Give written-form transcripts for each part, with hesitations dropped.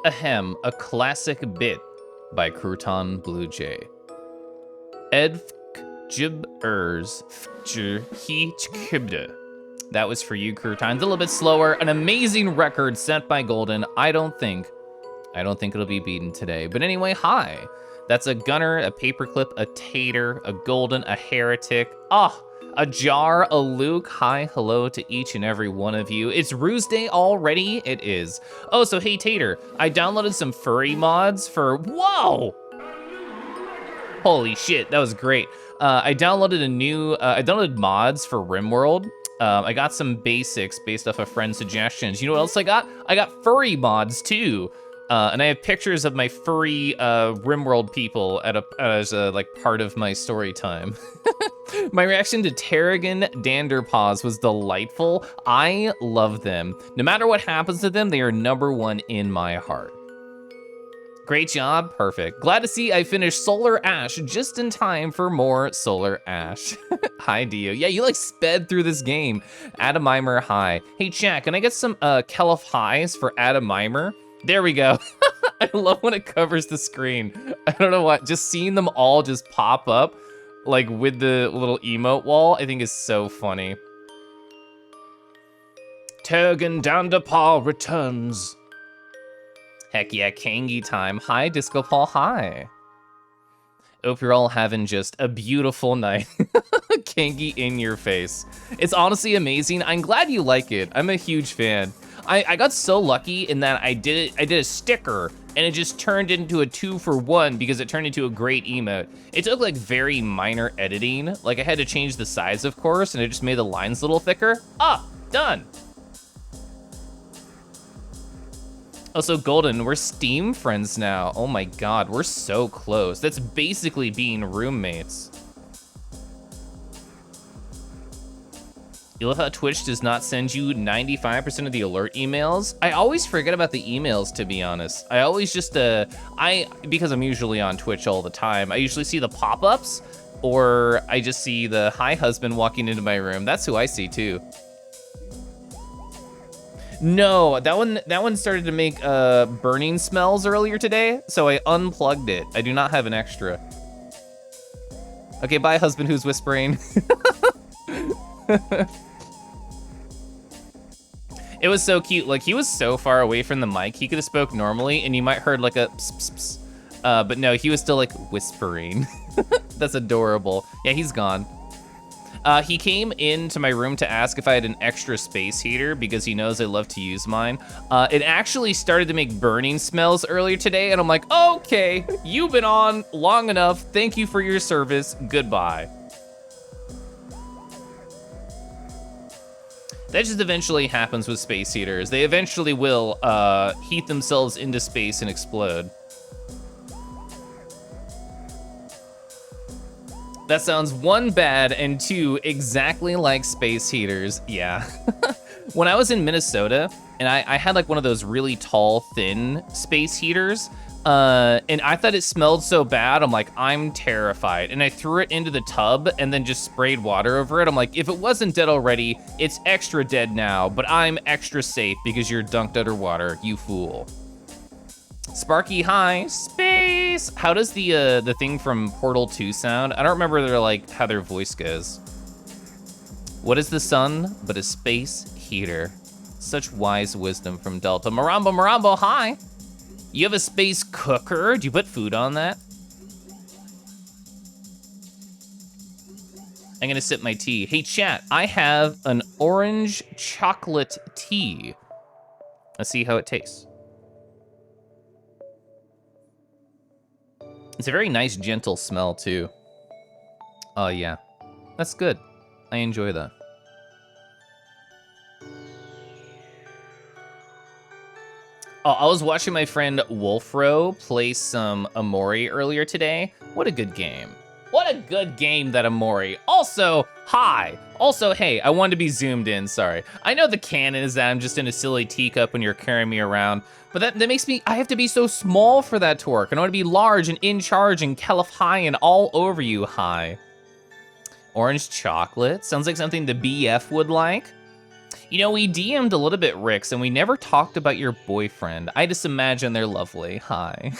Ahem, a classic bit by Crouton Blue Jay. Edf Jib Ers He Kibde. That was for you, Crouton. A little bit slower. An amazing record set by Golden. I don't think it'll be beaten today. But anyway, hi. That's a Gunner, a Paperclip, a Tater, a Golden, a Heretic. A Jar, a Luke. Hi, hello to each and every one of you. It's Ruse Day already? It is. Oh, so hey, Tater. I downloaded some furry mods for... Whoa! Holy shit, that was great. I downloaded mods for RimWorld. I got some basics based off of friend suggestions. You know what else I got? I got furry mods too. And I have pictures of my furry RimWorld people as like part of my story time. My reaction to Terrigan Danderpaws was delightful. I love them. No matter what happens to them, they are #1 in my heart. Great job, perfect. Glad to see I finished Solar Ash just in time for more Solar Ash. Hi, Dio. Yeah, you like sped through this game. Adamimer, hi. Hey, chat, can I get some Keliff highs for Adamimer? There we go. I love when it covers the screen. I don't know what, just seeing them all just pop up, like with the little emote wall, I think is so funny. Turgan Danderpaw returns. Heck yeah, Kangi time. Hi, Disco Paul, hi. Hope you're all having just a beautiful night. Kangi in your face. It's honestly amazing. I'm glad you like it. I'm a huge fan. I got so lucky in that I did a sticker and it just turned into a 2-for-1 because it turned into a great emote. It took like very minor editing. Like I had to change the size, of course, and it just made the lines a little thicker. Done. Also, Golden, we're Steam friends now. Oh my God, we're so close. That's basically being roommates. You love how Twitch does not send you 95% of the alert emails? I always forget about the emails, to be honest. I always just, because I'm usually on Twitch all the time, I usually see the pop-ups, or I just see the hi husband walking into my room. That's who I see too. No, that one started to make burning smells earlier today, so I unplugged it. I do not have an extra. Okay, bye, husband who's whispering. It was so cute. Like, he was so far away from the mic, he could have spoke normally, and you might heard like a pss, pss, pss. But no, he was still like whispering. That's adorable. Yeah, he's gone. He came into my room to ask if I had an extra space heater because he knows I love to use mine. It actually started to make burning smells earlier today, and I'm like, okay, you've been on long enough. Thank you for your service. Goodbye. That just eventually happens with space heaters. They eventually will heat themselves into space and explode. That sounds 1 bad and 2 exactly like space heaters. Yeah. When I was in Minnesota and I had like one of those really tall, thin space heaters, and I thought it smelled so bad. I'm like, I'm terrified. And I threw it into the tub and then just sprayed water over it. I'm like, if it wasn't dead already, it's extra dead now, but I'm extra safe because you're dunked underwater, you fool. Sparky, hi. Space. How does the thing from Portal 2 sound? I don't remember how their voice goes. What is the sun but a space heater? Such wise wisdom from Delta. Marambo, hi. You have a space cooker? Do you put food on that? I'm gonna sip my tea. Hey chat, I have an orange chocolate tea. Let's see how it tastes. It's a very nice, gentle smell, too. Oh, yeah. That's good. I enjoy that. Oh, I was watching my friend Wolfro play some Amori earlier today. What a good game. What a good game, that Amori. Also, hi. Also, hey, I wanted to be zoomed in, sorry. I know the canon is that I'm just in a silly teacup when you're carrying me around, but that makes me, I have to be so small for that to work. I want to be large and in charge and Keliff high and all over you high. Orange chocolate, sounds like something the BF would like. You know, we DM'd a little bit, Rix, and we never talked about your boyfriend. I just imagine they're lovely. Hi.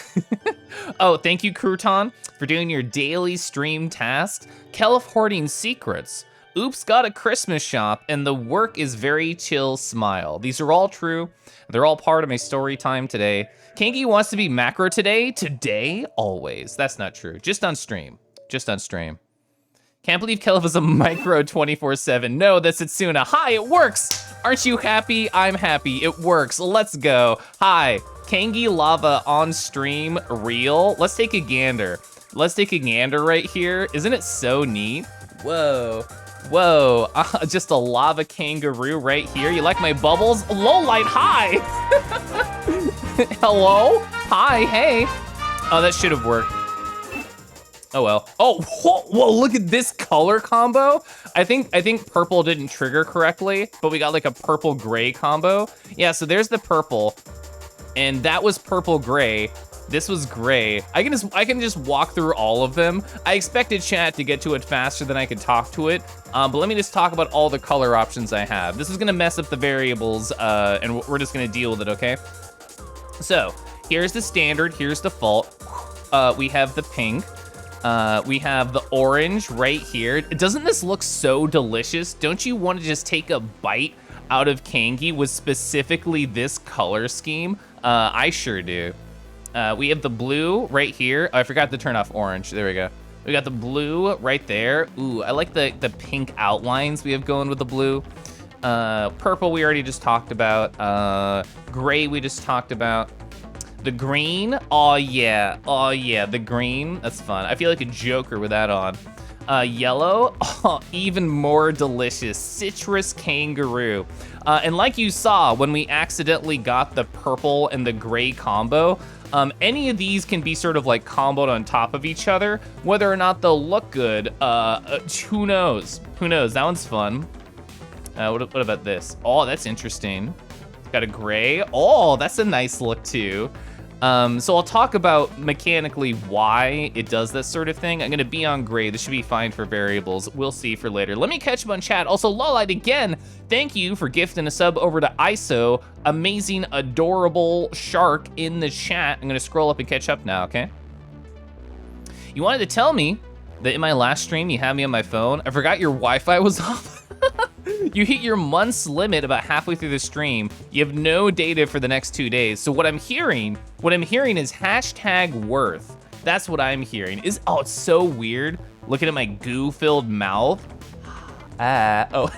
Oh, thank you, Crouton, for doing your daily stream task. Keliff hoarding secrets. Oops, got a Christmas shop, and the work is very chill smile. These are all true. They're all part of my story time today. Kangi wants to be macro today. Today, always. That's not true. Just on stream. Just on stream. Can't believe Keliff is a micro 24/7. No, that's Setsuna. Hi, it works. Aren't you happy? I'm happy. It works. Let's go. Hi, Kangi Lava on stream, real? Let's take a gander. Let's take a gander right here. Isn't it so neat? Whoa. Whoa, just a lava kangaroo right here. You like my bubbles? Lowlight, hi. Hello? Hi, hey. Oh, that should have worked. Oh well. Oh, whoa, look at this color combo. I think purple didn't trigger correctly, but we got like a purple gray combo. Yeah, so there's the purple, and that was purple gray. This was gray. I can just walk through all of them. I expected chat to get to it faster than I could talk to it, but let me just talk about all the color options I have. This is gonna mess up the variables, and we're just gonna deal with it, okay? So, here's the standard, here's default. We have the pink. We have the orange right here. Doesn't this look so delicious? Don't you want to just take a bite out of Kangi with specifically this color scheme? I sure do. We have the blue right here. Oh, I forgot to turn off orange. There we go. We got the blue right there. Ooh, I like the pink outlines we have going with the blue. Purple we already just talked about. Gray we just talked about. The green, oh yeah, the green, that's fun. I feel like a Joker with that on. Yellow, oh, even more delicious, citrus kangaroo. And like you saw, when we accidentally got the purple and the gray combo, any of these can be sort of like comboed on top of each other. Whether or not they'll look good, who knows? Who knows, that one's fun. What about this? Oh, that's interesting. Got a gray, oh, that's a nice look too. So I'll talk about mechanically why it does this sort of thing. I'm gonna be on gray. This should be fine for variables. We'll see for later. Let me catch up on chat. Also, Lolite again, thank you for gifting a sub over to ISO. Amazing, adorable shark in the chat. I'm gonna scroll up and catch up now, okay? You wanted to tell me that in my last stream you had me on my phone. I forgot your Wi-Fi was off. You hit your month's limit about halfway through the stream. You have no data for the next 2 days. So what I'm hearing is hashtag worth. That's what I'm hearing. Oh, it's so weird. Looking at my goo-filled mouth. Oh,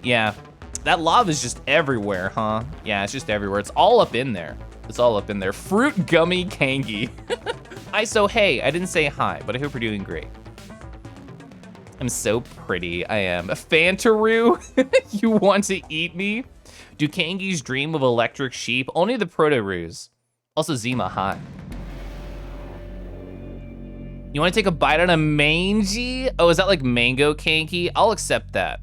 yeah. That lava is just everywhere, huh? Yeah, it's just everywhere. It's all up in there. It's all up in there. Fruit gummy Kangi. ISO, hey, I didn't say hi, but I hope you're doing great. I'm so pretty, I am. Fantaroo, you want to eat me? Do Kangis dream of electric sheep? Only the Proto-roos. Also Zima, hi. You wanna take a bite on a mangy? Oh, is that like mango Kangi? I'll accept that.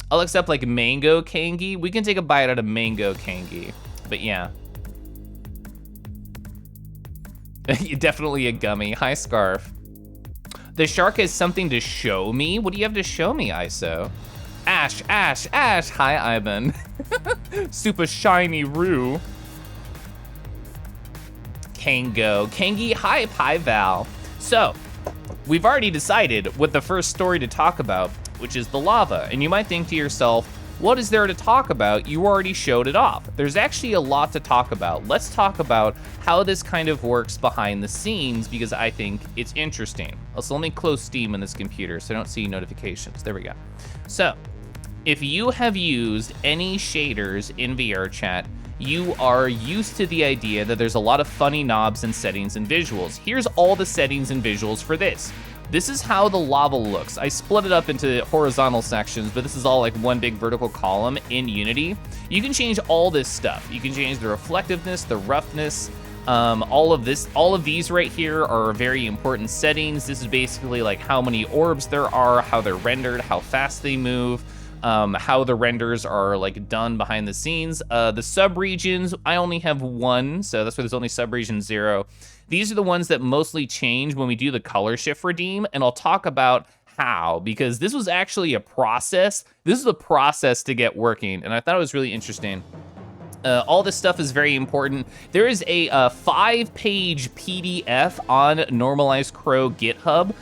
I'll accept like mango Kangi. We can take a bite out of mango Kangi, but yeah. Definitely a gummy, hi Scarf. The shark has something to show me? What do you have to show me, ISO? Ash, hi Ivan. Super shiny Roo. Kangi, hi Pi Val. So, we've already decided what the first story to talk about, which is the lava. And you might think to yourself, what is there to talk about? You already showed it off. There's actually a lot to talk about. Let's talk about how this kind of works behind the scenes because I think it's interesting. Also, let me close Steam on this computer so I don't see notifications. There we go. So, if you have used any shaders in VR chat, you are used to the idea that there's a lot of funny knobs and settings and visuals. Here's all the settings and visuals for this. This is how the lava looks. I split it up into horizontal sections, but this is all like one big vertical column in Unity. You can change all this stuff. You can change the reflectiveness, the roughness, all of these right here are very important settings. This is basically like how many orbs there are, how they're rendered, how fast they move, how the renders are like done behind the scenes. The subregions, I only have one, so that's why there's only subregion 0. These are the ones that mostly change when we do the color shift redeem, and I'll talk about how, because this was actually a process. This is a process to get working, and I thought it was really interesting. All this stuff is very important. There is a 5-page PDF on Normalized Crow GitHub,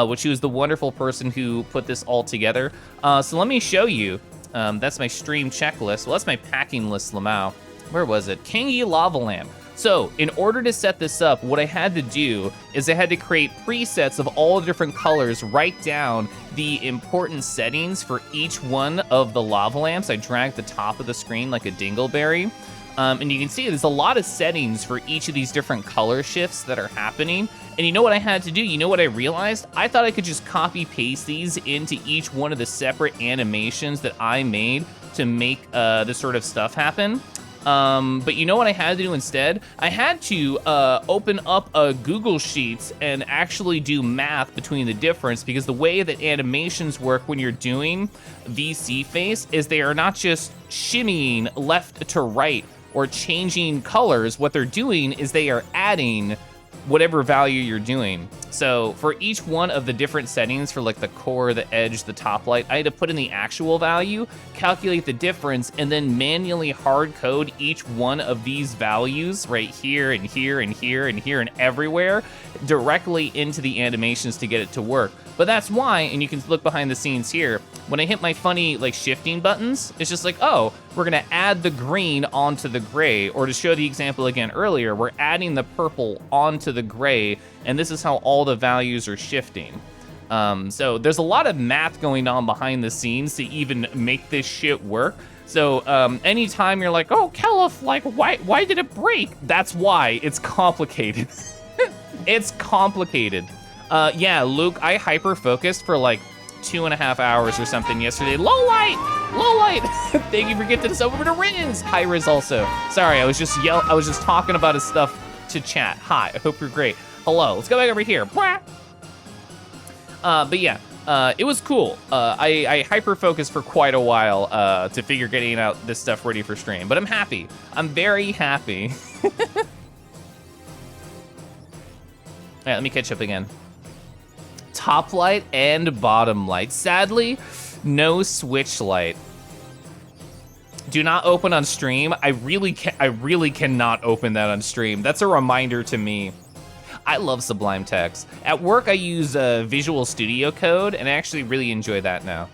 which was the wonderful person who put this all together. So let me show you. That's my stream checklist. Well, that's my packing list, Lamau. Where was it? Kangi Lava Lamp. So in order to set this up, what I had to do is I had to create presets of all the different colors, write down the important settings for each one of the lava lamps. I dragged the top of the screen like a dingleberry. And you can see there's a lot of settings for each of these different color shifts that are happening. And you know what I had to do? You know what I realized? I thought I could just copy paste these into each one of the separate animations that I made to make this sort of stuff happen. But you know what I had to do instead? I had to open up a Google Sheets and actually do math between the difference, because the way that animations work when you're doing VC face is they are not just shimmying left to right or changing colors. What they're doing is they are adding whatever value you're doing. So for each one of the different settings for like the core, the edge, the top light, I had to put in the actual value, calculate the difference, and then manually hard code each one of these values right here and here and here and here and everywhere directly into the animations to get it to work. But that's why, and you can look behind the scenes here, when I hit my funny like shifting buttons, it's just like, oh, we're gonna add the green onto the gray, or to show the example again earlier, we're adding the purple onto the gray, and this is how all the values are shifting. So there's a lot of math going on behind the scenes to even make this shit work. So anytime you're like, oh, Keliff, like, why did it break? That's why. It's complicated. It's complicated. Yeah, Luke, I hyper-focused for like 2.5 hours or something yesterday. Low light! Thank you for gifting us over to Riz. Hi, Riz also. Sorry, I was just talking about his stuff to chat. Hi, I hope you're great. Hello, let's go back over here. But yeah, it was cool. I hyper-focused for quite a while to figure getting out this stuff ready for stream, but I'm happy. I'm very happy. All right, let me catch up again. Top light and bottom light. Sadly, no switch light. Do not open on stream. I really cannot open that on stream. That's a reminder to me. I love Sublime Text. At work, I use Visual Studio Code, and I actually really enjoy that now.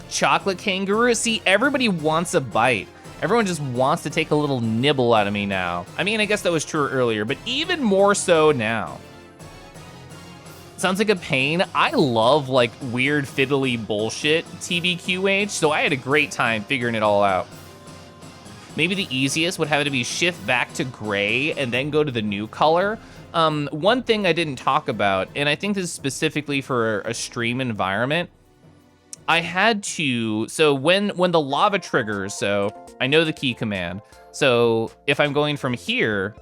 Chocolate kangaroo. See, everybody wants a bite. Everyone just wants to take a little nibble out of me now. I mean, I guess that was true earlier, but even more so now. Sounds like a pain. I love like weird fiddly bullshit TBQH, so I had a great time figuring it all out. Maybe the easiest would have to be shift back to gray and then go to the new color. One thing I didn't talk about, and I think this is specifically for a stream environment, I had to, so when the lava triggers, so I know the key command. So if I'm going from here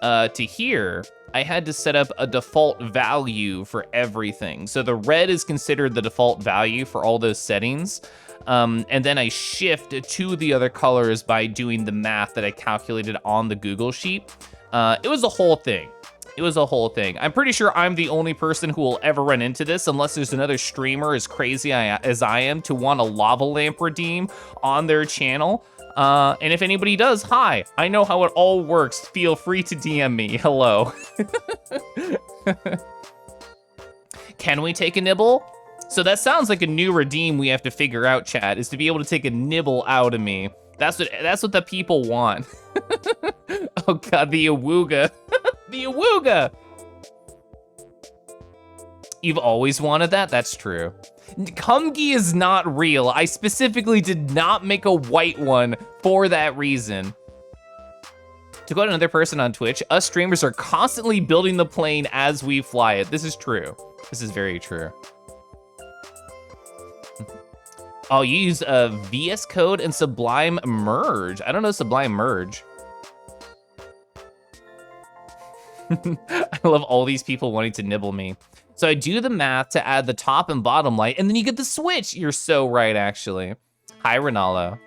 to here, I had to set up a default value for everything. So the red is considered the default value for all those settings. And then I shift to the other colors by doing the math that I calculated on the Google Sheet. It was a whole thing. It was a whole thing. I'm pretty sure I'm the only person who will ever run into this unless there's another streamer as crazy as I am to want a lava lamp redeem on their channel. And if anybody does, hi, I know how it all works. Feel free to DM me. Hello. Can we take a nibble? So that sounds like a new redeem we have to figure out, chat, is to be able to take a nibble out of me. That's what the people want. Oh God, the awooga. The awooga. You've always wanted that? That's true. Kumgi is not real. I specifically did not make a white one for that reason. To quote another person on Twitch, us streamers are constantly building the plane as we fly it. This is true. This is very true. I'll use VS Code and Sublime Merge. I don't know Sublime Merge. I love all these people wanting to nibble me. So I do the math to add the top and bottom light, and then you get the switch. You're so right, actually. Hi, Ronaldo.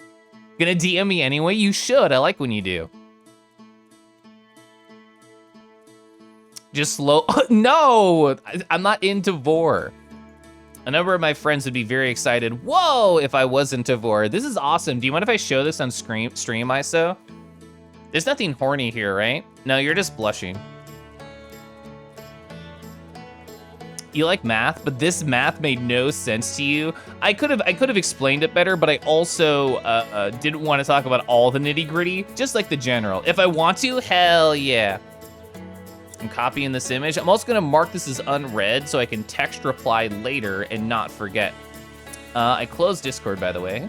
Gonna DM me anyway? You should. I like when you do. Just slow. No, I'm not into Vor. A number of my friends would be very excited, whoa, if I wasn't a VoD. This is awesome. Do you mind if I show this on stream, ISO? There's nothing horny here, right? No, you're just blushing. You like math, but this math made no sense to you. I could have explained it better, but I also didn't want to talk about all the nitty gritty, just like the general. If I want to, hell yeah. I'm copying this image. I'm also gonna mark this as unread so I can text reply later and not forget. I closed Discord, by the way.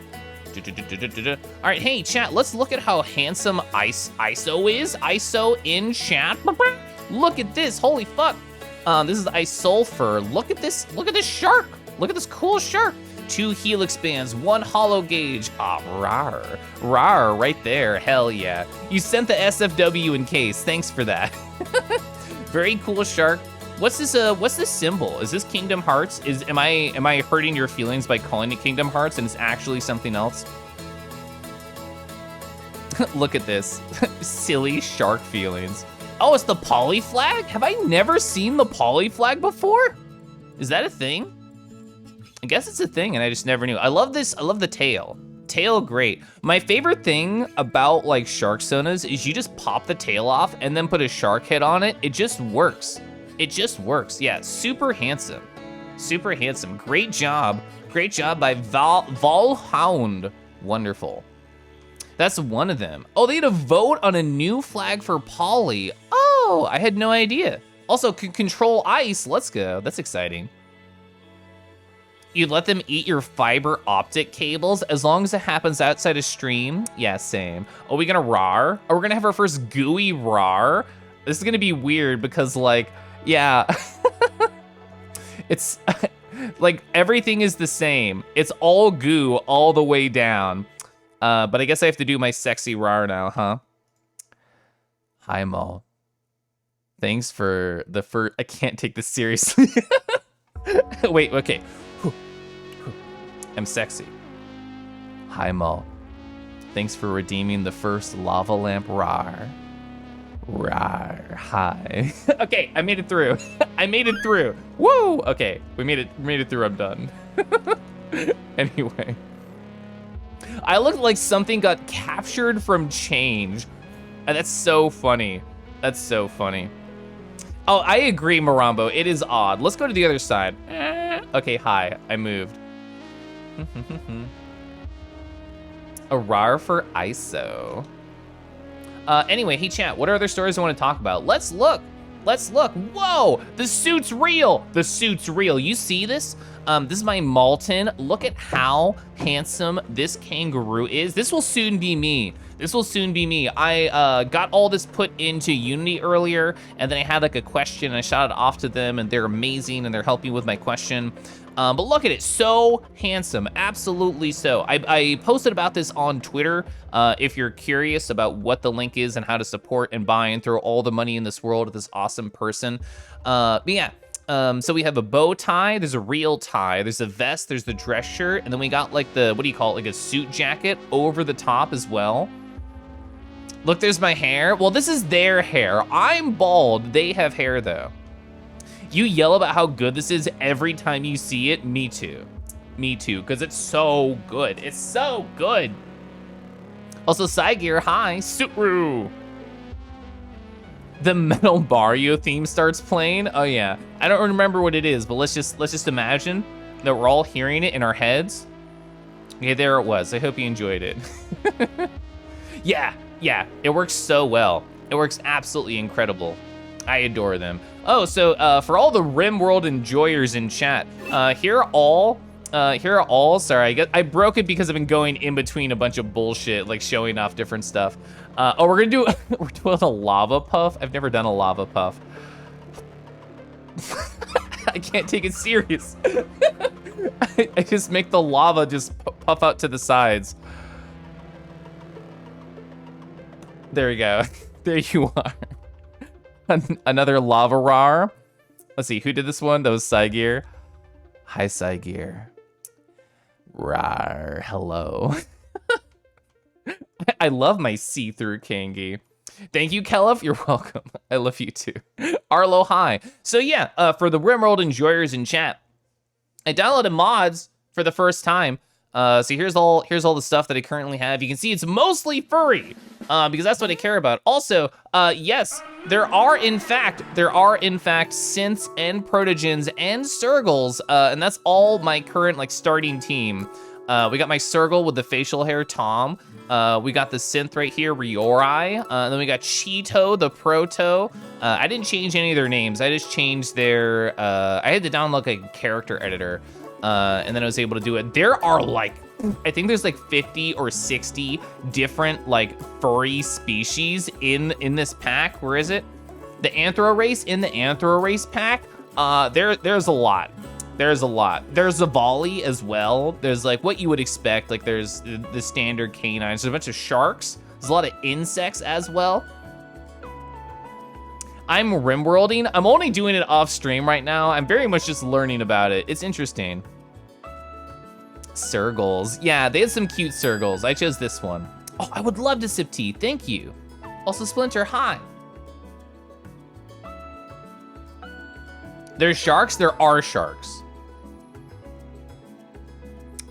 All right, hey chat, let's look at how handsome ISO is. ISO in chat. Look at this, holy fuck. This is Isulfur. Look at this shark. Look at this cool shark. 2 helix bands, 1 hollow gauge. Ah, rawr. Rawr, right there, hell yeah. You sent the SFW in case, thanks for that. Very cool shark. What's this symbol? Is this Kingdom Hearts? Am I hurting your feelings by calling it Kingdom Hearts and it's actually something else? Look at this. Silly shark feelings. Oh, it's the poly flag? Have I never seen the poly flag before? Is that a thing? I guess it's a thing and I just never knew. I love this, I love the tail. Tail, great. My favorite thing about like shark sonas is you just pop the tail off and then put a shark head on it. It just works. It just works. Yeah, super handsome. Super handsome. Great job. Great job by Valhound. Wonderful. That's one of them. Oh, they had a vote on a new flag for Poly. Oh, I had no idea. Also, control ice. Let's go. That's exciting. You'd let them eat your fiber optic cables as long as it happens outside of stream? Yeah, same. Oh, we gonna rar? Oh, we're gonna have our first gooey rar? This is gonna be weird because like, yeah. It's like everything is the same. It's all goo all the way down. But I guess I have to do my sexy rar now, huh? Hi, Maul. Thanks for the first, I can't take this seriously. Wait, okay. I'm sexy. Hi, Maul. Thanks for redeeming the first lava lamp rar. Rar, hi. Okay, I made it through. I made it through. Woo! Okay, we made it through, I'm done. Anyway. I look like something got captured from change. And that's so funny. That's so funny. Oh, I agree, Marambo. It is odd. Let's go to the other side. Okay, hi. I moved. A rar for ISO. Anyway, hey chat, what are other stories I want to talk about? Let's look. Let's look. Whoa, the suit's real. The suit's real. You see this? This is my Malton. Look at how handsome this kangaroo is. This will soon be me. This will soon be me. I got all this put into Unity earlier, and then I had like a question, and I shot it off to them, and they're amazing, and they're helping with my question. But look at it, so handsome, absolutely so. I posted about this on Twitter. If you're curious about what the link is and how to support and buy and throw all the money in this world at this awesome person. But yeah, so we have a bow tie, there's a real tie, there's a vest, there's the dress shirt, and then we got like the, what do you call it, like a suit jacket over the top as well. Look, there's my hair. Well, this is their hair. I'm bald, they have hair though. You yell about how good this is every time you see it. Me too. Me too, because it's so good. It's so good. Also, Cygear, hi. Sutru. The Metal Mario theme starts playing. Oh yeah. I don't remember what it is, but let's just imagine that we're all hearing it in our heads. Okay, there it was. I hope you enjoyed it. Yeah, it works so well. It works absolutely incredible. I adore them. Oh, so for all the RimWorld enjoyers in chat, here are all, sorry, I broke it because I've been going in between a bunch of bullshit, like showing off different stuff. Oh, we're doing a lava puff? I've never done a lava puff. I can't take it serious. I just make the lava just puff out to the sides. There we go. There you are. Another lava rar. Let's see, who did this one? That was Cygear. Hi, Cygear. Rar, hello. I love my see-through Kangi. Thank you, Keliff. You're welcome. I love you too. Arlo, hi. So yeah, for the RimWorld enjoyers in chat, I downloaded mods for the first time. So here's all the stuff that I currently have. You can see it's mostly furry, because that's what I care about. Also, yes, there are in fact synths and protogens and Sergals, and that's all my current like starting team. We got my Sergal with the facial hair, Tom. We got the synth right here, Riori. Then we got Cheeto, the Proto. I didn't change any of their names. I just changed their, I had to download a character editor, and then I was able to do it. There are like, I think there's like 50 or 60 different like furry species in this pack. Where is it? The Anthro race in the Anthro race pack. There's a lot. There's a lot. There's a volley as well. There's like what you would expect. Like there's the standard canines. There's a bunch of sharks. There's a lot of insects as well. I'm rimworlding. I'm only doing it off stream right now. I'm very much just learning about it. It's interesting. Sergals. Yeah, they had some cute Sergals. I chose this one. Oh, I would love to sip tea. Thank you. Also, Splinter, hi. There's sharks? There are sharks.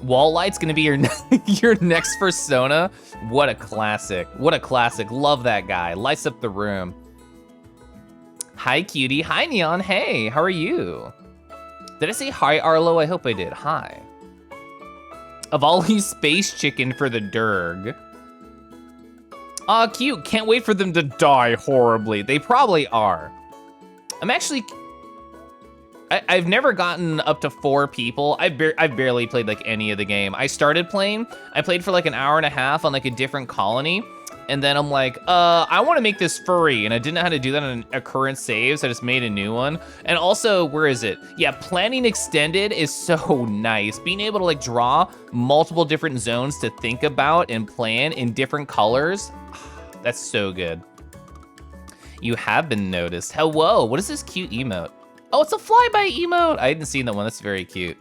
Walllight's gonna be your your next persona. What a classic. What a classic. Love that guy. Lights up the room. Hi, cutie. Hi, Neon. Hey, how are you? Did I say hi, Arlo? I hope I did. Hi. Of all these space chicken for the Durg. Aw, cute. Can't wait for them to die horribly. They probably are. I'm actually... I've never gotten up to 4 people. I've barely played like any of the game. I started playing, I played for like an hour and a half on like a different colony. And then I'm like, I wanna make this furry. And I didn't know how to do that on a current save, so I just made a new one. And also, where is it? Yeah, planning extended is so nice. Being able to like draw multiple different zones to think about and plan in different colors, that's so good. You have been noticed. Hello, what is this cute emote? Oh, it's a flyby emote. I hadn't seen that one, that's very cute.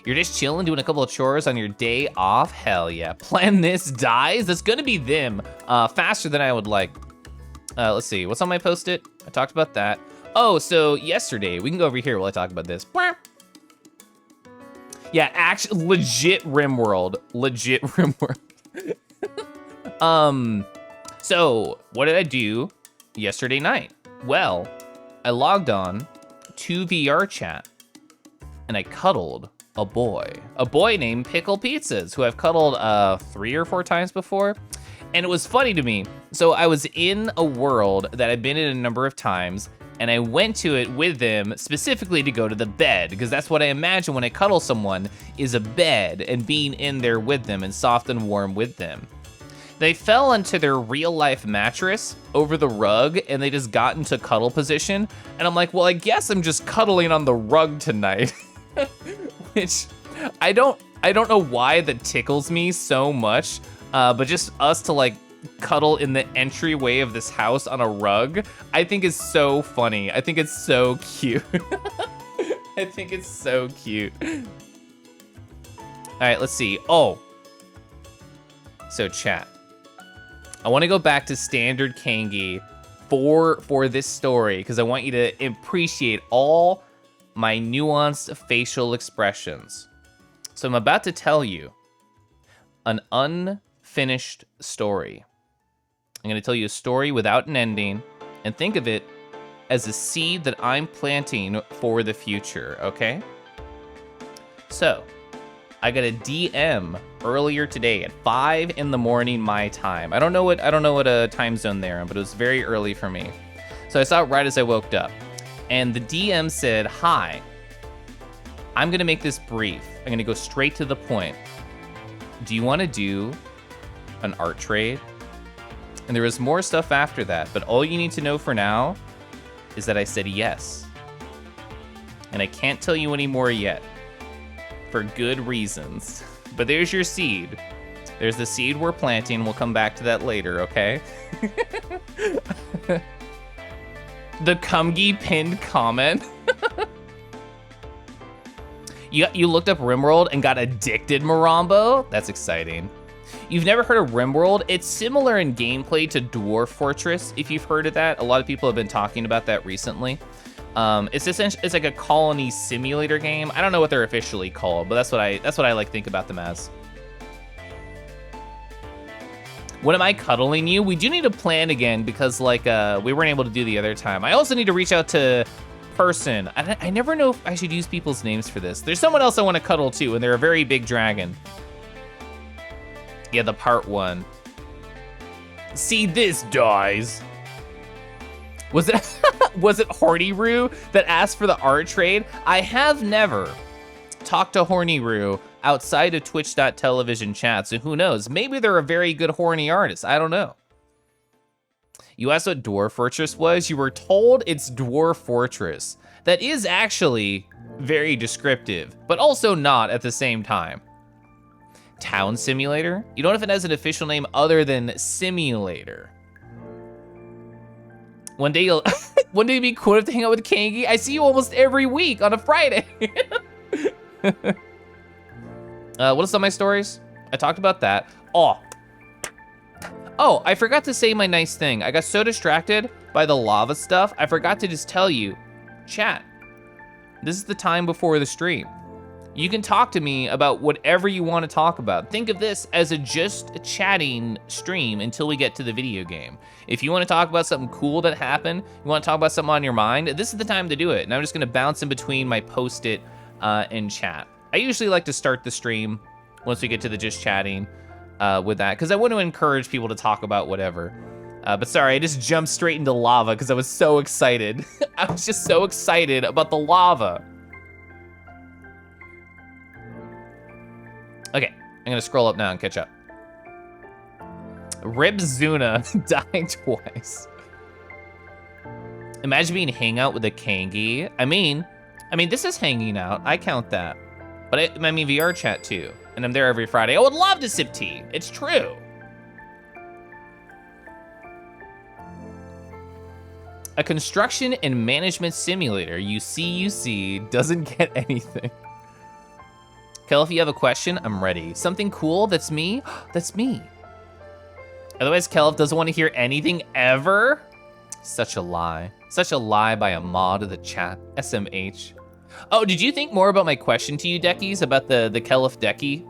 You're just chilling, doing a couple of chores on your day off? Hell yeah. Plan this dies? That's gonna be them faster than I would like. Let's see, what's on my post-it? I talked about that. Oh, so yesterday, we can go over here while I talk about this. Yeah, actually, legit RimWorld. Legit RimWorld. So what did I do yesterday night? Well, I logged on to VR chat and I cuddled a boy named Pickle Pizzas, who I've cuddled 3 or 4 times before. And it was funny to me. So I was in a world that I've been in a number of times, and I went to it with them specifically to go to the bed, because that's what I imagine when I cuddle someone, is a bed and being in there with them and soft and warm with them. They fell into their real life mattress over the rug and they just got into cuddle position. And I'm like, well, I guess I'm just cuddling on the rug tonight. Which I don't know why that tickles me so much, but just us to like cuddle in the entryway of this house on a rug, I think is so funny. I think it's so cute. I think it's so cute. All right, let's see. Oh, so chat. I want to go back to standard Kangi for this story because I want you to appreciate all my nuanced facial expressions. So I'm about to tell you an unfinished story. I'm going to tell you a story without an ending, and think of it as a seed that I'm planting for the future, okay? So, I got a DM earlier today at 5 in the morning my time. I don't know what time zone they're in, but it was very early for me. So I saw it right as I woke up. And the DM said, "Hi, I'm gonna make this brief. I'm gonna go straight to the point. Do you wanna do an art trade?" And there was more stuff after that, but all you need to know for now is that I said yes. And I can't tell you any more yet, for good reasons. But there's your seed. There's the seed we're planting. We'll come back to that later, okay? The Kumgi pinned comment. You looked up RimWorld and got addicted, Morambo? That's exciting. You've never heard of RimWorld? It's similar in gameplay to Dwarf Fortress, if you've heard of that. A lot of people have been talking about that recently. It's like a colony simulator game. I don't know what they're officially called, but that's what I like think about them as. When am I cuddling you? We do need to plan again because like we weren't able to do the other time. I also need to reach out to person. I never know if I should use people's names for this. There's someone else I want to cuddle too, and they're a very big dragon. Yeah, the part 1. See, this dies. Was it was it Horny-Roo that asked for the art trade? I have never talked to Horny-Roo outside of Twitch.television chat, so who knows? Maybe they're a very good horny artist. I don't know. You asked what Dwarf Fortress was? You were told it's Dwarf Fortress. That is actually very descriptive, but also not at the same time. Town Simulator? You don't know if it has an official name other than Simulator. One day one day it'd be cool to hang out with Kangi. I see you almost every week on a Friday. What is on my stories? I talked about that. Oh, I forgot to say my nice thing. I got so distracted by the lava stuff, I forgot to just tell you, chat, this is the time before the stream. You can talk to me about whatever you want to talk about. Think of this as a just chatting stream until we get to the video game. If you want to talk about something cool that happened, you want to talk about something on your mind, this is the time to do it. And I'm just gonna bounce in between my post-it and chat. I usually like to start the stream once we get to the just chatting with that, because I want to encourage people to talk about whatever. But sorry, I just jumped straight into lava because I was so excited. I was just so excited about the lava. Okay, I'm gonna scroll up now and catch up. Ribzuna died twice. Imagine being hangout with a Kangi. I mean, this is hanging out. I count that. But I mean VR chat too. And I'm there every Friday. I would love to sip tea. It's true. A construction and management simulator. You see, doesn't get anything. Keliff, you have a question? I'm ready. Something cool? That's me? That's me. Otherwise, Keliff doesn't want to hear anything ever? Such a lie. Such a lie by a mod of the chat. SMH. Oh, did you think more about my question to you, Deckies, about the Keliff Decky?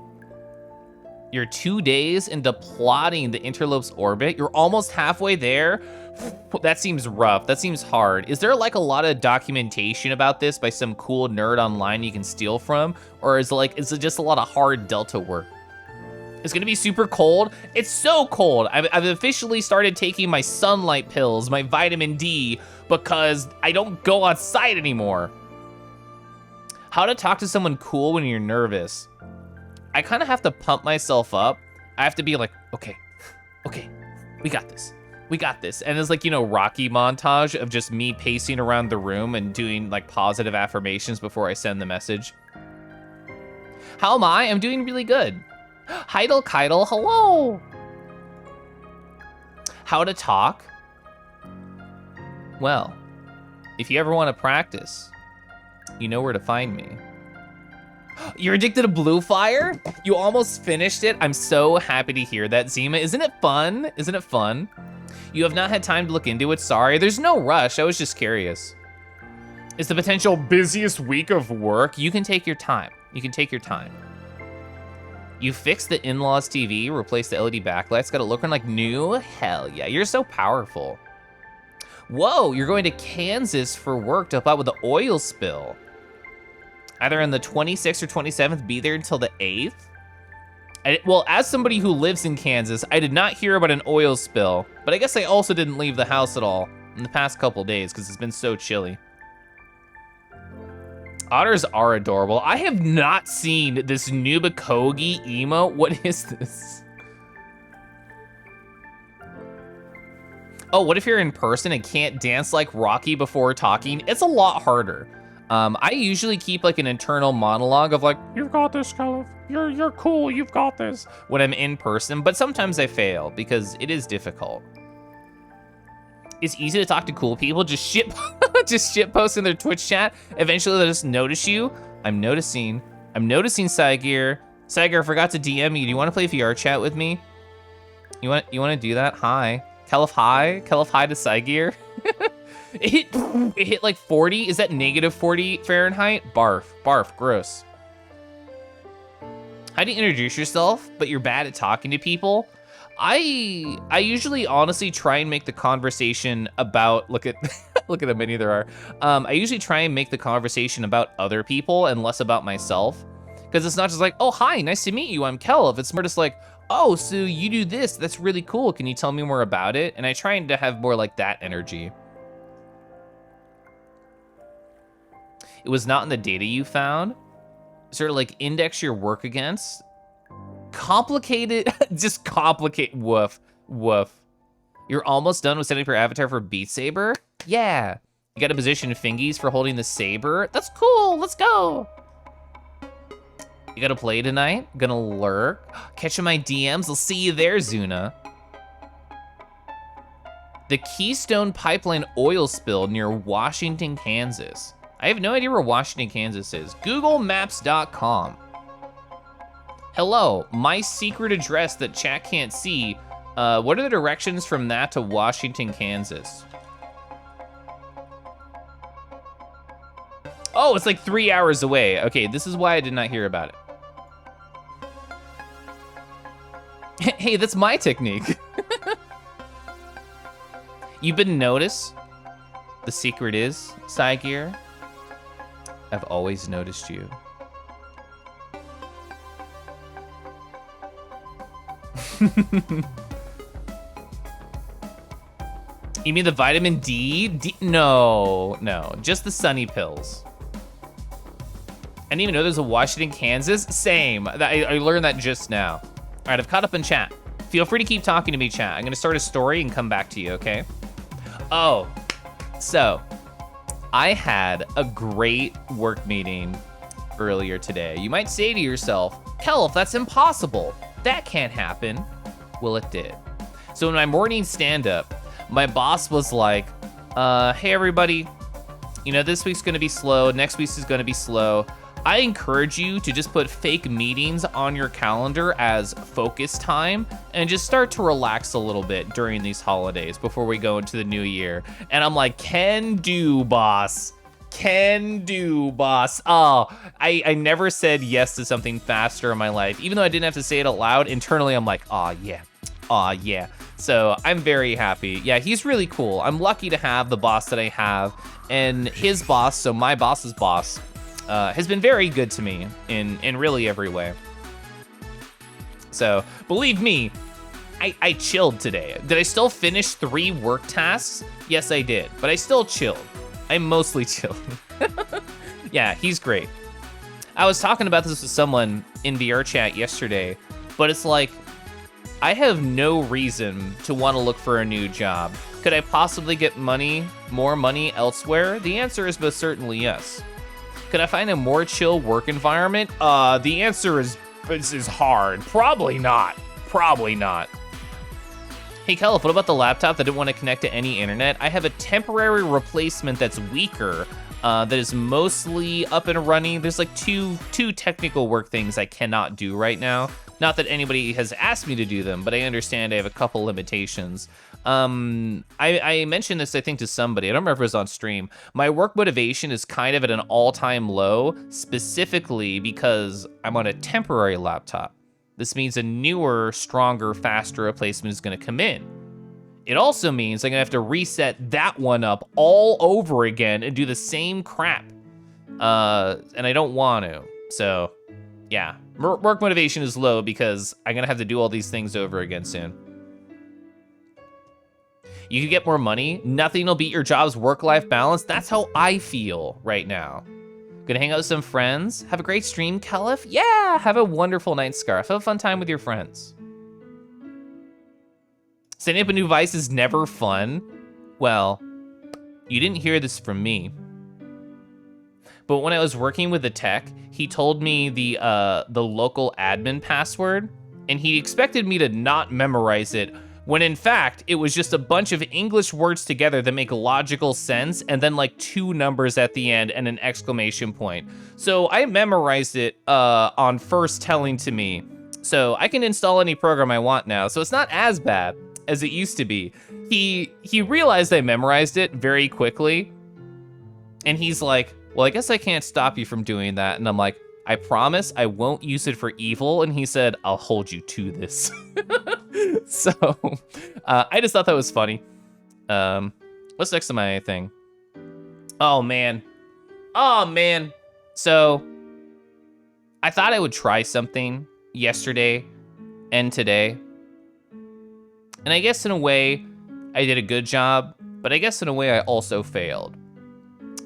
You're 2 days into plotting the Interlope's orbit. You're almost halfway there. That seems rough. That seems hard. Is there like a lot of documentation about this by some cool nerd online you can steal from? Or is it just a lot of hard Delta work? It's gonna be super cold. It's so cold. I've officially started taking my sunlight pills, my vitamin D, because I don't go outside anymore. How to talk to someone cool when you're nervous. I kind of have to pump myself up. I have to be like, okay, we got this. We got this. And it's like, you know, Rocky montage of just me pacing around the room and doing like positive affirmations before I send the message. How am I? I'm doing really good. Heidel Keidel, hello. How to talk? Well, if you ever want to practice, you know where to find me. You're addicted to Blue Fire? You almost finished it? I'm so happy to hear that, Zima. Isn't it fun? Isn't it fun? You have not had time to look into it, sorry. There's no rush, I was just curious. It's the potential busiest week of work. You can take your time. You can take your time. You fixed the in-laws TV, replaced the LED backlights, got it looking like new? Hell yeah, you're so powerful. Whoa, you're going to Kansas for work to help out with the oil spill. Either on the 26th or 27th, be there until the 8th? Well, as somebody who lives in Kansas, I did not hear about an oil spill, but I guess I also didn't leave the house at all in the past couple days because it's been so chilly. Otters are adorable. I have not seen this new Bakogi emo. What is this? Oh, what if you're in person and can't dance like Rocky before talking? It's a lot harder. I usually keep like an internal monologue of like, you've got this, Keliff. You're cool, you've got this, when I'm in person, but sometimes I fail because it is difficult. It's easy to talk to cool people, just shit post in their Twitch chat. Eventually they'll just notice you. I'm noticing Cygear. Cygear, I forgot to DM you. Do you want to play VR chat with me? You want to do that? Hi. Keliff hi to Cygear. It hit like 40. Is that negative 40 Fahrenheit? Barf, barf, gross. How do you introduce yourself, but you're bad at talking to people? I usually honestly try and make the conversation about, look at look at how many there are. I usually try and make the conversation about other people and less about myself. Because it's not just like, oh, hi, nice to meet you, I'm Keliff. It's more just like, oh, so you do this, that's really cool. Can you tell me more about it? And I try to have more like that energy. It was not in the data you found. Sort of like index your work against. Complicated, just complicate, woof, woof. You're almost done with setting up your avatar for Beat Saber? Yeah. You got to position fingies for holding the saber? That's cool, let's go. You gotta play tonight? Gonna lurk? Catch my DMs, I'll see you there, Zuna. The Keystone Pipeline oil spill near Washington, Kansas. I have no idea where Washington, Kansas is. GoogleMaps.com. Hello, my secret address that chat can't see. What are the directions from that to Washington, Kansas? Oh, it's like 3 hours away. Okay, this is why I did not hear about it. Hey, that's my technique. You've been noticed? The secret is, Psygear, I've always noticed you. You mean the vitamin D? No, just the sunny pills. I didn't even know there's a Washington, Kansas. Same, I learned that just now. All right, I've caught up in chat. Feel free to keep talking to me, chat. I'm gonna start a story and come back to you, okay? Oh, so I had a great work meeting earlier today. You might say to yourself, Keliff, that's impossible. That can't happen. Well, it did. So in my morning stand-up, my boss was like, hey everybody, you know, this week's gonna be slow, next week is gonna be slow. I encourage you to just put fake meetings on your calendar as focus time and just start to relax a little bit during these holidays before we go into the new year. And I'm like, can do, boss. Can do, boss. Oh, I never said yes to something faster in my life. Even though I didn't have to say it out loud, internally I'm like, aw, yeah. Aw, yeah. So I'm very happy. Yeah, he's really cool. I'm lucky to have the boss that I have. And his boss, so my boss's boss, has been very good to me in really every way. So believe me, I chilled today. Did I still finish 3 work tasks? Yes, I did, but I still chilled. I mostly chilled. Yeah, he's great. I was talking about this with someone in VR chat yesterday, but it's like, I have no reason to want to look for a new job. Could I possibly get more money elsewhere? The answer is most certainly yes. Could I find a more chill work environment? The answer is hard. Probably not. Probably not. Hey, Keliff, what about the laptop that didn't want to connect to any internet? I have a temporary replacement that's weaker, that is mostly up and running. There's like two technical work things I cannot do right now. Not that anybody has asked me to do them, but I understand I have a couple limitations. I mentioned this, I think, to somebody. I don't remember if it was on stream. My work motivation is kind of at an all-time low, specifically because I'm on a temporary laptop. This means a newer, stronger, faster replacement is going to come in. It also means I'm going to have to reset that one up all over again and do the same crap. And I don't want to. So, yeah. Work motivation is low because I'm going to have to do all these things over again soon. You can get more money. Nothing will beat your job's work-life balance. That's how I feel right now. Gonna hang out with some friends. Have a great stream, Keliff. Yeah, have a wonderful night, Scarf. Have a fun time with your friends. Setting up a new Vice is never fun. Well, you didn't hear this from me. But when I was working with the tech, he told me the local admin password, and he expected me to not memorize it, when in fact, it was just a bunch of English words together that make logical sense, and then like 2 numbers at the end and an exclamation point. So I memorized it on first telling to me. So I can install any program I want now, so it's not as bad. as it used to be. He realized I memorized it very quickly, and he's like, well, I guess I can't stop you from doing that. And I'm like, I promise I won't use it for evil. And he said, I'll hold you to this. So I just thought that was funny. What's next to my thing? Oh, man. So I thought I would try something yesterday and today. And I guess in a way, I did a good job, but I guess in a way I also failed.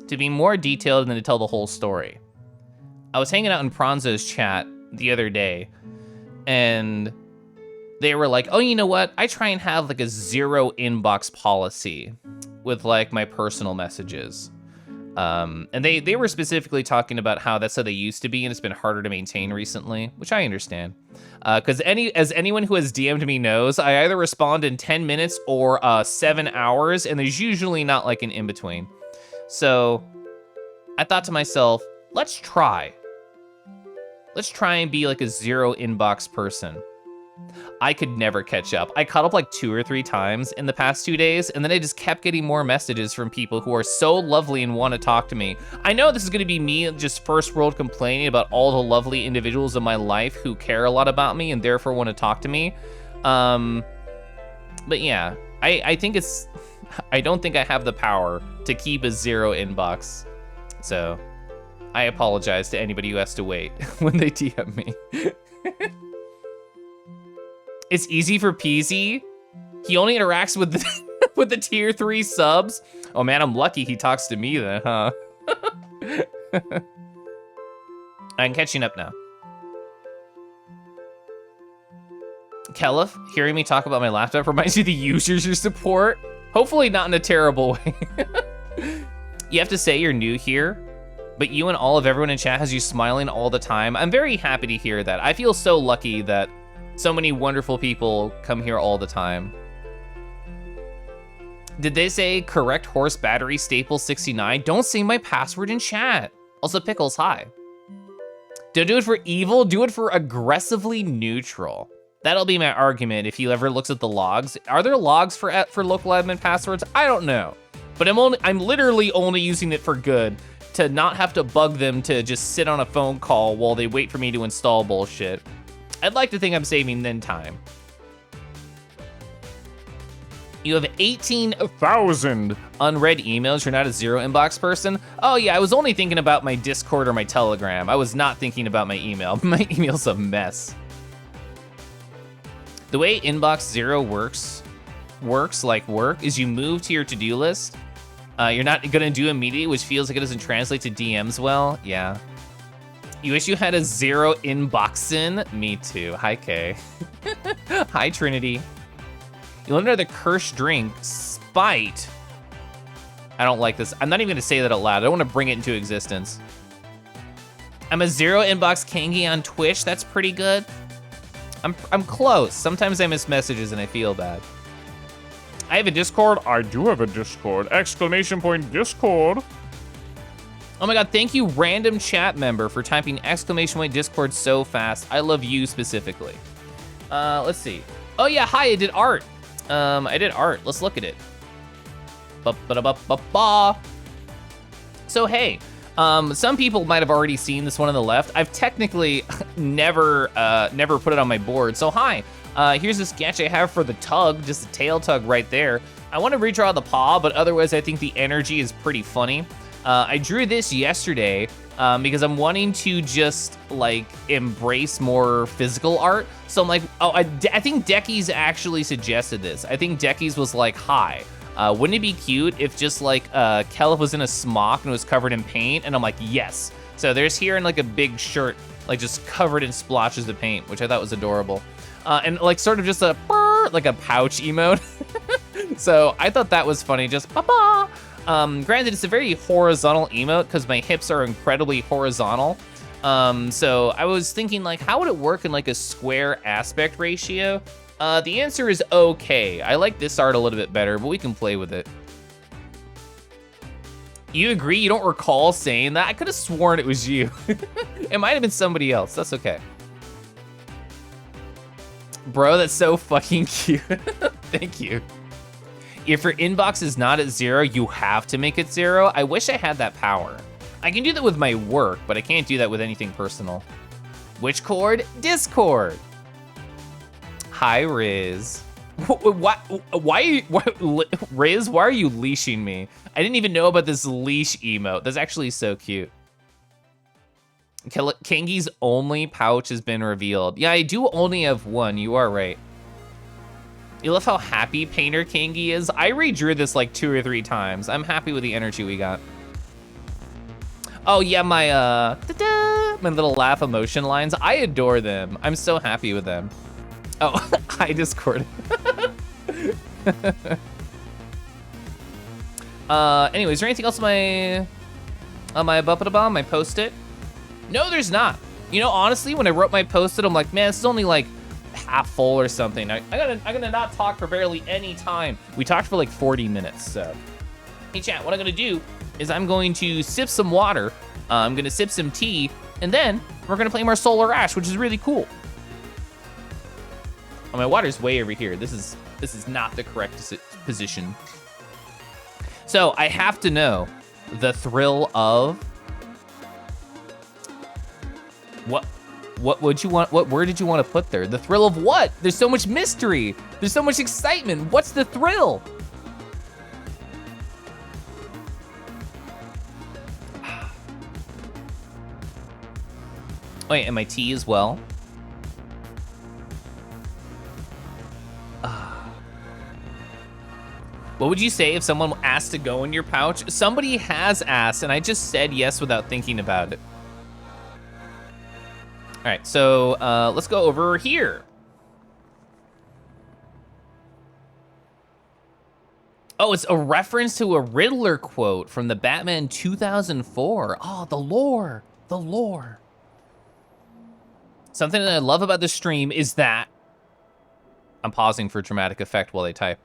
To be more detailed and to tell the whole story, I was hanging out in Pronzo's chat the other day, and they were like, oh, you know what? I try and have like a 0 inbox policy with like my personal messages. And they were specifically talking about how that's how they used to be, and it's been harder to maintain recently, which I understand. Because as anyone who has DM'd me knows, I either respond in 10 minutes or 7 hours, and there's usually not like an in-between. So I thought to myself, let's try. Let's try and be like a 0 inbox person. I could never catch up. I caught up like 2 or 3 times in the past 2 days, and then I just kept getting more messages from people who are so lovely and want to talk to me. I know this is going to be me just first world complaining about all the lovely individuals in my life who care a lot about me and therefore want to talk to me. But yeah, I think I don't think I have the power to keep a 0 inbox. So I apologize to anybody who has to wait when they DM me. It's easy for Peasy. He only interacts with the, with the tier 3 subs. Oh man, I'm lucky he talks to me then, huh? I'm catching up now. Keliff, hearing me talk about my laptop reminds you of the users you support. Hopefully not in a terrible way. You have to say you're new here, but you and all of everyone in chat has you smiling all the time. I'm very happy to hear that. I feel so lucky that so many wonderful people come here all the time. Did they say correct horse battery staple 69? Don't say my password in chat. Also, Pickles, hi. Don't do it for evil, do it for aggressively neutral. That'll be my argument if he ever looks at the logs. Are there logs for local admin passwords? I don't know. But I'm literally only using it for good, to not have to bug them to just sit on a phone call while they wait for me to install bullshit. I'd like to think I'm saving them time. You have 18,000 unread emails. You're not a 0 inbox person? Oh yeah, I was only thinking about my Discord or my Telegram. I was not thinking about my email. My email's a mess. The way inbox 0 works like work is you move to your to-do list. You're not gonna do immediately, which feels like it doesn't translate to DMs well. Yeah. You wish you had a 0 inboxin? Me too. Hi, Kay. Hi, Trinity. You learned another cursed drink, Spite. I don't like this. I'm not even gonna say that out loud. I don't wanna bring it into existence. I'm a 0 inbox Kangi on Twitch. That's pretty good. I'm close. Sometimes I miss messages and I feel bad. I have a Discord. I do have a Discord. Exclamation point Discord. Oh my god, thank you, random chat member, for typing exclamation point Discord so fast. I love you specifically. Let's see. Oh yeah, hi, I did art. I did art. Let's look at it. Ba-ba-da-ba-ba-ba. So hey, some people might have already seen this one on the left. I've technically never put it on my board. So hi, here's a sketch I have for the tug, just a tail tug right there. I want to redraw the paw, but otherwise I think the energy is pretty funny. I drew this yesterday because I'm wanting to just like embrace more physical art. So I'm like, oh, I think Decky's actually suggested this. I think Decky's was like, hi, wouldn't it be cute if just like Keliff was in a smock and was covered in paint? And I'm like, yes. So there's here in like a big shirt, like just covered in splotches of paint, which I thought was adorable. And like sort of just a like a pouch emote. So I thought that was funny, just ba-ba. Granted, it's a very horizontal emote because my hips are incredibly horizontal. So I was thinking like, how would it work in like a square aspect ratio? The answer is okay. I like this art a little bit better, but we can play with it. You agree? You don't recall saying that? I could have sworn it was you. It might have been somebody else. That's okay. Bro, that's so fucking cute. Thank you. If your inbox is not at 0, you have to make it 0. I wish I had that power. I can do that with my work, but I can't do that with anything personal. Which cord? Discord. Hi, Riz. Why, Riz, why are you leashing me? I didn't even know about this leash emote. That's actually so cute. Kangi's only pouch has been revealed. Yeah, I do only have one. You are right. You love how happy Painter Kangi is? I redrew this like 2 or 3 times. I'm happy with the energy we got. Oh yeah, my little laugh emotion lines. I adore them. I'm so happy with them. Oh, hi Discord. Anyway, is there anything else on my my post-it? No, there's not. You know, honestly, when I wrote my post-it, I'm like, man, this is only like half full or something. I'm gonna not talk for barely any time. We talked for like 40 minutes, so. Hey chat, what I'm gonna do is I'm going to sip some water, I'm gonna sip some tea, and then we're gonna play more Solar Ash, which is really cool. Oh, my water's way over here. This is not the correct position. So I have to know the thrill of what would you want? What word did you want to put there? The thrill of what? There's so much mystery. There's so much excitement. What's the thrill? Wait, and my tea as well. What would you say if someone asked to go in your pouch? Somebody has asked, and I just said yes without thinking about it. All right, so let's go over here. Oh, it's a reference to a Riddler quote from the Batman 2004. Oh, the lore, the lore. Something that I love about this stream is that I'm pausing for dramatic effect while they type.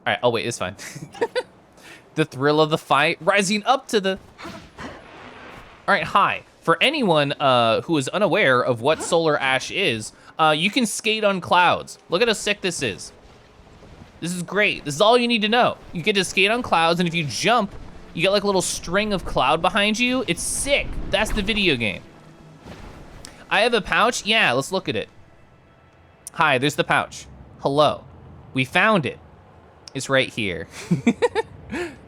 All right, oh wait, it's fine. The thrill of the fight, rising up to the... All right, hi. For anyone who is unaware of what Solar Ash is, you can skate on clouds. Look at how sick this is. This is great. This is all you need to know. You get to skate on clouds, and if you jump, you get like a little string of cloud behind you. It's sick. That's the video game. I have a pouch. Yeah, let's look at it. Hi, there's the pouch. Hello. We found it. It's right here.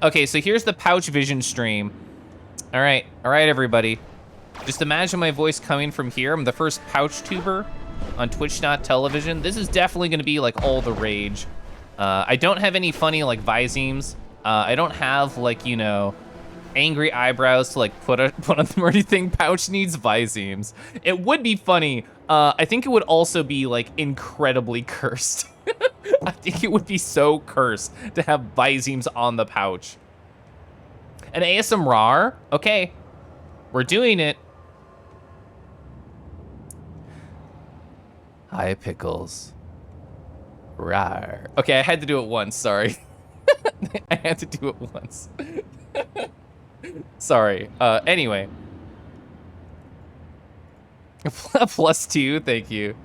Okay, so here's the pouch vision stream. All right, everybody. Just imagine my voice coming from here. I'm the first pouch tuber on Twitch.tv. This is definitely gonna be like all the rage. I don't have any funny like Visemes. I don't have like, you know, angry eyebrows to like put on them or anything. Pouch needs Visemes. It would be funny. I think it would also be like incredibly cursed. I think it would be so cursed to have Visemes on the pouch. An ASMR? Okay, we're doing it. Hi, Pickles. Rawr. Okay, I had to do it once, sorry. I had to do it once. Sorry, anyway. +2, thank you.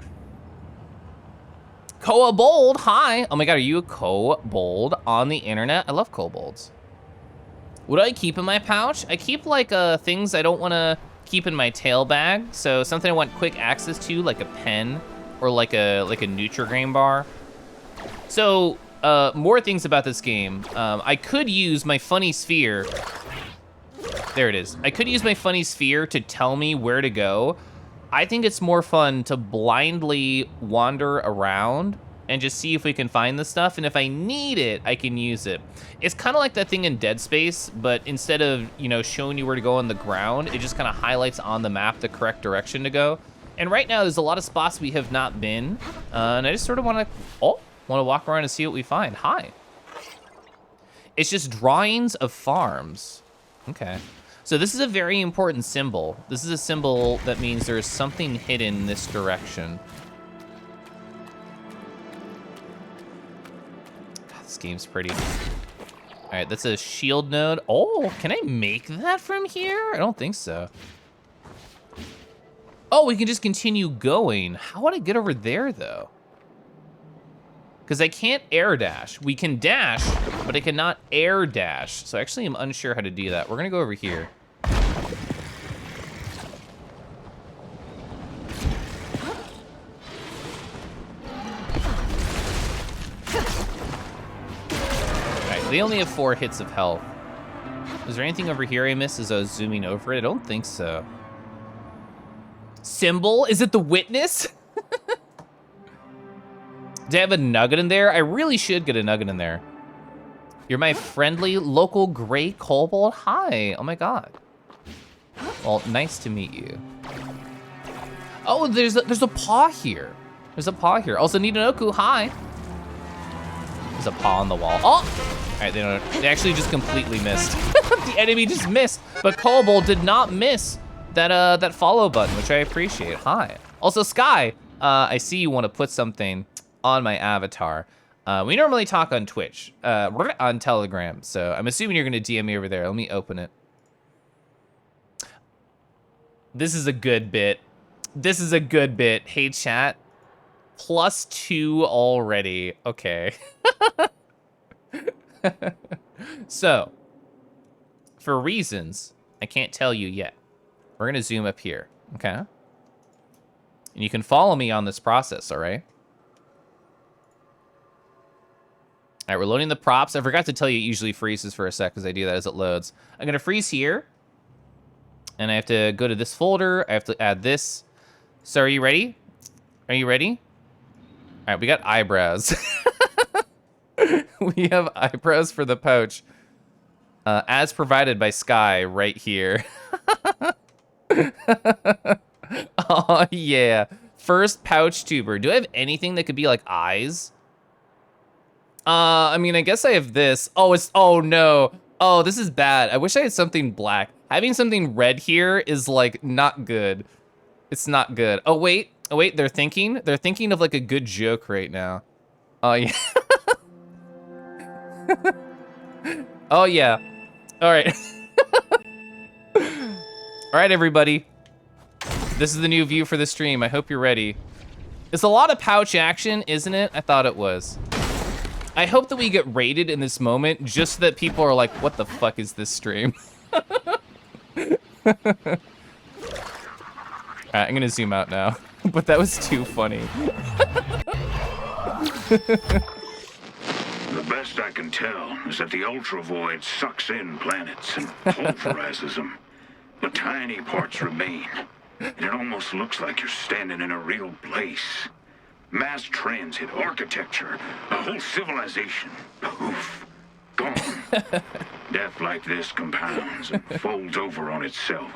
Kobold, hi. Oh my God, are you a kobold on the internet? I love kobolds. What do I keep in my pouch? I keep like things I don't wanna keep in my tail bag. So something I want quick access to, like a pen or like a Nutri-Grain bar. So more things about this game. I could use my funny sphere. There it is. I could use my funny sphere to tell me where to go. I think it's more fun to blindly wander around and just see if we can find the stuff. And if I need it, I can use it. It's kind of like that thing in Dead Space, but instead of, you know, showing you where to go on the ground, it just kind of highlights on the map the correct direction to go. And right now, there's a lot of spots we have not been. And I just sort of want to walk around and see what we find. Hi. It's just drawings of farms. Okay. So this is a very important symbol. This is a symbol that means there is something hidden in this direction. God, this game's pretty. All right, that's a shield node. Oh, can I make that from here? I don't think so. Oh, we can just continue going. How would I get over there, though? Because I can't air dash. We can dash, but I cannot air dash. So actually I'm unsure how to do that. We're gonna go over here. Alright, they only have 4 hits of health. Is there anything over here I missed as I was zooming over it? I don't think so. Symbol? Is it the witness? Do I have a nugget in there? I really should get a nugget in there. You're my friendly local gray kobold? Hi, oh my God. Well, nice to meet you. Oh, there's a paw here. There's a paw here. Also, Nidanoku, hi. There's a paw on the wall. Oh! All right, they actually just completely missed. The enemy just missed, but Kobold did not miss that follow button, which I appreciate. Hi. Also, Sky, I see you want to put something on my avatar. We normally talk on Twitch, on Telegram, so I'm assuming you're gonna DM me over there. Let me open it. This is a good bit. This is a good bit. Hey, chat. +2 already. Okay. So, for reasons I can't tell you yet, we're gonna zoom up here, okay? And you can follow me on this process, all right? All right, we're loading the props. I forgot to tell you it usually freezes for a sec because I do that as it loads. I'm gonna freeze here, and I have to go to this folder. I have to add this. So are you ready? Are you ready? All right, we got eyebrows. We have eyebrows for the pouch, as provided by Sky right here. Oh yeah, first pouch tuber. Do I have anything that could be like eyes? I mean, I guess I have this. Oh, oh no. Oh, this is bad. I wish I had something black. Having something red here is like not good. It's not good. Oh wait, they're thinking of like a good joke right now. Oh yeah. Oh yeah. All right. All right, everybody. This is the new view for the stream. I hope you're ready. It's a lot of pouch action, isn't it? I thought it was. I hope that we get rated in this moment just so that people are like, what the fuck is this stream? All right, I'm gonna zoom out now. But that was too funny. The best I can tell is that the ultra void sucks in planets and pulverizes them, but tiny parts remain, and it almost looks like you're standing in a real place. Mass transit, architecture, a whole civilization, poof, gone. Death like this compounds and folds over on itself.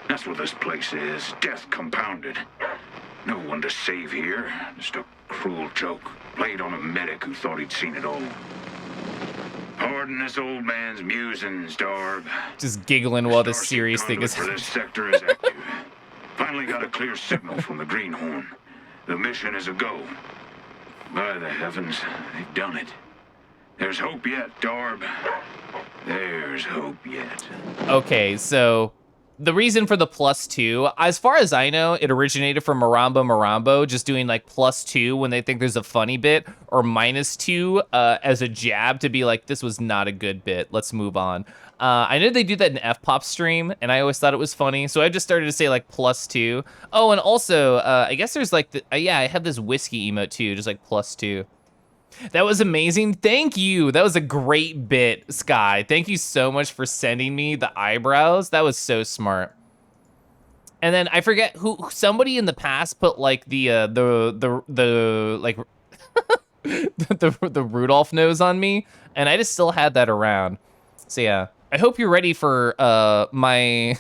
That's what this place is, death compounded. No one to save here, just a cruel joke played on a medic who thought he'd seen it all. Pardon this old man's musings, Darb. Just giggling while this serious thing is happening. This sector is active. Finally got a clear signal from the Greenhorn. The mission is a go. By the heavens, they've done it. There's hope yet, Darb. There's hope yet. Okay, so the reason for the +2, as far as I know, it originated from Marambo just doing like +2 when they think there's a funny bit, or -2 as a jab to be like, this was not a good bit, let's move on. I know they do that in F-Pop stream, and I always thought it was funny, so I just started to say like +2. Oh, and also, I guess there's like, yeah, I have this whiskey emote too, just like +2. That was amazing. Thank you. That was a great bit, Sky. Thank you so much for sending me the eyebrows. That was so smart. And then I forget who somebody in the past put like the like the Rudolph nose on me, and I just still had that around. So yeah, I hope you're ready for my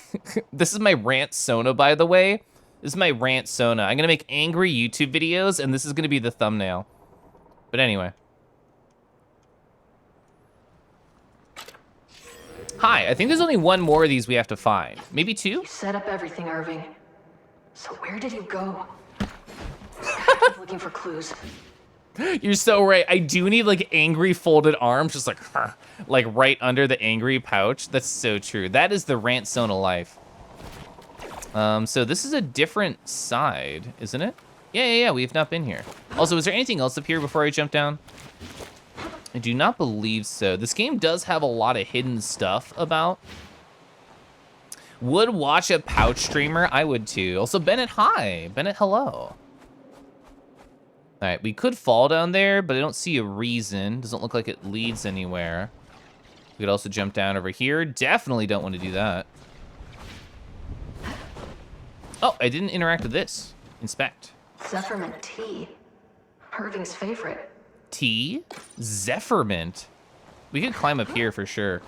this is my rant Sona, by the way. This is my rant Sona. I'm gonna make angry YouTube videos, and this is gonna be the thumbnail. But anyway. Hi, I think there's only one more of these we have to find. Maybe 2? You set up everything, Irving. So where did you go? I keep looking for clues. You're so right. I do need like angry folded arms, just like right under the angry pouch. That's so true. That is the rant Sona life. So this is a different side, isn't it? Yeah, we have not been here. Also, is there anything else up here before I jump down? I do not believe so. This game does have a lot of hidden stuff about. Would watch a pouch streamer? I would too. Also, Bennett, hi. Bennett, hello. All right, we could fall down there, but I don't see a reason. Doesn't look like it leads anywhere. We could also jump down over here. Definitely don't want to do that. Oh, I didn't interact with this. Inspect. Zephyrmint tea. Irving's favorite. Tea? Zephyrmint. We could climb up here for sure.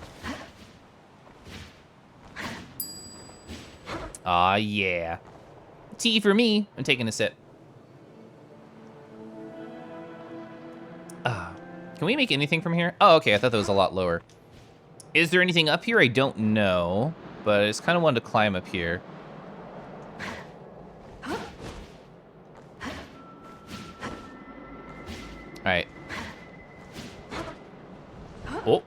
Aw, yeah. Tea for me. I'm taking a sip. Can we make anything from here? Oh, okay, I thought that was a lot lower. Is there anything up here? I don't know, but I just kind of wanted to climb up here. All right. Oh. All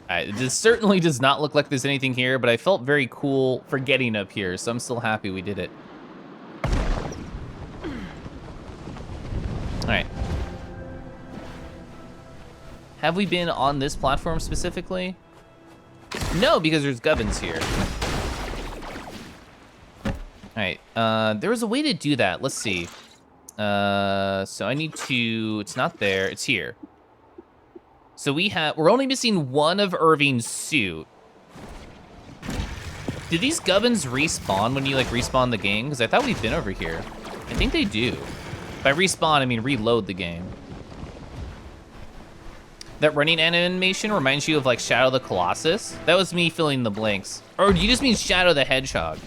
right, this certainly does not look like there's anything here, but I felt very cool for getting up here, so I'm still happy we did it. All right. Have we been on this platform specifically? No, because there's gubbins here. All right, there was a way to do that. Let's see. So I need to, it's not there, it's here. So we're only missing one of Irving's suit. Do these gubbins respawn when you like respawn the game? Because I thought we've been over here. I think they do. By respawn, I mean reload the game. That running animation reminds you of like Shadow the Colossus. That was me filling in the blanks. Or do you just mean Shadow the Hedgehog?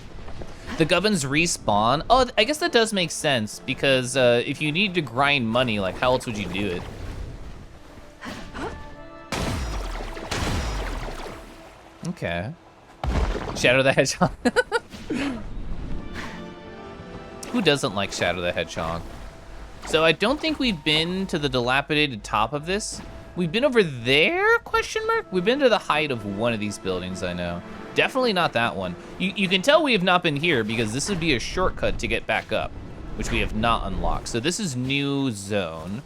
The gubbins respawn. Oh, I guess that does make sense because if you need to grind money, like how else would you do it? Okay. Shadow the Hedgehog. Who doesn't like Shadow the Hedgehog? So I don't think we've been to the dilapidated top of this. We've been over there, question mark? We've been to the height of one of these buildings, I know. Definitely not that one. You can tell we have not been here because this would be a shortcut to get back up, which we have not unlocked. So this is new zone.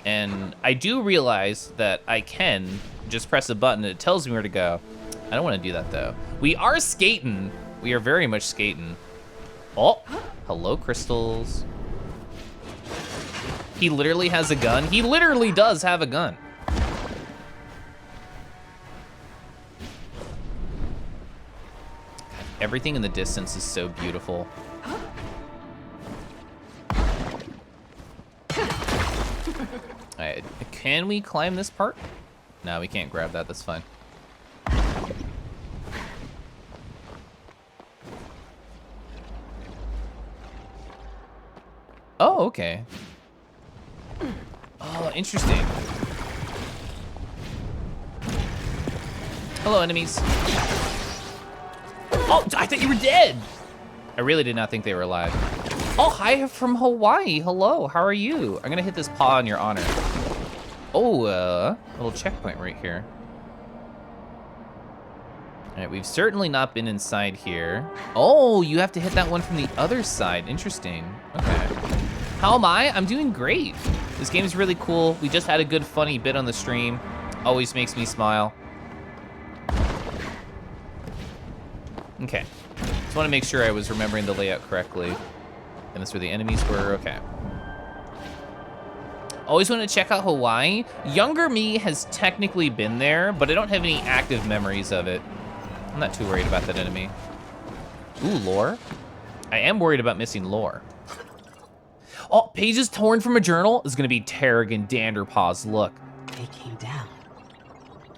And I do realize that I can just press a button and it tells me where to go. I don't want to do that though. We are skating. We are very much skating. Oh, hello, crystals. He literally has a gun. He literally does have a gun. Everything in the distance is so beautiful. Alright, can we climb this part? No, we can't grab that, that's fine. Oh, okay. Oh, interesting. Hello, enemies. Oh, I thought you were dead. I really did not think they were alive. Oh, hi from Hawaii. Hello, how are you? I'm gonna hit this paw in your honor. Oh, a little checkpoint right here. All right, we've certainly not been inside here. Oh, you have to hit that one from the other side. Interesting, okay. How am I? I'm doing great. This game is really cool. We just had a good, funny bit on the stream. Always makes me smile. Okay, just want to make sure I was remembering the layout correctly. And that's where the enemies were, okay. Always want to check out Hawaii. Younger me has technically been there, but I don't have any active memories of it. I'm not too worried about that enemy. Ooh, lore. I am worried about missing lore. Oh, pages torn from a journal is gonna be Terrigan Danderpaw's look. They came down.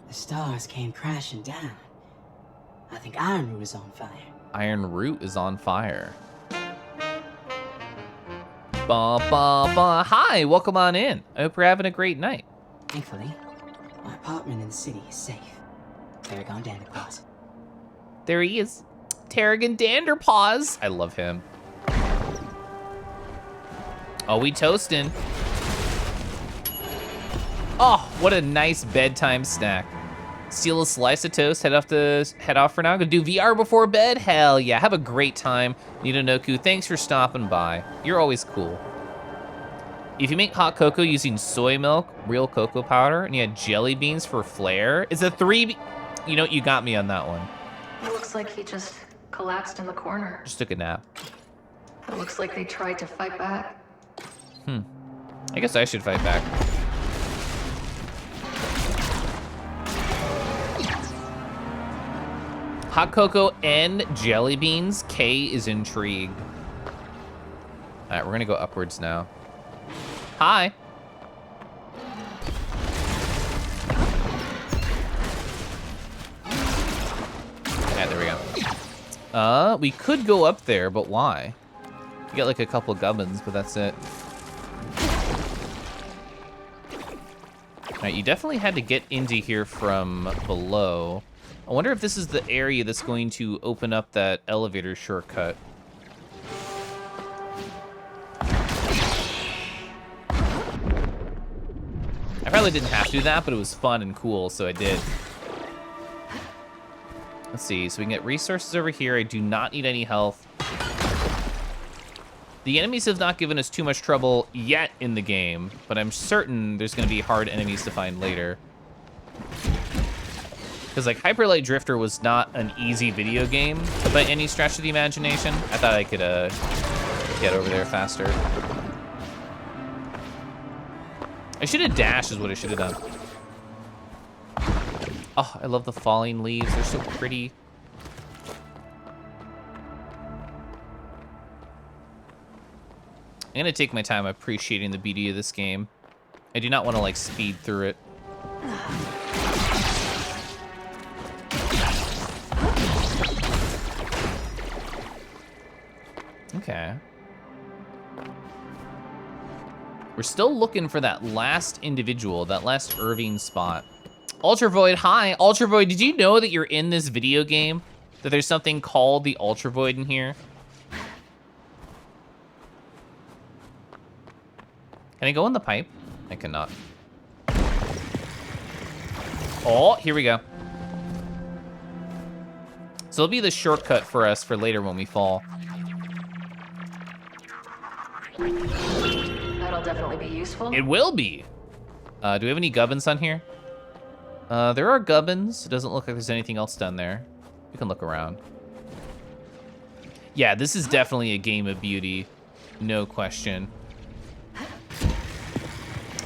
The stars came crashing down. I think Iron Root is on fire. Iron Root is on fire. Ba ba ba. Hi, welcome on in. I hope you're having a great night. Thankfully, my apartment in the city is safe. Terrigan Danderpaws. There he is. Terrigan Danderpaws. I love him. Oh, we toasting. Oh, what a nice bedtime snack. Steal a slice of toast, head off for now. Gonna do VR before bed? Hell yeah, have a great time. Nidanoku, thanks for stopping by. You're always cool. If you make hot cocoa using soy milk, real cocoa powder, and you had jelly beans for flair, it's a 3... You know, you got me on that one. It looks like he just collapsed in the corner. Just took a nap. It looks like they tried to fight back. I guess I should fight back. Hot cocoa and jelly beans. Kay is intrigued. All right, we're gonna go upwards now. Hi. Yeah, there we go. We could go up there, but why? You get like a couple gubbins, but that's it. All right, you definitely had to get into here from below. I wonder if this is the area that's going to open up that elevator shortcut. I probably didn't have to do that, but it was fun and cool, so I did. Let's see, so we can get resources over here. I do not need any health. The enemies have not given us too much trouble yet in the game, but I'm certain there's gonna be hard enemies to find later. Because like Hyper Light Drifter was not an easy video game by any stretch of the imagination. I thought I could get over there faster. I should have dashed is what I should have done. Oh, I love the falling leaves. They're so pretty. I'm gonna take my time appreciating the beauty of this game. I do not want to like speed through it. Okay. We're still looking for that last individual, that last Irving spot. Ultra Void, hi. Ultra Void, did you know that you're in this video game? That there's something called the Ultra Void in here? Can I go in the pipe? I cannot. Oh, here we go. So it'll be the shortcut for us for later when we fall. That'll definitely be useful. It will be. Do we have any gubbins on here? There are gubbins. It doesn't look like there's anything else down there. We can look around. Yeah, this is definitely a game of beauty. No question.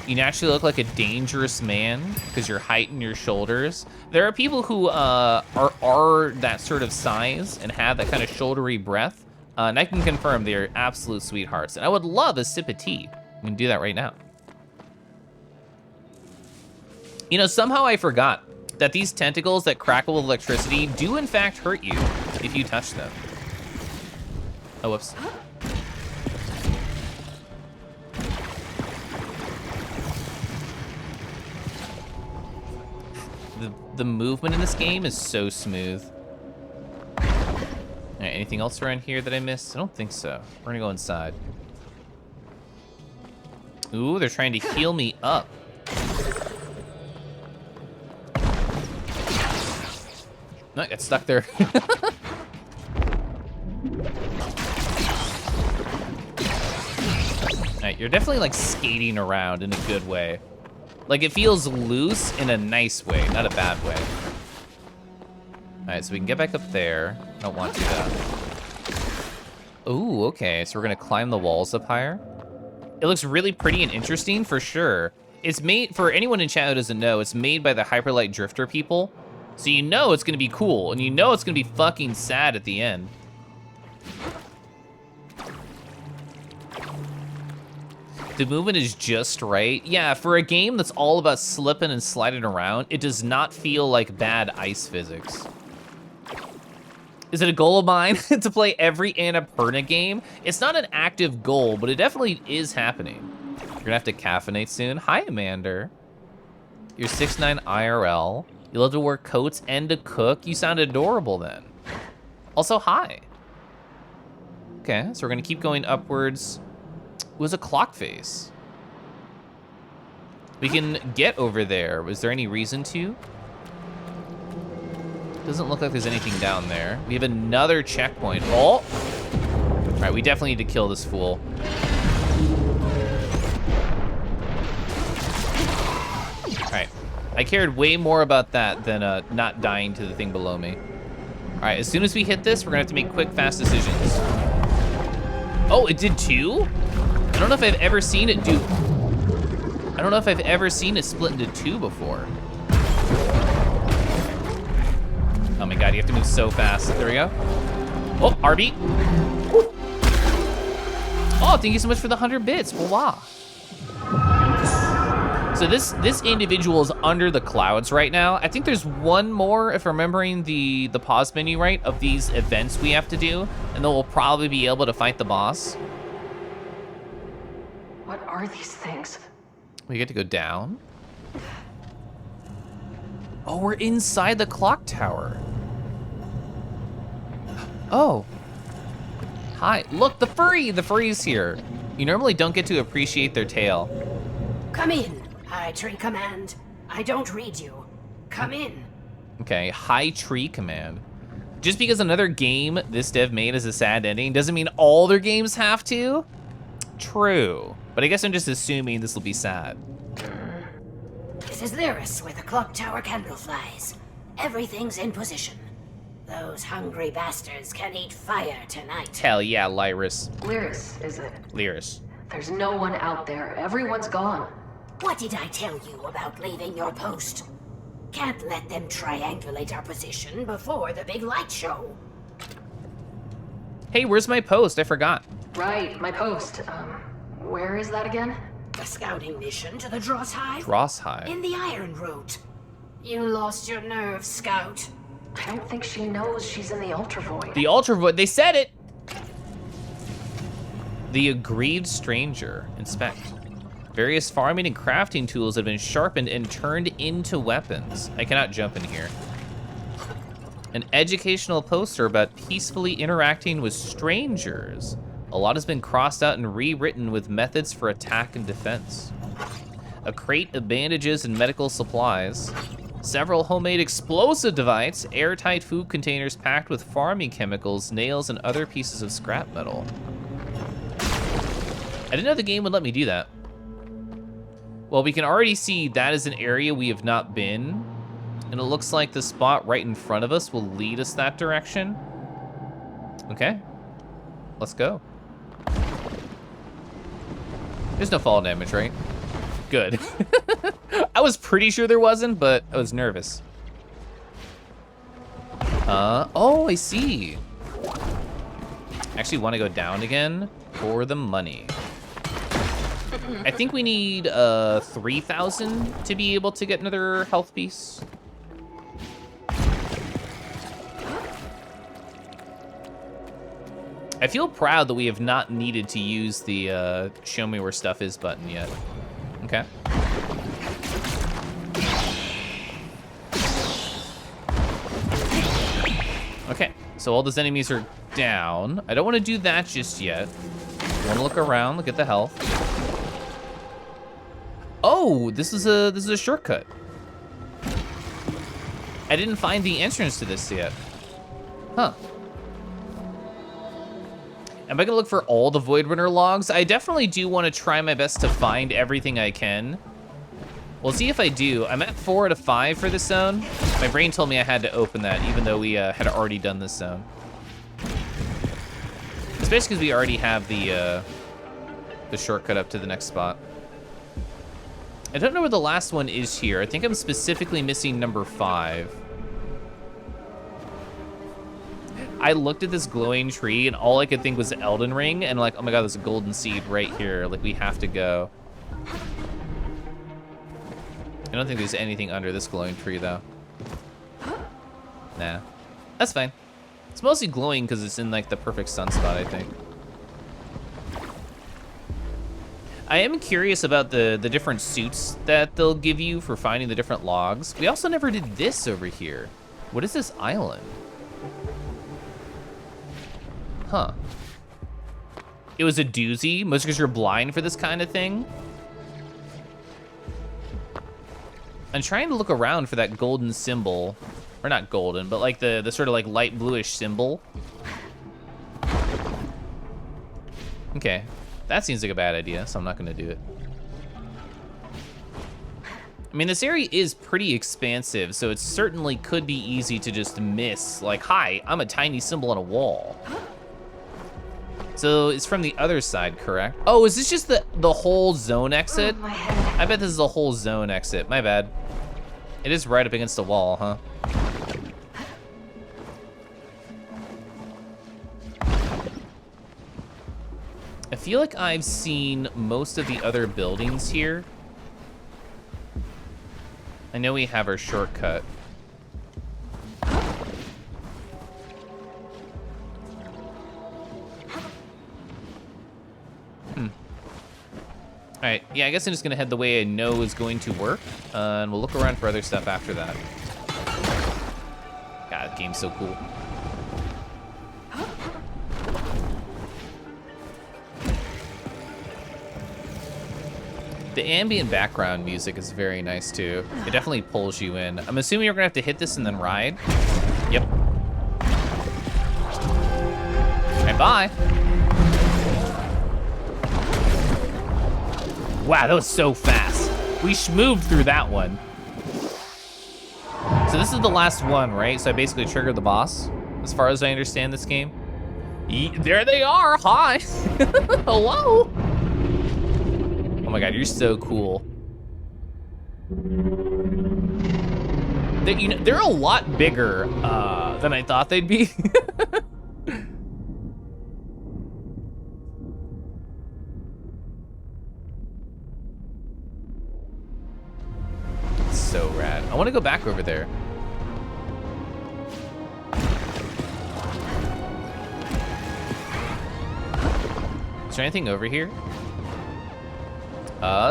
You naturally look like a dangerous man because your height and your shoulders. There are people who are that sort of size and have that kind of shouldery breadth. And I can confirm they're absolute sweethearts. And I would love a sip of tea. We can do that right now. You know, somehow I forgot that these tentacles that crackle with electricity do in fact hurt you if you touch them. Oh, whoops. The movement in this game is so smooth. All right, anything else around here that I missed? I don't think so. We're gonna go inside. Ooh, they're trying to heal me up. No, I got stuck there. All right, you're definitely like skating around in a good way. Like it feels loose in a nice way, not a bad way. All right, so we can get back up there. I don't want to though. Ooh, okay, so we're gonna climb the walls up higher. It looks really pretty and interesting for sure. It's made, for anyone in chat who doesn't know, it's made by the Hyper Light Drifter people. So you know it's gonna be cool, and you know it's gonna be fucking sad at the end. The movement is just right. Yeah, for a game that's all about slipping and sliding around, it does not feel like bad ice physics. Is it a goal of mine to play every Annapurna game? It's not an active goal, but it definitely is happening. You're gonna have to caffeinate soon. Hi, Amander. You're 6'9" IRL. You love to wear coats and to cook. You sound adorable then. Also, hi. Okay, so we're gonna keep going upwards. It was a clock face. We can get over there. Was there any reason to? Doesn't look like there's anything down there. We have another checkpoint. Oh! All right, we definitely need to kill this fool. All right, I cared way more about that than not dying to the thing below me. All right, as soon as we hit this, we're gonna have to make quick, fast decisions. Oh, it did 2? I don't know if I've ever seen it do. I don't know if I've ever seen it split into 2 before. Oh my God, you have to move so fast. There we go. Oh, RB. Oh, thank you so much for the 100 bits. Voila. So this individual is under the clouds right now. I think there's one more, if I'm remembering the pause menu right, of these events we have to do, and then we'll probably be able to fight the boss. What are these things? We get to go down. Oh, we're inside the clock tower. Oh. Hi, look, the furry! The furry's here. You normally don't get to appreciate their tail. Come in, High Tree Command. I don't read you. Come in. Okay, High Tree Command. Just because another game this dev made has a sad ending doesn't mean all their games have to. True, but I guess I'm just assuming this will be sad. This is Lyris where the clock tower candle flies. Everything's in position. Those hungry bastards can eat fire tonight. Hell yeah, Lyris. Lyris, is it? Lyris. There's no one out there. Everyone's gone. What did I tell you about leaving your post? Can't let them triangulate our position before the big light show. Hey, where's my post? I forgot. Right, my post. Where is that again? The scouting mission to the Dross Hive? Dross Hive. In the Iron Root. You lost your nerve, Scout. I don't think she knows she's in the Ultra Void. The Ultra Void, they said it! The Aggrieved Stranger. Inspect. Various farming and crafting tools have been sharpened and turned into weapons. I cannot jump in here. An educational poster about peacefully interacting with strangers. A lot has been crossed out and rewritten with methods for attack and defense. A crate of bandages and medical supplies. Several homemade explosive devices, airtight food containers packed with farming chemicals, nails, and other pieces of scrap metal. I didn't know the game would let me do that. Well, we can already see that is an area we have not been, and it looks like the spot right in front of us will lead us that direction. Okay, let's go. There's no fall damage, right? Good. I was pretty sure there wasn't, but I was nervous. Oh, I see. I actually want to go down again for the money. I think we need 3,000 to be able to get another health piece. I feel proud that we have not needed to use the show me where stuff is button yet. Okay. Okay, so all those enemies are down. I don't want to do that just yet. I want to look around, look at the health. Oh, this is a shortcut. I didn't find the entrance to this yet. Huh. Am I gonna look for all the Void Runner logs? I definitely do want to try my best to find everything I can. We'll see if I do. I'm at 4 out of 5 for this zone. My brain told me I had to open that, even though we had already done this zone. Especially because we already have the shortcut up to the next spot. I don't know where the last one is here. I think I'm specifically missing number 5. I looked at this glowing tree and all I could think was Elden Ring and like, oh my God, there's a golden seed right here. Like we have to go. I don't think there's anything under this glowing tree though. Nah, that's fine. It's mostly glowing because it's in like the perfect sunspot, I think. I am curious about the different suits that they'll give you for finding the different logs. We also never did this over here. What is this island? Huh. It was a doozy, mostly because you're blind for this kind of thing. I'm trying to look around for that golden symbol. Or not golden, but like the sort of like light bluish symbol. Okay, that seems like a bad idea, so I'm not gonna do it. I mean, this area is pretty expansive, so it certainly could be easy to just miss, like, hi, I'm a tiny symbol on a wall. So it's from the other side, correct? Oh, is this just the whole zone exit? My head. I bet this is the whole zone exit, my bad. It is right up against the wall, huh? I feel like I've seen most of the other buildings here. I know we have our shortcut. All right, yeah, I guess I'm just gonna head the way I know is going to work, and we'll look around for other stuff after that. God, the game's so cool. The ambient background music is very nice too. It definitely pulls you in. I'm assuming you're gonna have to hit this and then ride. Yep. And bye. Wow, that was so fast. We moved through that one. So this is the last one, right? So I basically triggered the boss, as far as I understand this game. There they are, hi. Hello. Oh my God, you're so cool. They're a lot bigger than I thought they'd be. So rad. I want to go back over there. Is there anything over here?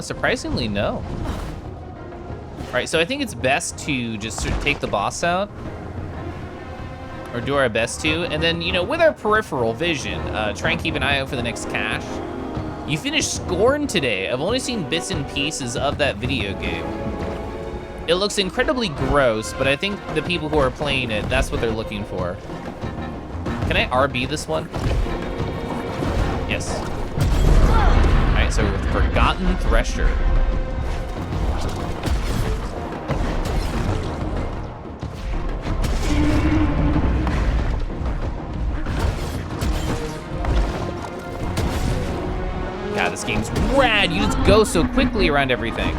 Surprisingly, no. All right, so I think it's best to just sort of take the boss out, or do our best to, and then, you know, with our peripheral vision, try and keep an eye out for the next cache. You finished Scorn today. I've only seen bits and pieces of that video game. It looks incredibly gross, but I think the people who are playing it, that's what they're looking for. Can I RB this one? Yes. All right, so Forgotten Thresher. God, this game's rad. You just go so quickly around everything.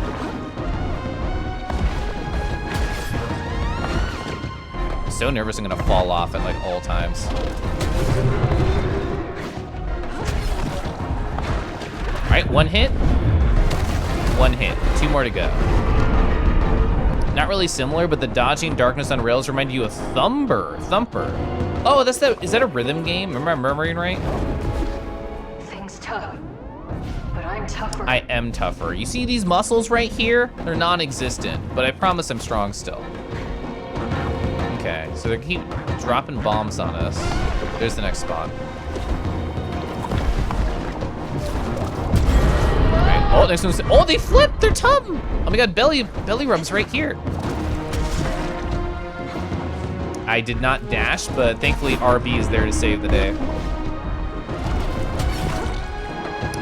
So nervous I'm gonna fall off at like all times. All right, one hit. One hit, 2 more to go. Not really similar, but the dodging darkness on rails remind you of Thumper. Oh, is that a rhythm game? Remember I'm murmuring right? Thing's tough, but I'm tougher. I am tougher. You see these muscles right here? They're non-existent, but I promise I'm strong still. Okay, so they keep dropping bombs on us. There's the next spot. Right. Oh, next one's, oh, they flipped their tongue. Oh my God, belly rubs right here. I did not dash, but thankfully RB is there to save the day.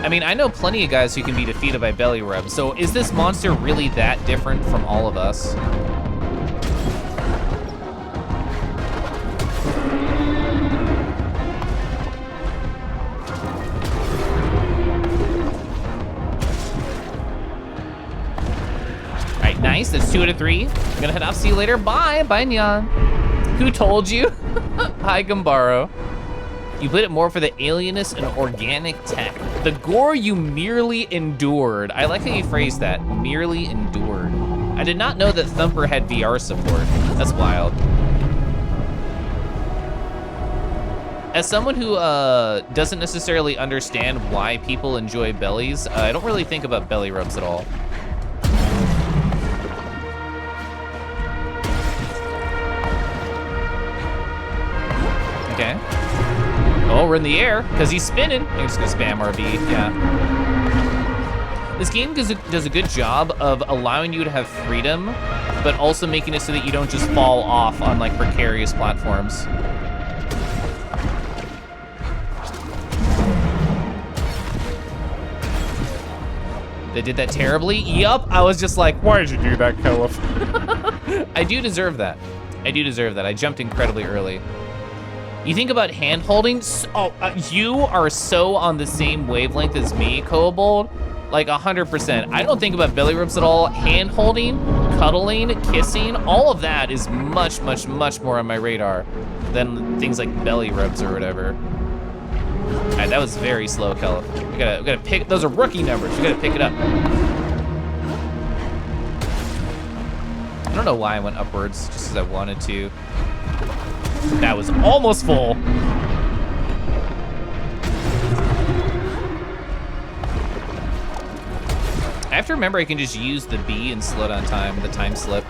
I mean, I know plenty of guys who can be defeated by belly rubs, so is this monster really that different from all of us? Nice, that's 2 out of 3. I'm gonna head off, see you later. Bye, Nyan. Who told you? Hi, Gambaro. You played it more for the alienness and organic tech. The gore you merely endured. I like how you phrased that, merely endured. I did not know that Thumper had VR support. That's wild. As someone who doesn't necessarily understand why people enjoy bellies, I don't really think about belly rubs at all. Okay. Oh, we're in the air, because he's spinning. I'm just gonna spam RB, yeah. This game does a good job of allowing you to have freedom, but also making it so that you don't just fall off on like precarious platforms. They did that terribly? Yup, I was just like, why did you do that, Keliff? I do deserve that. I do deserve that. I jumped incredibly early. You think about hand holding? You are so on the same wavelength as me, Kobold. Like 100%. I don't think about belly rubs at all. Hand holding, cuddling, kissing, all of that is much, much, much more on my radar than things like belly rubs or whatever. All right, that was very slow, Keliff. We gotta pick, those are rookie numbers. We gotta pick it up. I don't know why I went upwards, just because I wanted to. That was almost full. I have to remember I can just use the B and slow down time, the time slip.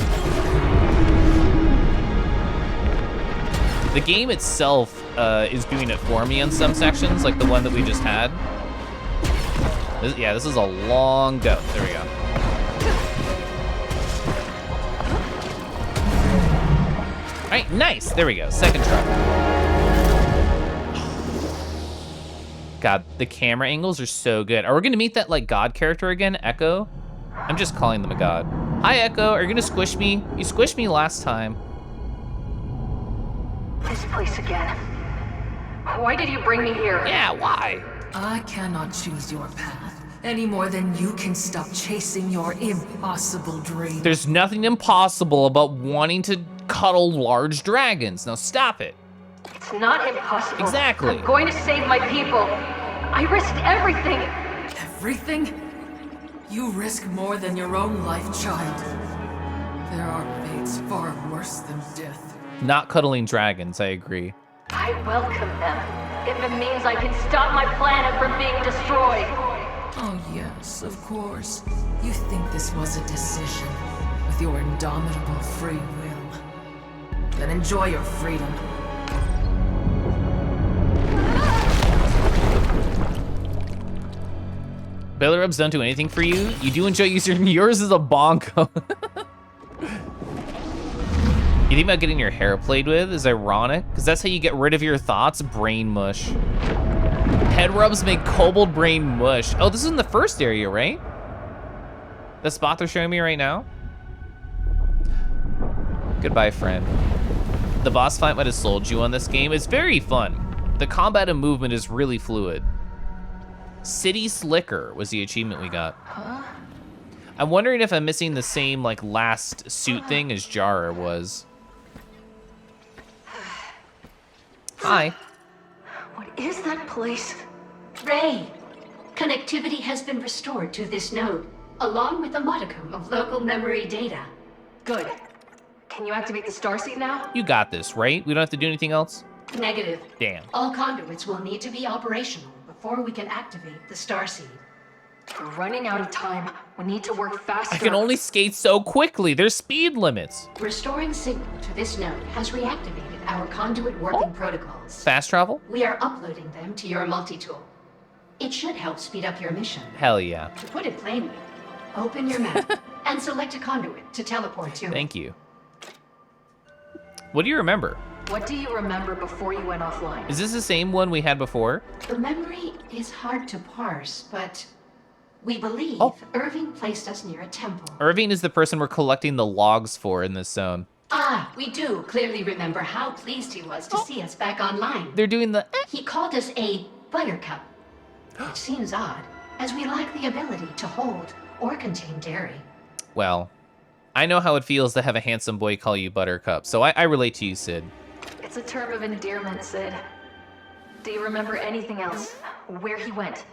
The game itself is doing it for me in some sections, like the one that we just had. This is a long go. There we go. All right, nice. There we go. Second try. God, the camera angles are so good. Are we gonna meet that like god character again, Echo? I'm just calling them a god. Hi, Echo. Are you gonna squish me? You squished me last time. This place again. Why did you bring me here? Yeah, why? I cannot choose your path any more than you can stop chasing your impossible dream. There's nothing impossible about wanting to cuddle large dragons. Now stop it. It's not impossible. Exactly. I'm going to save my people. I risked everything. Everything? You risk more than your own life, child. There are fates far worse than death. Not cuddling dragons, I agree. I welcome them. If it means I can stop my planet from being destroyed. Oh yes, of course. You think this was a decision with your indomitable free will. Then enjoy your freedom. Belly rubs don't do anything for you. You do enjoy using yours as a bongo. You think about getting your hair played with is ironic, because that's how you get rid of your thoughts, brain mush. Head rubs make kobold brain mush. Oh, this is in the first area, right? The spot they're showing me right now? Goodbye, friend. The boss fight might have sold you on this game. It's very fun. The combat and movement is really fluid. City Slicker was the achievement we got. Huh? I'm wondering if I'm missing the same like last suit thing as Jara was. Hi. What is that place? Ray, connectivity has been restored to this node, along with a modicum of local memory data. Good. Can you activate the starseed now? You got this, right? We don't have to do anything else? Negative. Damn. All conduits will need to be operational before we can activate the starseed. We're running out of time. We need to work faster. I can only skate so quickly. There's speed limits. Restoring signal to this node has reactivated our conduit working protocols. Fast travel? We are uploading them to your multi-tool. It should help speed up your mission. Hell yeah. To put it plainly, open your map and select a conduit to teleport to. Thank you. What do you remember? What do you remember before you went offline? Is this the same one we had before? The memory is hard to parse, but we believe Irving placed us near a temple. Irving is the person we're collecting the logs for in this zone. Ah, we do clearly remember how pleased he was to see us back online. They're doing the He called us a buttercup, which seems odd, as we lack the ability to hold or contain dairy. Well, I know how it feels to have a handsome boy call you Buttercup, so I relate to you, Sid. It's a term of endearment, Sid. Do you remember anything else? Where he went?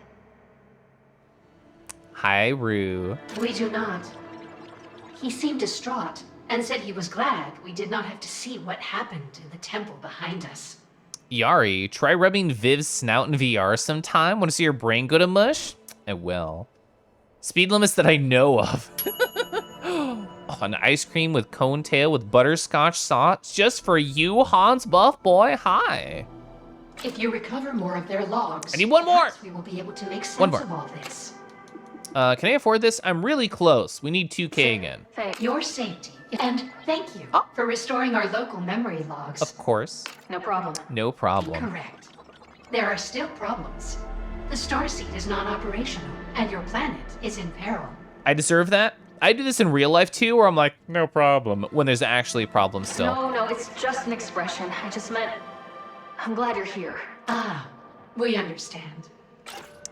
Hi, Rue. We do not. He seemed distraught and said he was glad we did not have to see what happened in the temple behind us. Yari, try rubbing Viv's snout in VR sometime. Want to see your brain go to mush? I will. Speed limits that I know of. Oh, an ice cream with cone tail with butterscotch sauce just for you, Hans Buff Boy. Hi. If you recover more of their logs, I need one more. perhaps we will be able to make sense One more. of all this. Can I afford this? I'm really close. We need 2K again. Your safety. And thank you for restoring our local memory logs. Of course. No problem. No problem. Correct. There are still problems. The starseed is non-operational, and your planet is in peril. I deserve that. I do this in real life too, where I'm like, no problem, when there's actually a problem still. No, it's just an expression. I just meant, I'm glad you're here. Ah, we understand.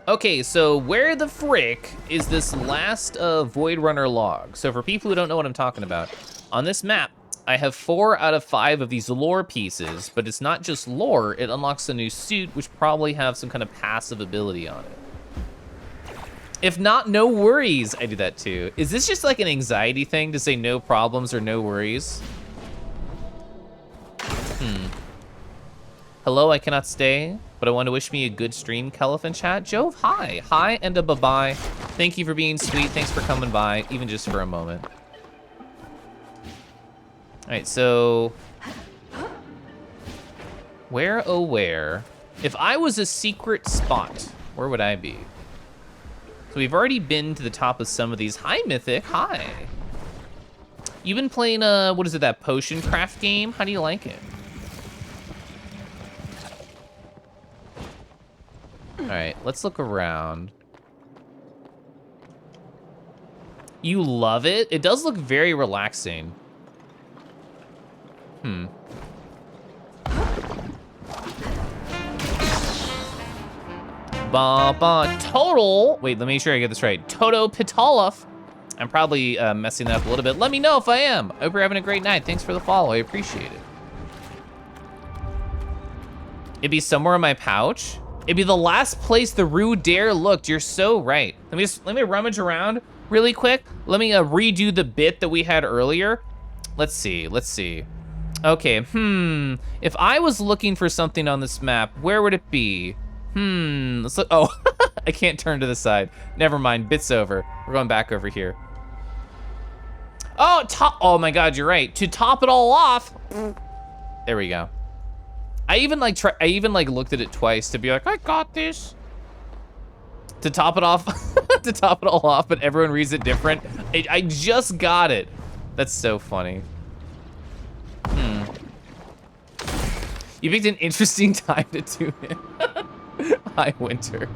Okay, so where the frick is this last Void Runner log? So for people who don't know what I'm talking about, on this map, I have 4 out of 5 of these lore pieces, but it's not just lore, it unlocks a new suit, which probably have some kind of passive ability on it. If not, no worries, I do that too. Is this just like an anxiety thing to say no problems or no worries? Hello, I cannot stay, but I want to wish me a good stream, Keliff in chat. Jove, hi. Hi and a bye-bye. Thank you for being sweet. Thanks for coming by, even just for a moment. All right, so where, oh where? If I was a secret spot, where would I be? So we've already been to the top of some of these. Hi, Mythic, hi. You've been playing, what is it, that potion craft game? How do you like it? All right, let's look around. You love it? It does look very relaxing. Total, wait, let me make sure I get this right. Toto Pitoloff. I'm probably messing that up a little bit. Let me know if I am. I hope you're having a great night. Thanks for the follow, I appreciate it. It'd be somewhere in my pouch. It'd be the last place the Rue Dare looked. You're so right. Let me rummage around really quick. Let me redo the bit that we had earlier. Let's see. Okay, if I was looking for something on this map, where would it be? Let's look. Oh, I can't turn to the side. Never mind, bit's over. We're going back over here. Oh my God, you're right. To top it all off. There we go. I even looked at it twice to be like, I got this. To top it off, to top it all off, but everyone reads it different. I just got it. That's so funny. You picked an interesting time to tune in. Hi, Winter.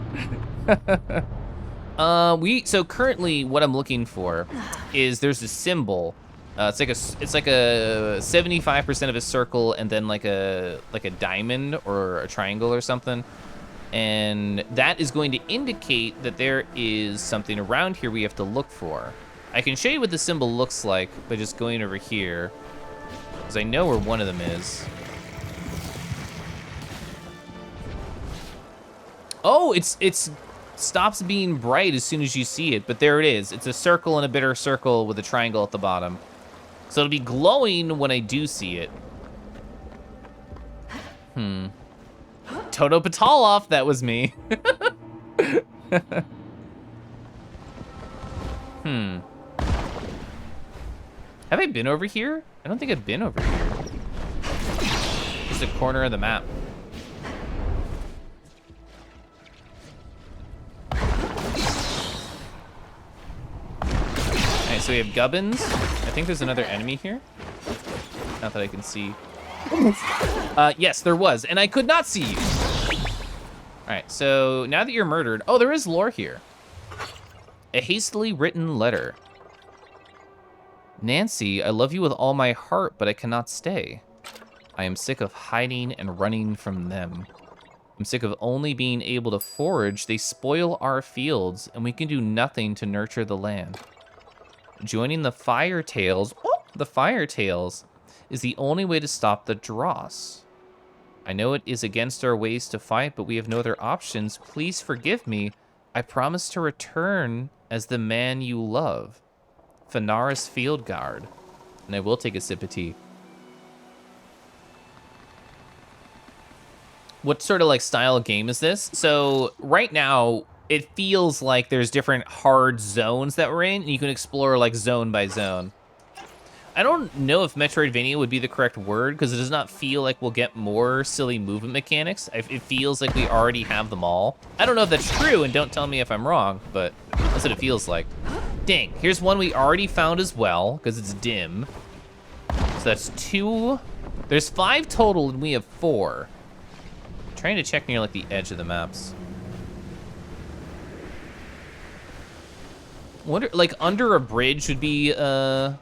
So currently what I'm looking for is there's a symbol. It's like a 75% of a circle and then like a diamond or a triangle or something. And that is going to indicate that there is something around here we have to look for. I can show you what the symbol looks like by just going over here, because I know where one of them is. Oh, it's stops being bright as soon as you see it, but there it is. It's a circle and a bitter circle with a triangle at the bottom. So it'll be glowing when I do see it. Toto Pitoloff, that was me. Have I been over here? I don't think I've been over here. Just a corner of the map. Alright, so we have gubbins. I think there's another enemy here. Not that I can see. Yes, there was, and I could not see you. Alright, so now that you're murdered, oh, there is lore here. A hastily written letter. Nancy, I love you with all my heart, but I cannot stay. I am sick of hiding and running from them. I'm sick of only being able to forage. They spoil our fields, and we can do nothing to nurture the land. Joining the Firetails, is the only way to stop the dross. I know it is against our ways to fight, but we have no other options. Please forgive me. I promise to return as the man you love. Fanaris Field Guard. And I will take a sip of tea. What sort of like style of game is this? So right now, it feels like there's different hard zones that we're in, and you can explore like zone by zone. I don't know if Metroidvania would be the correct word, because it does not feel like we'll get more silly movement mechanics. It feels like we already have them all. I don't know if that's true, and don't tell me if I'm wrong, but that's what it feels like. Dang, here's one we already found as well, because it's dim. So that's 2. There's 5 total, and we have 4. I'm trying to check near like the edge of the maps. Wonder, like under a bridge would be a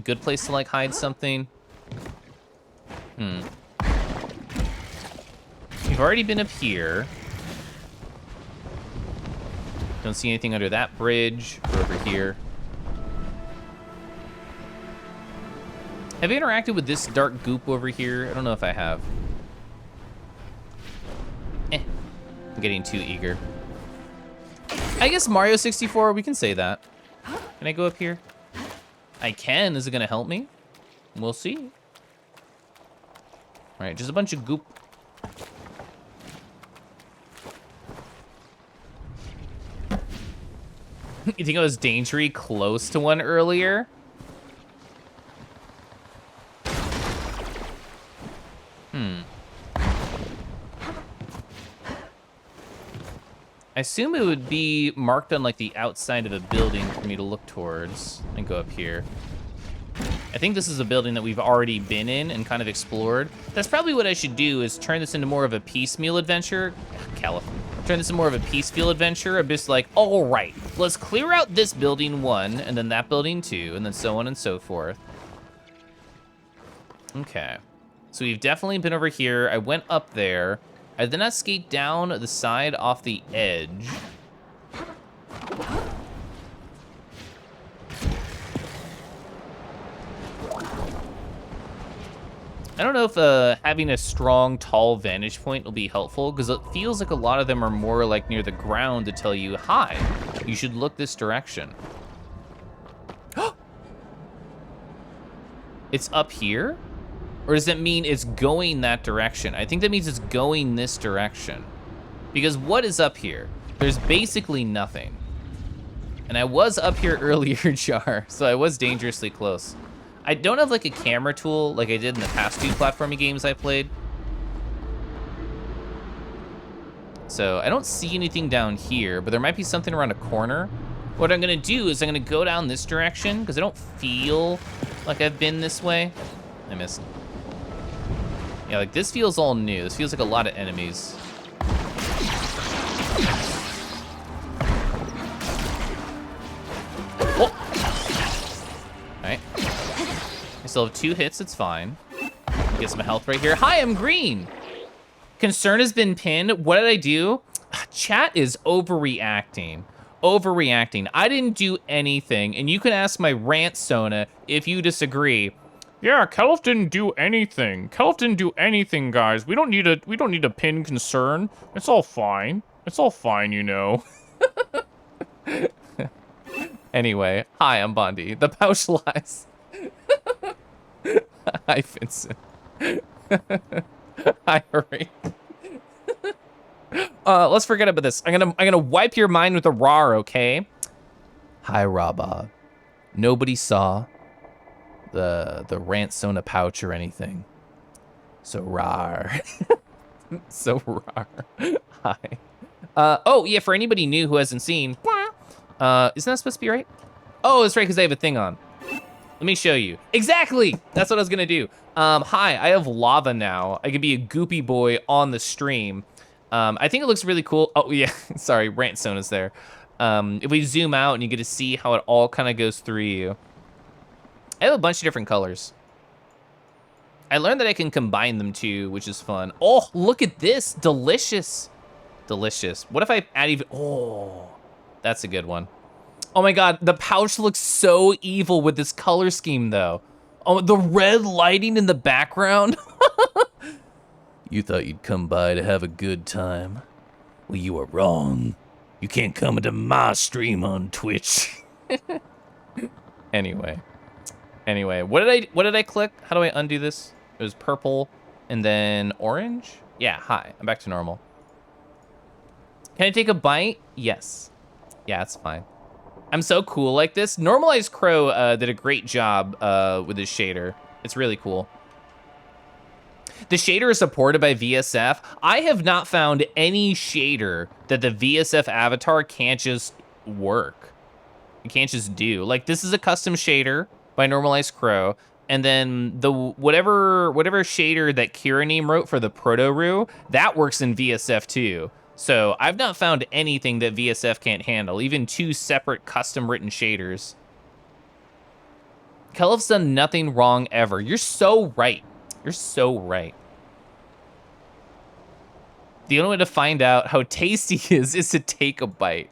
good place to like hide something. We've already been up here. Don't see anything under that bridge or over here. Have you interacted with this dark goop over here? I don't know if I have. I'm getting too eager. I guess Mario 64, we can say that. Can I go up here? I can. Is it gonna help me? We'll see. All right, just a bunch of goop. You think I was dangerously close to one earlier? I assume it would be marked on like the outside of a building for me to look towards and go up here. I think this is a building that we've already been in and kind of explored. That's probably what I should do, is turn this into more of a piecemeal adventure. Keliff. Turn this into more of a piecemeal adventure. I'm just like, all right, let's clear out this building 1, and then that building 2, and then so on and so forth. Okay. So we've definitely been over here. I went up there. I did not skate down the side off the edge. I don't know if having a strong, tall vantage point will be helpful, because it feels like a lot of them are more like near the ground to tell you, hi, you should look this direction. It's up here? Or does that mean it's going that direction? I think that means it's going this direction. Because what is up here? There's basically nothing. And I was up here earlier, Jar, so I was dangerously close. I don't have like a camera tool like I did in the past 2 platforming games I played. So I don't see anything down here, but there might be something around a corner. What I'm gonna do is I'm gonna go down this direction, because I don't feel like I've been this way. I missed. Yeah, like this feels all new. This feels like a lot of enemies. Oh! Alright. I still have 2 hits, it's fine. Get some health right here. Hi, I'm green! Concern has been pinned. What did I do? Chat is overreacting. Overreacting. I didn't do anything, and you can ask my rant Sona if you disagree. Yeah, Keliff didn't do anything. Keliff didn't do anything, guys. We don't need a pin concern. It's all fine. It's all fine, you know. Anyway, hi, I'm Bondi. The pouch lies. Hi, Vincent. Hi, Hurry. Let's forget about this. I'm gonna wipe your mind with a rar, okay? Hi, Rabba. Nobody saw the rant Sona pouch or anything. So rar. So rar. Hi. Oh yeah, for anybody new who hasn't seen, isn't that supposed to be right? Oh, that's right, because I have a thing on. Let me show you. Exactly! That's what I was gonna do. Hi, I have lava now. I can be a goopy boy on the stream. I think it looks really cool. Oh yeah, sorry, rant Sona's there. If we zoom out and you get to see how it all kind of goes through you. I have a bunch of different colors. I learned that I can combine them too, which is fun. Oh, look at this, delicious. Delicious. What if I add even, oh, that's a good one. Oh my God, the pouch looks so evil with this color scheme though. Oh, the red lighting in the background. You thought you'd come by to have a good time. Well, you were wrong. You can't come into my stream on Twitch. Anyway, what did I click? How do I undo this? It was purple and then orange. Yeah, hi, I'm back to normal. Can I take a bite? Yes. Yeah, it's fine. I'm so cool like this. Normalized Crow did a great job with his shader. It's really cool. The shader is supported by VSF. I have not found any shader that the VSF avatar can't just work. It can't just do. Like, this is a custom shader by Normalized Crow, and then the whatever shader that Kiranim wrote for the Proto-Roo, that works in VSF too. So I've not found anything that VSF can't handle, even 2 separate custom written shaders. Keliff's done nothing wrong ever. You're so right. You're so right. The only way to find out how tasty he is to take a bite.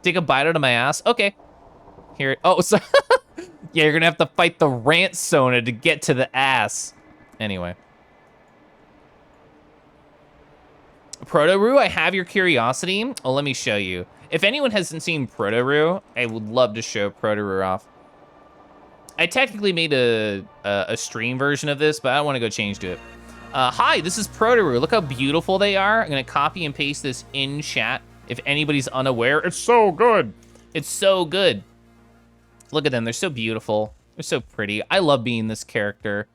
Take a bite out of my ass? Okay. Here. Oh, so yeah, you're gonna have to fight the rant Sona to get to the ass. Anyway. Proto-Roo, I have your curiosity. Oh, let me show you. If anyone hasn't seen Proto-Roo, I would love to show Proto-Roo off. I technically made a stream version of this, but I don't want to go change to it. Hi, this is Proto-Roo. Look how beautiful they are. I'm gonna copy and paste this in chat. If anybody's unaware, it's so good. It's so good. Look at them, they're so beautiful. They're so pretty. I love being this character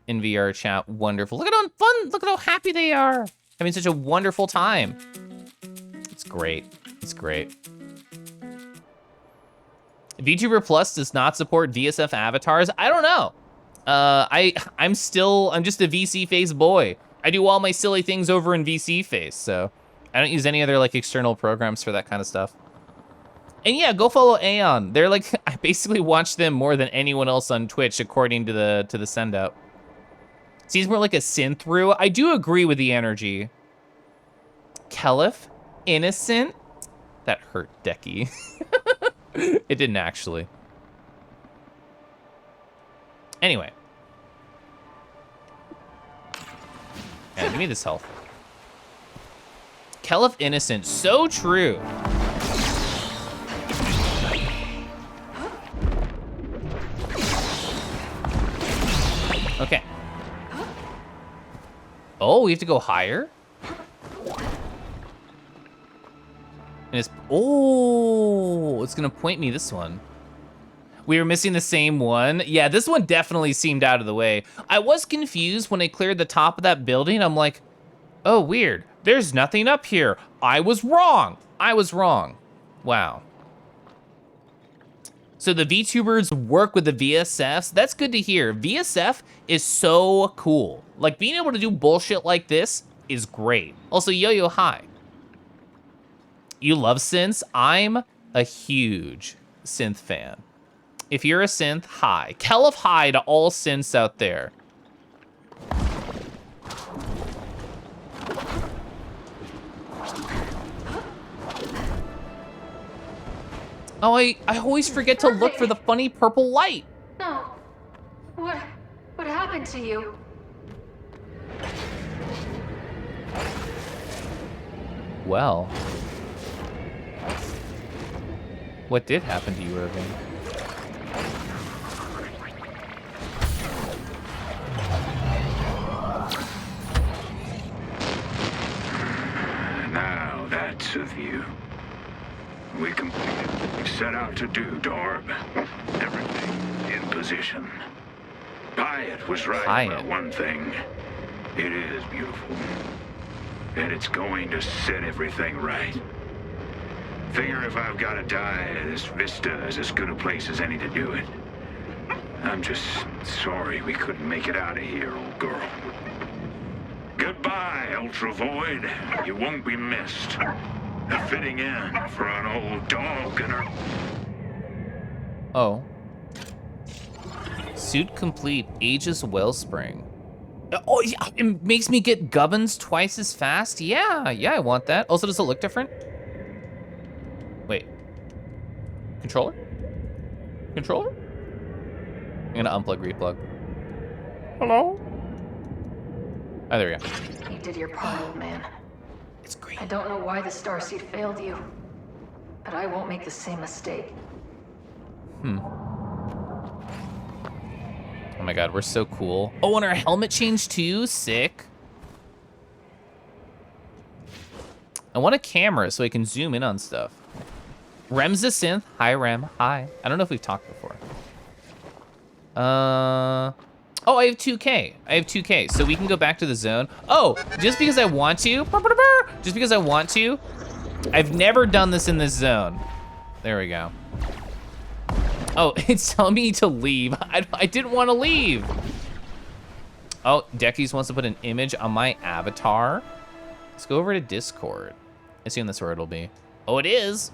in VR chat. Wonderful. Look at how fun, look at how happy they are. Having such a wonderful time. It's great, it's great. VTuber Plus does not support VSF avatars. I don't know. I'm just a VC Face boy. I do all my silly things over in VC Face, so I don't use any other like external programs for that kind of stuff. And yeah, go follow Aeon. They're like, I basically watch them more than anyone else on Twitch, according to the sendout. Seems more like a synth-Roo. I do agree with the energy. Keliff, innocent. That hurt Decky. It didn't actually. Anyway. Yeah, give me this health. Keliff innocent, so true. Okay. Oh, we have to go higher? And it's gonna point me this one. We were missing the same one. Yeah, this one definitely seemed out of the way. I was confused when I cleared the top of that building. I'm like, oh, weird. There's nothing up here. I was wrong. I was wrong. Wow. So the VTubers work with the VSFs. That's good to hear. VSF is so cool. Like, being able to do bullshit like this is great. Also, Yo-Yo, hi. You love synths? I'm a huge synth fan. If you're a synth, hi. Keliff, hi to all synths out there. Oh, I always forget to look for the funny purple light. No. What happened to you? Well. What did happen to you, Irving? Now that's a view. We completed what we set out to do, Dorb. Everything in position. Pyatt was right about one thing. It is beautiful. And it's going to set everything right. Figure if I've got to die, this Vista is as good a place as any to do it. I'm just sorry we couldn't make it out of here, old girl. Goodbye, Ultra Void. You won't be missed. A fitting end for an old dog and her... Oh. Suit complete. Aegis Wellspring. Oh, yeah, it makes me get gubbins twice as fast? Yeah, I want that. Also, does it look different? Wait. Controller? Controller? I'm gonna unplug, replug. Hello? Oh, there we go. You did your part, old man. It's great. I don't know why the starseed failed you, but I won't make the same mistake. Oh my god, we're so cool. Oh, and our helmet changed too? Sick. I want a camera so I can zoom in on stuff. Rem's a synth. Hi, Rem. Hi. I don't know if we've talked before. Oh, I have 2K. I have 2K, so we can go back to the zone. Oh, just because I want to, just because I want to, I've never done this in this zone. There we go. Oh, it's telling me to leave. I didn't want to leave. Oh, Deckies wants to put an image on my avatar. Let's go over to Discord. I assume that's where it'll be. Oh, it is.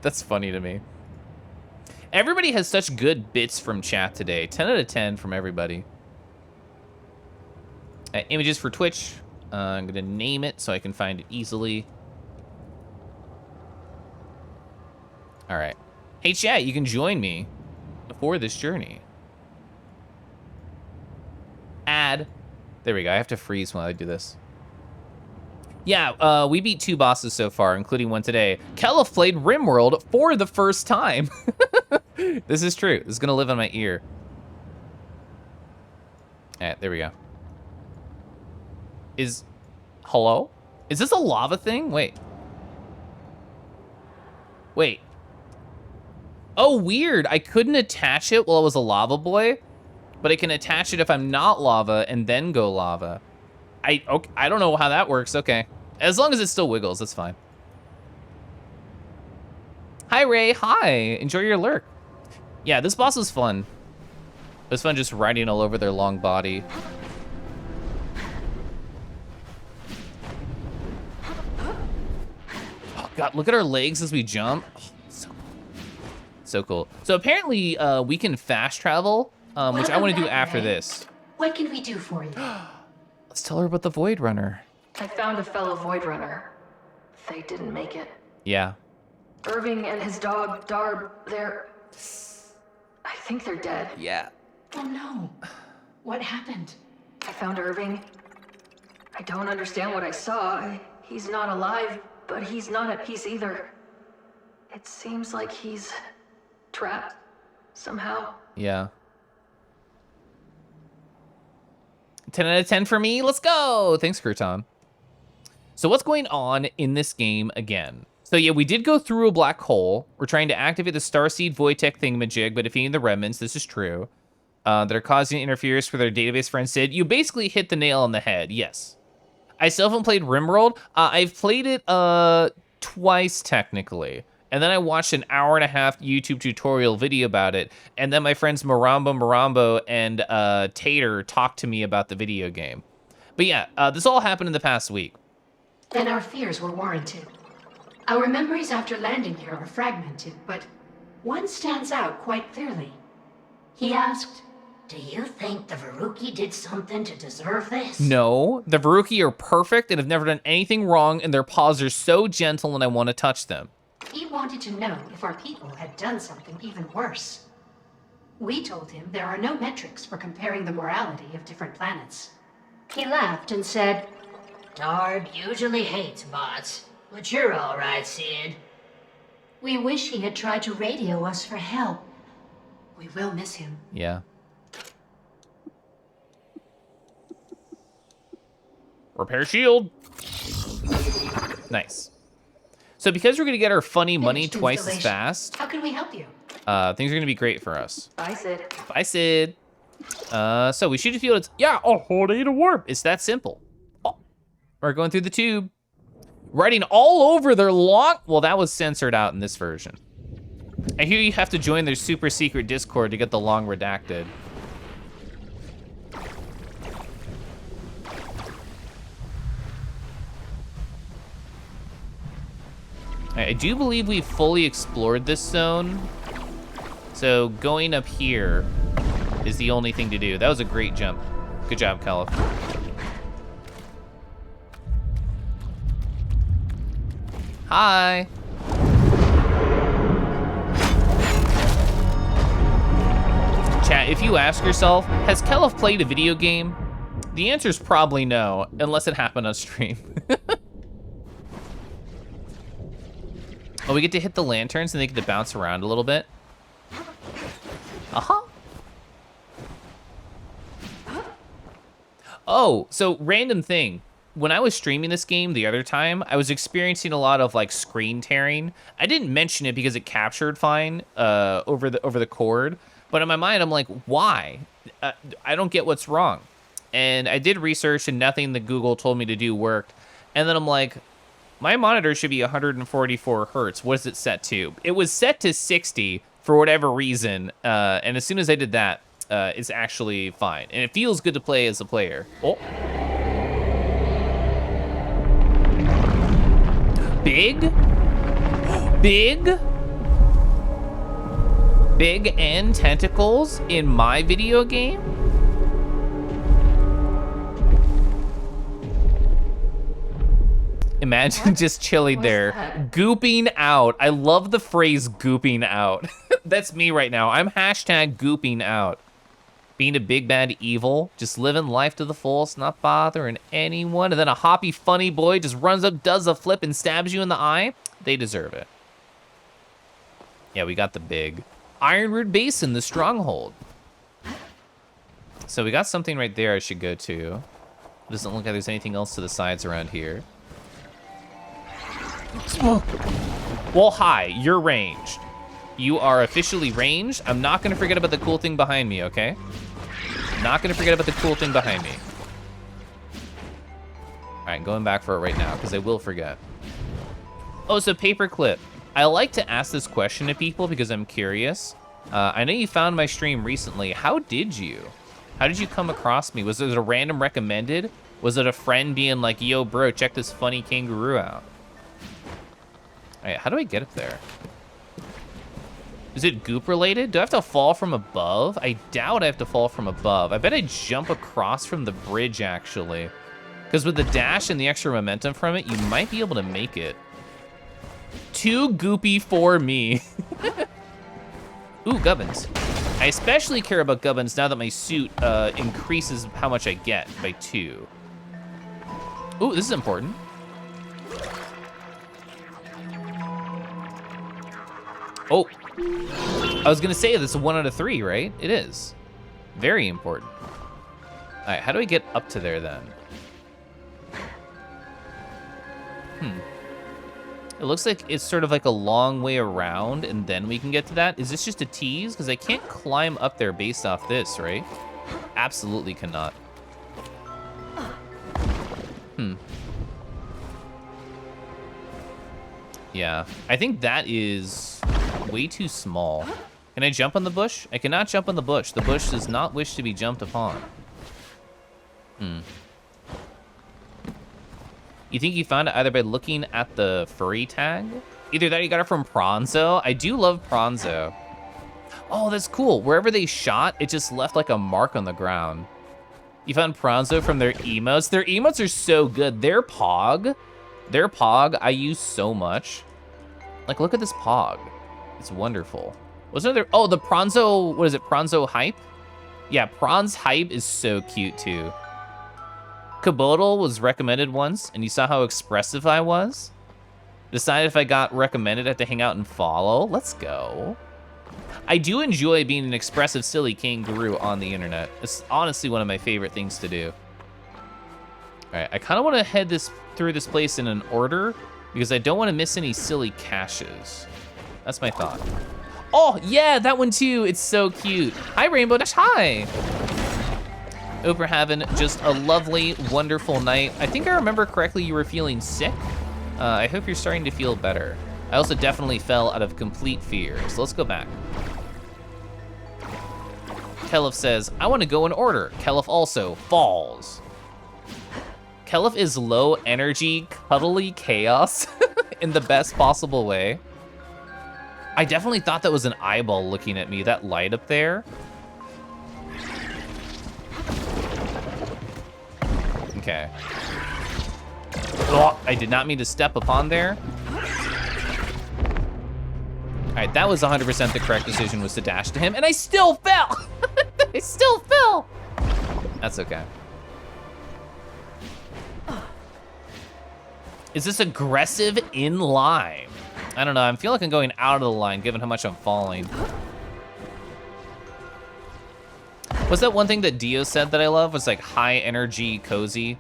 That's funny to me. Everybody has such good bits from chat today. 10 out of 10 from everybody. Images for Twitch. I'm gonna name it so I can find it easily. All right. Hey chat, you can join me for this journey. Add. There we go. I have to freeze while I do this. Yeah, we beat 2 bosses so far, including one today. Keliff played RimWorld for the first time. This is true. This is gonna live on my ear. There we go. Hello? Is this a lava thing? Wait. Oh, weird. I couldn't attach it while I was a lava boy, but I can attach it if I'm not lava and then go lava. I don't know how that works. Okay. As long as it still wiggles, that's fine. Hi, Ray. Hi. Enjoy your lurk. Yeah, this boss was fun. It was fun just riding all over their long body. Oh, God, look at our legs as we jump. Oh, so cool. So apparently we can fast travel, which I want to do after this. What can we do for you? Let's tell her about the Void Runner. I found a fellow Void Runner. They didn't make it. Yeah. Irving and his dog, Darb, I think they're dead. Yeah. Oh no. What happened? I found Irving. I don't understand what I saw. He's not alive, but he's not at peace either. It seems like he's trapped somehow. Yeah. 10 out of 10 for me. Let's go. Thanks, Crouton. So what's going on in this game again? So yeah, we did go through a black hole. We're trying to activate the Starseed Voidtech thingamajig by defeating the remnants. This is true. That are causing interference with our database friend Sid. You basically hit the nail on the head. Yes. I still haven't played RimWorld. I've played it twice technically. And then I watched an 1.5-hour YouTube tutorial video about it. And then my friends Marambo and Tater talked to me about the video game. But yeah, this all happened in the past week. Then our fears were warranted. Our memories after landing here are fragmented, but one stands out quite clearly. He asked, Do you think the Veruki did something to deserve this? No, the Veruki are perfect and have never done anything wrong, and their paws are so gentle and I want to touch them. He wanted to know if our people had done something even worse. We told him there are no metrics for comparing the morality of different planets. He laughed and said, Darb usually hates bots, but you're all right, Sid. We wish he had tried to radio us for help. We will miss him. Yeah. Repair shield. Nice. So because we're going to get our funny money Finished twice as installation. fast, How can we help you? things are going to be great for us. Bye, Sid. Bye, Sid. So we shoot a field. Yeah, hold A to warp. It's that simple. Oh, we're going through the tube. Writing all over their long... Well, that was censored out in this version. I hear you have to join their super secret Discord to get the long redacted. I do believe we've fully explored this zone. So going up here is the only thing to do. That was a great jump. Good job, Keliff. Hi. Chat, if you ask yourself, has Keliff played a video game? The answer is probably no, unless it happened on stream. Oh, we get to hit the lanterns and they get to bounce around a little bit. Uh-huh. Oh, so random thing. when I was streaming this game the other time, I was experiencing a lot of like screen tearing. I didn't mention it because it captured fine over the cord, but in my mind I'm like, why? I don't get what's wrong. And I did research and nothing that Google told me to do worked. And then I'm like, my monitor should be 144 hertz. What is it set to? It was set to 60 for whatever reason. And as soon as I did that, it's actually fine. And it feels good to play as a player. Oh. Big and tentacles in my video game? Imagine just chilling there, gooping out. I love the phrase gooping out. That's me right now. I'm hashtag gooping out. Being a big bad evil, just living life to the fullest, not bothering anyone, and then a hoppy funny boy just runs up, does a flip, and stabs you in the eye. They deserve it. Yeah, we got the big Ironwood Basin, the stronghold. So we got something right there I should go to. Doesn't look like there's anything else to the sides around here. Well, hi, you're ranged. You are officially ranged. I'm not gonna forget about the cool thing behind me, okay? Not gonna forget about the cool thing behind me. All right, going back for it right now, because I will forget. Oh, so paperclip. I like to ask this question to people because I'm curious. I know you found my stream recently. How did you? How did you come across me? Was it a random recommended? Was it a friend being like, yo, bro, check this funny kangaroo out? All right, how do I get up there? Is it goop related? Do I have to fall from above? I doubt I have to fall from above. I bet I jump across from the bridge, actually. Because with the dash and the extra momentum from it, you might be able to make it. Too goopy for me. Ooh, gubbins. I especially care about gubbins now that my suit increases how much I get by 2. Ooh, this is important. Oh, I was gonna say this is 1 out of 3, right? It is. Very important. All right, how do I get up to there then? It looks like it's sort of like a long way around and then we can get to that. Is this just a tease? Because I can't climb up there based off this, right? Absolutely cannot. Yeah, I think that is way too small. Can I jump on the bush? I cannot jump on the bush. The bush does not wish to be jumped upon. You think you found it either by looking at the furry tag? Either that or you got it from Pronzo. I do love Pronzo. Oh, that's cool. Wherever they shot, it just left like a mark on the ground. You found Pronzo from their emotes. Their emotes are so good. Their pog I use so much. Like, look at this pog. It's wonderful. Wasn't there, oh, the Pronzo, what is it, Pronzo hype? Yeah, Pron's hype is so cute too. Kabodal was recommended once, and you saw how expressive I was? Decided if I got recommended, I have to hang out and follow. Let's go. I do enjoy being an expressive, silly kangaroo on the internet. It's honestly one of my favorite things to do. All right, I kind of want to head through this place in an order because I don't want to miss any silly caches. That's my thought. Oh, yeah, that one too. It's so cute. Hi, Rainbow Dash, hi. Hope you're having just a lovely, wonderful night. I think I remember correctly you were feeling sick. I hope you're starting to feel better. I also definitely fell out of complete fear, so let's go back. Keliff says, I want to go in order. Keliff also falls. Keliff is low energy, cuddly chaos in the best possible way. I definitely thought that was an eyeball looking at me, that light up there. Okay. Oh, I did not mean to step upon there. All right, that was 100% the correct decision, was to dash to him, and I still fell. I still fell. That's okay. Is this aggressive in line? I don't know, I feel like I'm going out of the line given how much I'm falling. What's that one thing that Dio said that I love? Was like high energy, cozy.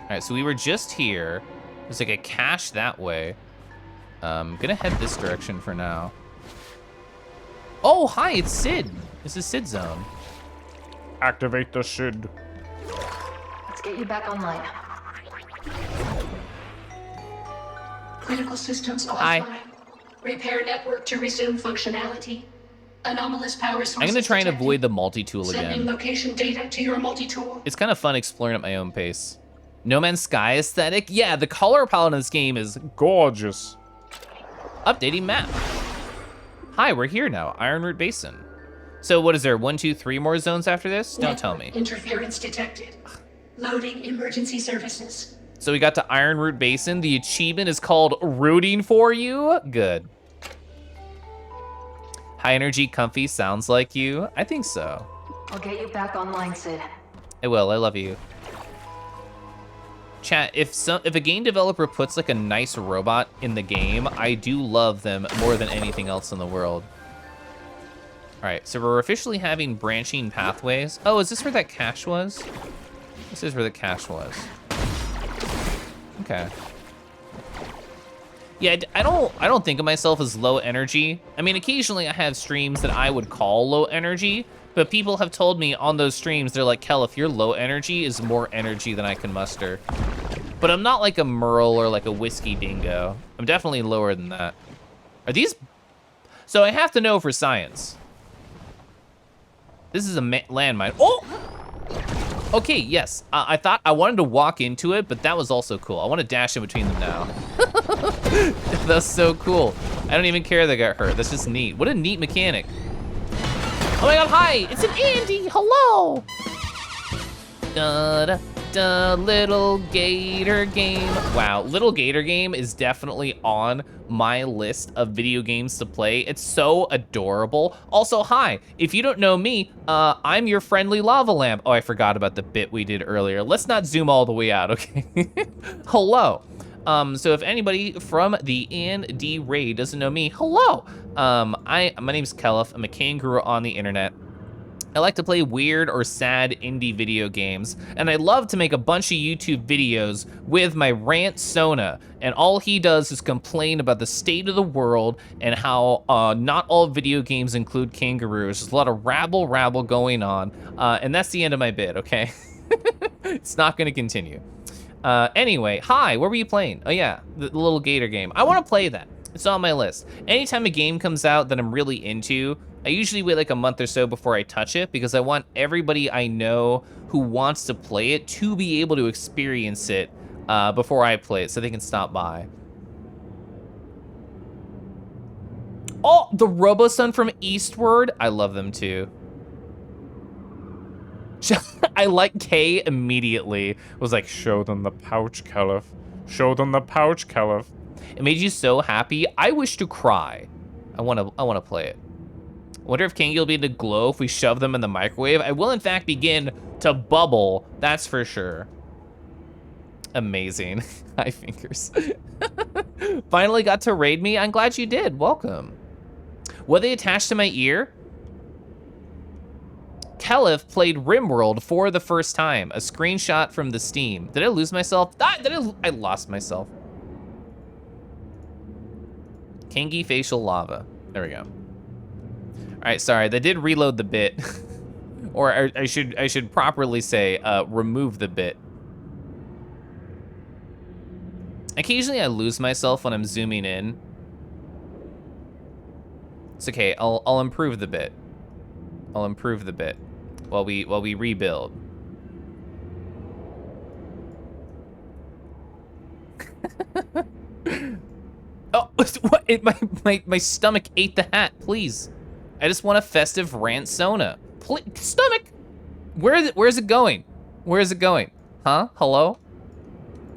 All right, so we were just here. There's like a cache that way. Gonna head this direction for now. Oh, hi, it's Sid. This is Sid Zone. Activate the Sid. Let's get you back online. Critical systems Hi. offline. Repair network to resume functionality. Anomalous power sources I'm gonna try and detected. avoid the multi-tool Sending again. location data to your multi-tool. It's kind of fun exploring at my own pace. No Man's Sky aesthetic? Yeah, the color palette in this game is Gorgeous. updating map. Hi, we're here now, Ironroot Basin. So what is there, 1, 2, 3 more zones after this? Don't tell me. Interference detected. Loading emergency services. So we got to Ironroot Basin. The achievement is called Rooting for You. Good. High energy, comfy, sounds like you. I think so. I'll get you back online, Sid. I will, I love you. Chat, if a game developer puts like a nice robot in the game, I do love them more than anything else in the world. All right, so we're officially having branching pathways. Oh, is this where that cache was? This is where the cache was. Okay. Yeah, I don't think of myself as low energy. I mean, occasionally I have streams that I would call low energy, but people have told me on those streams, they're like, Keliff, your low energy is more energy than I can muster. But I'm not like a Merle or like a Whiskey Dingo. I'm definitely lower than that. Are these? So I have to know for science. This is a landmine. Oh! Okay, yes. I thought I wanted to walk into it, but that was also cool. I want to dash in between them now. That's so cool. I don't even care they got hurt. That's just neat. What a neat mechanic. Oh my god, hi! It's an Andy! Hello! Da da da, Little Gator Game. Wow, Little Gator Game is definitely on my list of video games to play. It's so adorable. Also, hi, if you don't know me, I'm your friendly lava lamp. Oh, I forgot about the bit we did earlier. Let's not zoom all the way out, okay? Hello. So if anybody from the D raid doesn't know me, hello. My name's Keliff. I'm a kangaroo on the internet. I like to play weird or sad indie video games, and I love to make a bunch of YouTube videos with my rant Sona, and all he does is complain about the state of the world and how not all video games include kangaroos. There's a lot of rabble going on, and that's the end of my bit, okay? It's not gonna continue. Anyway, hi, what were you playing? Oh yeah, the Little Gator game. I wanna play that. It's on my list. Anytime a game comes out that I'm really into, I usually wait like a month or so before I touch it because I want everybody I know who wants to play it to be able to experience it before I play it so they can stop by. Oh, the Robo-Sun from Eastward. I love them too. I like Kay immediately. Was like, Show them the pouch, Keliff. Show them the pouch, Keliff. it made you so happy. I wish to cry. I wanna play it. Wonder if Kangi will be able to glow if we shove them in the microwave. I will in fact begin to bubble, that's for sure. Amazing. High fingers. Finally got to raid me. I'm glad you did. Welcome. Were they attached to my ear? Keliff played RimWorld for the first time. A screenshot from the Steam. Did I lose myself? I lost myself. Kangi facial lava. There we go. All right, sorry, they did reload the bit. Or I should properly say, remove the bit. Occasionally I lose myself when I'm zooming in. It's okay, I'll improve the bit. I'll improve the bit while we rebuild. Oh, what? My stomach ate the hat, please. I just want a festive rant Sona. Please, stomach! Where's it going? Where is it going? Huh? Hello?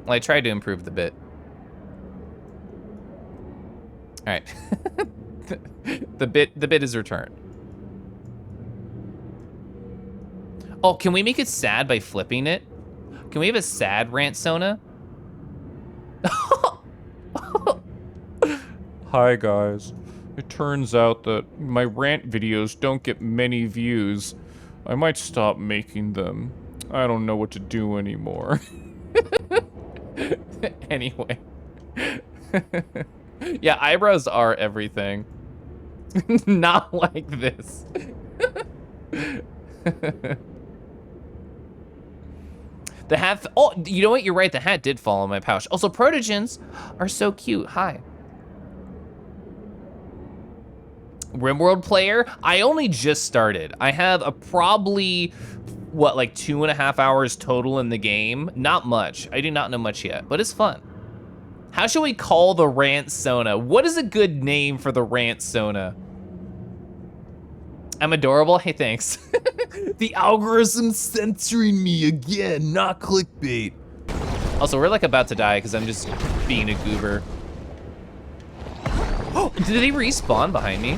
Well, I tried to improve the bit. All right. the bit is returned. Oh, can we make it sad by flipping it? Can we have a sad rant Sona? Hi guys. It turns out that my rant videos don't get many views. I might stop making them. I don't know what to do anymore. Anyway. Yeah, eyebrows are everything. Not like this. The hat, oh, you know what? You're right, the hat did fall in my pouch. Also, protogens are so cute. Hi. RimWorld player, I only just started. I have a probably, what, like 2.5 hours total in the game? Not much. I do not know much yet, but it's fun. How should we call the rant Sona? What is a good name for the rant Sona? I'm adorable? Hey, thanks. The algorithm's censoring me again, not clickbait. Also, we're like about to die because I'm just being a goober. Oh, did they respawn behind me?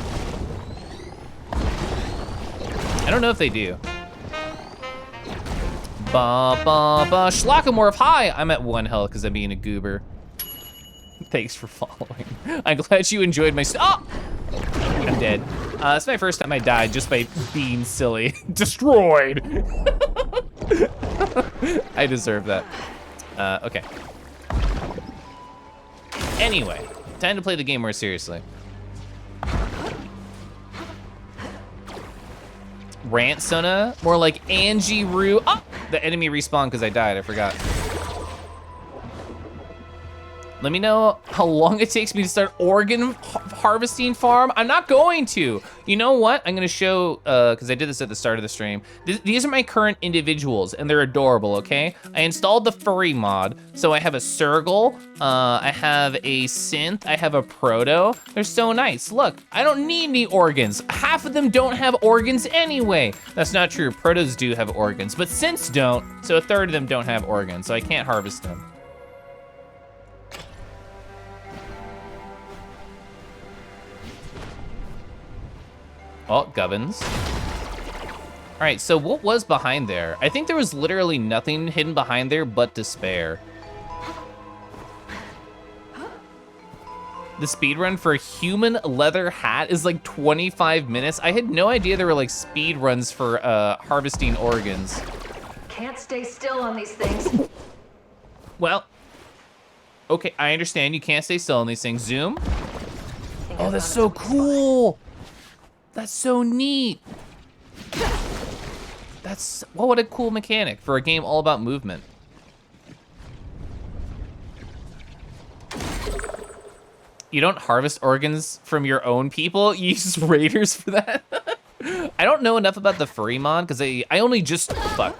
I don't know if they do. Ba ba ba, Schlockamorph, hi! I'm at 1 health because I'm being a goober. Thanks for following. I'm glad you enjoyed my oh! I'm dead. It's my first time I died just by being silly. Destroyed! I deserve that. Okay. Anyway, time to play the game more seriously. Rant Sona? More like Angie Roo. Oh! The enemy respawned because I died, I forgot. Let me know how long it takes me to start organ harvesting farm. I'm not going to. You know what? I'm gonna show, because I did this at the start of the stream. These are my current individuals, and they're adorable, okay? I installed the furry mod, so I have a Sergal, I have a Synth, I have a Proto. They're so nice. Look, I don't need any organs. Half of them don't have organs anyway. That's not true. Protos do have organs, but Synths don't, so a third of them don't have organs, so I can't harvest them. Oh, Gubbins. All right, so what was behind there? I think there was literally nothing hidden behind there but despair. The speedrun for a human leather hat is like 25 minutes. I had no idea there were like speedruns for harvesting organs. Can't stay still on these things. Well, okay, I understand you can't stay still on these things. Zoom. Oh, that's so cool. That's so neat. That's, well, what a cool mechanic for a game all about movement. You don't harvest organs from your own people? You use raiders for that? I don't know enough about the furry mod because I only just, started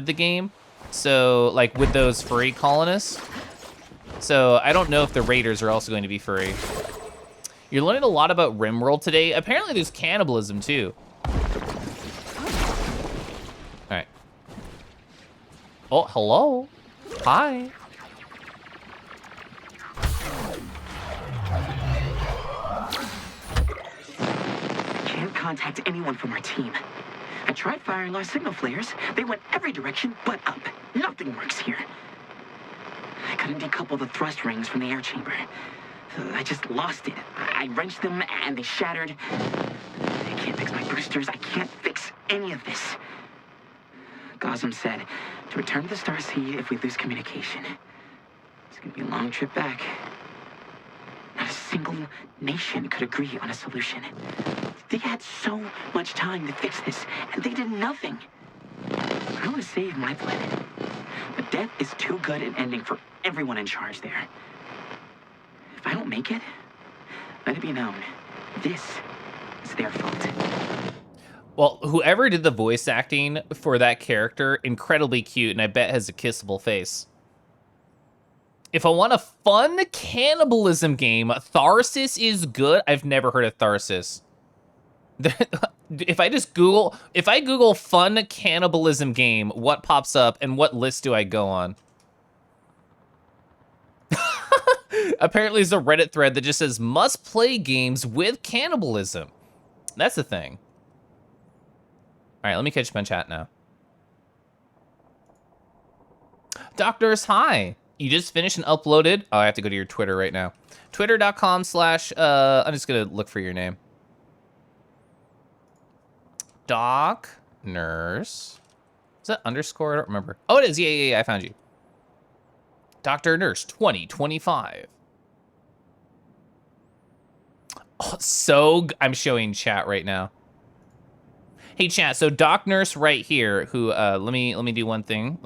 the game. So, like, with those furry colonists. So, I don't know if the raiders are also going to be furry. You're learning a lot about RimWorld today. Apparently there's cannibalism too. All right. Oh, hello. Hi. Can't contact anyone from our team. I tried firing our signal flares. They went every direction but up. Nothing works here. I couldn't decouple the thrust rings from the air chamber. I just lost it. I wrenched them and they shattered. I can't fix my boosters. I can't fix any of this. Gosm said to return to the Star Sea if we lose communication. It's gonna be a long trip back. Not a single nation could agree on a solution. They had so much time to fix this, and they did nothing. I want to save my planet, but death is too good an ending for everyone in charge there. If I don't make it, let it be known, this is their fault. Well, whoever did the voice acting for that character, incredibly cute, and I bet has a kissable face. If I want a fun cannibalism game, Tharsis is good. I've never heard of Tharsis. If I Google fun cannibalism game, what pops up and what list do I go on? Apparently there's a Reddit thread that just says must play games with cannibalism. That's the thing. All right, let me catch my chat now. Doctors, hi. You just finished and uploaded. Oh, I have to go to your Twitter right now. Twitter.com/ I'm just gonna look for your name. Doc Nurse Is that underscore? I don't remember. Oh, it is. Yeah, I found you. Dr. Nurse 2025. Oh, I'm showing chat right now. Hey, chat. So Doc Nurse right here, who, let me do one thing.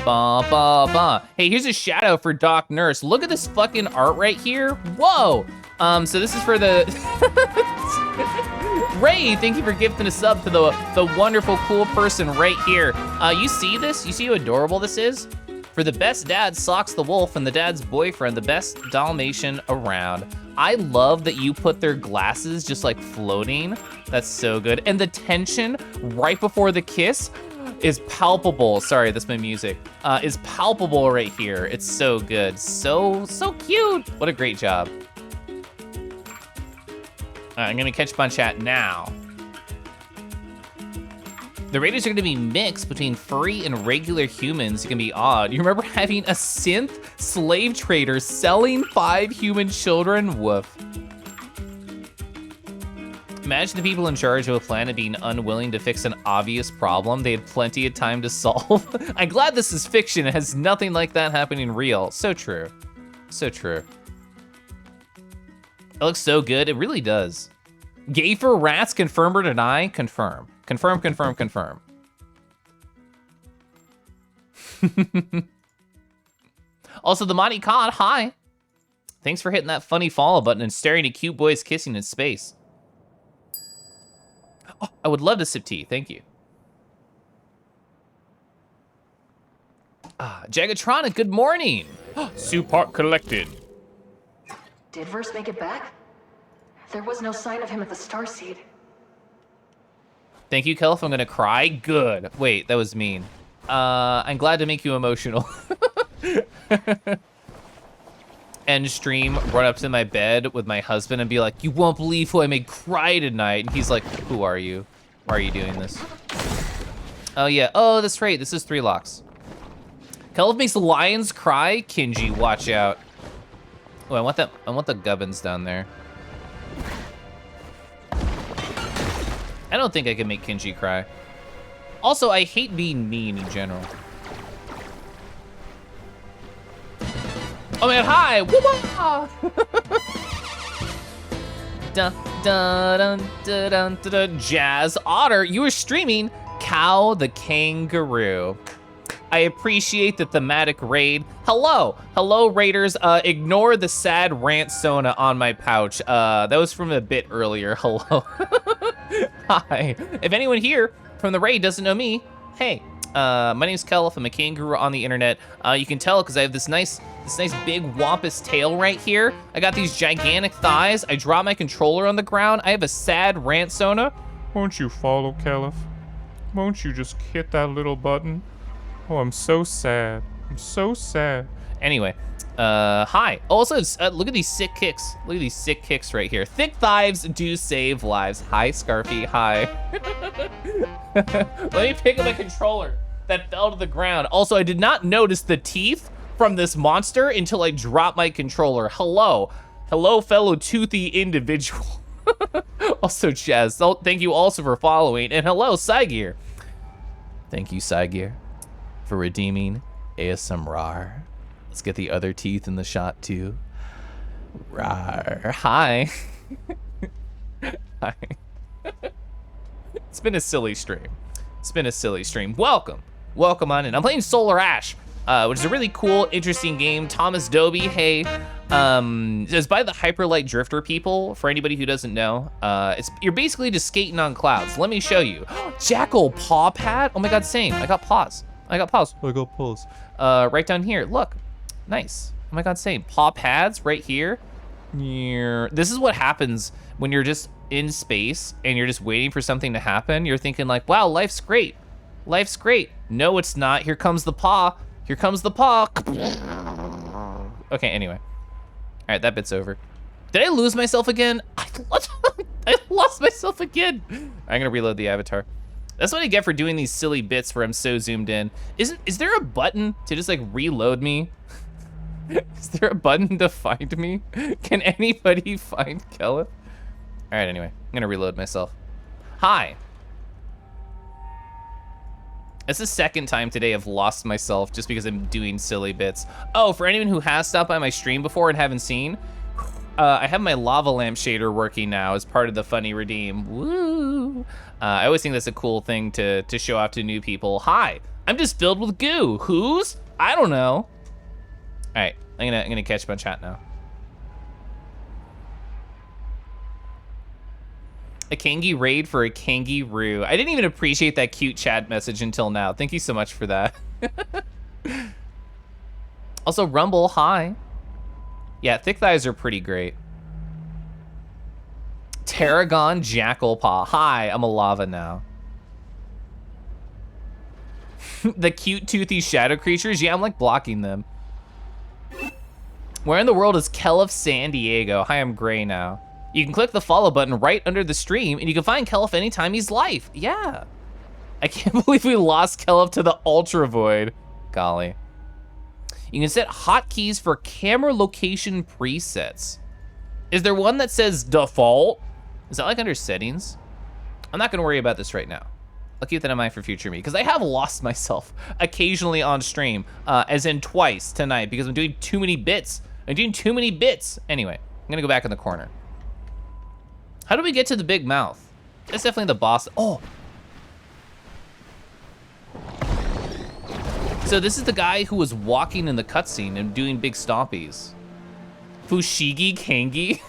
Ba, ba, ba. Hey, here's a shout out for Doc Nurse. Look at this fucking art right here. Whoa. So this is for the Ray, thank you for gifting a sub to the wonderful, cool person right here. You see this? You see how adorable this is? For the best dad, Socks the Wolf, and the dad's boyfriend, the best Dalmatian around. I love that you put their glasses just like floating. That's so good. And the tension right before the kiss is palpable. Sorry, that's my music. Is palpable right here. It's so good. So cute. What a great job. I'm gonna catch up on chat now. The raiders are gonna be mixed between furry and regular humans. It can be odd. You remember having a synth slave trader selling 5 human children? Woof. Imagine the people in charge of a planet being unwilling to fix an obvious problem they had plenty of time to solve. I'm glad this is fiction. It has nothing like that happening real. So true. So true. It looks so good. It really does. Gay for rats, confirm or deny? Confirm. Confirm, confirm, confirm. Also, the Monty Cod, hi. Thanks for hitting that funny follow button and staring at cute boys kissing in space. Oh, I would love to sip tea, thank you. Jagatronic, good morning. Supart collected. Did Verse make it back? There was no sign of him at the Starseed. Thank you, Keliff. I'm gonna cry. Good. Wait, that was mean. I'm glad to make you emotional. End stream, run up to my bed with my husband and be like, you won't believe who I made cry tonight. And he's like, who are you? Why are you doing this? Oh yeah, oh, that's right. This is 3 locks. Keliff makes the lions cry. Kinji, watch out. Oh, I want the gubbins down there. I don't think I can make Kinji cry. Also, I hate being mean in general. Oh man, hi! Woo-wah! Dun, dun, dun, dun, dun, dun, dun. Jazz Otter, you were streaming Cow the Kangaroo. I appreciate the thematic raid. Hello, hello raiders. Ignore the sad rant Sona on my pouch. That was from a bit earlier. Hello. Hi. If anyone here from the raid doesn't know me, hey, my name's Keliff. I'm a kangaroo on the internet. You can tell because I have this nice big wampus tail right here. I got these gigantic thighs. I drop my controller on the ground. I have a sad rant Sona. Won't you follow, Keliff? Won't you just hit that little button? Oh, I'm so sad. I'm so sad. Anyway, hi. Also, look at these sick kicks. Look at these sick kicks right here. Thick thighs do save lives. Hi, Scarfy. Hi. Let me pick up my controller that fell to the ground. Also, I did not notice the teeth from this monster until I dropped my controller. Hello. Hello, fellow toothy individual. Also, Chaz, thank you also for following. And hello, Cygear. Thank you, Cygear, for redeeming ASMR. Let's get the other teeth in the shot too. Rawr. Hi. Hi. It's been a silly stream. It's been a silly stream. Welcome. Welcome on in. I'm playing Solar Ash, which is a really cool, interesting game. Thomas Doby, hey. It's by the Hyperlight Drifter people, for anybody who doesn't know. You're basically just skating on clouds. Let me show you. Jackal paw pad? Oh my god, same. I got paws. I got paws. Right down here, look. Nice. Oh my god, same. Paw pads right here. This is what happens when you're just in space and you're just waiting for something to happen. You're thinking like, wow, life's great. Life's great. No, it's not. Here comes the paw. Here comes the paw. Okay, anyway. All right, that bit's over. Did I lose myself again? I lost myself again. I'm gonna reload the avatar. That's what I get for doing these silly bits where I'm so zoomed in. Is there a button to just like reload me? Is there a button to find me? Can anybody find Keliff? All right, anyway, I'm gonna reload myself. Hi, It's the second time today I've lost myself just because I'm doing silly bits. Oh, for anyone who has stopped by my stream before and haven't seen, I have my lava lamp shader working now as part of the funny redeem. Woo! I always think that's a cool thing to show off to new people. Hi, I'm just filled with goo. Whose? I don't know. All right, I'm gonna catch my chat now. A Kangi raid for a kangaroo. I didn't even appreciate that cute chat message until now. Thank you so much for that. Also, Rumble, hi. Yeah, thick thighs are pretty great. Tarragon Jackalpaw. Hi, I'm a lava now. The cute toothy shadow creatures. Yeah, I'm like blocking them. Where in the world is Keliff San Diego? Hi, I'm gray now. You can click the follow button right under the stream, and you can find Keliff anytime he's live. Yeah. I can't believe we lost Keliff to the Ultra Void. Golly. You can set hotkeys for camera location presets. Is there one that says default? Is that like under settings? I'm not gonna worry about this right now. I'll keep that in mind for future me, because I have lost myself occasionally on stream, as in twice tonight, because I'm doing too many bits. I'm doing too many bits. Anyway, I'm gonna go back in the corner. How do we get to the big mouth? That's definitely the boss. Oh. So this is the guy who was walking in the cutscene and doing big stompies. Fushigi Kangi?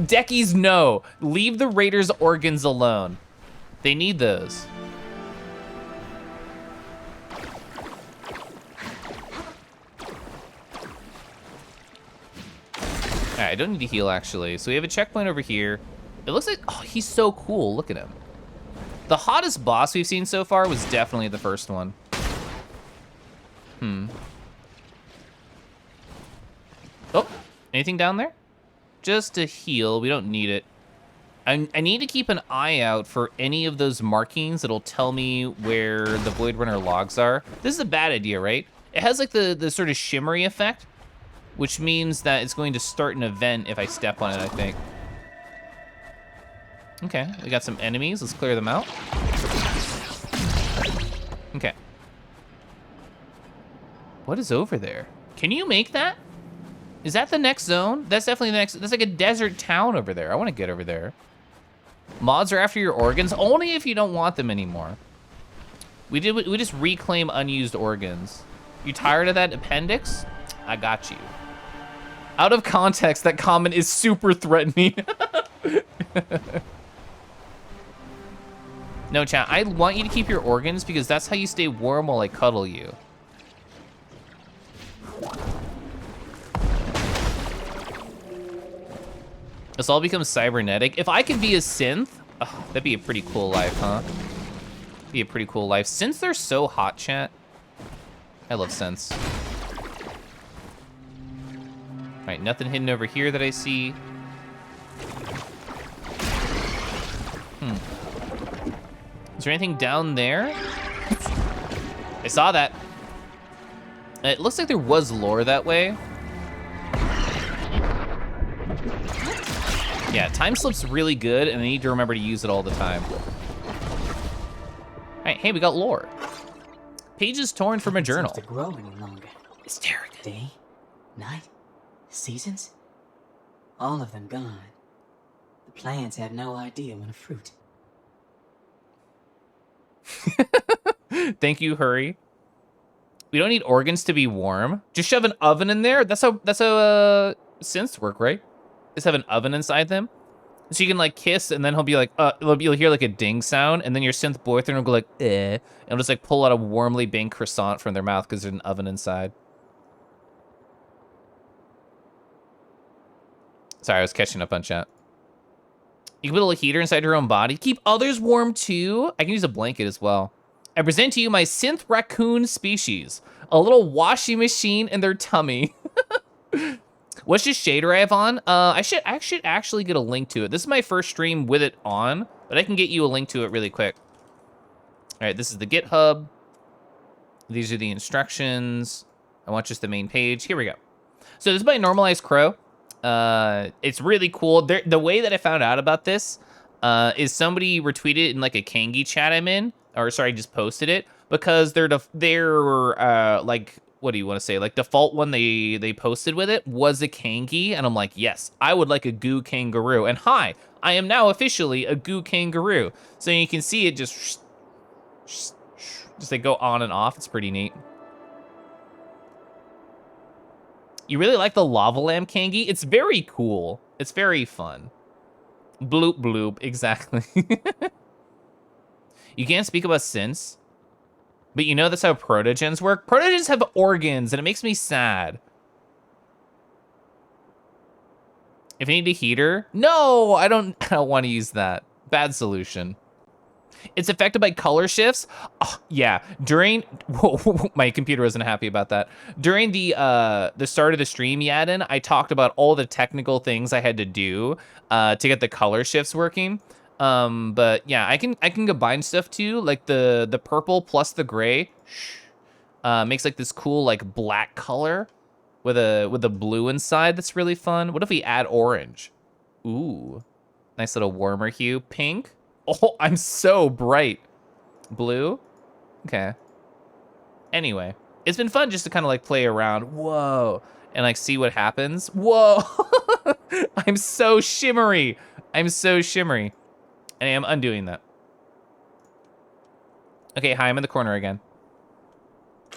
Deckies, no. Leave the Raiders' organs alone. They need those. All right, I don't need to heal actually. So we have a checkpoint over here. It looks like, oh, he's so cool. Look at him. The hottest boss we've seen so far was definitely the first one. Oh, anything down there? Just a heal, we don't need it. I need to keep an eye out for any of those markings that'll tell me where the Void Runner logs are. This is a bad idea, right? It has like the sort of shimmery effect, which means that it's going to start an event if I step on it, I think. Okay, we got some enemies, let's clear them out. Okay. What is over there? Can you make that? Is that the next zone? That's definitely the next, that's like a desert town over there. I wanna get over there. Mods are after your organs, only if you don't want them anymore. We just reclaim unused organs. You tired of that appendix? I got you. Out of context, that comment is super threatening. No, chat, I want you to keep your organs because that's how you stay warm while I cuddle you. This all becomes cybernetic. If I could be a synth, oh, that'd be a pretty cool life, huh? Be a pretty cool life. Synths they're so hot, chat. I love synths. All right, nothing hidden over here that I see. Is there anything down there? I saw that. It looks like there was lore that way. Yeah, time slip's really good, and I need to remember to use it all the time. All right, hey, we got lore. Pages torn from a journal. Seems to grow any longer. It's terrible. Day, night, seasons, all of them gone. The plants have no idea when a fruit. Thank you, Hurry. We don't need organs to be warm. Just shove an oven in there. That's how synths work, right? Just have an oven inside them, so you can like kiss, and then he'll be like, you'll hear like a ding sound, and then your synth boyfriend will go like, eh, and he'll just like pull out a warmly baked croissant from their mouth because there's an oven inside. Sorry, I was catching up on chat. You can put a little heater inside your own body. Keep others warm too. I can use a blanket as well. I present to you my synth raccoon species, a little washing machine in their tummy. What's this shader I have on? I should actually get a link to it. This is my first stream with it on, but I can get you a link to it really quick. All right, this is the GitHub. These are the instructions. I want just the main page. Here we go. So this is by Normalized Crow. It's really cool. The way that I found out about this is somebody retweeted in like a Kangi chat I'm in, or sorry, I just posted it because their like, what do you want to say? Like default one they posted with it was a kangi, and I'm like, yes, I would like a goo kangaroo. And hi, I am now officially a goo kangaroo. So you can see it just they go on and off. It's pretty neat. You really like the lava lamp kangi? It's very cool. It's very fun. Bloop bloop, exactly. You can't speak about synths, but you know that's how protogens work? Protogens have organs, and it makes me sad. If you need a heater, no, I don't want to use that. Bad solution. It's affected by color shifts. Oh, yeah, during my computer wasn't happy about that. During the start of the stream, Yadin, I talked about all the technical things I had to do to get the color shifts working. But yeah, I can combine stuff too, like the purple plus the gray makes like this cool like black color with a blue inside. That's really fun. What if we add orange? Ooh, nice little warmer hue. Pink. Oh, I'm so bright. Blue. Okay. Anyway, it's been fun just to kind of like play around. Whoa, and like see what happens. Whoa, I'm so shimmery. I'm so shimmery. And I am undoing that. Okay, hi, I'm in the corner again.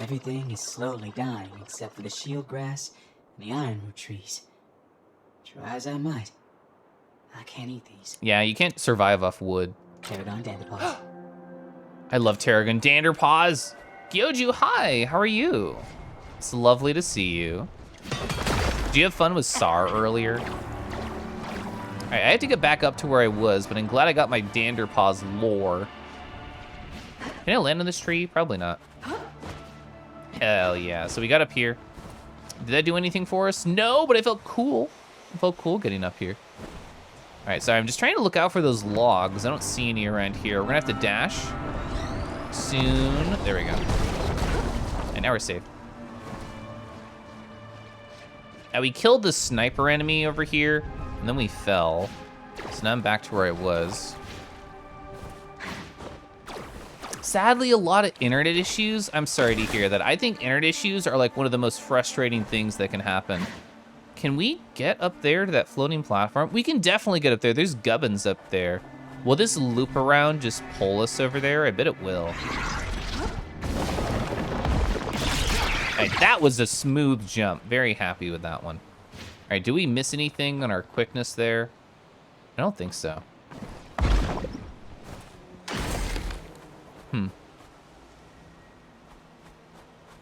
Everything is slowly dying except for the shield grass and the ironwood trees. Try as I might, I can't eat these. Yeah, you can't survive off wood. Pterodon Danderpaws. I love Pterodon Danderpaws. Gyoju, hi, how are you? It's lovely to see you. Did you have fun with Sar earlier? All right, I had to get back up to where I was, but I'm glad I got my Danderpaws lore. Can I land on this tree? Probably not. Hell yeah, so we got up here. Did that do anything for us? No, but I felt cool. I felt cool getting up here. All right, so I'm just trying to look out for those logs. I don't see any around here. We're gonna have to dash soon. There we go. And now we're safe. Now we killed the sniper enemy over here, and then we fell. So now I'm back to where I was. Sadly, a lot of internet issues. I'm sorry to hear that. I think internet issues are like one of the most frustrating things that can happen. Can we get up there to that floating platform? We can definitely get up there. There's gubbins up there. Will this loop around just pull us over there? I bet it will. All right, that was a smooth jump. Very happy with that one. All right, do we miss anything on our quickness there? I don't think so.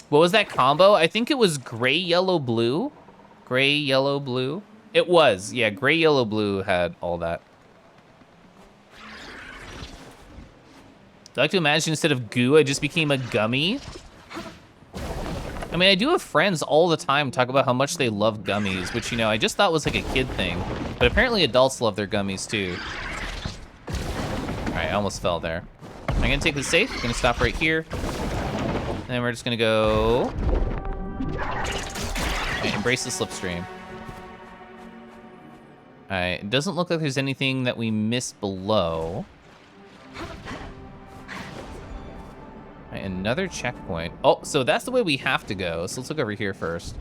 What was that combo? I think it was gray, yellow, blue. Gray, yellow, blue. It was, yeah, gray, yellow, blue had all that. I like to imagine instead of goo, I just became a gummy. I mean, I do have friends all the time talk about how much they love gummies, which, you know, I just thought was like a kid thing. But apparently adults love their gummies too. All right, I almost fell there. I'm gonna take this safe. I'm gonna stop right here. And then we're just gonna go. Okay, embrace the slipstream. All right, it doesn't look like there's anything that we missed below. All right, another checkpoint. Oh, so that's the way we have to go. So let's look over here first.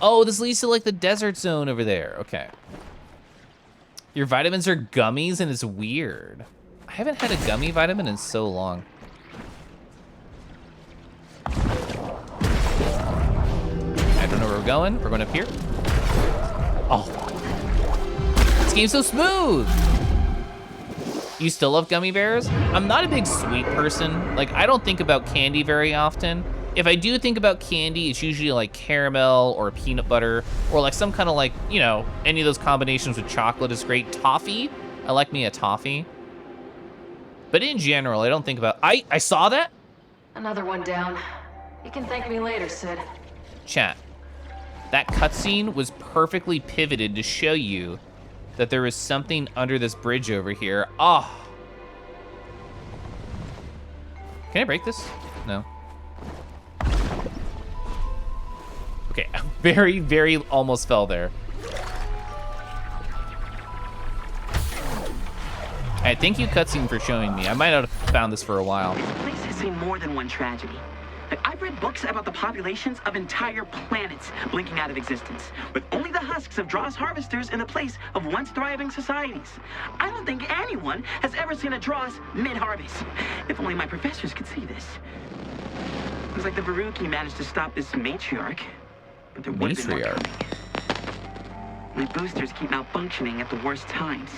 Oh, this leads to like the desert zone over there. Okay. Your vitamins are gummies and it's weird. I haven't had a gummy vitamin in so long. I don't know where we're going. We're going up here. Oh. This game's so smooth. You still love gummy bears? I'm not a big sweet person. Like, I don't think about candy very often. If I do think about candy, it's usually like caramel or peanut butter or like some kind of like, you know, any of those combinations with chocolate is great. Toffee, I like me a toffee. But in general, I don't think about, I saw that. Another one down. You can thank me later, Sid. Chat, that cutscene was perfectly pivoted to show you that there is something under this bridge over here. Oh. Can I break this? No. Okay, I very, very almost fell there. right, thank you, cutscene, for showing me. I might not have found this for a while. This place has seen more than one tragedy. Like, I've read books about the populations of entire planets blinking out of existence, with only the husks of Dross harvesters in the place of once thriving societies. I don't think anyone has ever seen a Dross mid-harvest. If only my professors could see this. It was like the Veruki managed to stop this matriarch, but there would have been more coming. My boosters keep malfunctioning at the worst times.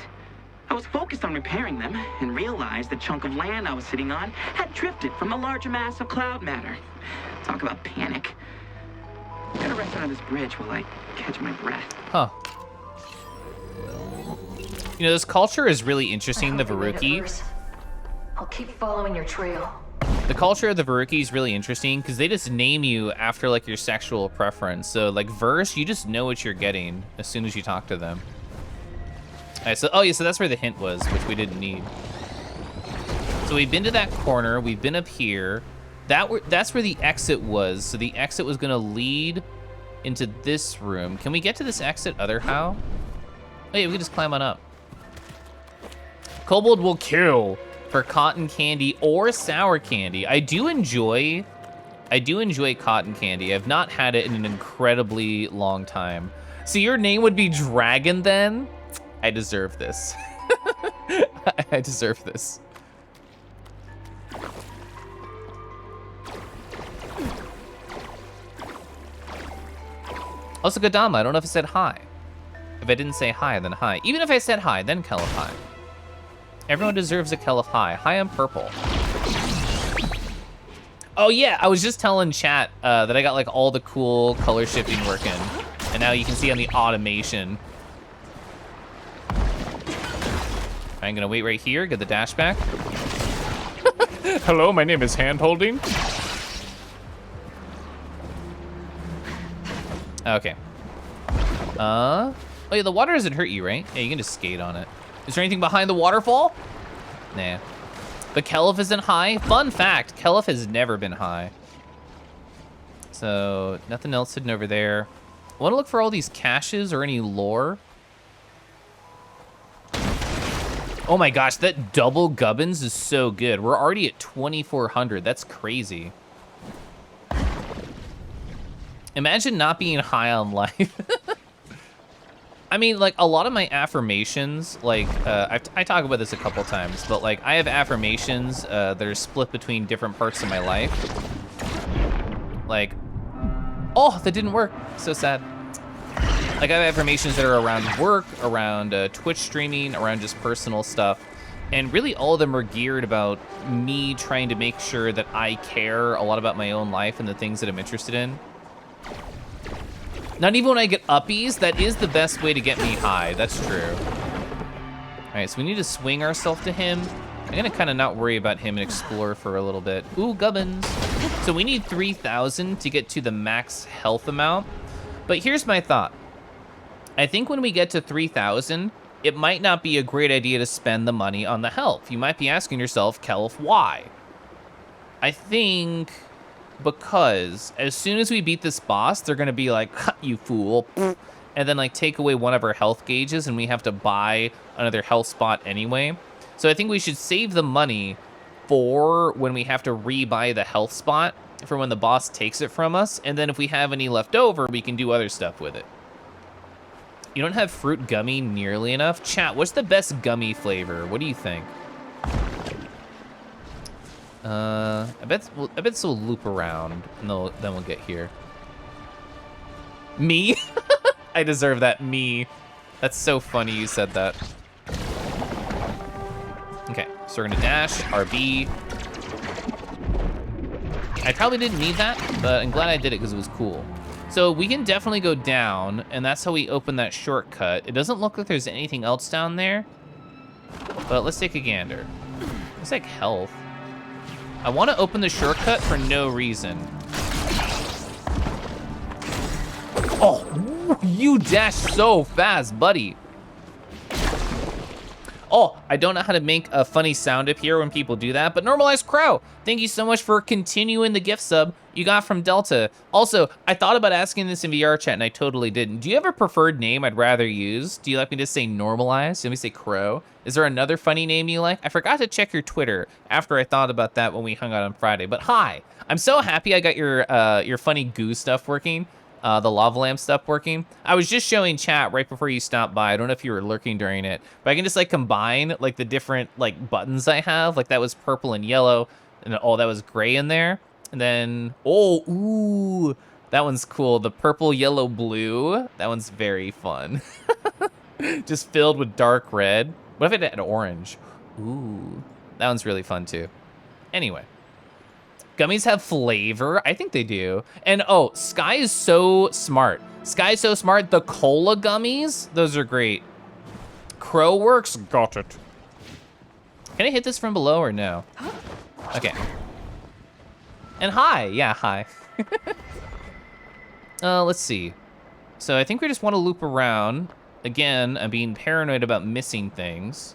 I was focused on repairing them and realized the chunk of land I was sitting on had drifted from a larger mass of cloud matter. Talk about panic. I'm gonna rest on this bridge while I catch my breath. Huh. You know, this culture is really interesting, the Veruki. I'll keep following your trail. The culture of the Veruki is really interesting because they just name you after like your sexual preference. So like Verse, you just know what you're getting as soon as you talk to them. All right, so, oh yeah, so that's where the hint was, which we didn't need. So we've been to that corner, we've been up here. That's where the exit was. So the exit was gonna lead into this room. Can we get to this exit other how? Oh yeah, we can just climb on up. Kobold will kill for cotton candy or sour candy. I do enjoy cotton candy. I've not had it in an incredibly long time. So your name would be Dragon then? I deserve this. I deserve this. Also, Godama, I don't know if I said hi. If I didn't say hi, then hi. Even if I said hi, then Keliff hi. Everyone deserves a Keliff hi. Hi, I'm purple. Oh yeah, I was just telling chat that I got like all the cool color shifting working. And now you can see on the automation. I'm gonna wait right here, get the dash back. Hello, my name is Handholding. Okay. Oh yeah, the water doesn't hurt you, right? Yeah, you can just skate on it. Is there anything behind the waterfall? Nah. But Keliff isn't high. Fun fact, Keliff has never been high. So, nothing else hidden over there. I wanna look for all these caches or any lore. Oh my gosh, that double gubbins is so good. We're already at 2,400, that's crazy. Imagine not being high on life. I mean, like, a lot of my affirmations, like, I talk about this a couple times, but, like, I have affirmations that are split between different parts of my life. Like, oh, that didn't work. So sad. Like, I have affirmations that are around work, around Twitch streaming, around just personal stuff. And really all of them are geared about me trying to make sure that I care a lot about my own life and the things that I'm interested in. Not even when I get uppies, that is the best way to get me high, that's true. All right, so we need to swing ourselves to him. I'm gonna kind of not worry about him and explore for a little bit. Ooh, gubbins. So we need 3,000 to get to the max health amount. But here's my thought. I think when we get to 3,000, it might not be a great idea to spend the money on the health. You might be asking yourself, Keliff, why? I think because as soon as we beat this boss, they're gonna be like, you fool, and then like take away one of our health gauges and we have to buy another health spot anyway. So I think we should save the money for when we have to rebuy the health spot for when the boss takes it from us. And then if we have any left over, we can do other stuff with it. You don't have fruit gummy nearly enough? Chat, what's the best gummy flavor? What do you think? I bet we'll loop around and then we'll get here. Me? I deserve that, me. That's so funny you said that. Okay, so we're gonna dash, RB. I probably didn't need that, but I'm glad I did it because it was cool. So we can definitely go down, and that's how we open that shortcut. It doesn't look like there's anything else down there, but let's take a gander. It's like health. I want to open the shortcut for no reason. Oh, you dashed so fast, buddy. Oh, I don't know how to make a funny sound up here when people do that, but Normalized Crow, thank you so much for continuing the gift sub you got from Delta. Also, I thought about asking this in VR chat and I totally didn't. Do you have a preferred name I'd rather use? Do you like me to say Normalized? Do you want me to say Crow? Is there another funny name you like? I forgot to check your Twitter after I thought about that when we hung out on Friday, but hi. I'm so happy I got your funny goo stuff working. The lava lamp stuff working. I was just showing chat right before you stopped by. I don't know if you were lurking during it, but I can just like combine like the different like buttons I have. Like that was purple and yellow, and oh, that was gray in there. And then, oh, ooh, that one's cool. The purple, yellow, blue. That one's very fun. Just filled with dark red. What if it had orange? Ooh, that one's really fun too. Anyway. Gummies have flavor. I think they do. And oh, Sky is so smart. Sky is so smart. The cola gummies, those are great. Crow works. Got it. Can I hit this from below or no? Okay. And hi. Yeah, hi. Let's see. So I think we just want to loop around. Again, I'm being paranoid about missing things.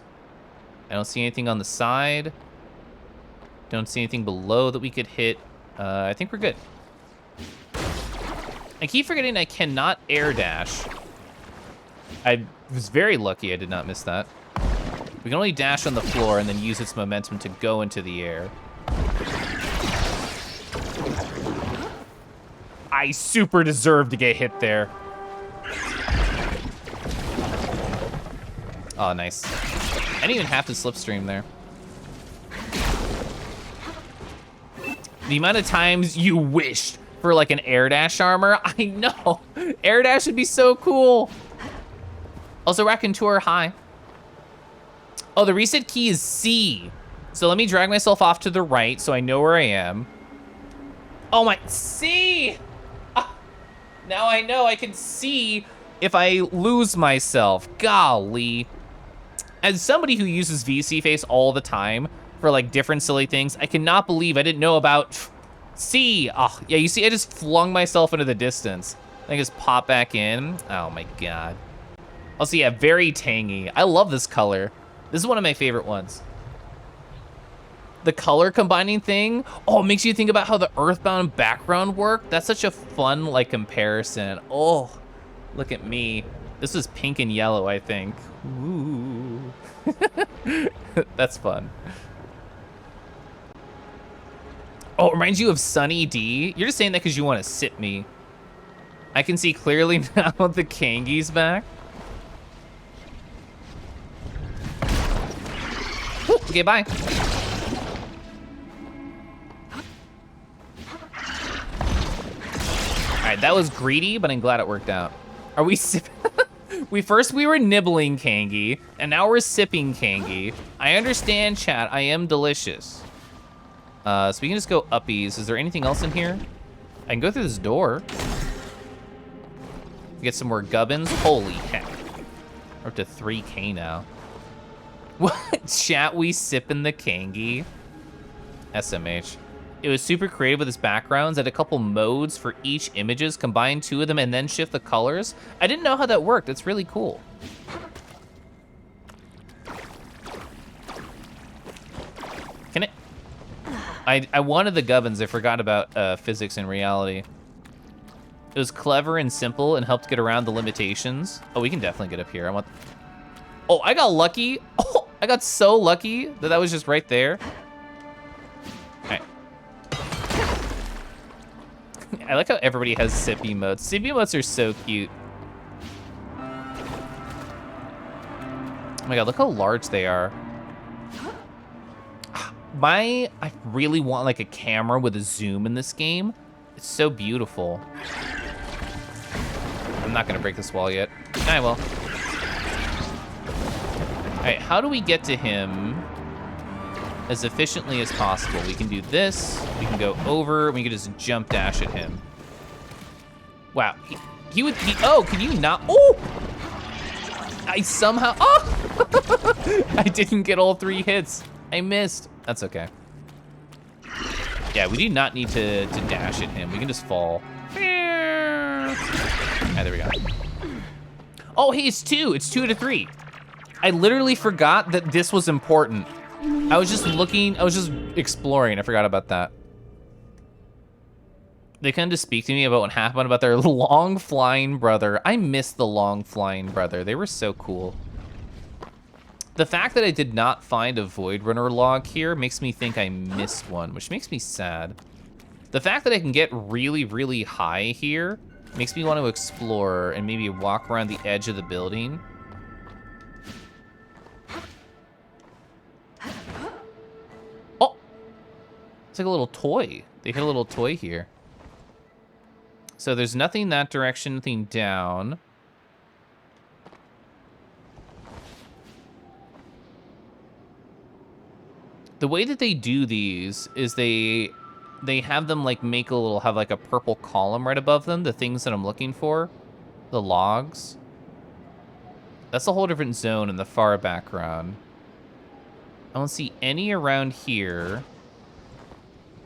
I don't see anything on the side. Don't see anything below that we could hit. I think we're good. I keep forgetting I cannot air dash. I was very lucky I did not miss that. We can only dash on the floor and then use its momentum to go into the air. I super deserve to get hit there. Oh, nice. I didn't even have to slipstream there. The amount of times you wished for like an air dash armor, I know. Air dash would be so cool. Also, Raconteur, hi. Oh, the reset key is C. So let me drag myself off to the right so I know where I am. Oh my, C! Ah, now I know I can see if I lose myself. Golly. As somebody who uses VC Face all the time, for like different silly things, I cannot believe I didn't know about C. Oh, yeah, you see, I just flung myself into the distance. I just pop back in. Oh my God. Also, yeah, very tangy. I love this color. This is one of my favorite ones. The color combining thing, oh, it makes you think about how the Earthbound background worked. That's such a fun like comparison. Oh, look at me. This is pink and yellow, I think. Ooh. That's fun. Oh, it reminds you of Sunny D? You're just saying that because you want to sit me. I can see clearly now the Kangi's back. Ooh, okay, bye. All right, that was greedy, but I'm glad it worked out. Are we sipping? We were nibbling Kangi, and now we're sipping Kangi. I understand, chat. I am delicious. So we can just go uppies. Is there anything else in here? I can go through this door. Get some more gubbins. Holy heck. We're up to 3K now. What? Chat, we sipping the Kangi? SMH. It was super creative with its backgrounds. Had a couple modes for each images. Combine two of them and then shift the colors. I didn't know how that worked. It's really cool. Can it? I wanted the gubbins. I forgot about physics in reality. It was clever and simple and helped get around the limitations. Oh, we can definitely get up here. Oh, I got lucky. Oh, I got so lucky that that was just right there. All right. I like how everybody has sippy emotes. Sippy emotes are so cute. Oh my God, look how large they are. I really want like a camera with a zoom in this game. It's so beautiful. I'm not gonna break this wall yet. I will. All right, how do we get to him as efficiently as possible? We can do this, we can go over, we can just jump dash at him. Wow, oh, can you not, oh! I somehow, oh! I didn't get all 3 hits. I missed. That's okay. Yeah, we do not need to dash at him. We can just fall. Ah, there we go. Oh, hey, it's 2. It's 2 to 3. I literally forgot that this was important. I was just looking, I was just exploring. I forgot about that. They kind of speak to me about what happened about their long flying brother. I miss the long flying brother. They were so cool. The fact that I did not find a Void Runner log here makes me think I missed one, which makes me sad. The fact that I can get really, really high here makes me want to explore and maybe walk around the edge of the building. Oh! It's like a little toy. They hit a little toy here. So there's nothing that direction, nothing down. The way that they do these is they have them like make a little, have like a purple column right above them, the things that I'm looking for, the logs. That's a whole different zone in the far background. I don't see any around here.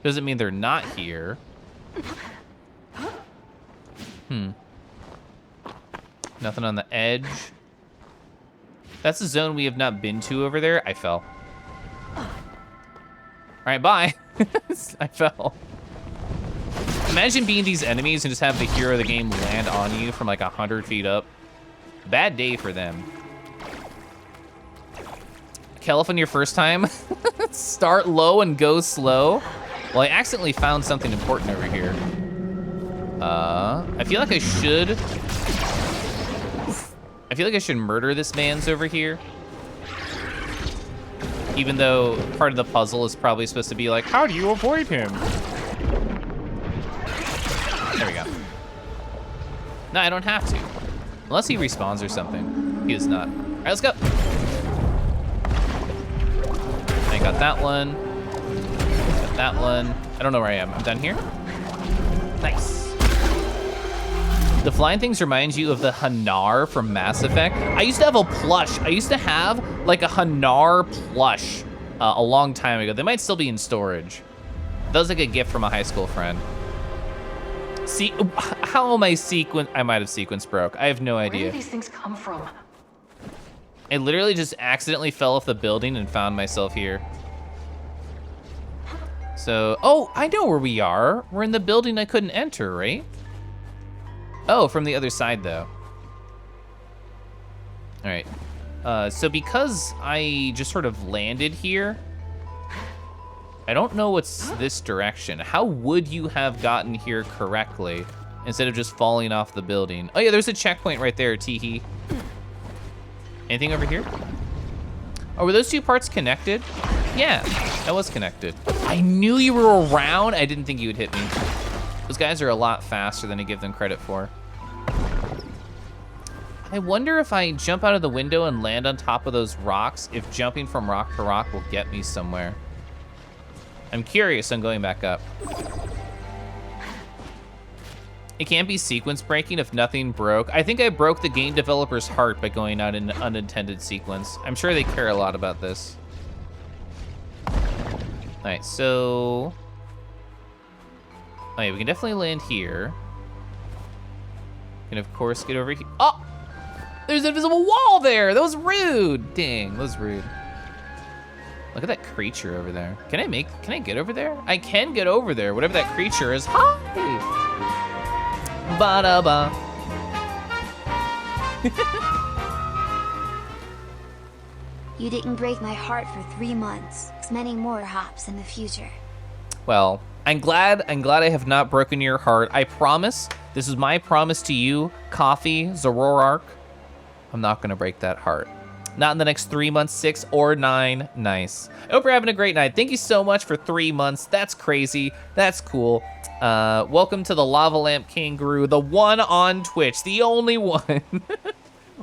Doesn't mean they're not here. Nothing on the edge. That's a zone we have not been to over there. I fell. All right, bye. I fell. Imagine being these enemies and just have the hero of the game land on you from like 100 feet up. Bad day for them. Keliff, on your first time, start low and go slow. Well, I accidentally found something important over here. I feel like I should murder this man's over here. Even though part of the puzzle is probably supposed to be like, How do you avoid him? there we go. No, I don't have to. Unless he respawns or something. He does not. All right, let's go. I got that one. Got that one. I don't know where I am. I'm done here. Nice. The flying things remind you of the Hanar from Mass Effect. I used to have a plush. I used to have like a Hanar plush a long time ago. They might still be in storage. That was like a gift from a high school friend. See, how am I sequence? I might have sequence broke. I have no idea. Where do these things come from? I literally just accidentally fell off the building and found myself here. So, oh, I know where we are. We're in the building I couldn't enter, right? Oh, from the other side, though. All right. So because I just sort of landed here, I don't know what's this direction. How would you have gotten here correctly instead of just falling off the building? Oh, yeah, there's a checkpoint right there, teehee. Anything over here? Oh, were those two parts connected? Yeah, that was connected. I knew you were around. I didn't think you would hit me. Those guys are a lot faster than I give them credit for. I wonder if I jump out of the window and land on top of those rocks, if jumping from rock to rock will get me somewhere. I'm curious on going back up. It can't be sequence breaking if nothing broke. I think I broke the game developer's heart by going out in an unintended sequence. I'm sure they care a lot about this. All right, so... Oh yeah, we can definitely land here. And of course get over here. Oh! There's an invisible wall there! That was rude! Dang, that was rude. Look at that creature over there. Can I get over there? I can get over there, whatever that creature is. Hi! Ba-da-ba. You didn't break my heart for 3 months. Many more hops in the future. Well, I'm glad I have not broken your heart. I promise, this is my promise to you, Coffee, Zororark. I'm not gonna break that heart. Not in the next 3 months, 6 or 9. Nice. I hope you're having a great night. Thank you so much for 3 months. That's crazy. That's cool. Welcome to the Lava Lamp Kangaroo, the one on Twitch, the only one.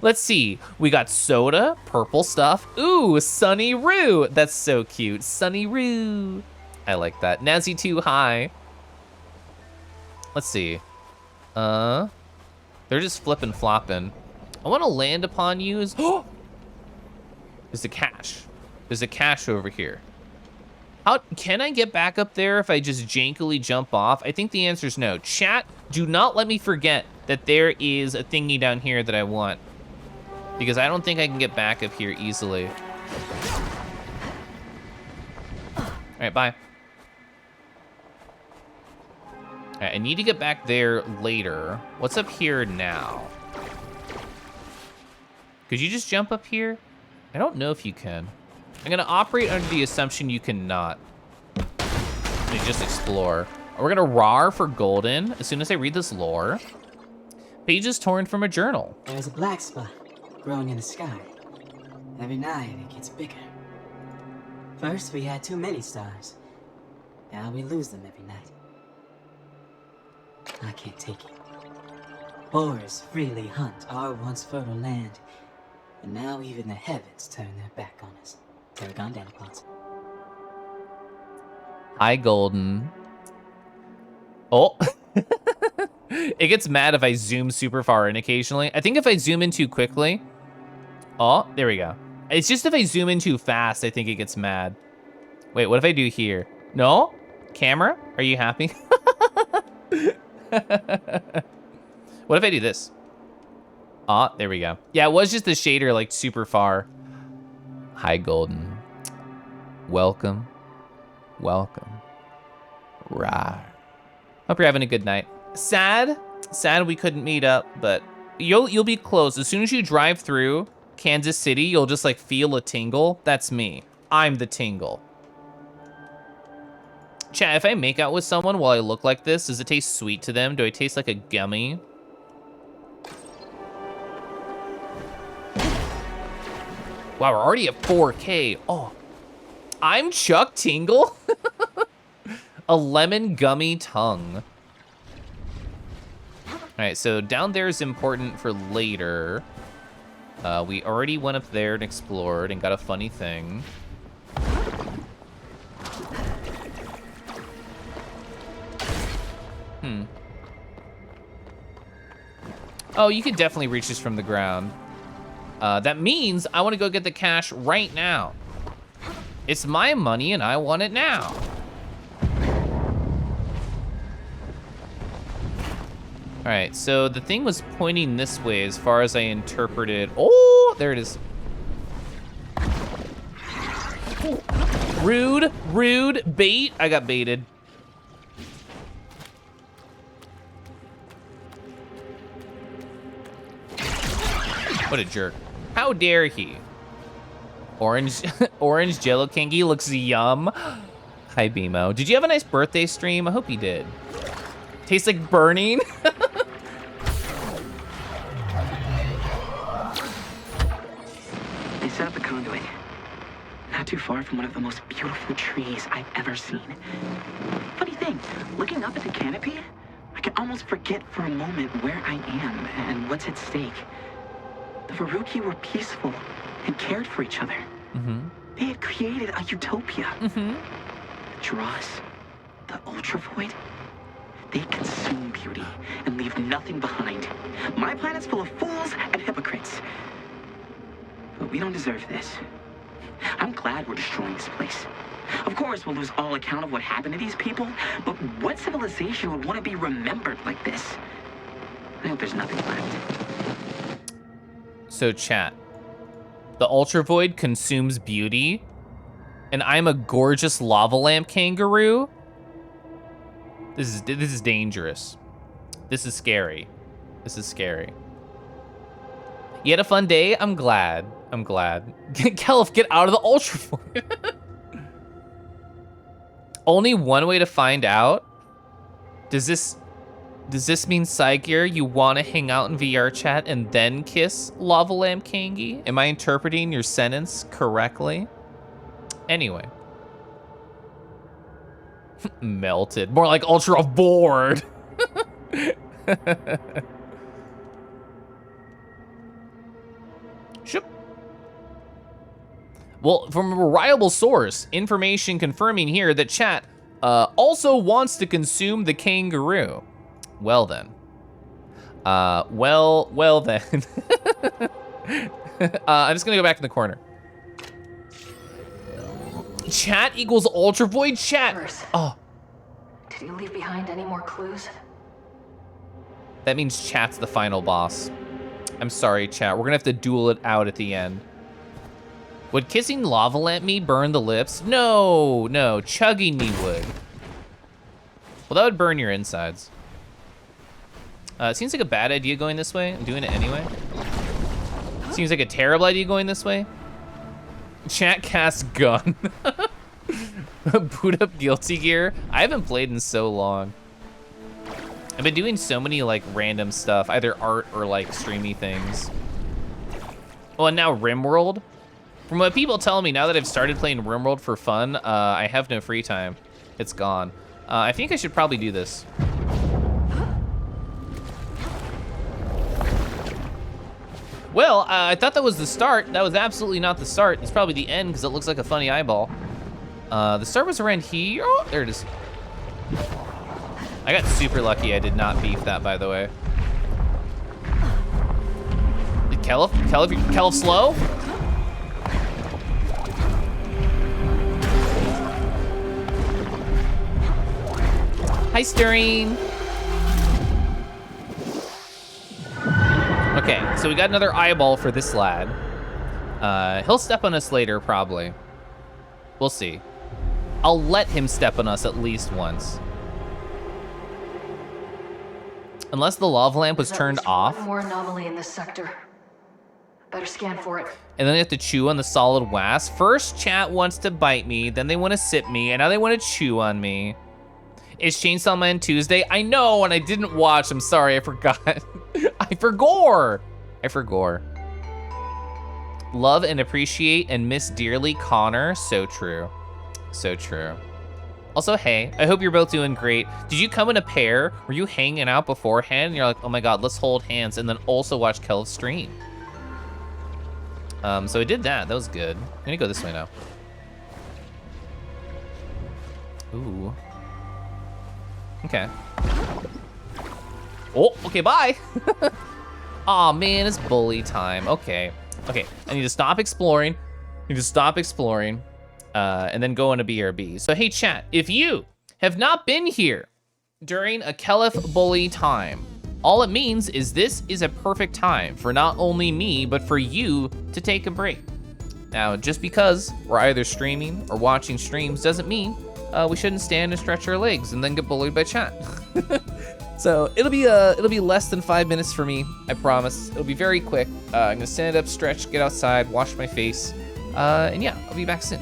Let's see. We got soda, purple stuff. Ooh, Sunny Roo. That's so cute. Sunny Roo. I like that. Nazi 2, hi. Let's see. They're just flipping flopping. I want to land upon you. Oh! There's a cache. There's a cache over here. How can I get back up there if I just jankily jump off? I think the answer is no. Chat, do not let me forget that there is a thingy down here that I want. because I don't think I can get back up here easily. All right, bye. All right, I need to get back there later. What's up here now? Could you just jump up here? I don't know if you can. I'm gonna operate under the assumption you cannot. Let me just explore. We're gonna RAR for golden as soon as I read this lore. Pages torn from a journal. There's a black spot growing in the sky. Every night it gets bigger. First we had too many stars. Now we lose them every night. I can't take it. Boars freely hunt our once fertile land. And now even the heavens turn their back on us. Paragon Danipods. Hi, Golden. Oh. It gets mad if I zoom super far in occasionally. I think if I zoom in too quickly. Oh, there we go. It's just if I zoom in too fast, I think it gets mad. Wait, what if I do here? No? Camera? Are you happy? What if I do this? Ah, there we go. Yeah, it was just the shader like super far. Hi, Golden. Welcome. Welcome. Rawr. Hope you're having a good night. Sad we couldn't meet up, but you'll be close. As soon as you drive through Kansas City, you'll just like feel a tingle. That's me. I'm the tingle. Chat, if I make out with someone while I look like this, does it taste sweet to them? Do I taste like a gummy? Wow, we're already at 4K. Oh, I'm Chuck Tingle? A lemon gummy tongue. All right, so down there is important for later. We already went up there and explored and got a funny thing. Oh, you can definitely reach this from the ground. That means I want to go get the cash right now. It's my money and I want it now. All right, so the thing was pointing this way as far as I interpreted. Oh, there it is. Rude, rude, bait. I got baited. What a jerk. How dare he? Orange orange Jello Kingy looks yum. Hi, Bimo. Did you have a nice birthday stream? I hope you did. Tastes like burning. They set up the conduit. Not too far from one of the most beautiful trees I've ever seen. Funny thing, looking up at the canopy, I can almost forget for a moment where I am and what's at stake. The Veruki were peaceful and cared for each other. They had created a utopia. The Dross, the Ultra Void, they consume beauty and leave nothing behind. My planet's full of fools and hypocrites. But we don't deserve this. I'm glad we're destroying this place. Of course, we'll lose all account of what happened to these people, but what civilization would want to be remembered like this? I hope there's nothing left. So chat, the Ultra Void consumes beauty, and I'm a gorgeous lava lamp kangaroo? This is dangerous. This is scary. This is scary. You had a fun day? I'm glad. I'm glad. Keliff, get out of the Ultra Void. Only one way to find out? Does this mean, Psygear, you want to hang out in VR chat and then kiss Lava Lamp Kangi? Am I interpreting your sentence correctly? Anyway. Melted. More like ultra bored. Shoop. Well, from a reliable source, information confirming here that chat also wants to consume the kangaroo. Well then. Well then. I'm just gonna go back in the corner. Chat equals Ultra Void chat. Oh. Did you leave behind any more clues? That means chat's the final boss. I'm sorry, chat. We're gonna have to duel it out at the end. Would kissing lava lamp me burn the lips? No, no, chugging me would. Well, that would burn your insides. It seems like a bad idea going this way. I'm doing it anyway. Seems like a terrible idea going this way. Chat cast gun. Boot up Guilty Gear. I haven't played in so long. I've been doing so many like random stuff, either art or like streamy things. Well, and now RimWorld. From what people tell me, now that I've started playing RimWorld for fun, I have no free time. It's gone. I think I should probably do this. Well, I thought that was the start. That was absolutely not the start. It's probably the end because it looks like a funny eyeball. The start was around here. Oh, there it is. I got super lucky I did not beef that, by the way. Did Keliff slow? Hi, Stirring. Okay, so we got another eyeball for this lad. He'll step on us later, probably. We'll see. I'll let him step on us at least once. Unless the lava lamp was turned off. One more anomaly in this sector. Better scan for it. And then they have to chew on the solid wass. First, chat wants to bite me, then they want to sip me, and now they want to chew on me. Is Chainsaw Man Tuesday? I know, and I didn't watch. I'm sorry, I forgot. I forgot. Love and appreciate and miss dearly Connor. So true. So true. Also, hey, I hope you're both doing great. Did you come in a pair? Were you hanging out beforehand? And you're like, oh my God, let's hold hands and then also watch Kel's stream. So I did that. That was good. I'm gonna go this way now. Ooh. Okay. Oh, okay, bye. Aw, man, it's bully time. Okay. Okay, I need to stop exploring. And then go into BRB. So hey chat, if you have not been here during a Keliff bully time, all it means is this is a perfect time for not only me, but for you to take a break. Now, just because we're either streaming or watching streams doesn't mean we shouldn't stand and stretch our legs and then get bullied by chat. So it'll be less than 5 minutes for me, I promise. It'll be very quick. I'm gonna stand up, stretch, get outside, wash my face, and yeah, I'll be back soon.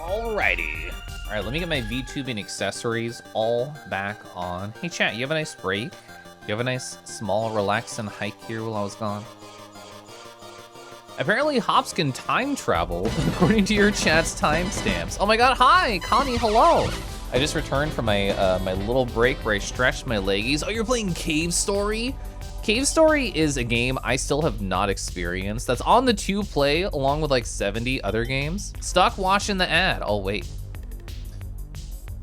Alrighty. All right, let me get my VTubing accessories all back on. Hey, chat, you have a nice break? You have a nice, small, relaxing hike here while I was gone? Apparently, hops can time travel, according to your chat's timestamps. Oh my god, hi, Connie, hello. I just returned from my my little break where I stretched my leggies. Oh, you're playing Cave Story? Cave Story is a game I still have not experienced. That's on the 2 play along with like 70 other games. Stuck watching the ad. Oh, wait.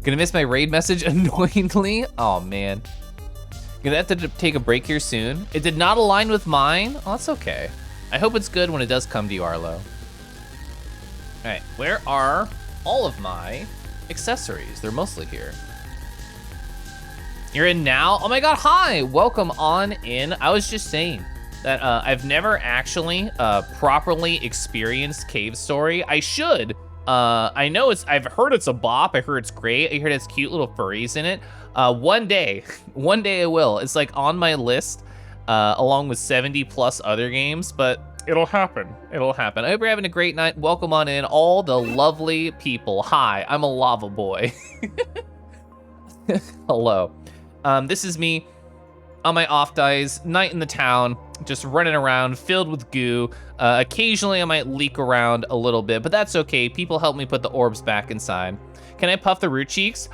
Gonna miss my raid message annoyingly. Oh, man. Gonna have to take a break here soon. It did not align with mine. Oh, that's okay. I hope it's good when it does come to you, Arlo. All right, where are all of my accessories? They're mostly here. You're in now? Oh my god, hi! Welcome on in. I was just saying that I've never actually properly experienced Cave Story. I should. I know I've heard it's a bop. I heard it's great. I heard it's cute little furries in it. One day I will. It's like on my list. Along with 70 plus other games, but it'll happen. It'll happen. I hope you're having a great night. Welcome on in, all the lovely people. Hi, I'm a lava boy. Hello. This is me on my off days, night in the town, just running around, filled with goo. Occasionally I might leak around a little bit, but that's okay. People help me put the orbs back inside. Can I puff the root cheeks?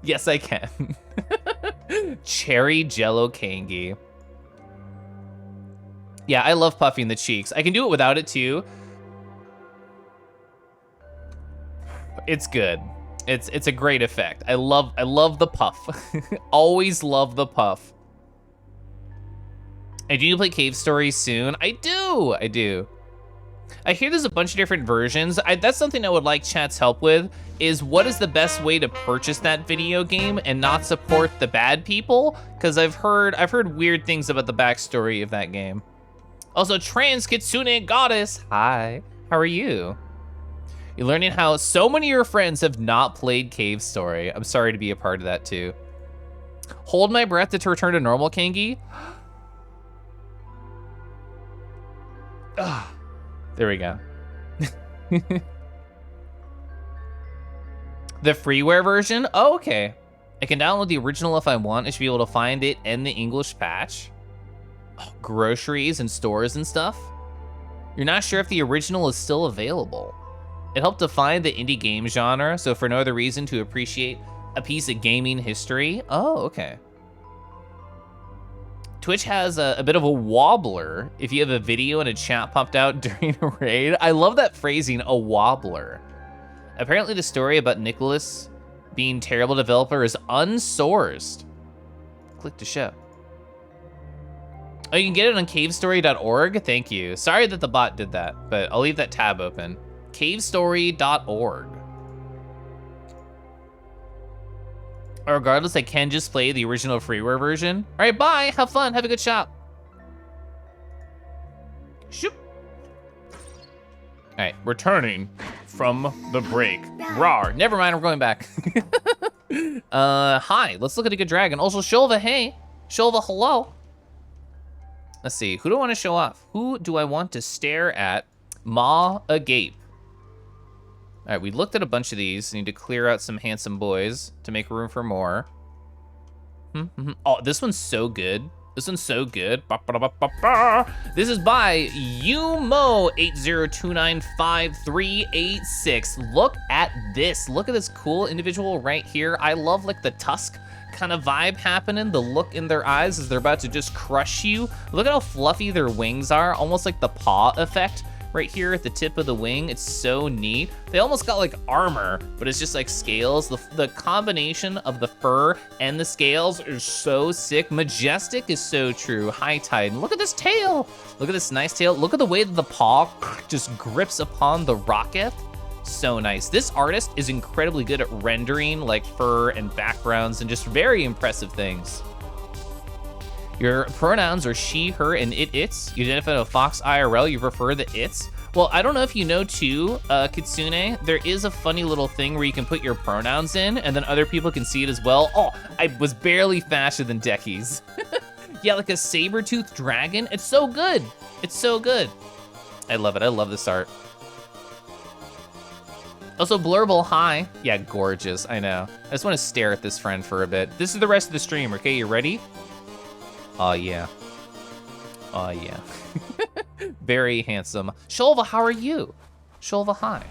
Yes, I can. Cherry Jello Kangi. Yeah, I love puffing the cheeks. I can do it without it too. It's good. It's a great effect. I love the puff. Always love the puff. And do you play Cave Story soon? I do. I hear there's a bunch of different versions. That's something I would like chat's help with, is what is the best way to purchase that video game and not support the bad people? Because I've heard weird things about the backstory of that game. Also, Trans Kitsune Goddess, hi, how are you? You're learning how so many of your friends have not played Cave Story. I'm sorry to be a part of that too. Hold my breath to return to normal, Kangi. There we go. The freeware version? Oh, okay. I can download the original if I want. I should be able to find it in the English patch. Oh, groceries and stores and stuff. You're not sure if the original is still available. It helped define the indie game genre, so for no other reason to appreciate a piece of gaming history. Oh, okay. Twitch has a bit of a wobbler if you have a video and a chat popped out during a raid. I love that phrasing, a wobbler. Apparently the story about Nicholas being terrible developer is unsourced. Click to show. Oh, you can get it on cavestory.org? Thank you. Sorry that the bot did that, but I'll leave that tab open. Cavestory.org. Regardless, I can just play the original freeware version. All right, bye. Have fun. Have a good shop. Shoop. All right, returning from the break. Rawr. Never mind, we're going back. Hi. Let's look at a good dragon. Also, Shulva, hey. Shulva, hello. Let's see. Who do I want to show off? Who do I want to stare at? Maw agape. All right, we looked at a bunch of these. Need to clear out some handsome boys to make room for more. Oh, this one's so good. This one's so good. This is by Yumo802953886. Look at this. Look at this cool individual right here. I love like the tusk kind of vibe happening. The look in their eyes as they're about to just crush you. Look at how fluffy their wings are. Almost like the paw effect. Right here at the tip of the wing, it's so neat. They almost got like armor, but it's just like scales. The combination of the fur and the scales is so sick. Majestic is so true. High tide. And look at this tail. Look at this nice tail. Look at the way that the paw just grips upon the rocket. So nice. This artist is incredibly good at rendering like fur and backgrounds and just very impressive things. Your pronouns are she, her, and its. You identify a fox IRL, you prefer the its. Well, I don't know if you know too, Kitsune, there is a funny little thing where you can put your pronouns in and then other people can see it as well. Oh, I was barely faster than Deckies. Yeah, like a saber-toothed dragon. It's so good. It's so good. I love it. I love this art. Also, Blurble, hi. Yeah, gorgeous. I know. I just want to stare at this friend for a bit. This is the rest of the stream, okay? You ready? Oh, yeah. Oh, yeah. Very handsome. Shulva, how are you? Shulva, hi.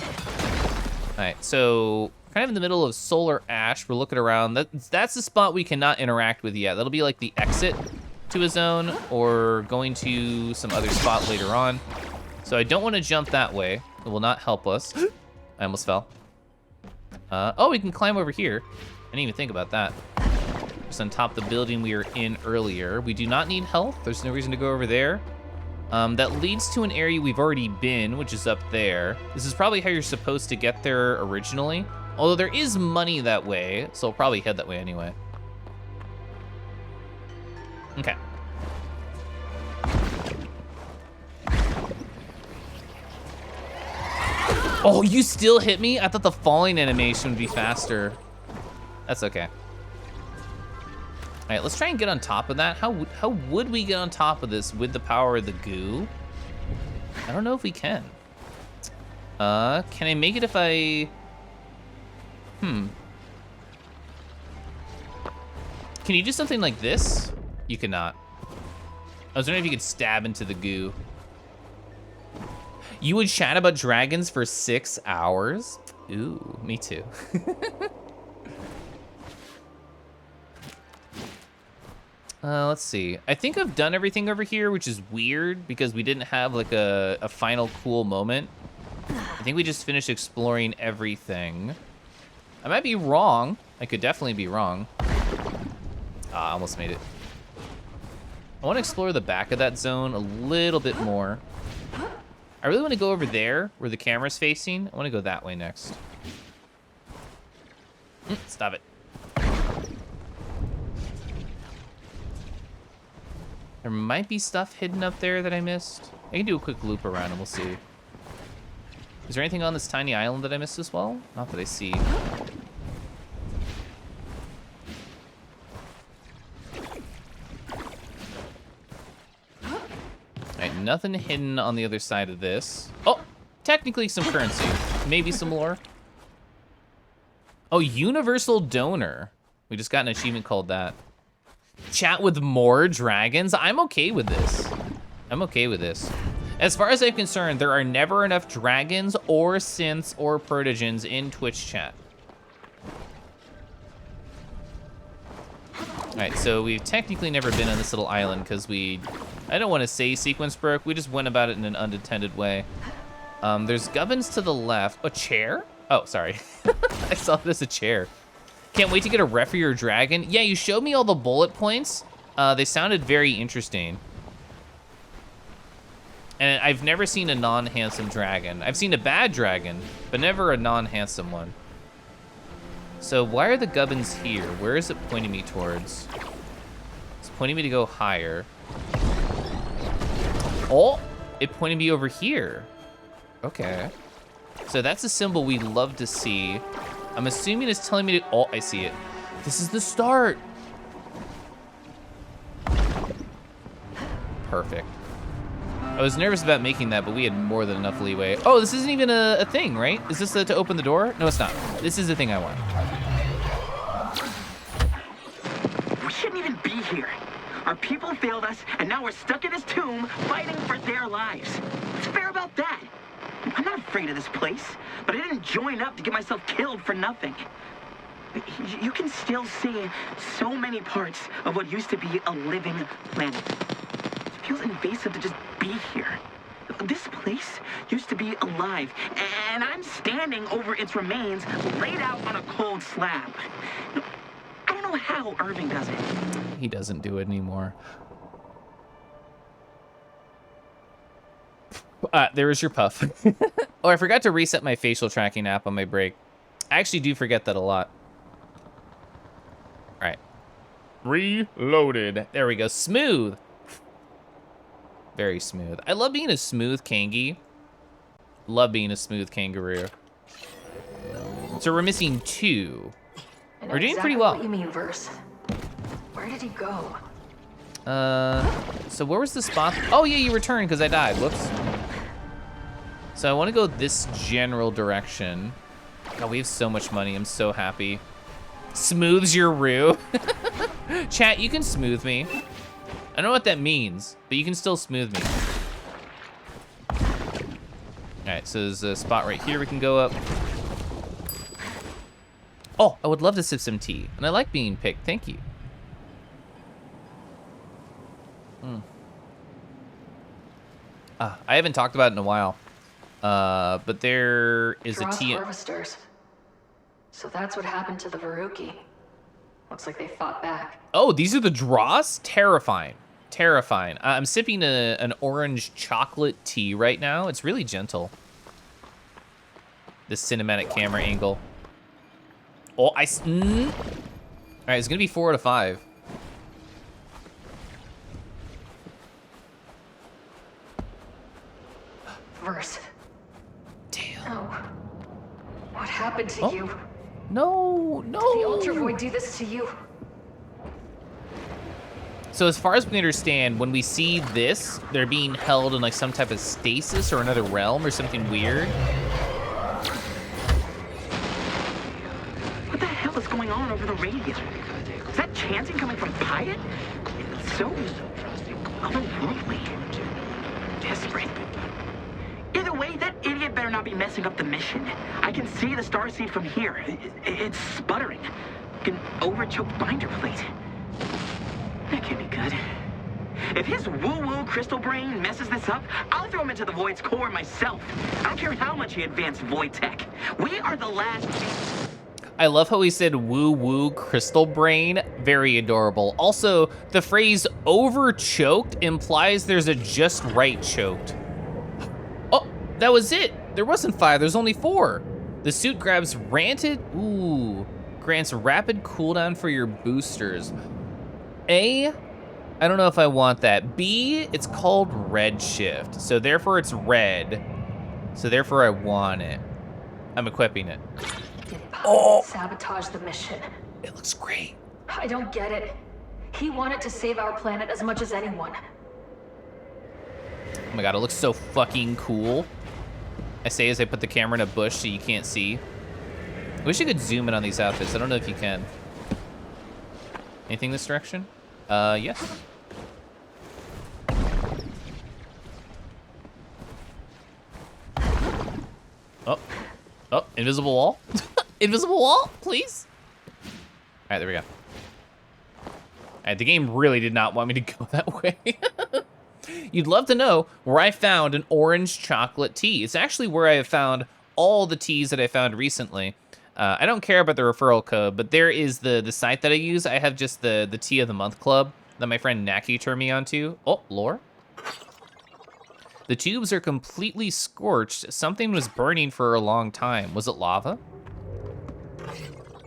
All right, so kind of in the middle of Solar Ash, we're looking around. That's the spot we cannot interact with yet. That'll be like the exit to a zone or going to some other spot later on. So I don't want to jump that way. It will not help us. I almost fell. Oh, we can climb over here. I didn't even think about that. Just on top of the building we were in earlier. We do not need health. There's no reason to go over there. That leads to an area we've already been, which is up there. This is probably how you're supposed to get there originally. Although there is money that way, so I'll probably head that way anyway. Okay. Oh, you still hit me? I thought the falling animation would be faster. That's okay. All right, let's try and get on top of that. How would we get on top of this with the power of the goo? I don't know if we can. Can I make it if I... Can you do something like this? You cannot. I was wondering if you could stab into the goo. You would chat about dragons for 6 hours? Ooh, me too. Let's see. I think I've done everything over here, which is weird because we didn't have like a final cool moment. I think we just finished exploring everything. I might be wrong. I could definitely be wrong. Ah, I almost made it. I want to explore the back of that zone a little bit more. I really want to go over there where the camera's facing. I want to go that way next. Stop it. There might be stuff hidden up there that I missed. I can do a quick loop around and we'll see. Is there anything on this tiny island that I missed as well? Not that I see. Alright, nothing hidden on the other side of this. Oh, technically some currency. Maybe some lore. Oh, Universal Donor. We just got an achievement called that. Chat with more dragons? I'm okay with this. I'm okay with this. As far as I'm concerned, there are never enough dragons or synths or protogens in Twitch chat. All right, so we've technically never been on this little island because I don't want to say sequence broke. We just went about it in an unintended way. There's gubbins to the left. A chair? Oh, sorry. I saw this a chair. Can't wait to get a ref for your dragon. Yeah, you showed me all the bullet points. They sounded very interesting. And I've never seen a non-handsome dragon. I've seen a bad dragon, but never a non-handsome one. So why are the gubbins here? Where is it pointing me towards? It's pointing me to go higher. Oh, it pointed me over here. Okay. So that's a symbol we love to see. I'm assuming it's telling me to, oh, I see it. This is the start. Perfect. I was nervous about making that, but we had more than enough leeway. Oh, this isn't even a thing, right? Is this to open the door? No, it's not. This is the thing I want. We shouldn't even be here. Our people failed us, and now we're stuck in this tomb fighting for their lives. What's fair about that? I'm not afraid of this place, but I didn't join up to get myself killed for nothing. You can still see so many parts of what used to be a living planet. It feels invasive to just be here. This place used to be alive, and I'm standing over its remains laid out on a cold slab. I don't know how Irving does it. He doesn't do it anymore. There was your puff. Oh, I forgot to reset my facial tracking app on my break. I actually do forget that a lot. All right. Reloaded. There we go. Smooth. Very smooth. I love being a smooth kangi. Love being a smooth kangaroo. So we're missing 2. We're doing pretty well. What you mean, Verse? Where did he go? So where was the spot? Oh yeah, you returned because I died. Whoops. So I want to go this general direction. God, we have so much money. I'm so happy. Smooths your Roo. Chat, you can smooth me. I don't know what that means, but you can still smooth me. All right, so there's a spot right here we can go up. Oh, I would love to sip some tea, and I like being picked. Thank you. I haven't talked about it in a while, but there is Dross a tea. harvesters. So that's what happened to the Veruki. Looks like they fought back. Oh, these are the Dross? Terrifying. Terrifying. I'm sipping an orange chocolate tea right now. It's really gentle. This cinematic camera angle. Oh, all right, it's gonna be 4 out of 5. Verse. Damn. No. What happened to you? No, Did the Ultra no. Void do this to you? So as far as we understand, when we see this, they're being held in like some type of stasis or another realm or something weird. What the hell is going on over the radio? Is that chanting coming from Pyatt? It's so otherworldly. Desperate. Either way, that idiot better not be messing up the mission. I can see the starseed from here. It's sputtering. Like an overchoked binder plate. That can't be good. If his woo-woo crystal brain messes this up, I'll throw him into the Void's core myself. I don't care how much he advanced Void tech. We are the last... I love how he said woo-woo crystal brain. Very adorable. Also, the phrase over-choked implies there's a just right choked. Oh, that was it. There wasn't 5, there's only 4. The suit grants rapid cooldown for your boosters. A, I don't know if I want that. B, it's called red shift. So therefore it's red. So therefore I want it. I'm equipping it. Oh! Sabotage the mission. It looks great. I don't get it. He wanted to save our planet as much as anyone. Oh my god, it looks so fucking cool. I say as I put the camera in a bush so you can't see. I wish you could zoom in on these outfits. I don't know if you can. Anything this direction? Yes. Oh, invisible wall? Invisible wall, please? All right, there we go. All right, the game really did not want me to go that way. You'd love to know where I found an orange chocolate tea. It's actually where I have found all the teas that I found recently. I don't care about the referral code, but there is the site that I use. I have just the Tea of the Month Club that my friend Naki turned me onto. Oh, lore. The tubes are completely scorched. Something was burning for a long time. Was it lava?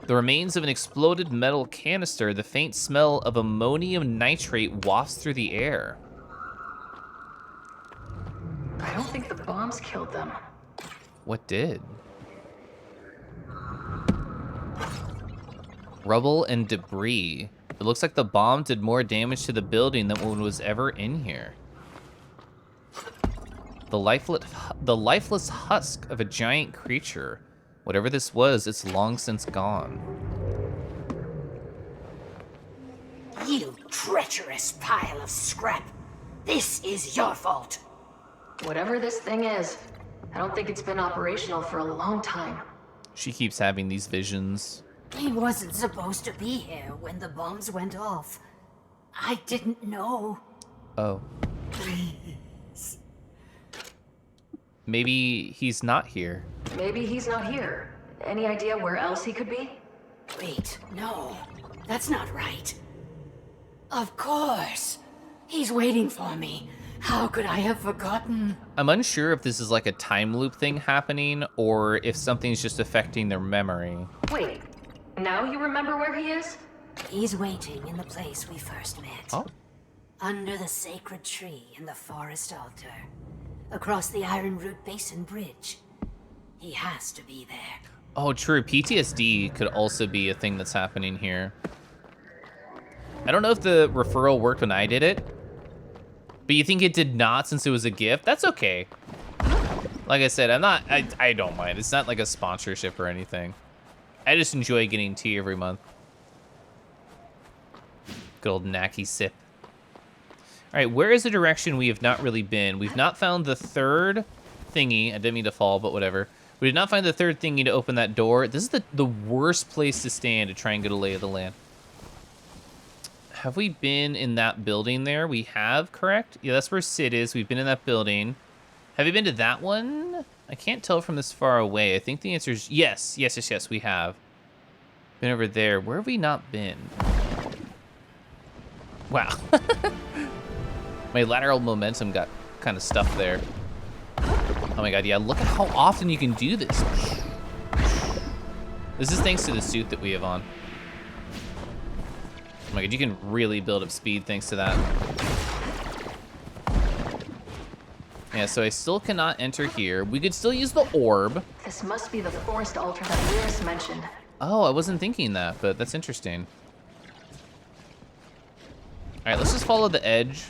The remains of an exploded metal canister. The faint smell of ammonium nitrate wafts through the air. I don't think the bombs killed them. What did? Rubble and debris. It looks like the bomb did more damage to the building than what was ever in here. The lifeless husk of a giant creature. Whatever this was, it's long since gone. You treacherous pile of scrap. This is your fault. Whatever this thing is, I don't think it's been operational for a long time. She keeps having these visions. He wasn't supposed to be here when the bombs went off. I didn't know. Oh. Please. Maybe he's not here. Maybe he's not here. Any idea where else he could be? Wait, no. That's not right. Of course. He's waiting for me. How could I have forgotten? I'm unsure if this is like a time loop thing happening or if something's just affecting their memory. Wait, now you remember where he is? He's waiting in the place we first met. Oh. Under the sacred tree in the forest altar. Across the Iron Root Basin Bridge. He has to be there. Oh, true. PTSD could also be a thing that's happening here. I don't know if the referral worked when I did it, but you think it did not since it was a gift? That's okay. Like I said, I don't mind. It's not like a sponsorship or anything. I just enjoy getting tea every month. Good old Naki sip. All right, where is the direction we have not really been? We've not found the third thingy. I didn't mean to fall, but whatever. We did not find the third thingy to open that door. This is the worst place to stand to try and get a lay of the land. Have we been in that building there? We have, correct? Yeah, that's where Sid is. We've been in that building. Have you been to that one? I can't tell from this far away. I think the answer is yes. Yes, we have. Been over there. Where have we not been? Wow. My lateral momentum got kind of stuffed there. Oh my god, yeah, look at how often you can do this. This is thanks to the suit that we have on. Oh my god, you can really build up speed thanks to that. Yeah, so I still cannot enter here. We could still use the orb. This must be the forest altar that Lyris mentioned. Oh, I wasn't thinking that, but that's interesting. All right, let's just follow the edge.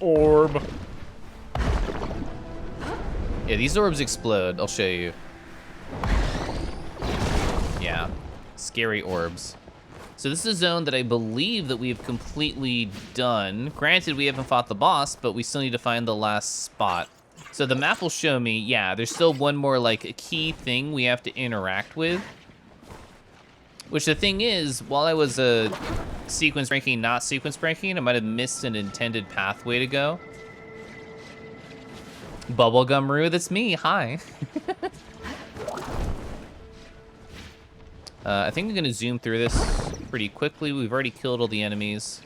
Orb. Yeah, these orbs explode. I'll show you. Yeah, scary orbs. So this is a zone that I believe that we've completely done. Granted, we haven't fought the boss, but we still need to find the last spot. So the map will show me, yeah, there's still one more like a key thing we have to interact with. Which the thing is, while I was sequence breaking, not sequence breaking, I might have missed an intended pathway to go. Bubblegum Roo, that's me, hi. I think I'm gonna zoom through this pretty quickly. We've already killed all the enemies.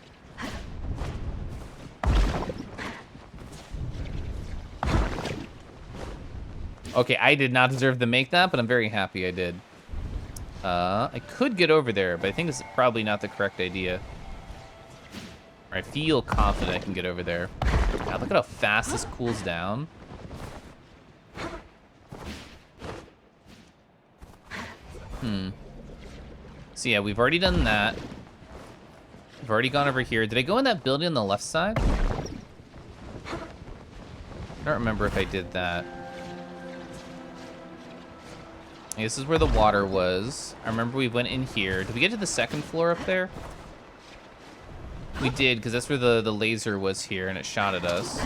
Okay, I did not deserve to make that, but I'm very happy I did. I could get over there, but I think it's probably not the correct idea. I feel confident I can get over there. God, look at how fast this cools down. So yeah, we've already done that. We've already gone over here. Did I go in that building on the left side? I don't remember if I did that. This is where the water was. I remember we went in here. Did we get to the second floor up there? We did, because that's where the laser was here, and it shot at us.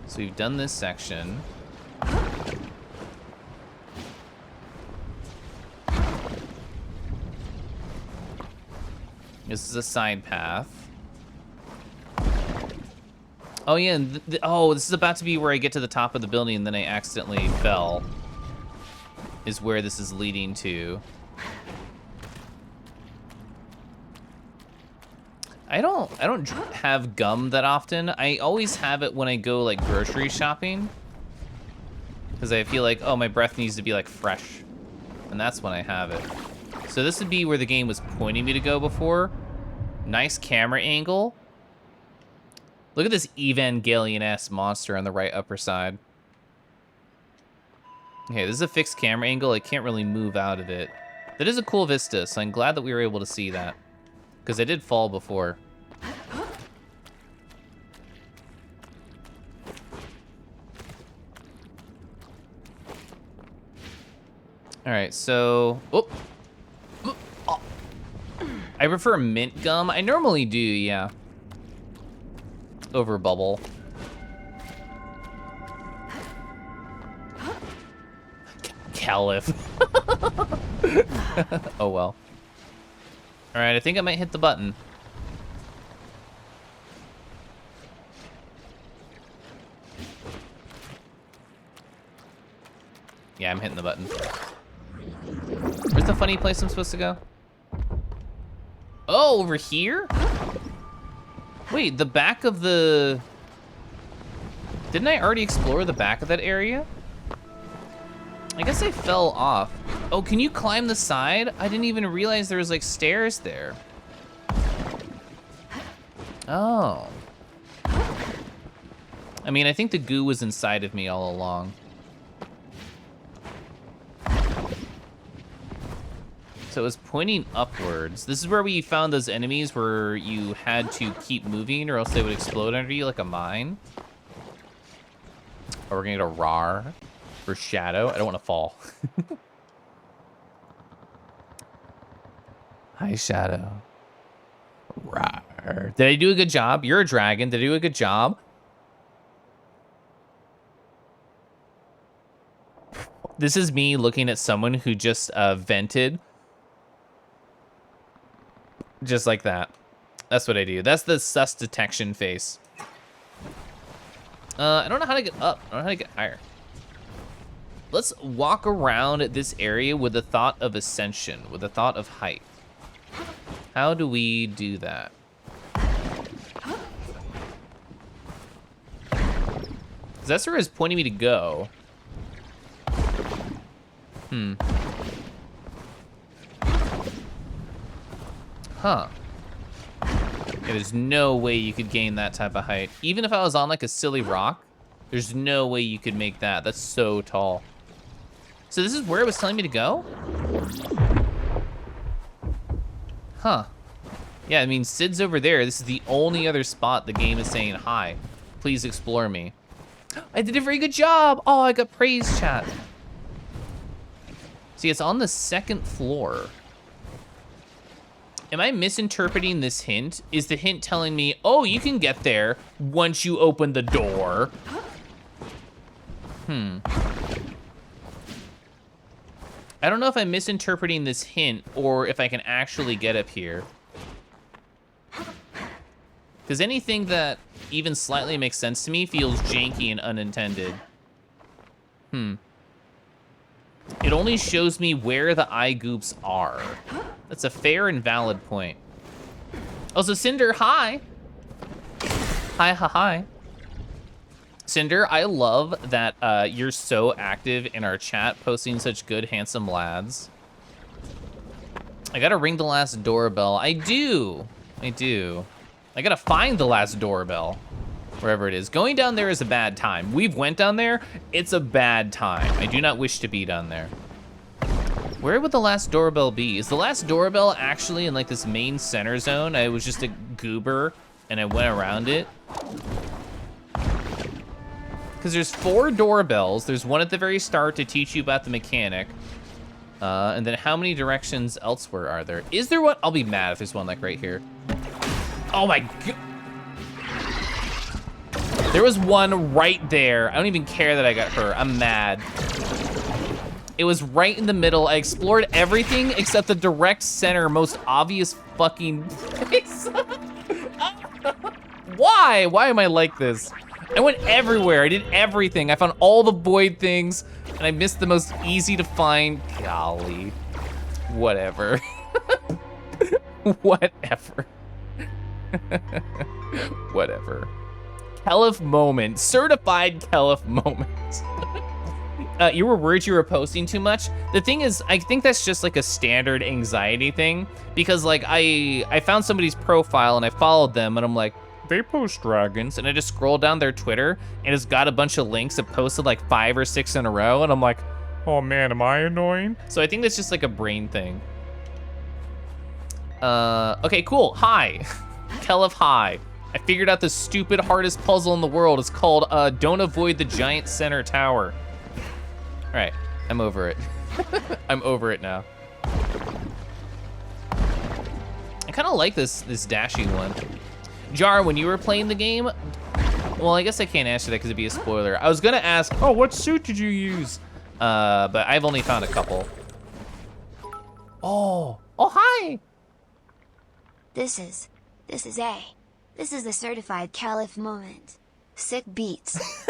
So we've done this section. This is a side path. Oh yeah, and oh, this is about to be where I get to the top of the building and then I accidentally fell. Is where this is leading to. I don't have gum that often. I always have it when I go like grocery shopping. Because I feel like, oh, my breath needs to be like fresh. And that's when I have it. So this would be where the game was pointing me to go before. Nice camera angle. Look at this Evangelion-esque monster on the right upper side. Okay, this is a fixed camera angle. I can't really move out of it. That is a cool vista, so I'm glad that we were able to see that. Because I did fall before. All right, so... Oh. Oh. I prefer mint gum. I normally do, yeah. Over bubble. Keliff. Oh well. All right, I think I might hit the button. Yeah, I'm hitting the button. Where's the funny place I'm supposed to go? Oh, over here? Wait, the back of the... Didn't I already explore the back of that area? I guess I fell off. Oh, can you climb the side? I didn't even realize there was like stairs there. Oh. I mean, I think the goo was inside of me all along. So it was pointing upwards. This is where we found those enemies where you had to keep moving or else they would explode under you like a mine. Or we're gonna get a RAR for Shadow. I don't want to fall. Hi, Shadow. RAR. Did I do a good job? You're a dragon. Did I do a good job? This is me looking at someone who just vented. Just like that. That's what I do. That's the sus detection face. I don't know how to get up. I don't know how to get higher. Let's walk around this area with the thought of ascension, with the thought of height. How do we do that? Zessor is pointing me to go. Huh. Yeah, there's no way you could gain that type of height. Even if I was on like a silly rock, there's no way you could make that. That's so tall. So this is where it was telling me to go? Huh. Yeah, I mean, Sid's over there. This is the only other spot the game is saying, hi, please explore me. I did a very good job. Oh, I got praise, chat. See, it's on the second floor. Am I misinterpreting this hint? Is the hint telling me, oh, you can get there once you open the door? I don't know if I'm misinterpreting this hint or if I can actually get up here. Because anything that even slightly makes sense to me feels janky and unintended. It only shows me where the eye goops are. That's a fair and valid point. Oh, so Cinder, hi. Hi. Cinder, I love that you're so active in our chat, posting such good, handsome lads. I gotta ring the last doorbell. I do. I gotta find the last doorbell, wherever it is. Going down there is a bad time. We've went down there. It's a bad time. I do not wish to be down there. Where would the last doorbell be? Is the last doorbell actually in like this main center zone? I was just a goober and I went around it. Because there's 4 doorbells. There's one at the very start to teach you about the mechanic. And then how many directions elsewhere are there? Is there one? I'll be mad if there's one like right here. Oh my god. There was one right there. I don't even care that I got hurt. I'm mad. It was right in the middle. I explored everything except the direct center, most obvious fucking place. Why? Why am I like this? I went everywhere. I did everything. I found all the void things, and I missed the most easy to find. Golly. Whatever. Whatever. Whatever. Keliff moment. Certified Keliff moment. You were worried you were posting too much. The thing is, I think that's just like a standard anxiety thing, because like I found somebody's profile and I followed them and I'm like, they post dragons, and I just scroll down their Twitter and it's got a bunch of links that posted like 5 or 6 in a row, and I'm like, Oh man, am I annoying? so I think that's just like a brain thing. Okay, cool. Hi. Keliff, hi. I figured out the stupid hardest puzzle in the world. It's called Don't Avoid the Giant Center Tower. All right, I'm over it. I'm over it now. I kind of like this dashing one. Jar, when you were playing the game, well, I guess I can't answer that because it'd be a spoiler. I was gonna ask, oh, what suit did you use? But I've only found a couple. Oh, hi. This is A. This is the certified Keliff moment. Sick beats.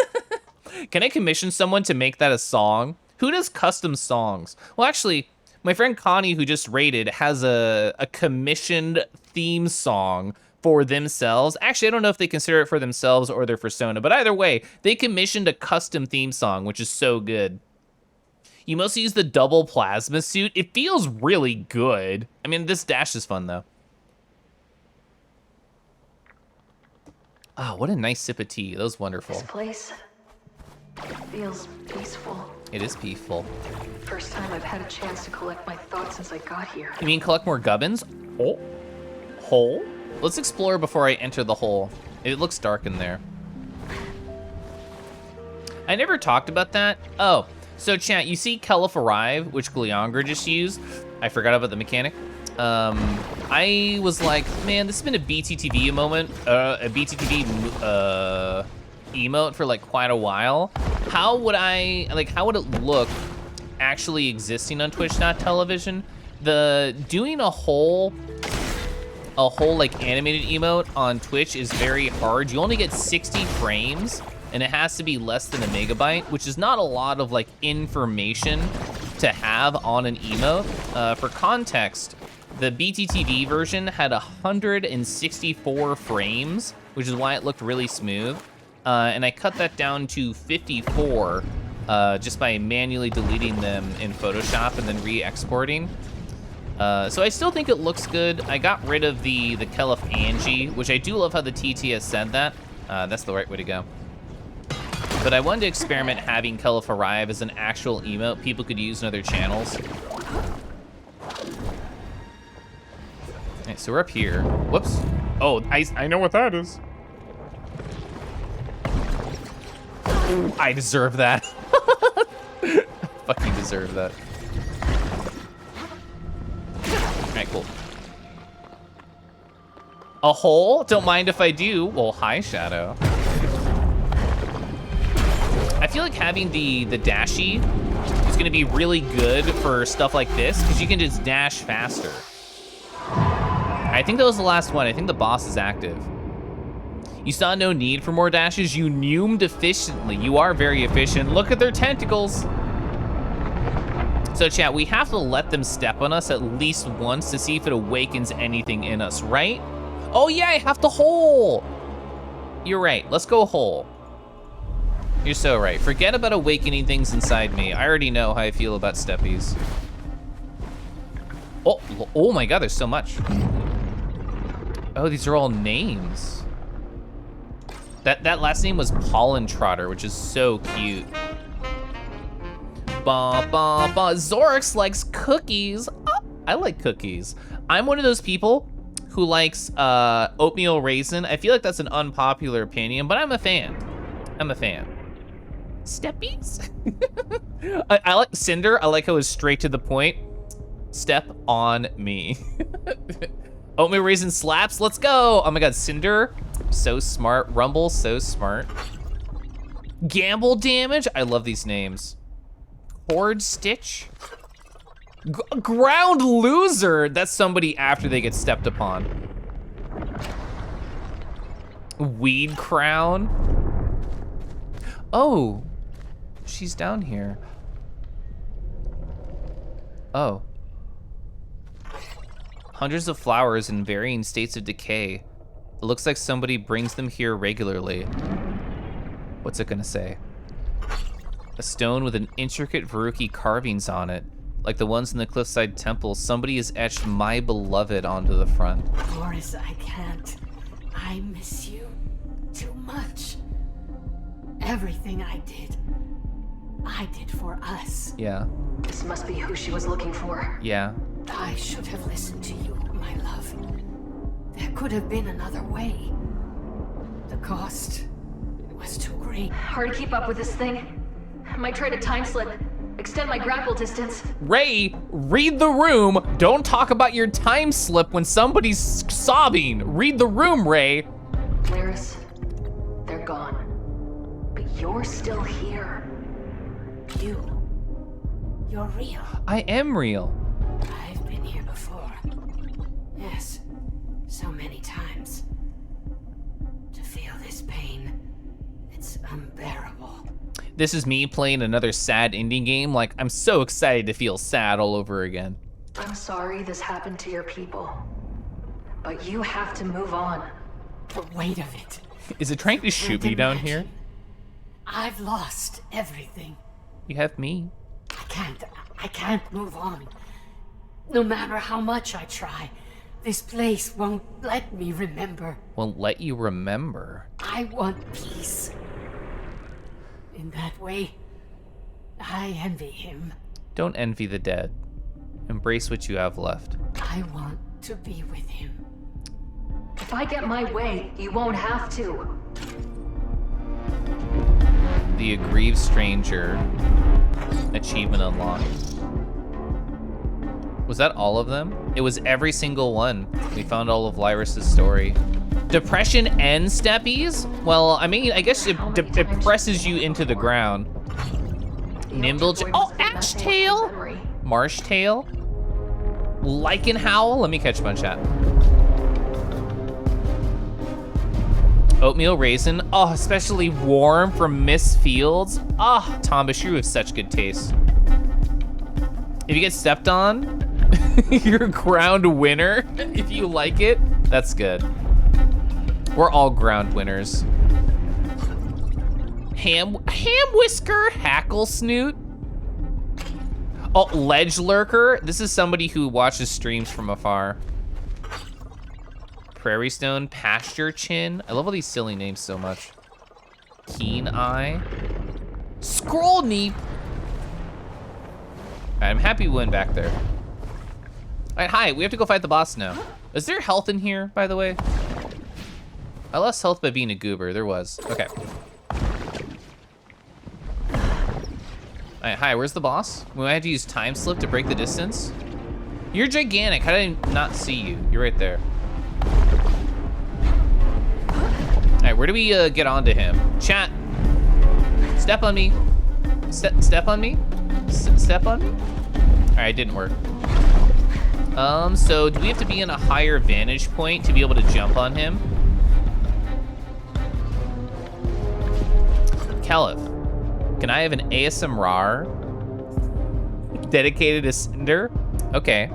Can I commission someone to make that a song? Who does custom songs? Well, actually, my friend Connie, who just raided, has a commissioned theme song for themselves. Actually, I don't know if they consider it for themselves or their persona, but either way, they commissioned a custom theme song, which is so good. You mostly use the double plasma suit. It feels really good. I mean, this dash is fun, though. Ah, what a nice sip of tea. That was wonderful. This place, Feels peaceful. It is peaceful. First time I've had a chance to collect my thoughts since I got here. You mean collect more gubbins? Oh, hole? Let's explore before I enter the hole. It looks dark in there. I never talked about that. Oh, so chat, you see Keliff arrive, which Gleongra just used. I forgot about the mechanic. I was like, man, this has been a BTTV moment, a BTTV emote for like quite a while. How would it look actually existing on Twitch, not television? Doing a whole like animated emote on Twitch is very hard. You only get 60 frames and it has to be less than a megabyte, which is not a lot of like information to have on an emote. For context, the BTTV version had 164 frames, which is why it looked really smooth. And I cut that down to 54 just by manually deleting them in Photoshop and then re-exporting. So I still think it looks good. I got rid of the Keliff Angie, which I do love how the TT has said that. That's the right way to go. But I wanted to experiment having Keliff arrive as an actual emote people could use in other channels. Alright, so we're up here. Whoops. Oh, I know what that is. I deserve that. Fucking deserve that. Alright, cool. A hole? Don't mind if I do. Well, hi, Shadow. I feel like having the dashie is gonna be really good for stuff like this, because you can just dash faster. I think that was the last one. I think the boss is active. You saw no need for more dashes. You neumed efficiently. You are very efficient. Look at their tentacles. So chat, we have to let them step on us at least once to see if it awakens anything in us, right? Oh yeah, I have to hole. You're right, let's go hole. You're so right. Forget about awakening things inside me. I already know how I feel about steppies. Oh my God, there's so much. Oh, these are all names. That last name was Pollen Trotter, which is so cute. Zorix likes cookies. Oh, I like cookies. I'm one of those people who likes oatmeal raisin. I feel like that's an unpopular opinion, but I'm a fan. I'm a fan. Steppies? I like Cinder. I like how it's straight to the point. Step on me. Oatmeal raisin slaps. Let's go. Oh my God, Cinder. So smart. Rumble, so smart. Gamble damage. I love these names. Horde Stitch. Ground loser. That's somebody after they get stepped upon. Weed crown. Oh, she's down here. Oh. Hundreds of flowers in varying states of decay. It looks like somebody brings them here regularly. What's it gonna say? A stone with an intricate Veruki carvings on it. Like the ones in the Cliffside Temple, somebody has etched my beloved onto the front. Boris, I can't. I miss you too much. Everything I did for us. Yeah. This must be who she was looking for. Yeah. I should have listened to you, my love. There could have been another way. The cost was too great. Hard to keep up with this thing. Might try to time slip. Extend my grapple distance. Ray, read the room. Don't talk about your time slip when somebody's sobbing. Read the room, Ray. Laris, they're gone. But you're still here. You're real. I am real. I've been here before. Yes, so many times. To feel this pain, it's unbearable. This is me playing another sad indie game. Like, I'm so excited to feel sad all over again. I'm sorry this happened to your people. But you have to move on. The weight of it. Is it trying to shoot me down here? I've lost everything. You have me. I can't move on. No matter how much I try, this place won't let me remember. Won't let you remember. I want peace. in that way. I envy him. Don't envy the dead. Embrace what you have left. I want to be with him. If I get my way, you won't have to. The Aggrieved Stranger. Achievement unlocked. Was that all of them? It was every single one. We found all of Lyris's story. Depression and steppies? Well, I mean, I guess it presses you into the ground. Nimble. Oh, Ash Tail! Marsh Tail? Lichen Howl? Let me catch one chat. Oatmeal Raisin. Oh, especially warm from Miss Fields. Ah, Tombish, you have such good taste. If you get stepped on, you're a ground winner. If you like it, that's good. We're all ground winners. Ham Whisker, Hackle Snoot. Oh, Ledge Lurker. This is somebody who watches streams from afar. Prairie Stone, Pasture Chin. I love all these silly names so much. Keen Eye. Scroll Neep. Alright, I'm happy we went back there. Alright, hi, we have to go fight the boss now. Is there health in here, by the way? I lost health by being a goober, there was. Okay. Alright, hi, where's the boss? We might have to use time slip to break the distance. You're gigantic, how did I not see you? You're right there. Alright, where do we get onto him? Chat. Step on me. Step on me? Step on me? Alright, it didn't work. So do we have to be in a higher vantage point to be able to jump on him? Keliff, can I have an ASMR dedicated to Cinder? Okay.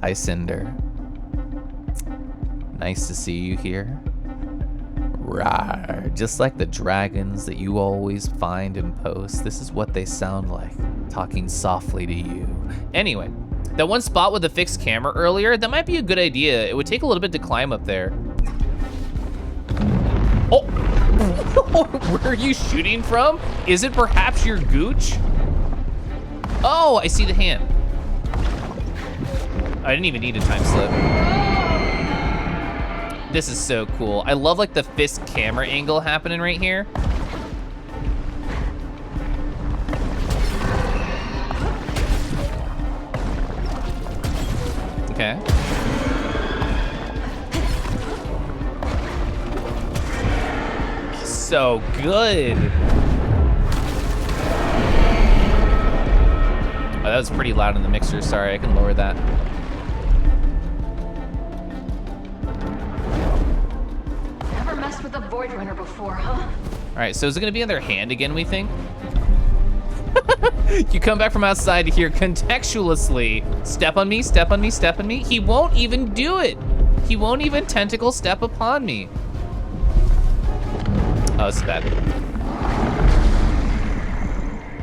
Hi, Cinder. Nice to see you here. Rawr. Just like the dragons that you always find and post, this is what they sound like, talking softly to you. Anyway, that one spot with the fixed camera earlier, that might be a good idea. It would take a little bit to climb up there. Oh, where are you shooting from? Is it perhaps your gooch? Oh, I see the hand. I didn't even need a time slip. This is so cool. I love like the fist camera angle happening right here. Okay. So good. Oh, that was pretty loud in the mixer. Sorry, I can lower that. Never messed with a Void Runner before, huh? All right, so is it gonna be in their hand again, we think? You come back from outside to hear contextuously, step on me, step on me, step on me. He won't even do it. He won't even tentacle step upon me. Oh, this is bad.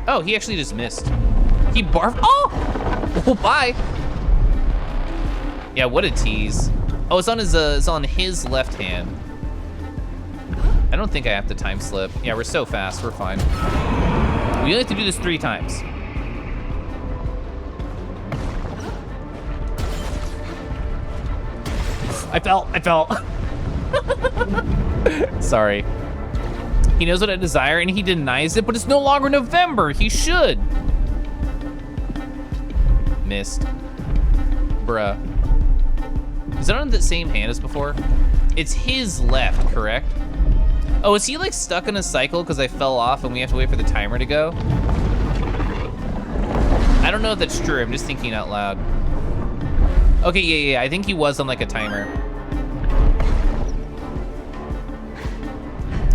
Oh, he actually just missed. He barfed. Oh! Oh, bye. Yeah, what a tease. Oh, it's on his left hand. I don't think I have to time slip. Yeah, we're so fast, we're fine. We only have to do this 3 times. I fell. Sorry. He knows what I desire and he denies it, but it's no longer November. He should. Missed. Bruh. Is that on the same hand as before? It's his left, correct? Oh, is he like stuck in a cycle because I fell off and we have to wait for the timer to go? I don't know if that's true. I'm just thinking out loud. Okay, yeah. I think he was on like a timer.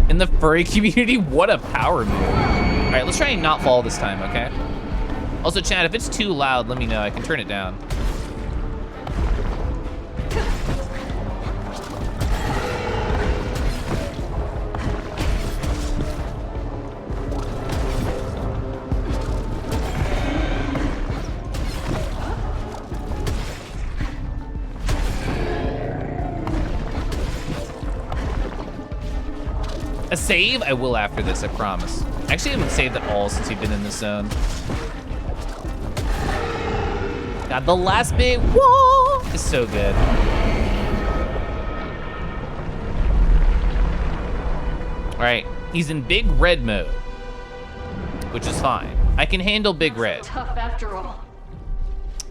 In the furry community, what a power move. All right, let's try and not fall this time, okay? Also, chat, if it's too loud, let me know. I can turn it down. A save? I will after this, I promise. Actually, I haven't saved at all since we've been in this zone. God, the last bit, whoa, is so good. All right, he's in big red mode, which is fine. I can handle big red. Tough after all.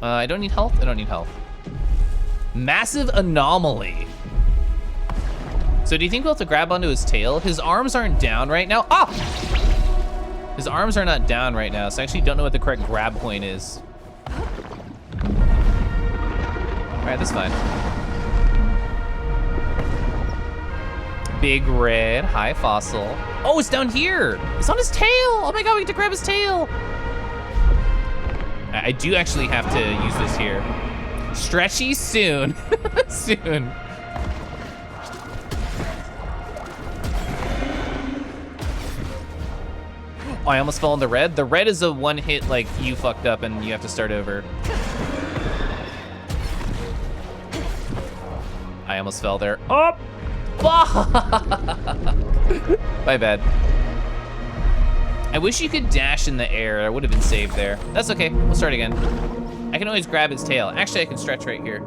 I don't need health, I don't need health. Massive anomaly. So do you think we'll have to grab onto his tail? His arms aren't down right now. Ah! His arms are not down right now, so I actually don't know what the correct grab point is. All right, that's fine. Big red, high fossil. Oh, it's down here. It's on his tail. Oh my God, we get to grab his tail. I do actually have to use this here. Stretchy soon, soon. Oh, I almost fell in the red. The red is a one hit, like you fucked up and you have to start over. I almost fell there. Oh, fuck! My bad. I wish you could dash in the air. I would have been saved there. That's okay, we'll start again. I can always grab its tail. Actually, I can stretch right here.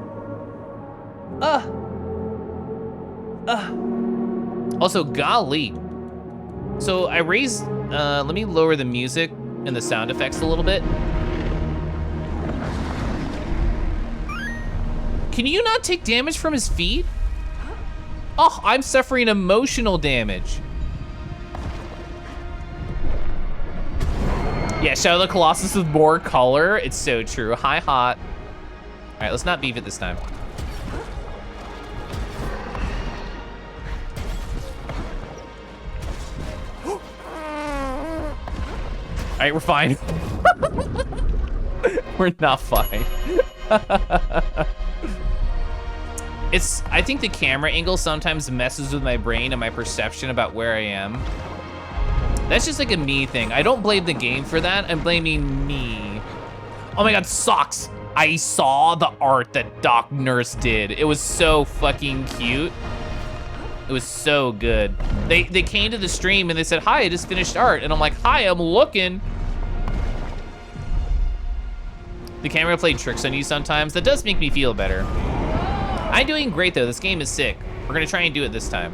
Also, golly. So I raised, let me lower the music and the sound effects a little bit. Can you not take damage from his feet? Oh, I'm suffering emotional damage. Yeah, Shadow of the Colossus with more color. It's so true. Hi, hot. All right, let's not beef it this time. All right, we're fine. We're not fine. I think the camera angle sometimes messes with my brain and my perception about where I am. That's just like a me thing. I don't blame the game for that. I'm blaming me. Oh my God, socks. I saw the art that Doc Nurse did. It was so fucking cute. It was so good. They came to the stream and they said, hi, I just finished art. And I'm like, hi, I'm looking. The camera played tricks on you sometimes. That does make me feel better. I'm doing great though. This game is sick. We're gonna try and do it this time.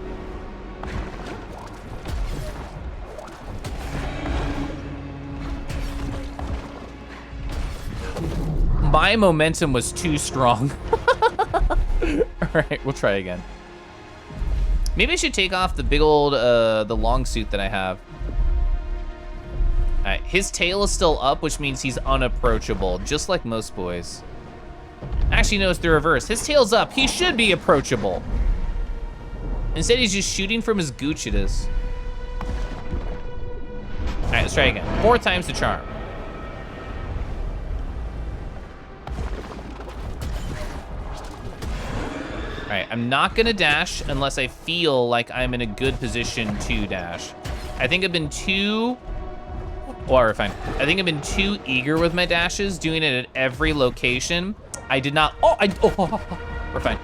My momentum was too strong. All right, we'll try again. Maybe I should take off the big old, the long suit that I have. All right, his tail is still up, which means he's unapproachable, just like most boys. Actually, no, it's the reverse. His tail's up, he should be approachable. Instead, he's just shooting from his goochitas. All right, let's try again. 4 times the charm. All right, I'm not gonna dash unless I feel like I'm in a good position to dash. I think I've been too, or fine. I think I've been too eager with my dashes, doing it at every location. I did not, we're fine.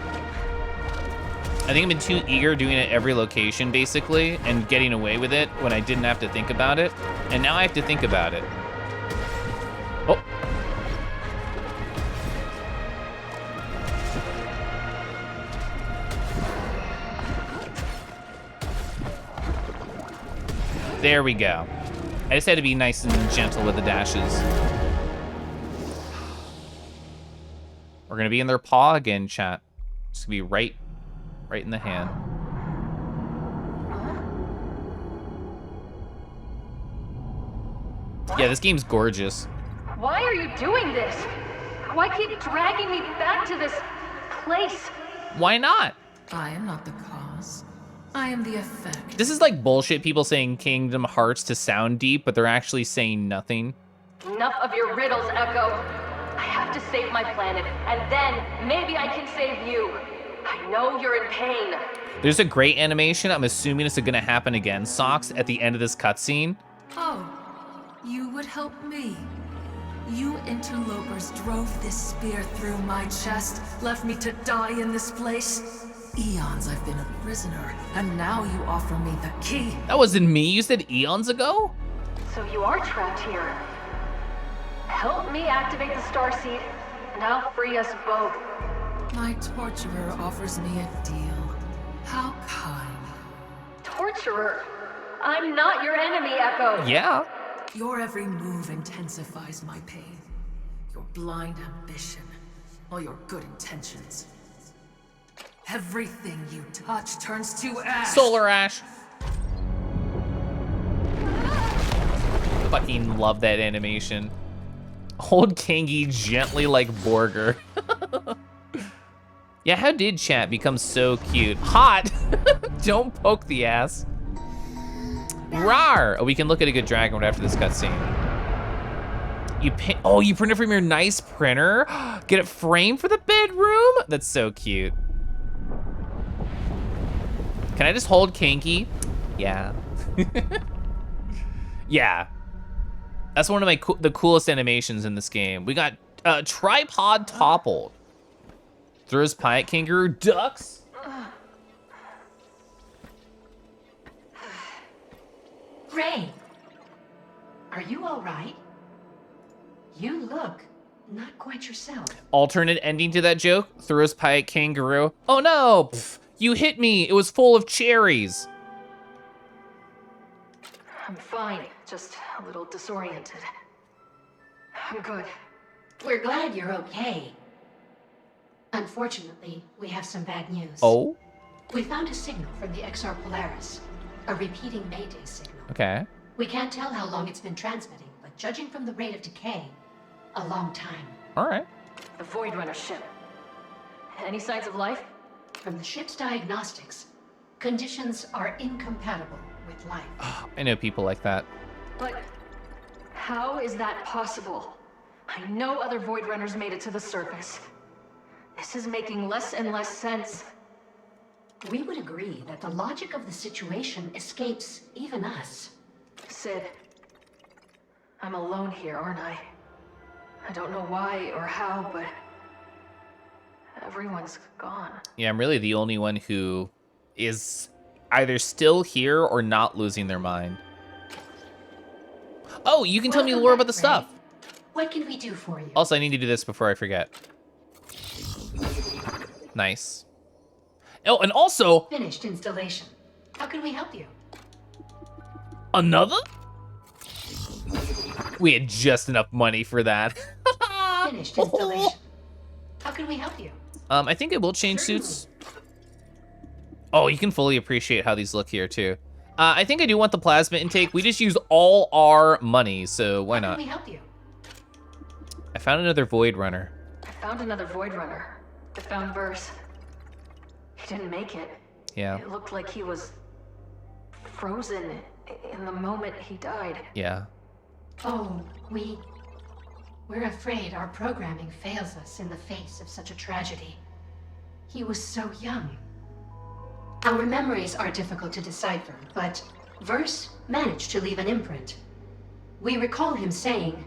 I think I've been too eager doing it at every location, basically, and getting away with it when I didn't have to think about it. And now I have to think about it. Oh. There we go. I just had to be nice and gentle with the dashes. We're gonna be in their paw again, chat. Just gonna be right in the hand. Yeah, this game's gorgeous. Why are you doing this? Why keep dragging me back to this place? Why not? I am not the cause. I am the effect. This is like bullshit people saying Kingdom Hearts to sound deep, but they're actually saying nothing. Enough of your riddles, Echo. I have to save my planet, and then maybe I can save you. I know you're in pain. There's a great animation. I'm assuming it's gonna happen again, Socks, at the end of this cutscene. Oh, you would help me. You interlopers drove this spear through my chest, left me to die in this place. eons I've been a prisoner, and now you offer me the key. That wasn't me. You said eons ago? So you are trapped here. Help me activate the starseed, and I'll free us both. My torturer offers me a deal. How kind. Torturer? I'm not your enemy, Echo. Yeah. Your every move intensifies my pain. Your blind ambition, all your good intentions. Everything you touch turns to ash. Solar ash. Fucking love that animation. Hold Kangi gently like Borger. Yeah, how did chat become so cute? Hot! Don't poke the ass. Rawr! Oh, we can look at a good dragon right after this cutscene. You print it from your nice printer? Get it framed for the bedroom? That's so cute. Can I just hold Kanki? Yeah. Yeah. That's one of my the coolest animations in this game. We got tripod toppled. Throws pie at kangaroo ducks. Ray, are you all right? You look not quite yourself. Alternate ending to that joke. Throws pie at kangaroo. Oh no! Pff, you hit me. It was full of cherries. I'm fine, just a little disoriented. I'm good. We're glad you're okay. Unfortunately, we have some bad news. Oh? We found a signal from the XR Polaris, a repeating Mayday signal. Okay. We can't tell how long it's been transmitting, but judging from the rate of decay, a long time. All right. The Void Runner ship. Any signs of life? From the ship's diagnostics, conditions are incompatible with life. I know people like that. But how is that possible? I know other Void Runners made it to the surface. This is making less and less sense. We would agree that the logic of the situation escapes even us. Sid, I'm alone here, aren't I? I don't know why or how, but everyone's gone. Yeah, I'm really the only one who is either still here or not losing their mind. Oh, you can tell me more about the stuff. What can we do for you? Also, I need to do this before I forget. Nice. Oh, and also... Finished installation. How can we help you? Another? We had just enough money for that. Finished installation. How can we help you? I think it will change suits. Oh, you can fully appreciate how these look here, too. I think I do want the plasma intake. We just used all our money, so why not? How can we help you? I found another Void Runner. I found another Void Runner. I found Verse. He didn't make it. Yeah. It looked like he was frozen in the moment he died. Yeah. Oh, we're afraid our programming fails us in the face of such a tragedy. He was so young. Our memories are difficult to decipher, but Verse managed to leave an imprint. We recall him saying,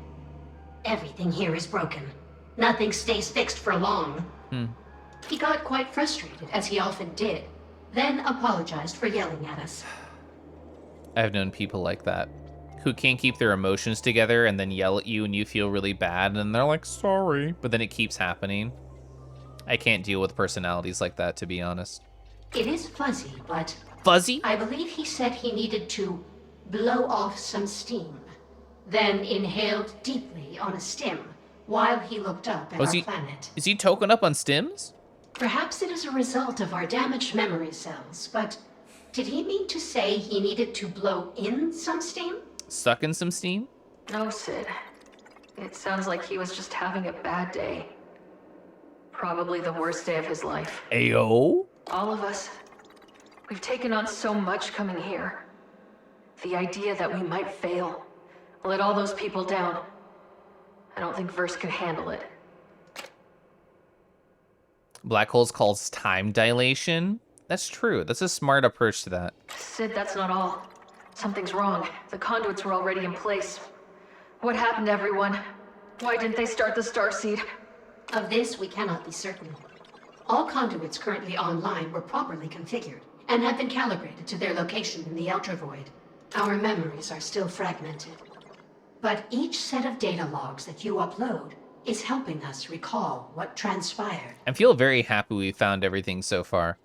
"Everything here is broken. Nothing stays fixed for long." He got quite frustrated, as he often did, then apologized for yelling at us. I've known people like that, who can't keep their emotions together and then yell at you and you feel really bad and they're like, sorry, but then it keeps happening. I can't deal with personalities like that, to be honest. It is fuzzy, but... Fuzzy? I believe he said he needed to blow off some steam, then inhaled deeply on a stim while he looked up at our planet. Is he token up on stims? Perhaps it is a result of our damaged memory cells, but did he mean to say he needed to blow in some steam? Suck in some steam? No, Sid. It sounds like he was just having a bad day. Probably the worst day of his life. Ayo? All of us. We've taken on so much coming here. The idea that we might fail, let all those people down. I don't think Verse can handle it. Black holes calls time dilation. That's true. That's a smart approach to that. Sid, that's not all. Something's wrong. The conduits were already in place. What happened to everyone? Why didn't they start the starseed? Of this, we cannot be certain. All conduits currently online were properly configured and have been calibrated to their location in the Ultra Void. Our memories are still fragmented, but each set of data logs that you upload is helping us recall what transpired. I feel very happy we found everything so far.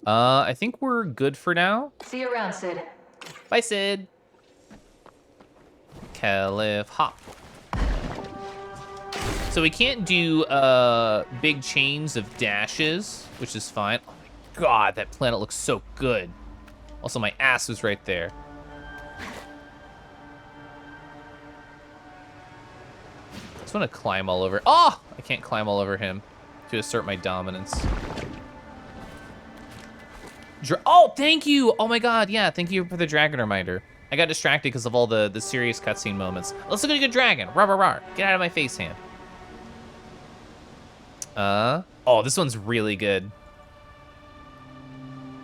I think we're good for now. See you around, Sid. Bye, Sid. Keliff, hop. So we can't do big chains of dashes, which is fine. Oh my god, that planet looks so good. Also, my ass was right there. I just want to climb all over. Oh! I can't climb all over him to assert my dominance. Oh, thank you! Oh my god, yeah, thank you for the dragon reminder. I got distracted because of all the serious cutscene moments. Let's look at a good dragon. Rar, rar, rar. Get out of my face, hand. Oh, this one's really good.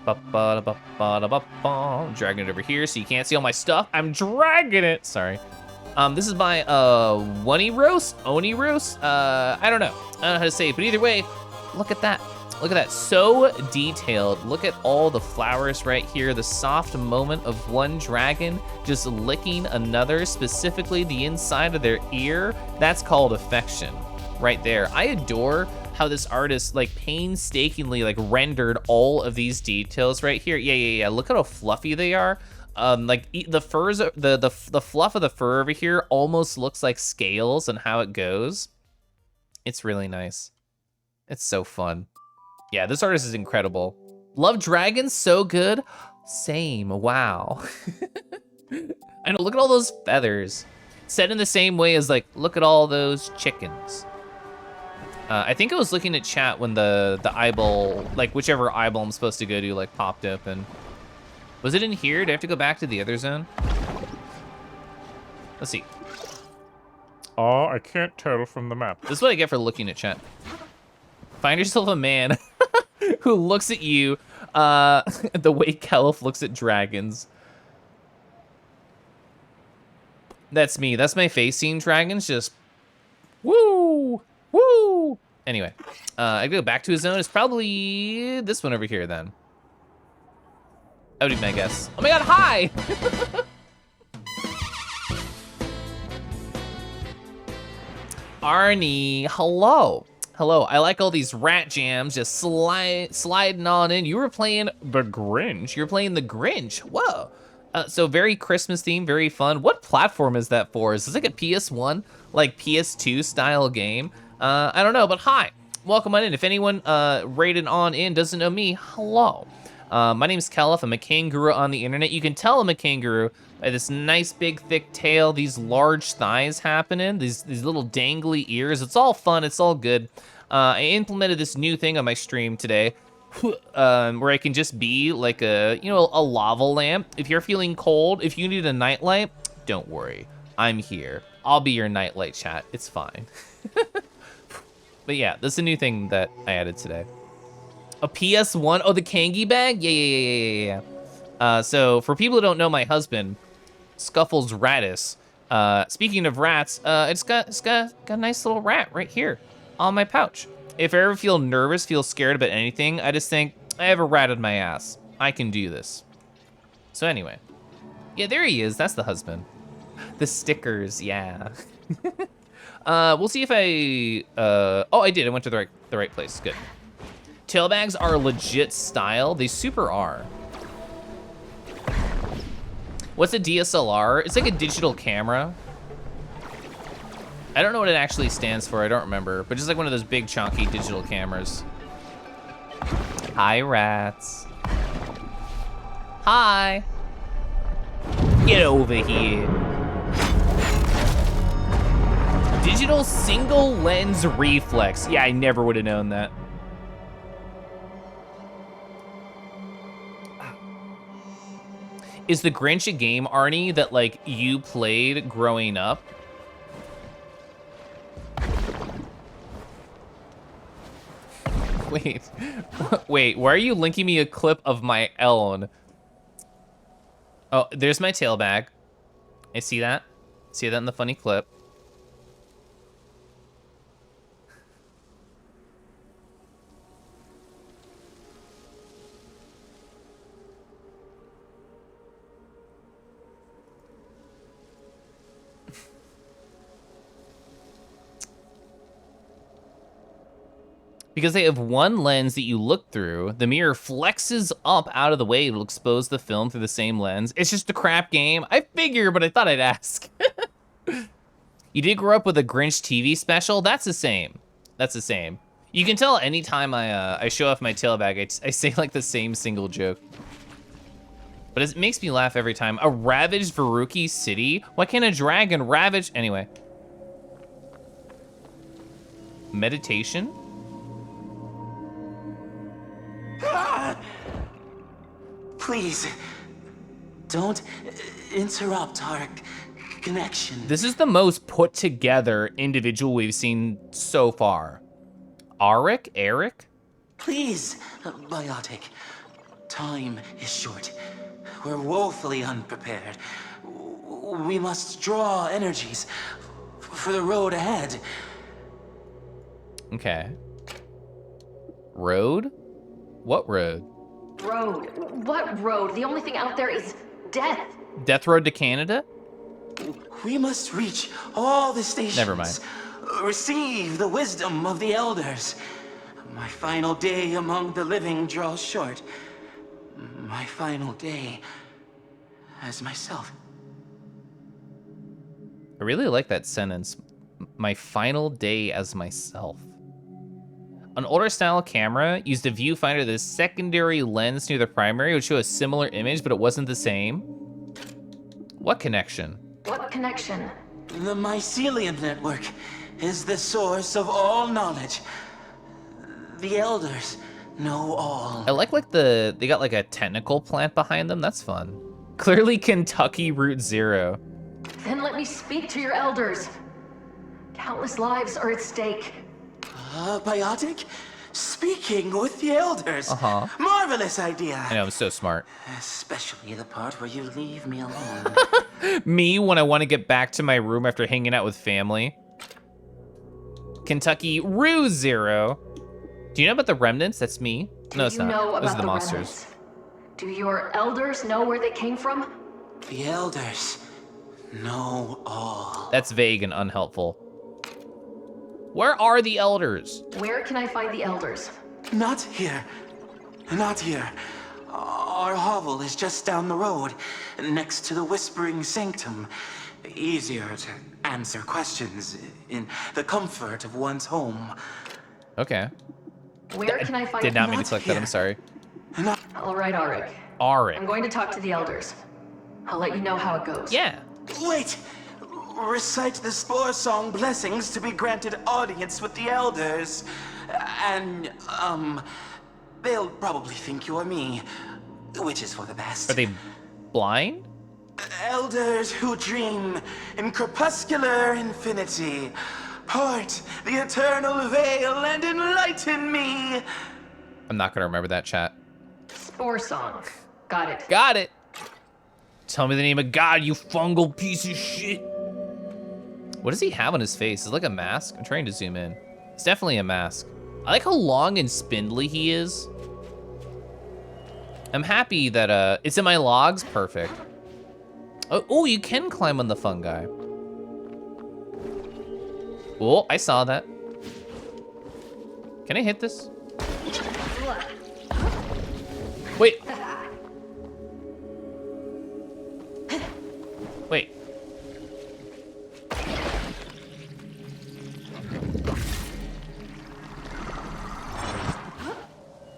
Dragging it over here so you can't see all my stuff. I'm dragging it. Sorry. This is by Oni Roast. I don't know how to say it, but either way, look at that. Look at that, so detailed. Look at all the flowers right here. The soft moment of one dragon just licking another, specifically the inside of their ear. That's called affection right there. I adore how this artist like painstakingly like rendered all of these details right here. Yeah. Look at how fluffy they are. Like the furs, the fluff of the fur over here almost looks like scales and how it goes. It's really nice. It's so fun. Yeah, this artist is incredible. Love dragons, so good. Same, wow. I know, look at all those feathers. Said in the same way as like, look at all those chickens. I think I was looking at chat when the eyeball, like whichever eyeball I'm supposed to go to like popped open. Was it in here? Do I have to go back to the other zone? Let's see. Oh, I can't tell from the map. This is what I get for looking at chat. Find yourself a man who looks at you the way Keliff looks at dragons. That's me. That's my face seeing dragons. Just woo, woo. Anyway, I go back to his zone. It's probably this one over here then. That would be my guess. Oh my god, hi! Arnie, hello. Hello, I like all these rat jams just sliding on in. You were playing the Grinch. You're playing the Grinch. Whoa. So very Christmas themed, very fun. What platform is that for? Is this like a PS1, like PS2 style game? I don't know, but hi. Welcome on in. If anyone rated on in doesn't know me, hello. My name's Keliff. I'm a kangaroo on the internet. You can tell I'm a kangaroo by this nice big thick tail, these large thighs happening, these little dangly ears. It's all fun, it's all good. I implemented this new thing on my stream today where I can just be like a lava lamp. If you're feeling cold, if you need a nightlight, don't worry, I'm here. I'll be your nightlight, chat. It's fine. But yeah, this is a new thing that I added today. A PS1? Oh, the Kangi bag? Yeah. So for people who don't know my husband, Scuffles Ratus. Speaking of rats, it's got a nice little rat right here on my pouch. If I ever feel nervous, feel scared about anything, I just think, I have a rat in my ass. I can do this. So anyway. Yeah, there he is. That's the husband. The stickers, yeah. We'll see if I, oh, I did. I went to the right place. Good. Tailbags are legit style. They super are. What's a DSLR? It's like a digital camera. I don't know what it actually stands for. I don't remember. But just like one of those big chunky digital cameras. Hi, rats. Hi. Get over here. Digital single lens reflex. Yeah, I never would have known that. Is the Grinch a game, Arnie, that like you played growing up? Wait, why are you linking me a clip of my own? Oh, there's my tail bag. I see that. See that in the funny clip. Because they have one lens that you look through. The mirror flexes up out of the way. It'll expose the film through the same lens. It's just a crap game. I figure, but I thought I'd ask. You did grow up with a Grinch TV special? That's the same. That's the same. You can tell anytime I show off my tail bag, I say like the same single joke. But it makes me laugh every time. A ravaged Veruki city? Why can't a dragon ravage? Anyway. Meditation? Please, don't interrupt our connection. This is the most put together individual we've seen so far. Eric? Please, Biotic. Time is short. We're woefully unprepared. We must draw energies for the road ahead. Okay. Road? What road? Road? What road? The only thing out there is death. Death Road to Canada? We must reach all the stations. Never mind. Receive the wisdom of the elders. My final day among the living draws short. My final day as myself. I really like that sentence. My final day as myself. An older style camera used a viewfinder with a secondary lens near the primary, which show a similar image, but it wasn't the same. What connection? What connection? The mycelium network is the source of all knowledge. The elders know all. I like they got like a technical plant behind them. That's fun. Clearly Kentucky Route Zero. Then let me speak to your elders. Countless lives are at stake. Biotic? Speaking with the elders. Uh-huh. Marvelous idea. I know, I'm so smart. Especially the part where you leave me alone. Me when I want to get back to my room after hanging out with family. Kentucky Route Zero. Do you know about the remnants? That's me. No, it's not. Those are the monsters. Remnants? Do your elders know where they came from? The elders know all. That's vague and unhelpful. Where are the elders? Where can I find the elders? Not here. Not here. Our hovel is just down the road, next to the Whispering Sanctum. Easier to answer questions in the comfort of one's home. Okay. Where can I find? Did not mean to Not click that. I'm here. sorry. All right, Arik. Arik. I'm going to talk to the elders. I'll let you know how it goes. Yeah. Wait! Recite the Spore Song blessings to be granted audience with the elders. And, they'll probably think you're me, which is for the best. Are they blind? Elders who dream in crepuscular infinity, part the eternal veil and enlighten me. I'm not gonna remember that, chat. Spore Song. Got it. Got it. Tell me the name of God, you fungal piece of shit. What does he have on his face? Is it like a mask? I'm trying to zoom in. It's definitely a mask. I like how long and spindly he is. I'm happy that it's in my logs. Perfect. Oh, you can climb on the fungi. Oh, I saw that. Can I hit this? Wait. Wait.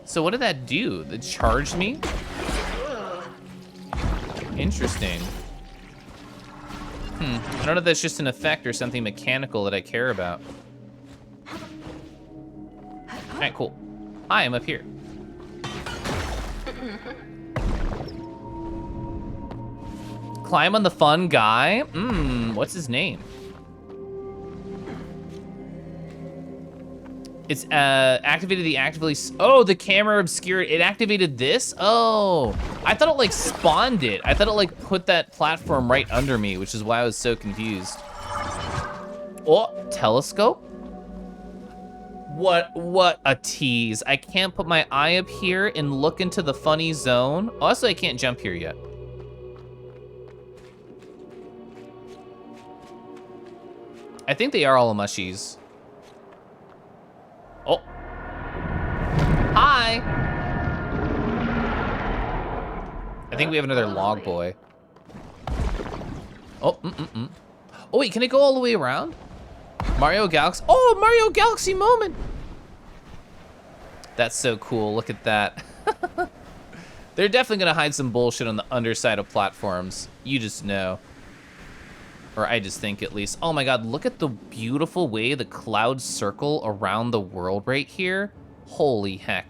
So what did that do? It charged me? Interesting. I don't know if that's just an effect or something mechanical that I care about. All right, cool. Hi, I'm up here. Climb on the fun guy? What's his name? It's activated the actively, oh, the camera obscured, it activated this? Oh, I thought it like spawned it. I thought it like put that platform right under me, which is why I was so confused. Oh, telescope? What a tease. I can't put my eye up here and look into the funny zone. Also, I can't jump here yet. I think they are all mushies. Oh, think we have another log boy. Oh, Oh, wait, can it go all the way around? Mario Galaxy. Oh, Mario Galaxy moment. That's so cool. Look at that. They're definitely going to hide some bullshit on the underside of platforms. You just know. Or I just think, at least. Oh my god, look at the beautiful way the clouds circle around the world right here. Holy heck.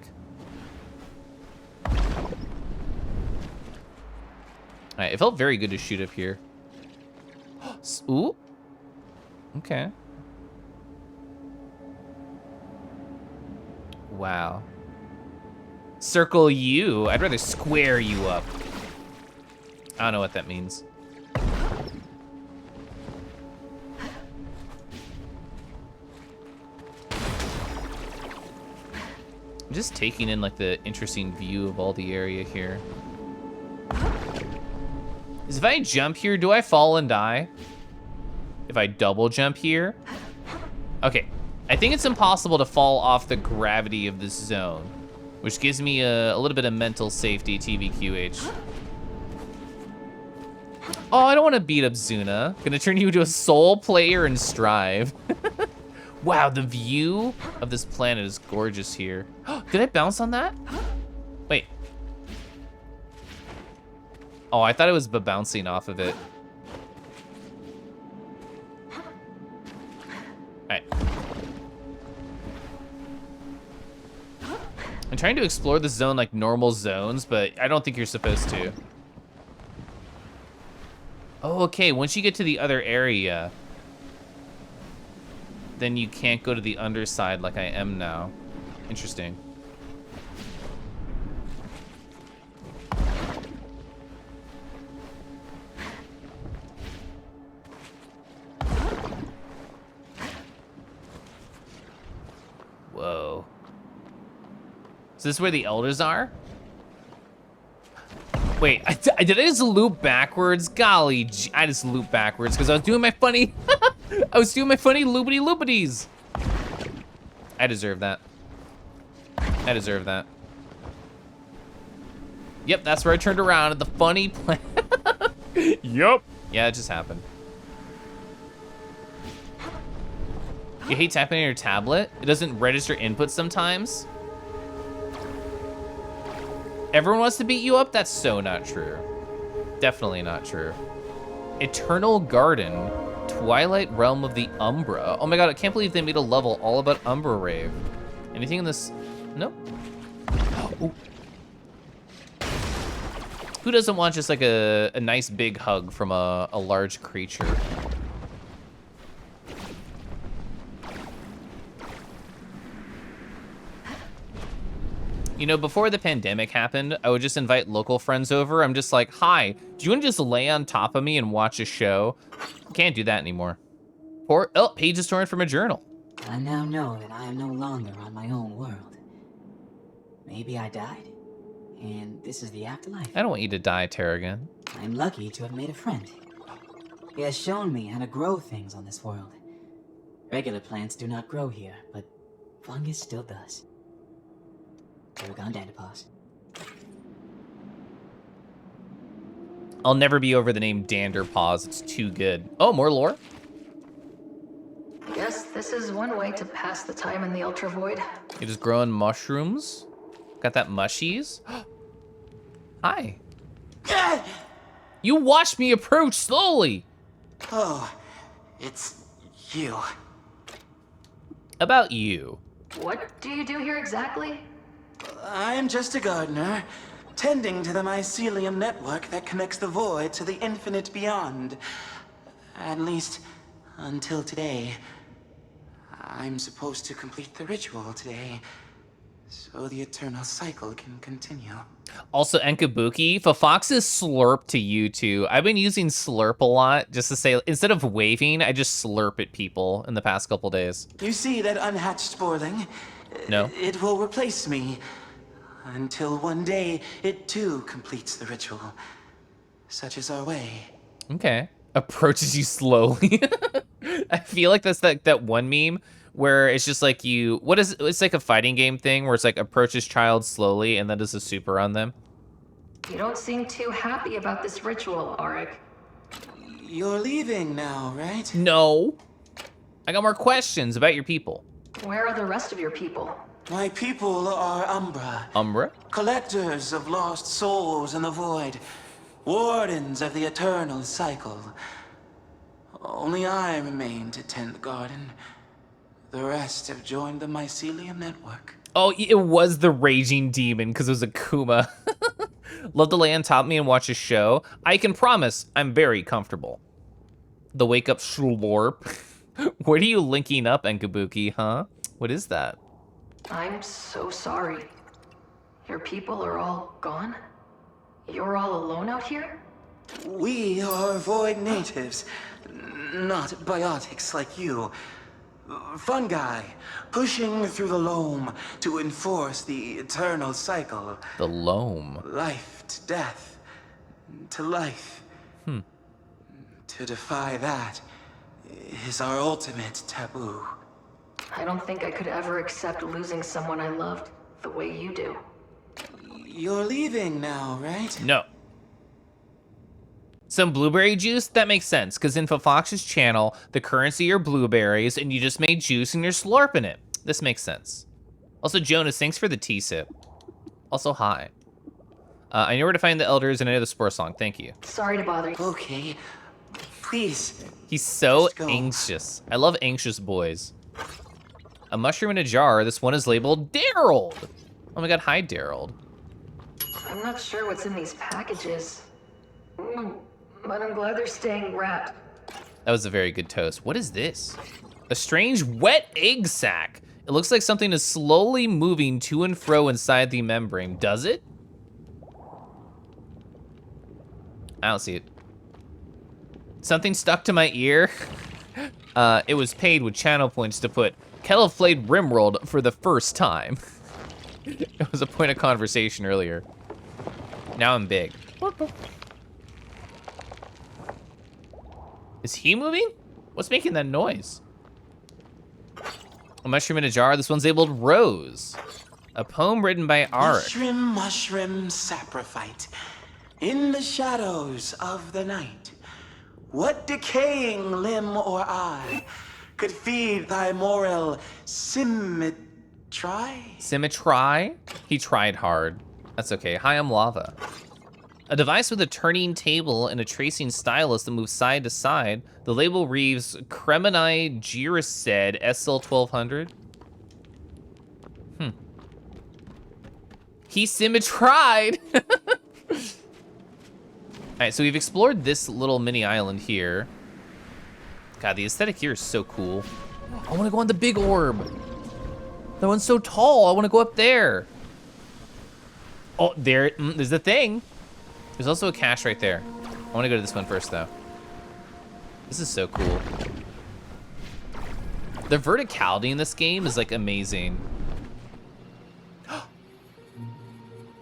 Alright, it felt very good to shoot up here. Ooh. Okay. Wow. Circle you? I'd rather square you up. I don't know what that means. I'm just taking in like the interesting view of all the area here. If I jump here, do I fall and die? If I double jump here? Okay, I think it's impossible to fall off the gravity of this zone, which gives me a little bit of mental safety, TVQH. Oh, I don't want to beat up Zuna. Gonna turn you into a soul player and strive. Wow, the view of this planet is gorgeous here. Did I bounce on that? Wait. Oh, I thought it was bouncing off of it. Alright. I'm trying to explore the zone like normal zones, but I don't think you're supposed to. Oh, okay, once you get to the other area, then you can't go to the underside like I am now. Interesting. Whoa. Is this where the elders are? Wait, did I just loop backwards? Golly, I just looped backwards because I was doing my funny, I was doing my funny loopity loopities. I deserve that. I deserve that. Yep, that's where I turned around at the funny plan. Yup. Yeah, it just happened. You hate tapping on your tablet? It doesn't register input sometimes? Everyone wants to beat you up? That's so not true. Definitely not true. Eternal Garden, Twilight Realm of the Umbra. Oh my god, I can't believe they made a level all about Umbra Rave. Anything in this? Nope. Ooh. Who doesn't want just like a nice big hug from a large creature? You know, before the pandemic happened, I would just invite local friends over. I'm just like, hi, do you want to just lay on top of me and watch a show? Can't do that anymore. Or, oh, pages torn from a journal. I now know that I am no longer on my own world. Maybe I died, and this is the afterlife. I don't want you to die, Terragon. I'm lucky to have made a friend. He has shown me how to grow things on this world. Regular plants do not grow here, but fungus still does. Paragon Dandapause. I'll never be over the name Danderpaws. It's too good. Oh, more lore? Guess this is one way to pass the time in the Ultra Void. You're just growing mushrooms? Got that mushies? Hi. You watched me approach slowly. Oh, it's you. About you. What do you do here exactly? I'm just a gardener, tending to the mycelium network that connects the void to the infinite beyond. At least, until today. I'm supposed to complete the ritual today, so the eternal cycle can continue. Also, Enkabuki, for Fox's slurp to you too. I've been using slurp a lot just to say, instead of waving, I just slurp at people in the past couple days. You see that unhatched sporling? No. It will replace me, until one day it too completes the ritual. Such is our way. Okay. Approaches you slowly. I feel like that's that one meme where it's just like it's like a fighting game thing where it's like approaches child slowly and then does a super on them. You don't seem too happy about this ritual, Auric. You're leaving now, right? No. I got more questions about your people. Where are the rest of your people? My people are Umbra. Umbra? Collectors of lost souls in the void. Wardens of the eternal cycle. Only I remain to tend the garden. The rest have joined the mycelium network. Oh, it was the raging demon because it was a Kuma. Love to lay on top of me and watch a show. I can promise I'm very comfortable. The wake up slurp. What are you linking up, Enkabuki, huh? What is that? I'm so sorry. Your people are all gone? You're all alone out here? We are void natives, not biotics like you. Fungi, pushing through the loam to enforce the eternal cycle. The loam. Life to death, to life. To defy that is our ultimate taboo. I don't think I could ever accept losing someone I loved the way you do. You're leaving now, right? No. Some blueberry juice? That makes sense, because in Fox's channel, the currency are blueberries, and you just made juice and you're slurping it. This makes sense. Also, Jonas, thanks for the tea sip. Also, hi. I know where to find the elders, and I know the spore song. Thank you. Sorry to bother you. Okay, please. He's so Let's go. anxious. I love anxious boys. A mushroom in a jar. This one is labeled Daryl. Oh my god, hi, Daryl. I'm not sure what's in these packages. But I'm glad they're staying wrapped. That was a very good toast. What is this? A strange wet egg sac. It looks like something is slowly moving to and fro inside the membrane. Does it? I don't see it. Something stuck to my ear. It was paid with channel points to put Keliff played Rimworld for the first time. It was a point of conversation earlier. Now I'm big. Is he moving? What's making that noise? A mushroom in a jar. This one's labeled Rose. A poem written by Auric. Mushroom, saprophyte. In the shadows of the night, what decaying limb or eye could feed thy moral symmetry? Symmetry? He tried hard. That's okay. Hi, I'm Lava. A device with a turning table and a tracing stylus that moves side to side. The label reads Cremini Giricid SL1200. He symmetried. All right, so we've explored this little mini island here. God, the aesthetic here is so cool. I want to go on the big orb. That one's so tall. I want to go up there. Oh, there's the thing. There's also a cache right there. I want to go to this one first, though. This is so cool. The verticality in this game is like amazing.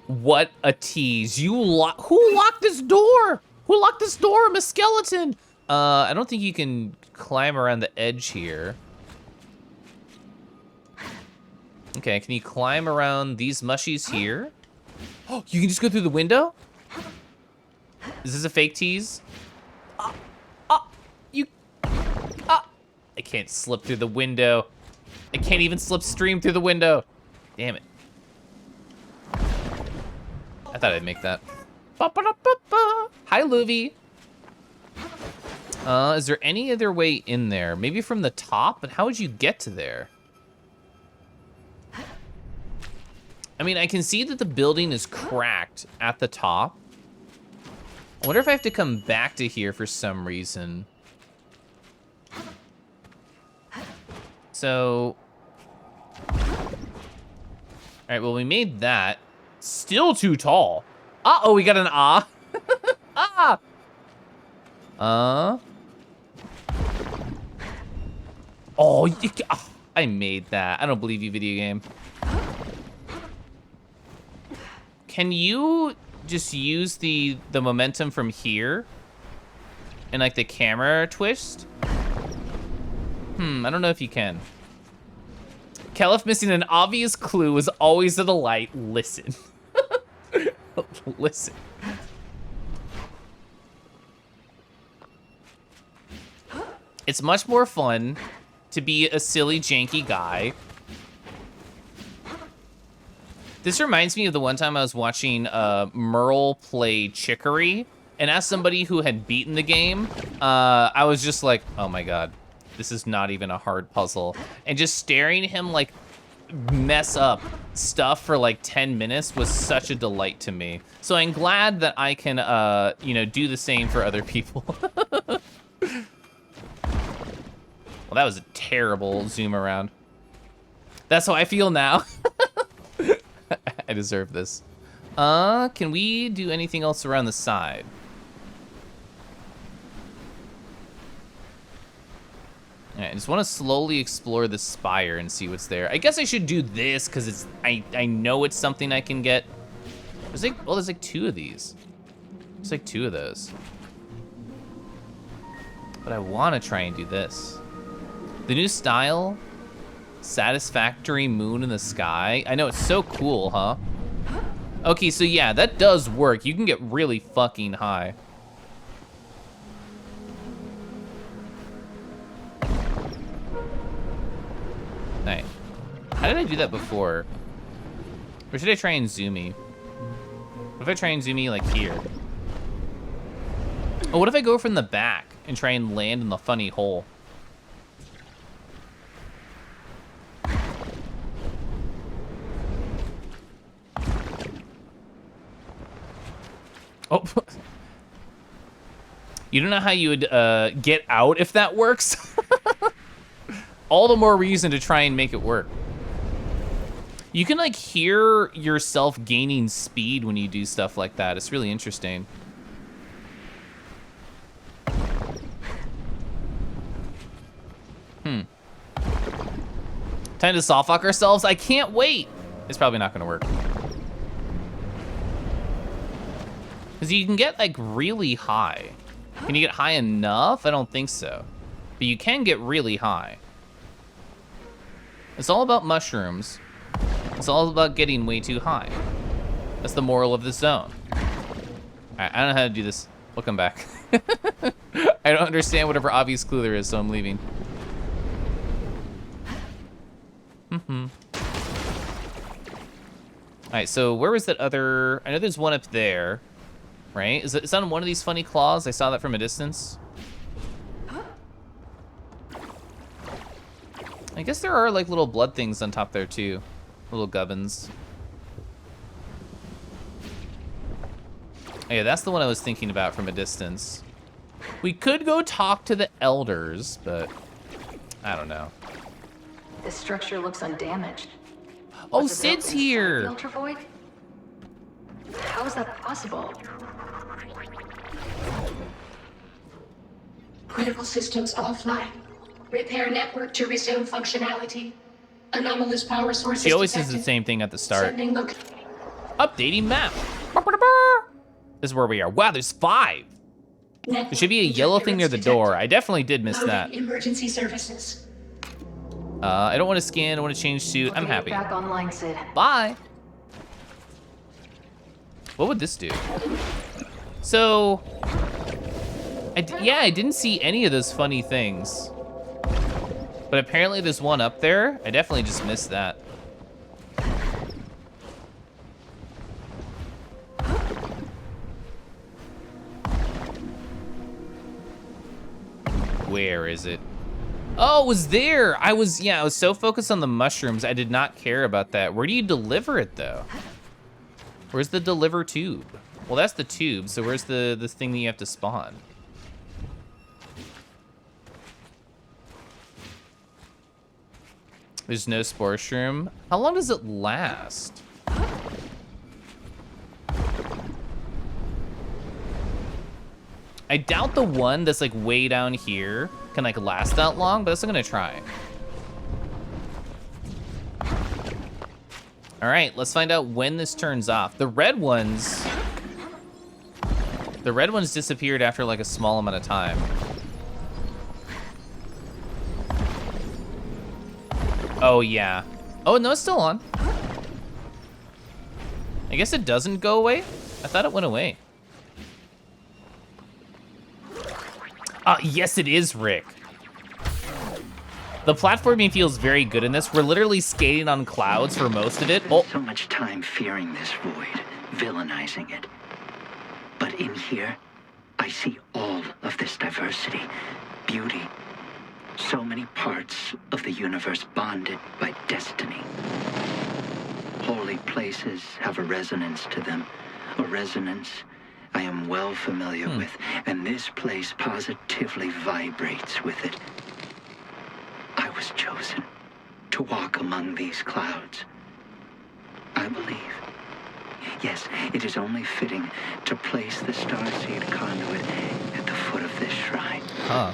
What a tease. Who locked this door? Who locked this door? I'm a skeleton. I don't think you can climb around the edge here. Okay, can you climb around these mushies here? Oh, you can just go through the window? Is this a fake tease? I can't slip through the window. I can't even slip stream through the window. Damn it. I thought I'd make that. Hi, Luvi. Is there any other way in there? Maybe from the top, but how would you get to there? I mean, I can see that the building is cracked at the top. I wonder if I have to come back to here for some reason. So, all right, well, we made that. Still too tall. Uh-oh, we got an ah. Oh, I made that. I don't believe you, video game. Can you just use the momentum from here and like the camera twist? I don't know if you can. Keliff missing an obvious clue is always a delight. Listen. Listen. It's much more fun to be a silly, janky guy. This reminds me of the one time I was watching Merle play Chicory, and as somebody who had beaten the game, I was just like, oh my god, this is not even a hard puzzle. And just staring at him like mess up stuff for like 10 minutes was such a delight to me. So I'm glad that I can, you know, do the same for other people. Well, that was a terrible zoom around. That's how I feel now. I deserve this. Can we do anything else around the side? All right, I just want to slowly explore the spire and see what's there. I guess I should do this because it's I know it's something I can get. There's like, well, there's like 2 of these. There's like 2 of those. But I want to try and do this. The new style, satisfactory moon in the sky. I know, it's so cool, huh? Okay, so yeah, that does work. You can get really fucking high. Alright. How did I do that before? Or should I try and zoomy? What if I try and zoomy like here? Oh, what if I go from the back and try and land in the funny hole? Oh. You don't know how you would get out if that works? All the more reason to try and make it work. You can like hear yourself gaining speed when you do stuff like that. It's really interesting. Time to softlock ourselves. I can't wait. It's probably not gonna work. Because you can get like really high. Can you get high enough? I don't think so. But you can get really high. It's all about mushrooms. It's all about getting way too high. That's the moral of this zone. All right, I don't know how to do this. We'll come back. I don't understand whatever obvious clue there is, so I'm leaving. All right, so where was that other? I know there's one up there, right? Is it on one of these funny claws? I saw that from a distance. I guess there are like little blood things on top there too. Little gubbins. Oh, yeah, that's the one I was thinking about from a distance. We could go talk to the elders, but I don't know. This structure looks undamaged. Oh, Was it built Sid's inside here. the Ultra Void? How is that possible? Critical systems offline. Repair network to resume functionality. Anomalous power sources She always says detected. the same thing at the start. Sending Updating map. This is where we are. Wow, there's 5. There should be a yellow thing near the door. I definitely did miss that. Emergency services. I don't want to scan. I want to change suit. I'm happy. Back online, Sid. Bye. What would this do? So, yeah, I didn't see any of those funny things. But apparently there's one up there. I definitely just missed that. Where is it? Oh, it was there. I was so focused on the mushrooms, I did not care about that. Where do you deliver it, though? Where's the deliver tube? Well, that's the tube, so where's the thing that you have to spawn? There's no spore shroom. How long does it last? I doubt the one that's like way down here can like last that long, but I'm still gonna try. All right, let's find out when this turns off. The red ones disappeared after like a small amount of time. Oh yeah. Oh no, it's still on. I guess it doesn't go away. I thought it went away. Yes, it is, Rick. The platforming feels very good in this. We're literally skating on clouds for most of it. Oh, So much time fearing this void, villainizing it. But in here, I see all of this diversity, beauty. So many parts of the universe bonded by destiny. Holy places have a resonance to them, a resonance I am well familiar with, and this place positively vibrates with it. I was chosen to walk among these clouds. I believe. Yes, it is only fitting to place the starseed conduit at the foot of this shrine. huh.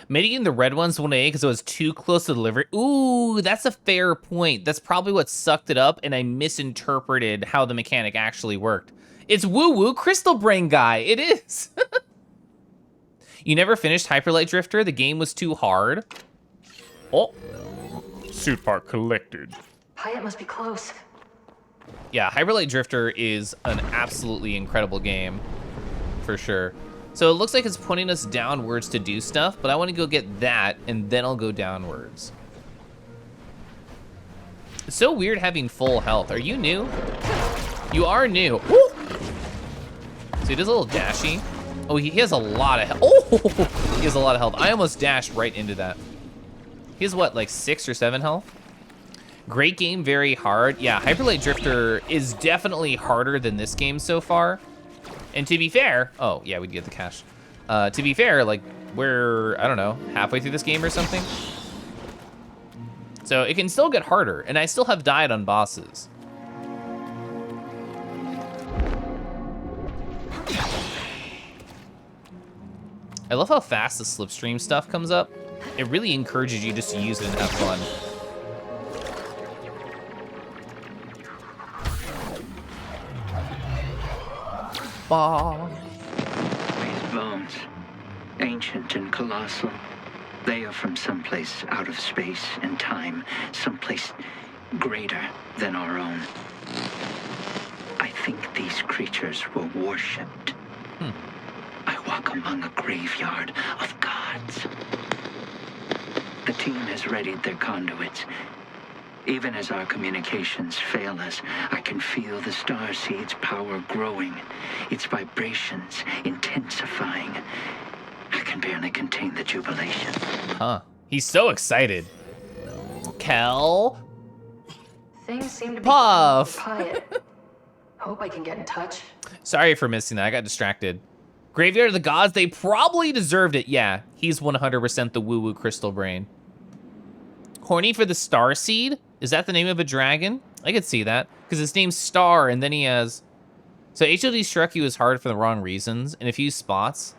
Maybe the red one's 1A because it was too close to delivery. Ooh, that's a fair point. That's probably what sucked it up, and I misinterpreted how the mechanic actually worked. It's woo-woo Crystal Brain guy. It is. You never finished Hyperlight Drifter? The game was too hard. Oh. Suit part collected. Hyatt must be close. Yeah, Hyperlight Drifter is an absolutely incredible game, for sure. So it looks like it's pointing us downwards to do stuff, but I want to go get that, and then I'll go downwards. It's so weird having full health. Are you new? You are new. Woo! So he does a little dashy. Oh, he has a lot of health. Oh, he has a lot of health. I almost dashed right into that. He has what, like 6 or 7 health? Great game, very hard. Yeah, Hyperlight Drifter is definitely harder than this game so far. And to be fair, oh yeah, we'd get the cash. To be fair, like we're, I don't know, halfway through this game or something. So it can still get harder, and I still have died on bosses. I love how fast the slipstream stuff comes up. It really encourages you just to use it and have fun. These bones, ancient and colossal, they are from someplace out of space and time, someplace greater than our own. I think these creatures were worshipped. I walk among a graveyard of gods. The team has readied their conduits. Even as our communications fail us, I can feel the starseed's power growing, its vibrations intensifying. I can barely contain the jubilation. Huh. He's so excited. Kel? Things seem to be Puff. Hyatt. Hope I can get in touch. Sorry for missing that. I got distracted. Graveyard of the Gods, they probably deserved it. Yeah, he's 100% the woo-woo Crystal Brain. Horny for the Star Seed? Is that the name of a dragon? I could see that, because his name's Star, and then he has... So HOD struck you as hard for the wrong reasons, in a few spots.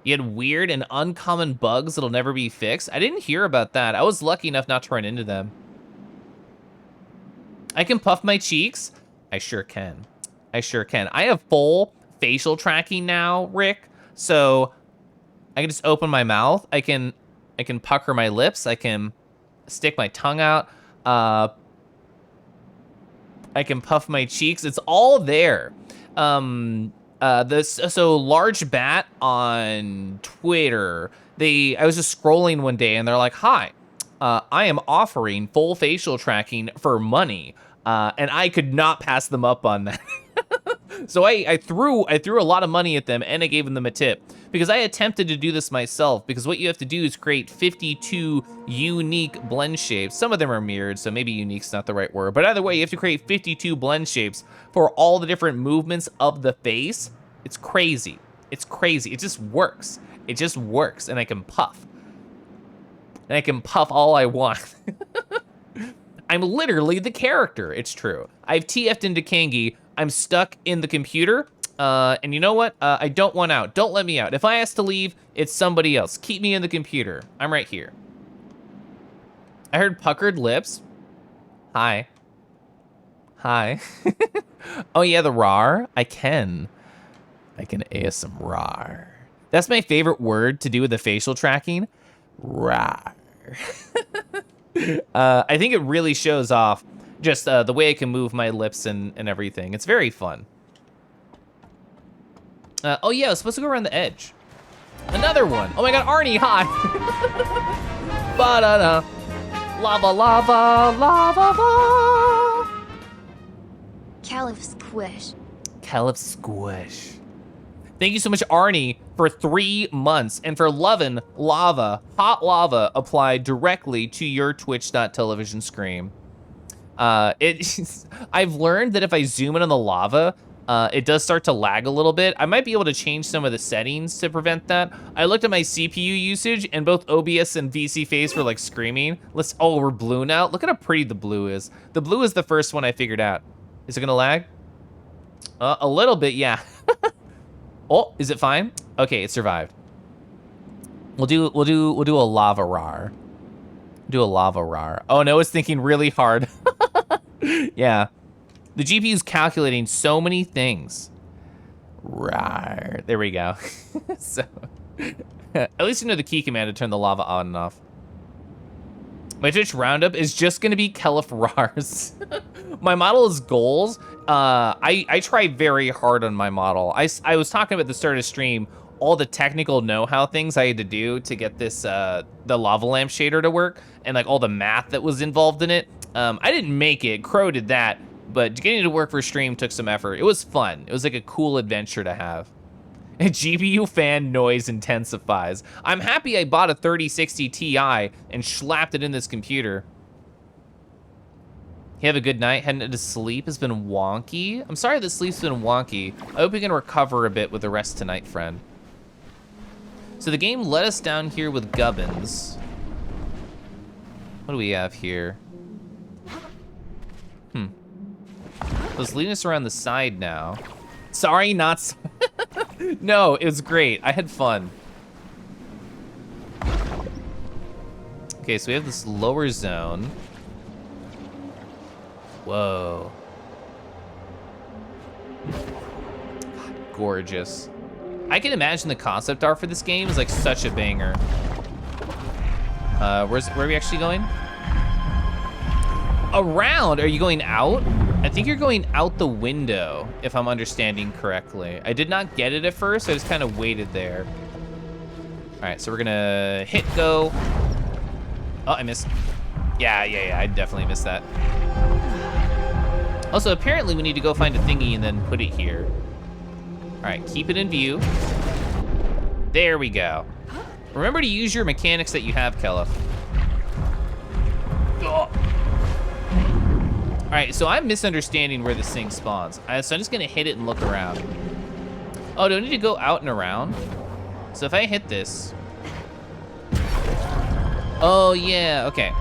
You had weird and uncommon bugs that'll never be fixed. I didn't hear about that. I was lucky enough not to run into them. I can puff my cheeks? I sure can. I sure can. I have full facial tracking now, Rick, so I can just open my mouth. I can pucker my lips. I can stick my tongue out. I can puff my cheeks. It's all there. So Large Bat on Twitter, I was just scrolling one day and they're like, hi, I am offering full facial tracking for money. And I could not pass them up on that. So I threw a lot of money at them and I gave them a tip because I attempted to do this myself, because what you have to do is create 52 unique blend shapes. Some of them are mirrored, so maybe unique's not the right word, but either way, you have to create 52 blend shapes for all the different movements of the face. It's crazy. It's crazy. It just works. It just works, and I can puff. And I can puff all I want. I'm literally the character. It's true. I've TF'd into Kangi. I'm stuck in the computer. And you know what? I don't want out. Don't let me out. If I ask to leave, it's somebody else. Keep me in the computer. I'm right here. I heard puckered lips. Hi. Hi. Oh yeah, the rar. I can ASM rar. That's my favorite word to do with the facial tracking. Rar. I think it really shows off just the way I can move my lips and everything. It's very fun. Oh yeah, I was supposed to go around the edge. Another one. Oh my god, Arnie, hi. Ba-da-da. Lava, lava, lava, lava. Keliff Squish. Keliff Squish. Thank you so much, Arnie, for 3 months and for loving lava, hot lava applied directly to your Twitch.tv screen. I've learned that if I zoom in on the lava, it does start to lag a little bit. I might be able to change some of the settings to prevent that. I looked at my CPU usage and both OBS and VC Phase were like screaming. Oh, we're blue now. Look at how pretty the blue is. The blue is the first one I figured out. Is it gonna lag? A little bit, yeah. Oh, is it fine? Okay, it survived. We'll do a lava rar. Do a lava rar. Oh no, it's thinking really hard. Yeah. The GPU's calculating so many things. Rar. There we go. So at least you know the key command to turn the lava on and off. My Twitch roundup is just gonna be Keliff Rars. My model is goals. I try very hard on my model. I was talking about at the start of stream, all the technical know-how things I had to do to get this, the lava lamp shader to work, and like all the math that was involved in it. I didn't make it, Crow did that, but getting it to work for stream took some effort. It was fun. It was like a cool adventure to have. A GPU fan noise intensifies. I'm happy I bought a 3060 Ti and slapped it in this computer. You have a good night. Heading to sleep has been wonky. I'm sorry that sleep's been wonky. I hope you can recover a bit with the rest tonight, friend. So the game let us down here with gubbins. What do we have here? So it's leading us around the side now. Sorry, not no, it was great. I had fun. Okay, so we have this lower zone. Whoa. God, gorgeous. I can imagine the concept art for this game is like such a banger. Where are we actually going? Around? Are you going out? I think you're going out the window, if I'm understanding correctly. I did not get it at first, I just kind of waited there. All right, so we're gonna hit go. Oh, I missed. Yeah, I definitely missed that. Also, apparently we need to go find a thingy and then put it here. All right, keep it in view. There we go. Remember to use your mechanics that you have, Keliff. Oh. All right, so I'm misunderstanding where this thing spawns. So I'm just gonna hit it and look around. Oh, do I need to go out and around? So if I hit this. Oh yeah, okay.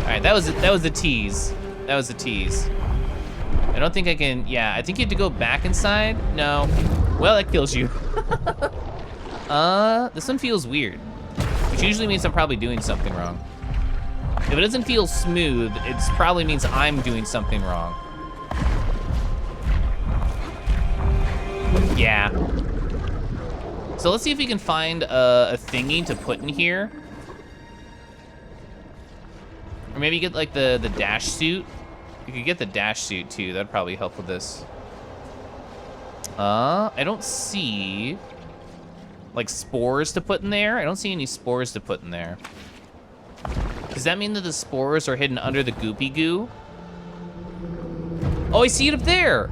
All right, that was a tease. That was a tease. I don't think I can, yeah, I think you have to go back inside. No, well, that kills you. This one feels weird, which usually means I'm probably doing something wrong. If it doesn't feel smooth, it probably means I'm doing something wrong. Yeah. So let's see if we can find a thingy to put in here. Or maybe get like the dash suit. You could get the dash suit too, that'd probably help with this. I don't see like spores to put in there. I don't see any spores to put in there. Does that mean that the spores are hidden under the goopy goo? Oh, I see it up there.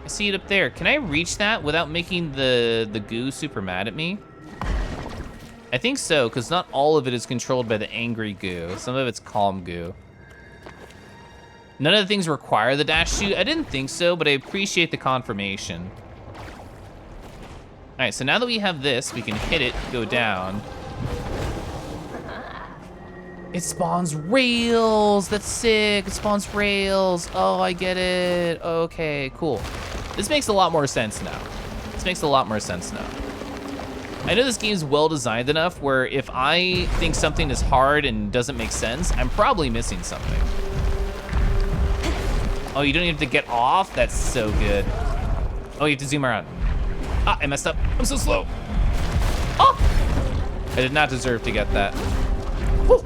I see it up there. Can I reach that without making the goo super mad at me? I think so, because not all of it is controlled by the angry goo. Some of it's calm goo. None of the things require the dash shoot. I didn't think so, but I appreciate the confirmation. All right, so now that we have this, we can hit it, go down. It spawns rails, that's sick. It spawns rails. Oh, I get it. Okay, cool. This makes a lot more sense now. This makes a lot more sense now. I know this game's well designed enough where if I think something is hard and doesn't make sense, I'm probably missing something. Oh, you don't have to get off? That's so good. Oh, you have to zoom around. Ah, I messed up. I'm so slow. Oh! I did not deserve to get that. Whew.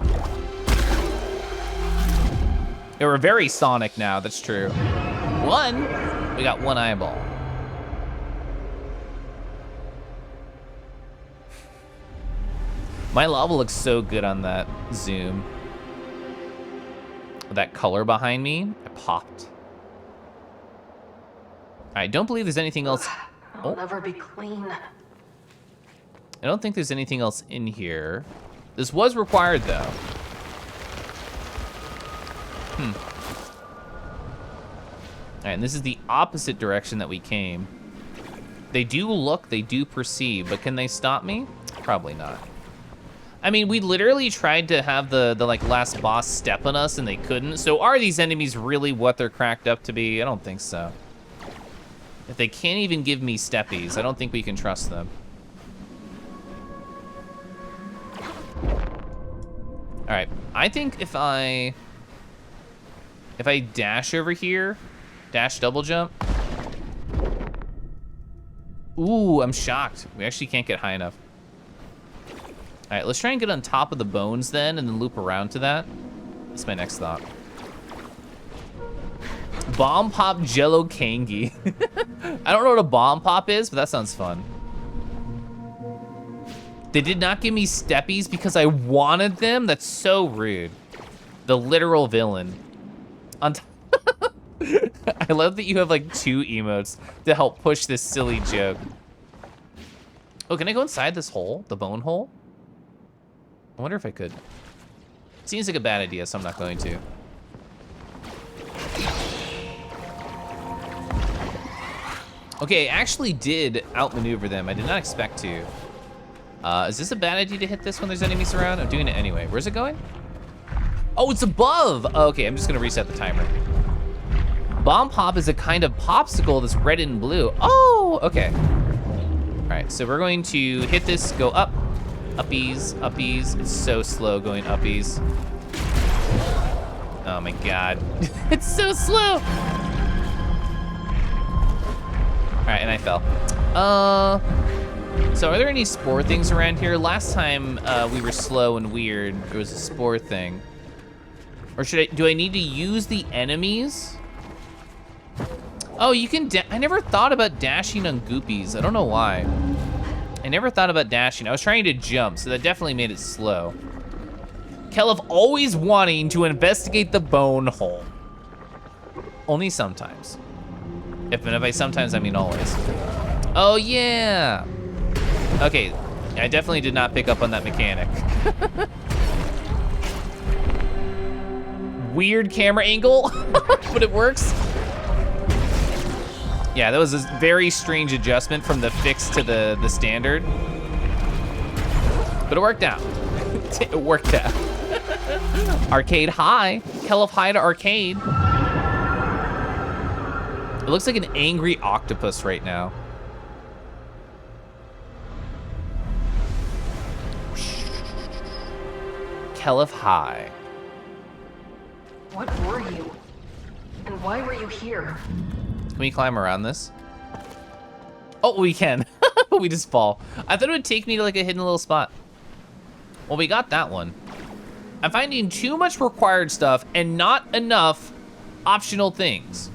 Yeah, we're very Sonic now, that's true. We got one eyeball. My lava looks so good on that zoom. That color behind me, I popped. I don't believe there's anything else. I'll never be clean. I don't think there's anything else in here. This was required, though. All right, and this is the opposite direction that we came. They do look, they do perceive, but can they stop me? Probably not. I mean, we literally tried to have the like last boss step on us, and they couldn't. So are these enemies really what they're cracked up to be? I don't think so. If they can't even give me steppies, I don't think we can trust them. All right, I think if I dash over here, dash double jump. Ooh, I'm shocked. We actually can't get high enough. All right, let's try and get on top of the bones then, and then loop around to that. That's my next thought. Bomb pop jello kangi. I don't know what a bomb pop is, but that sounds fun. They did not give me steppies because I wanted them. That's so rude. The literal villain. On I love that you have like 2 emotes to help push this silly joke. Oh, can I go inside this hole? The bone hole? I wonder if I could. Seems like a bad idea, so I'm not going to. Okay, I actually did outmaneuver them. I did not expect to. Is this a bad idea to hit this when there's enemies around? I'm doing it anyway. Where's it going? Oh, it's above. Oh, okay, I'm just gonna reset the timer. Bomb pop is a kind of popsicle that's red and blue. Oh, okay. All right, so we're going to hit this, go up, uppies, uppies. It's so slow going uppies. Oh my God, it's so slow. All right, and I fell. So are there any spore things around here? Last time we were slow and weird, there was a spore thing. Or do I need to use the enemies? Oh, you can, I never thought about dashing on goopies. I don't know why. I never thought about dashing. I was trying to jump, so that definitely made it slow. Keliff always wanting to investigate the bone hole. Only sometimes. And by sometimes, I mean always. Oh yeah. Okay, I definitely did not pick up on that mechanic. Weird camera angle, but it works. Yeah, that was a very strange adjustment from the fixed to the standard. But it worked out. It worked out. Arcade high. Keliff high to arcade. It looks like an angry octopus right now. Keliff high. What were you? And why were you here? Can we climb around this? Oh, we can. We just fall. I thought it would take me to like a hidden little spot. Well, we got that one. I'm finding too much required stuff and not enough optional things.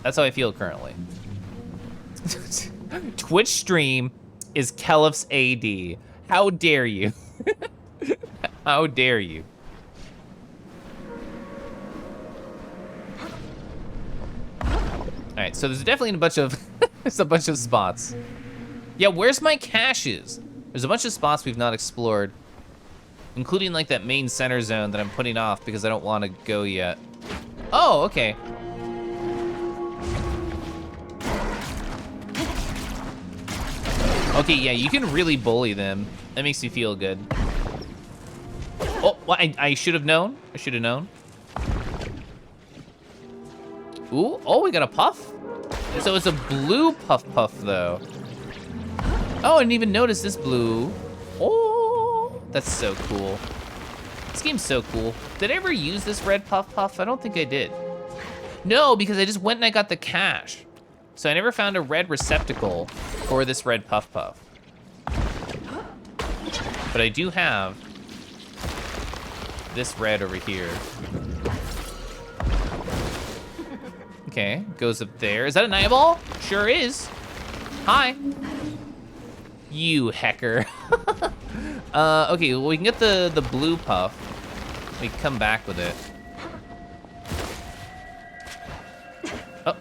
That's how I feel currently. Twitch stream is Keliff's AD. How dare you? How dare you? All right, so there's definitely a bunch of there's a bunch of spots. Yeah, where's my caches? There's a bunch of spots we've not explored, including like that main center zone that I'm putting off because I don't want to go yet. Oh, okay. Okay, yeah, you can really bully them. That makes me feel good. Oh, well, I should have known. I should have known. Ooh, oh, we got a puff. So it's a blue puff though. Oh, I didn't even notice this blue. Oh, that's so cool. This game's so cool. Did I ever use this red puff? I don't think I did. No, because I just went and I got the cache. So I never found a red receptacle for this red puff. But I do have this red over here. Okay, goes up there. Is that a night ball? Sure is. Hi. You hecker. Okay, well, we can get the blue puff. We can come back with it. Oh,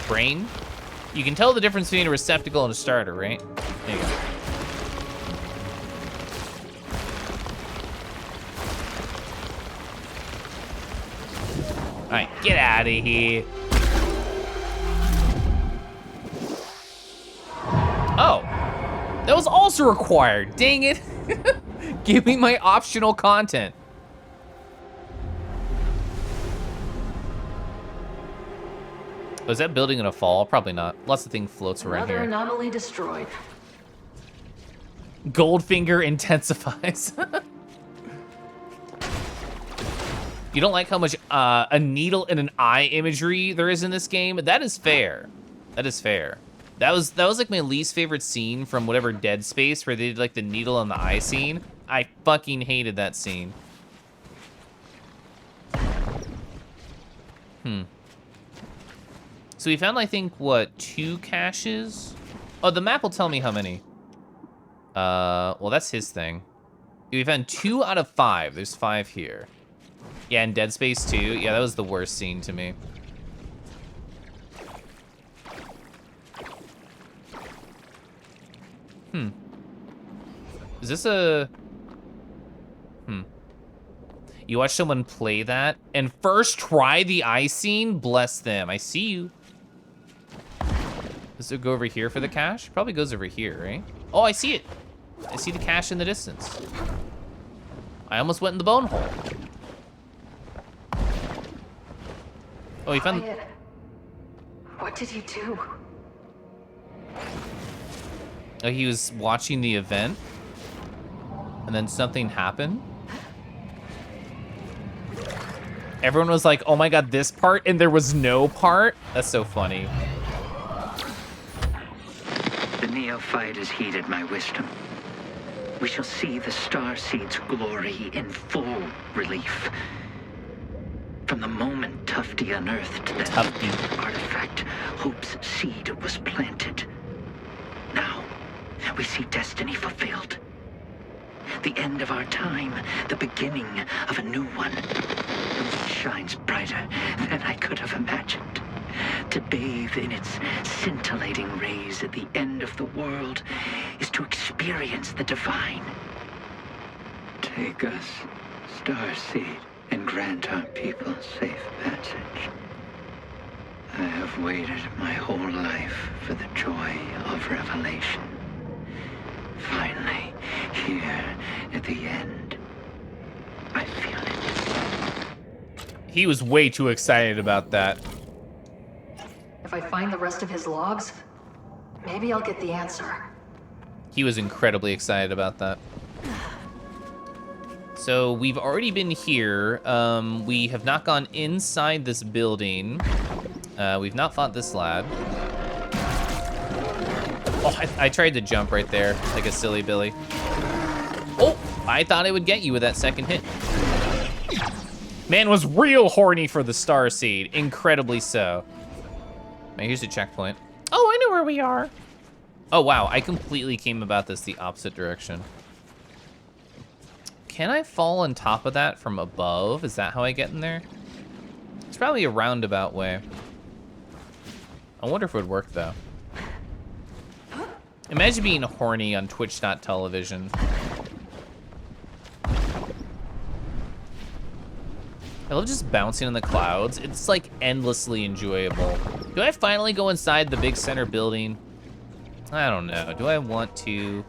brain. You can tell the difference between a receptacle and a starter, right? There you go. All right, get out of here. Oh, that was also required. Dang it. Give me my optional content. Was that building gonna fall? Probably not. Lots of things floats around Another here. anomaly destroyed. Goldfinger intensifies. You don't like how much a needle and an eye imagery there is in this game? That is fair. That is fair. That was like my least favorite scene from whatever Dead Space where they did like the needle and the eye scene. I fucking hated that scene. So we found, I think, what, 2 caches? Oh, the map will tell me how many. Well, that's his thing. We found 2 out of 5. There's 5 here. Yeah, and Dead Space 2. Yeah, that was the worst scene to me. Is this a... You watch someone play that and first try the eye scene? Bless them. I see you. Does it go over here for the cache? Probably goes over here, right? Oh, I see it. I see the cache in the distance. I almost went in the bone hole. Oh, he found... Quiet. What did you do? Oh, he was watching the event, and then something happened. Everyone was like, oh my god, this part, and there was no part? That's so funny. The neophyte has heeded my wisdom. We shall see the starseed's glory in full relief. From the moment Tufty unearthed that artifact, Hope's seed was planted. Now, we see destiny fulfilled. The end of our time, the beginning of a new one. It shines brighter than I could have imagined. To bathe in its scintillating rays at the end of the world is to experience the divine. Take us, Starseed, and grant our people safe passage. I have waited my whole life for the joy of revelation. Finally, here at the end, I feel it. He was way too excited about that. If I find the rest of his logs, maybe I'll get the answer. He was incredibly excited about that. So we've already been here. We have not gone inside this building. We've not fought this lab. Oh, I tried to jump right there like a silly Billy. Oh, I thought I would get you with that second hit. Man was real horny for the Starseed, incredibly so. Now here's the checkpoint. Oh, I know where we are. Oh wow, I completely came about this the opposite direction. Can I fall on top of that from above? Is that how I get in there? It's probably a roundabout way. I wonder if it would work though. Imagine being horny on Twitch.television. I love just bouncing in the clouds. It's like endlessly enjoyable. Do I finally go inside the big center building? I don't know. Do I want to?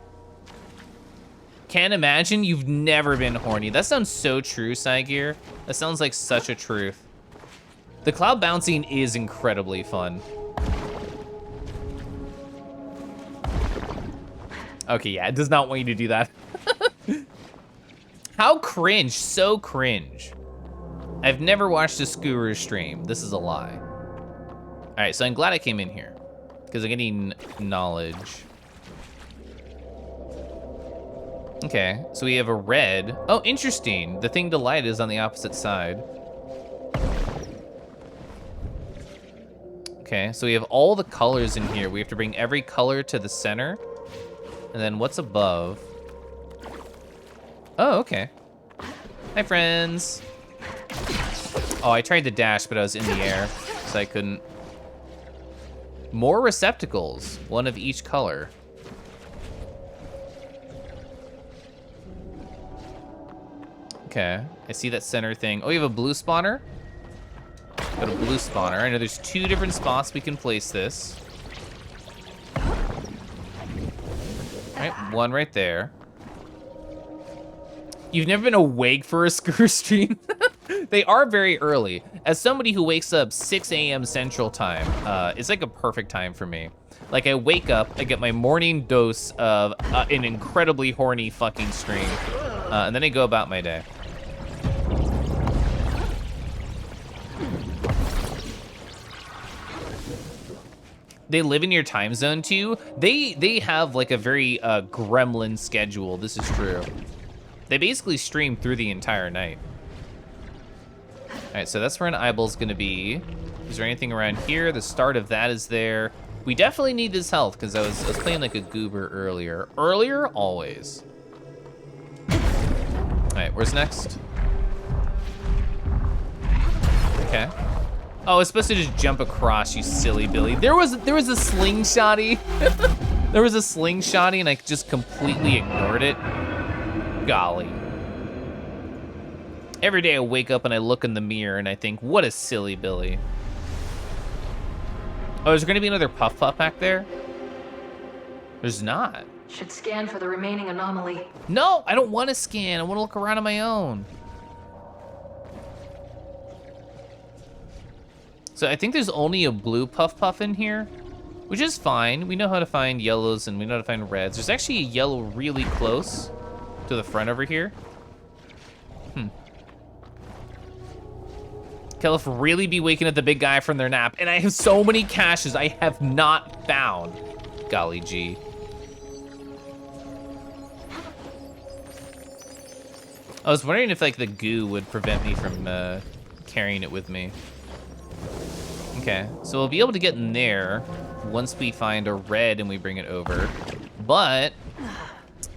Can't imagine you've never been horny. That sounds so true, Cygear. That sounds like such a truth. The cloud bouncing is incredibly fun. Okay, yeah, it does not want you to do that. How cringe, so cringe. I've never watched a Skuru stream. This is a lie. All right, so I'm glad I came in here because I'm getting knowledge. Okay, so we have a red. Oh, interesting. The thing to light is on the opposite side. Okay, so we have all the colors in here. We have to bring every color to the center. And then what's above? Oh, okay. Hi, friends. Oh, I tried to dash, but I was in the air, so I couldn't. More receptacles, one of each color. Okay, I see that center thing. Oh, you have a blue spawner? Got a blue spawner. I know there's 2 different spots we can place this. All right, one right there. You've never been awake for a Skur stream? They are very early. As somebody who wakes up 6 a.m. Central Time, it's like a perfect time for me. Like, I wake up, I get my morning dose of an incredibly horny fucking stream, and then I go about my day. They live in your time zone too. They have like a very gremlin schedule. This is true. They basically stream through the entire night. All right, so that's where an eyeball's gonna be. Is there anything around here? The start of that is there. We definitely need this health because I was playing like a goober earlier. Earlier, always. All right, where's next? Okay. Oh, it's supposed to just jump across, you silly Billy. There was a slingshotty. There was a slingshotty and I just completely ignored it. Golly. Every day I wake up and I look in the mirror and I think, what a silly Billy. Oh, is there gonna be another puff puff back there? There's not. Should scan for the remaining anomaly. No, I don't want to scan. I want to look around on my own. So I think there's only a blue puff puff in here, which is fine. We know how to find yellows and we know how to find reds. There's actually a yellow really close to the front over here. Keliff really be waking up the big guy from their nap, and I have so many caches I have not found. Golly gee. I was wondering if like the goo would prevent me from carrying it with me. Okay, so we'll be able to get in there once we find a red and we bring it over. But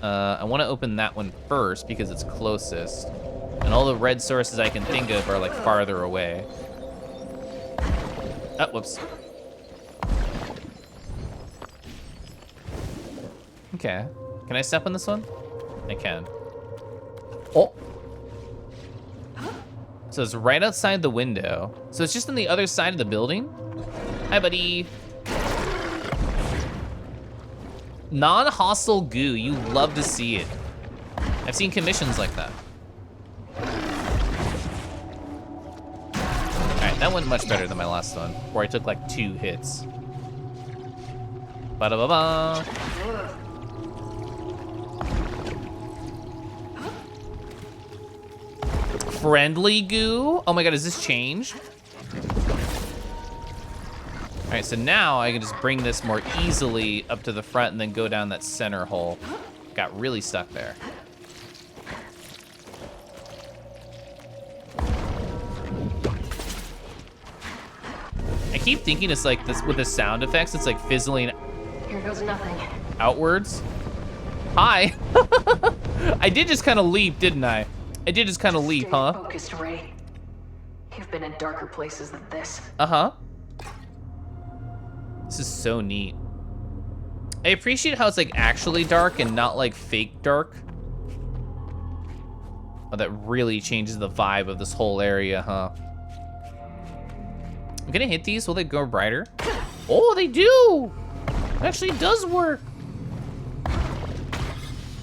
I want to open that one first because it's closest. And all the red sources I can think of are like farther away. Oh, whoops. Okay, can I step on this one? I can. Oh. So it's right outside the window. So it's just on the other side of the building? Hi, buddy. Non-hostile goo, you love to see it. I've seen commissions like that. All right, that went much better than my last one, where I took like 2 hits. Ba-da-ba-ba. Friendly goo? Oh my god, does this change? All right, so now I can just bring this more easily up to the front and then go down that center hole. Got really stuck there. I keep thinking it's like this with the sound effects, it's like fizzling Here goes nothing. outwards. Hi. I did just kind of leap, didn't I? I did just kind of leap, huh? Stay focused, Ray. You've been in darker places than this. Uh-huh. This is so neat. I appreciate how it's like actually dark and not like fake dark. Oh, that really changes the vibe of this whole area, huh? I'm gonna hit these. Will they go brighter? Oh, they do! It actually does work.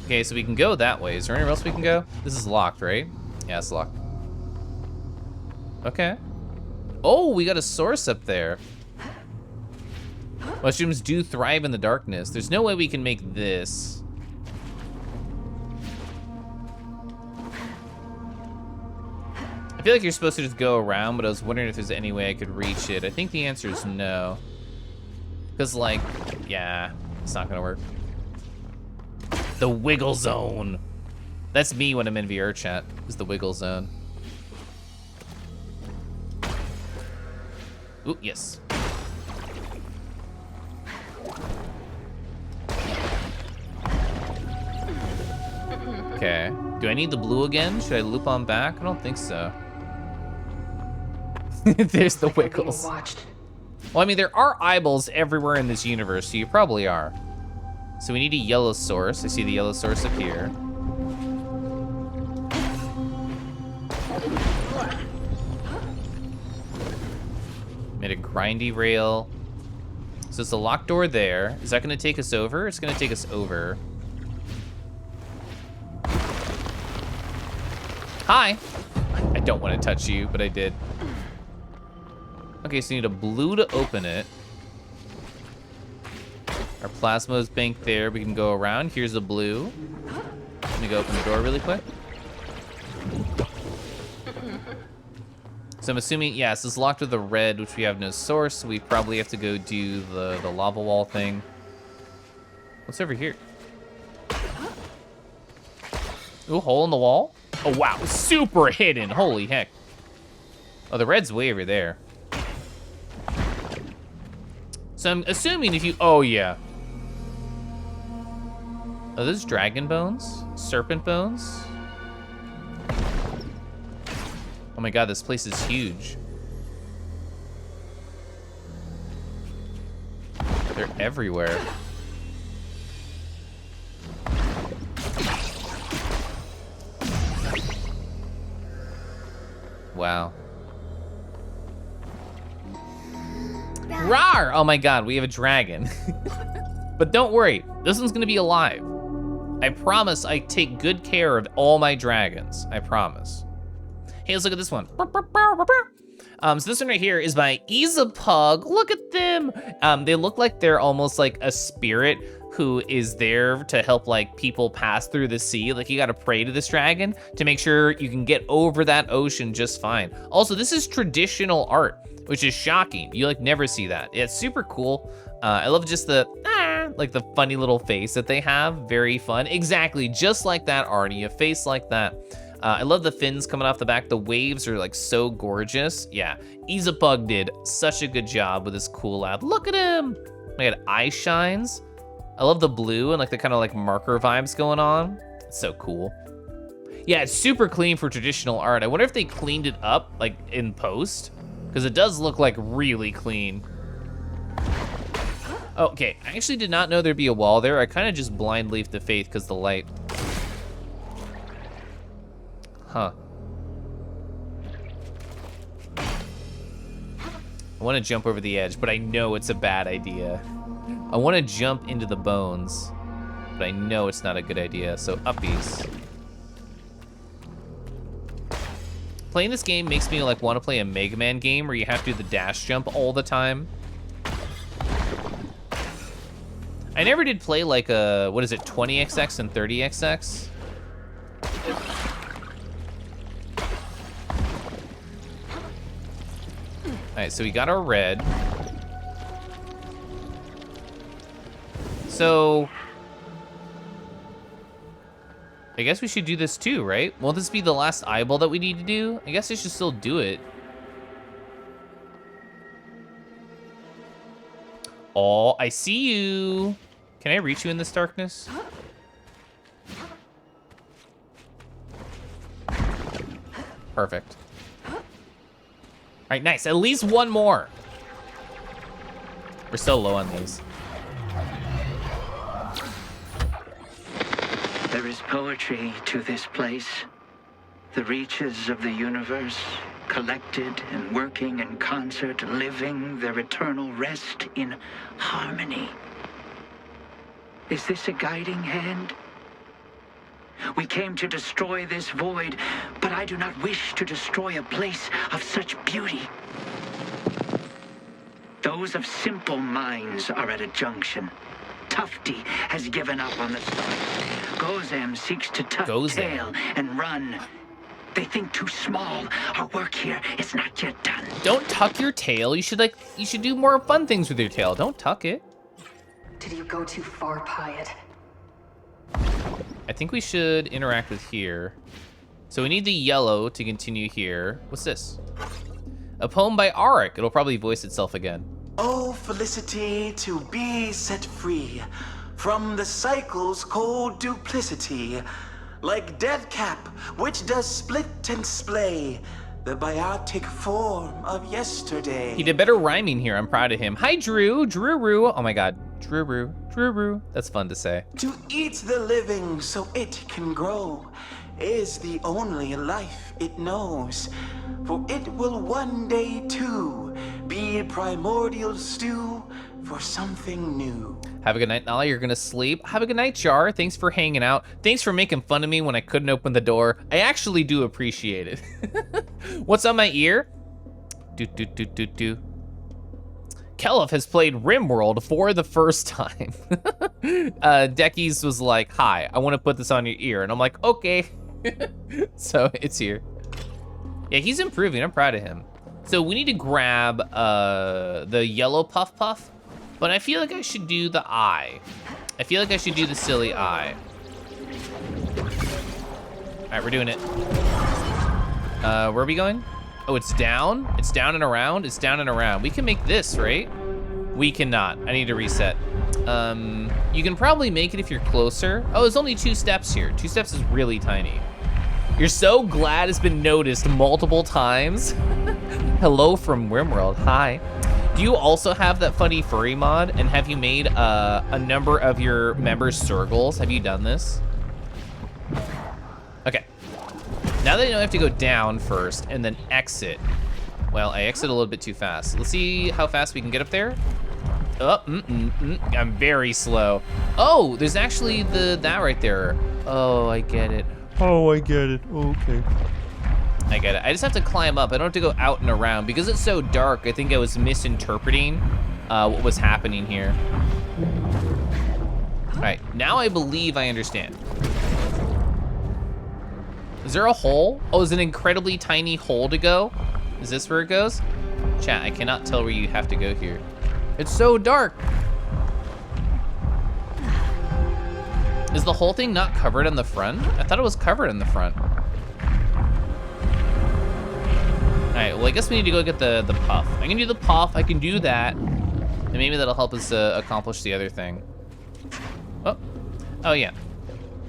Okay, so we can go that way. Is there anywhere else we can go? This is locked, right? Yeah, it's locked. Okay. Oh, we got a source up there. Mushrooms do thrive in the darkness. There's no way we can make this. I feel like you're supposed to just go around, but I was wondering if there's any way I could reach it. I think the answer is no. Because, like, yeah, it's not gonna work. The wiggle zone. That's me when I'm in VR chat, is the wiggle zone. Ooh, yes. Okay. Do I need the blue again? Should I loop on back? I don't think so. There's the Wiggles. Well, I mean, there are eyeballs everywhere in this universe, so you probably are. So we need a yellow source. I see the yellow source up here. Made a grindy rail. So it's a locked door there. Is that gonna take us over? It's gonna take us over. Hi. I don't want to touch you, but I did. Okay, so you need a blue to open it. Our plasma is banked there. We can go around. Here's a blue. Let me go open the door really quick. So I'm assuming, yeah, so it's locked with a red, which we have no source. So we probably have to go do the lava wall thing. What's over here? Ooh, hole in the wall? Oh, wow, super hidden. Holy heck. Oh, the red's way over there. So I'm assuming if you, oh yeah. Are those dragon bones? Serpent bones? Oh my god, this place is huge. They're everywhere. Wow. Rawr! Oh my god, we have a dragon. But don't worry, this one's gonna be alive. I promise I take good care of all my dragons. I promise. Hey, let's look at this one. So this one right here is by Pug. Look at them. They look like they're almost like a spirit who is there to help like people pass through the sea. Like you gotta pray to this dragon to make sure you can get over that ocean just fine. Also, this is traditional art, which is shocking. You like never see that. It's super cool. I love just the, like the funny little face that they have. Very fun. Exactly, just like that, Arnie, a face like that. I love the fins coming off the back. The waves are like so gorgeous. Yeah, Pug did such a good job with this cool lab. Look at him. I got eye shines. I love the blue and like the kind of like marker vibes going on. It's so cool. Yeah, it's super clean for traditional art. I wonder if they cleaned it up like in post, because it does look like really clean. Okay, I actually did not know there'd be a wall there. I kind of just blind leafed the faith because the light. Huh. I want to jump over the edge, but I know it's a bad idea. I want to jump into the bones, but I know it's not a good idea, so uppies. Playing this game makes me like want to play a Mega Man game where you have to do the dash jump all the time. I never did play like a, what is it, 20XX and 30XX? All right, so we got our red. So, I guess we should do this too, right? Won't this be the last eyeball that we need to do? I guess I should still do it. Oh, I see you. Can I reach you in this darkness? Perfect. All right, nice. At least one more. We're so low on these. There is poetry to this place. The reaches of the universe, collected and working in concert, living their eternal rest in harmony. Is this a guiding hand? We came to destroy this void, but I do not wish to destroy a place of such beauty. Those of simple minds are at a junction. Tufty has given up on the start. Gozam seeks to tuck tail and run. They think too small. Our work here is not yet done. Don't tuck your tail. You should do more fun things with your tail. Don't tuck it. Did you go too far, Pyatt? I think we should interact with here. So we need the yellow to continue here. What's this? A poem by Auric. It'll probably voice itself again. Oh, felicity to be set free from the cycle's cold duplicity. like Deathcap, which does split and splay, the biotic form of yesterday. He did better rhyming here. I'm proud of him. Hi, Drew. Drew. Oh my God. Drew. That's fun to say. To eat the living so it can grow is the only life it knows. For it will one day too be a primordial stew for something new. Have a good night, Nala. You're gonna sleep. Have a good night, Jar. Thanks for hanging out. Thanks for making fun of me when I couldn't open the door. I actually do appreciate it. What's on my ear? Keliff has played RimWorld for the first time. Deckies was like, hi, I want to put this on your ear. And I'm like, okay. So it's here. Yeah, he's improving. I'm proud of him. So we need to grab the yellow puff puff, but I feel like I should do the eye. I feel like I should do the silly eye. All right, we're doing it. Where are we going? Oh, it's down? It's down and around? It's down and around. We can make this, right? We cannot. I need to reset. You can probably make it if you're closer. Oh, there's only 2 steps here. 2 steps is really tiny. You're so glad it's been noticed multiple times. Hello from RimWorld. Hi. Do you also have that funny furry mod? And have you made a number of your members circles? Have you done this? Okay. Now that I know I have to go down first and then exit. Well, I exit a little bit too fast. Let's see how fast we can get up there. Oh, I'm very slow. Oh, there's actually that right there. Oh, I get it. Oh, I get it. Okay. I get it. I just have to climb up. I don't have to go out and around. Because it's so dark, I think I was misinterpreting what was happening here. All right, now I believe I understand. Is there a hole? Oh, there's an incredibly tiny hole to go. Is this where it goes? Chat, I cannot tell where you have to go here. It's so dark. Is the whole thing not covered on the front? I thought it was covered in the front. All right, well, I guess we need to go get the puff. I can do the puff, I can do that. And maybe that'll help us accomplish the other thing. Oh yeah.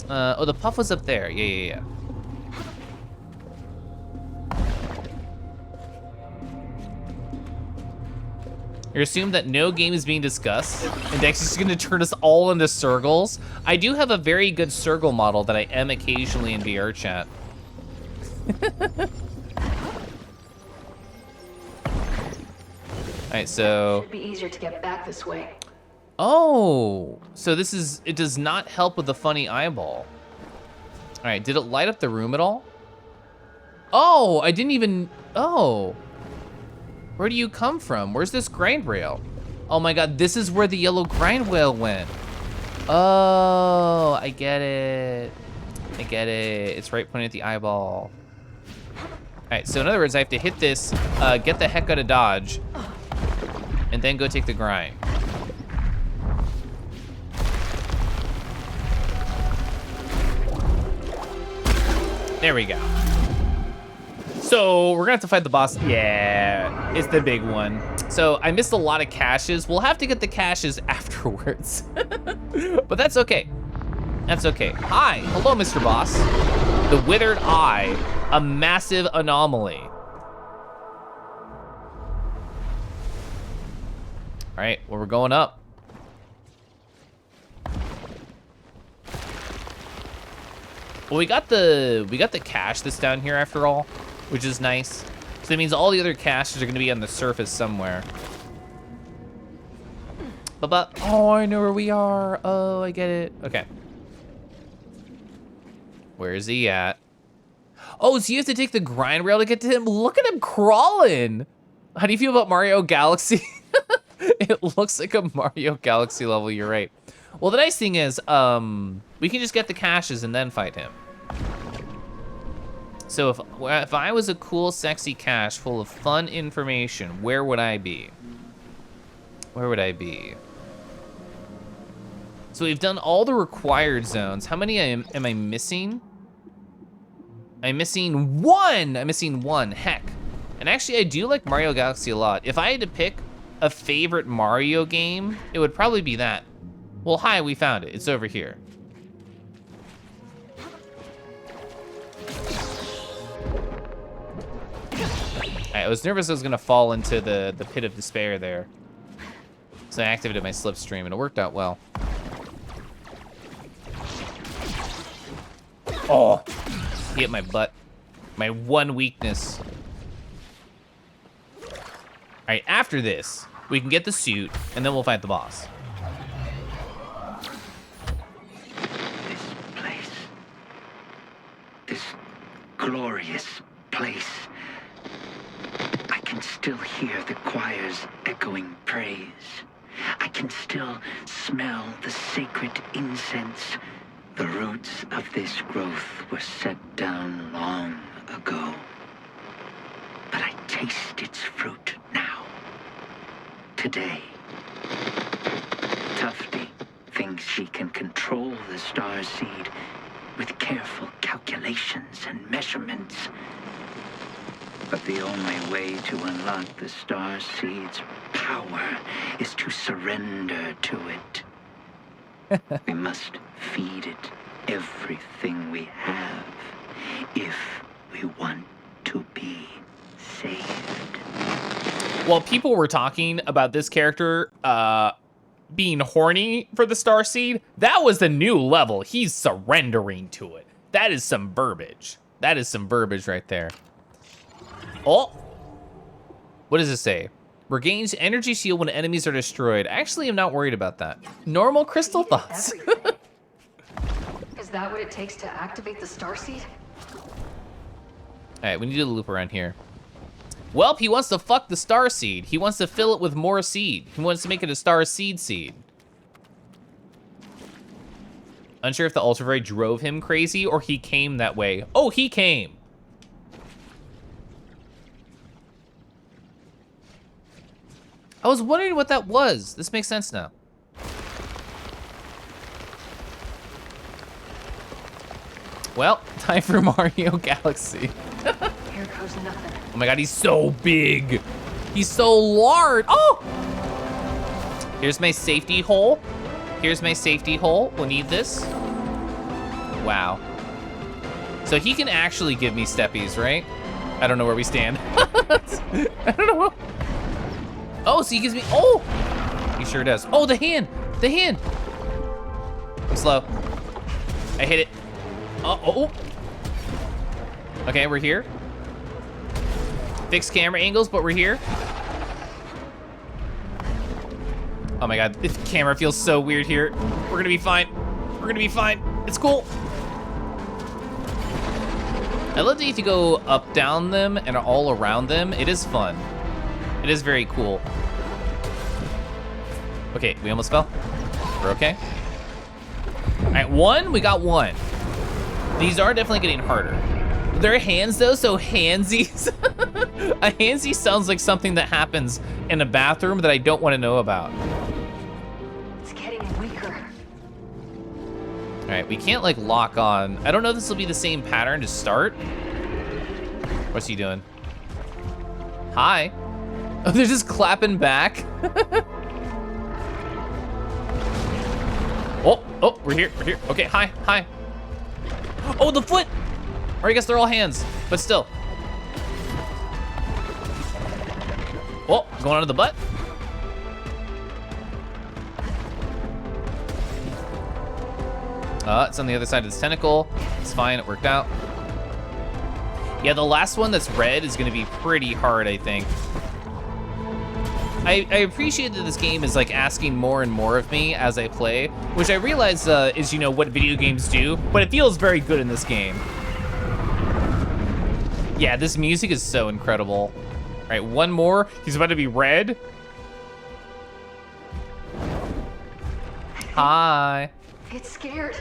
Oh, the puff was up there. Yeah. You assume that no game is being discussed, and Dex is gonna turn us all into circles. I do have a very good circle model that I am occasionally in VR chat. All right, so. Should be easier to get back this way. Oh, so it does not help with the funny eyeball. All right, did it light up the room at all? Oh, I didn't even, oh. Where do you come from? Where's this grind rail? Oh my God, this is where the yellow grind rail went. Oh, I get it. It's right pointing at the eyeball. All right, so in other words, I have to hit this, get the heck out of dodge, and then go take the grind. There we go. So we're gonna have to fight the boss. Yeah, it's the big one. So I missed a lot of caches. We'll have to get the caches afterwards. But that's okay. That's okay. Hi, hello, Mr. Boss. The Withered Eye, a massive anomaly. All right, well, we're going up. Well, we got the cache that's down here after all, which is nice. So that means all the other caches are gonna be on the surface somewhere. But oh, I know where we are. Oh, I get it. Okay. Where is he at? Oh, so you have to take the grind rail to get to him? Look at him crawling. How do you feel about Mario Galaxy? It looks like a Mario Galaxy level, you're right. Well, the nice thing is, we can just get the caches and then fight him. So if I was a cool, sexy cache full of fun information, where would I be? Where would I be? So we've done all the required zones. How many am I missing? I'm missing one. I'm missing one. Heck. And actually, I do like Mario Galaxy a lot. If I had to pick a favorite Mario game, it would probably be that. Well, hi, we found it. It's over here. I was nervous I was gonna fall into the pit of despair there. So I activated my slipstream and it worked out well. Oh, he hit my butt. My one weakness. All right, after this, we can get the suit and then we'll fight the boss. This place. This glorious place. I can still hear the choir's echoing praise. I can still smell the sacred incense. The roots of this growth were set down long ago. But I taste its fruit now. Today. Tufty thinks she can control the star seed with careful calculations and measurements. But the only way to unlock the star seed's power is to surrender to it. We must feed it everything we have if we want to be saved. While people were talking about this character being horny for the star seed, that was the new level. He's surrendering to it. That is some verbiage. That is some verbiage right there. Oh, what does it say? Regains energy shield when enemies are destroyed. Actually, I'm not worried about that. Normal crystal thoughts. Is that what it takes to activate the starseed? All right, we need to loop around here. Welp, he wants to fuck the star seed. He wants to fill it with more seed. He wants to make it a star seed. Unsure if the ultraviolet drove him crazy or he came that way. Oh, he came. I was wondering what that was. This makes sense now. Well, time for Mario Galaxy. Here goes nothing. Oh my god, he's so big. He's so large. Oh! Here's my safety hole. Here's my safety hole. We'll need this. Wow. So he can actually give me steppies, right? I don't know where we stand. I don't know. Oh, so he gives me, oh! He sure does. Oh, the hand, the hand. I'm slow. I hit it. Oh. Okay, we're here. Fixed camera angles, but we're here. Oh my god, this camera feels so weird here. We're gonna be fine. We're gonna be fine. It's cool. I love that if you go up, down them, and all around them, it is fun. It is very cool. Okay, we almost fell. We're okay. All right, one, we got one. These are definitely getting harder. Their hands though, so handsies. A handsy sounds like something that happens in a bathroom that I don't want to know about. It's getting weaker. All right, we can't like lock on. I don't know if this will be the same pattern to start. What's he doing? Hi. Oh, they're just clapping back. Oh, we're here. Okay, hi. Oh, the foot. Or I guess they're all hands, but still. Oh, going under the butt. It's on the other side of this tentacle. It's fine, it worked out. Yeah, the last one that's red is gonna be pretty hard, I think. I appreciate that this game is like asking more and more of me as I play, which I realize is, you know, what video games do, but it feels very good in this game. Yeah, this music is so incredible. All right, one more. He's about to be red. Hi. Get scared.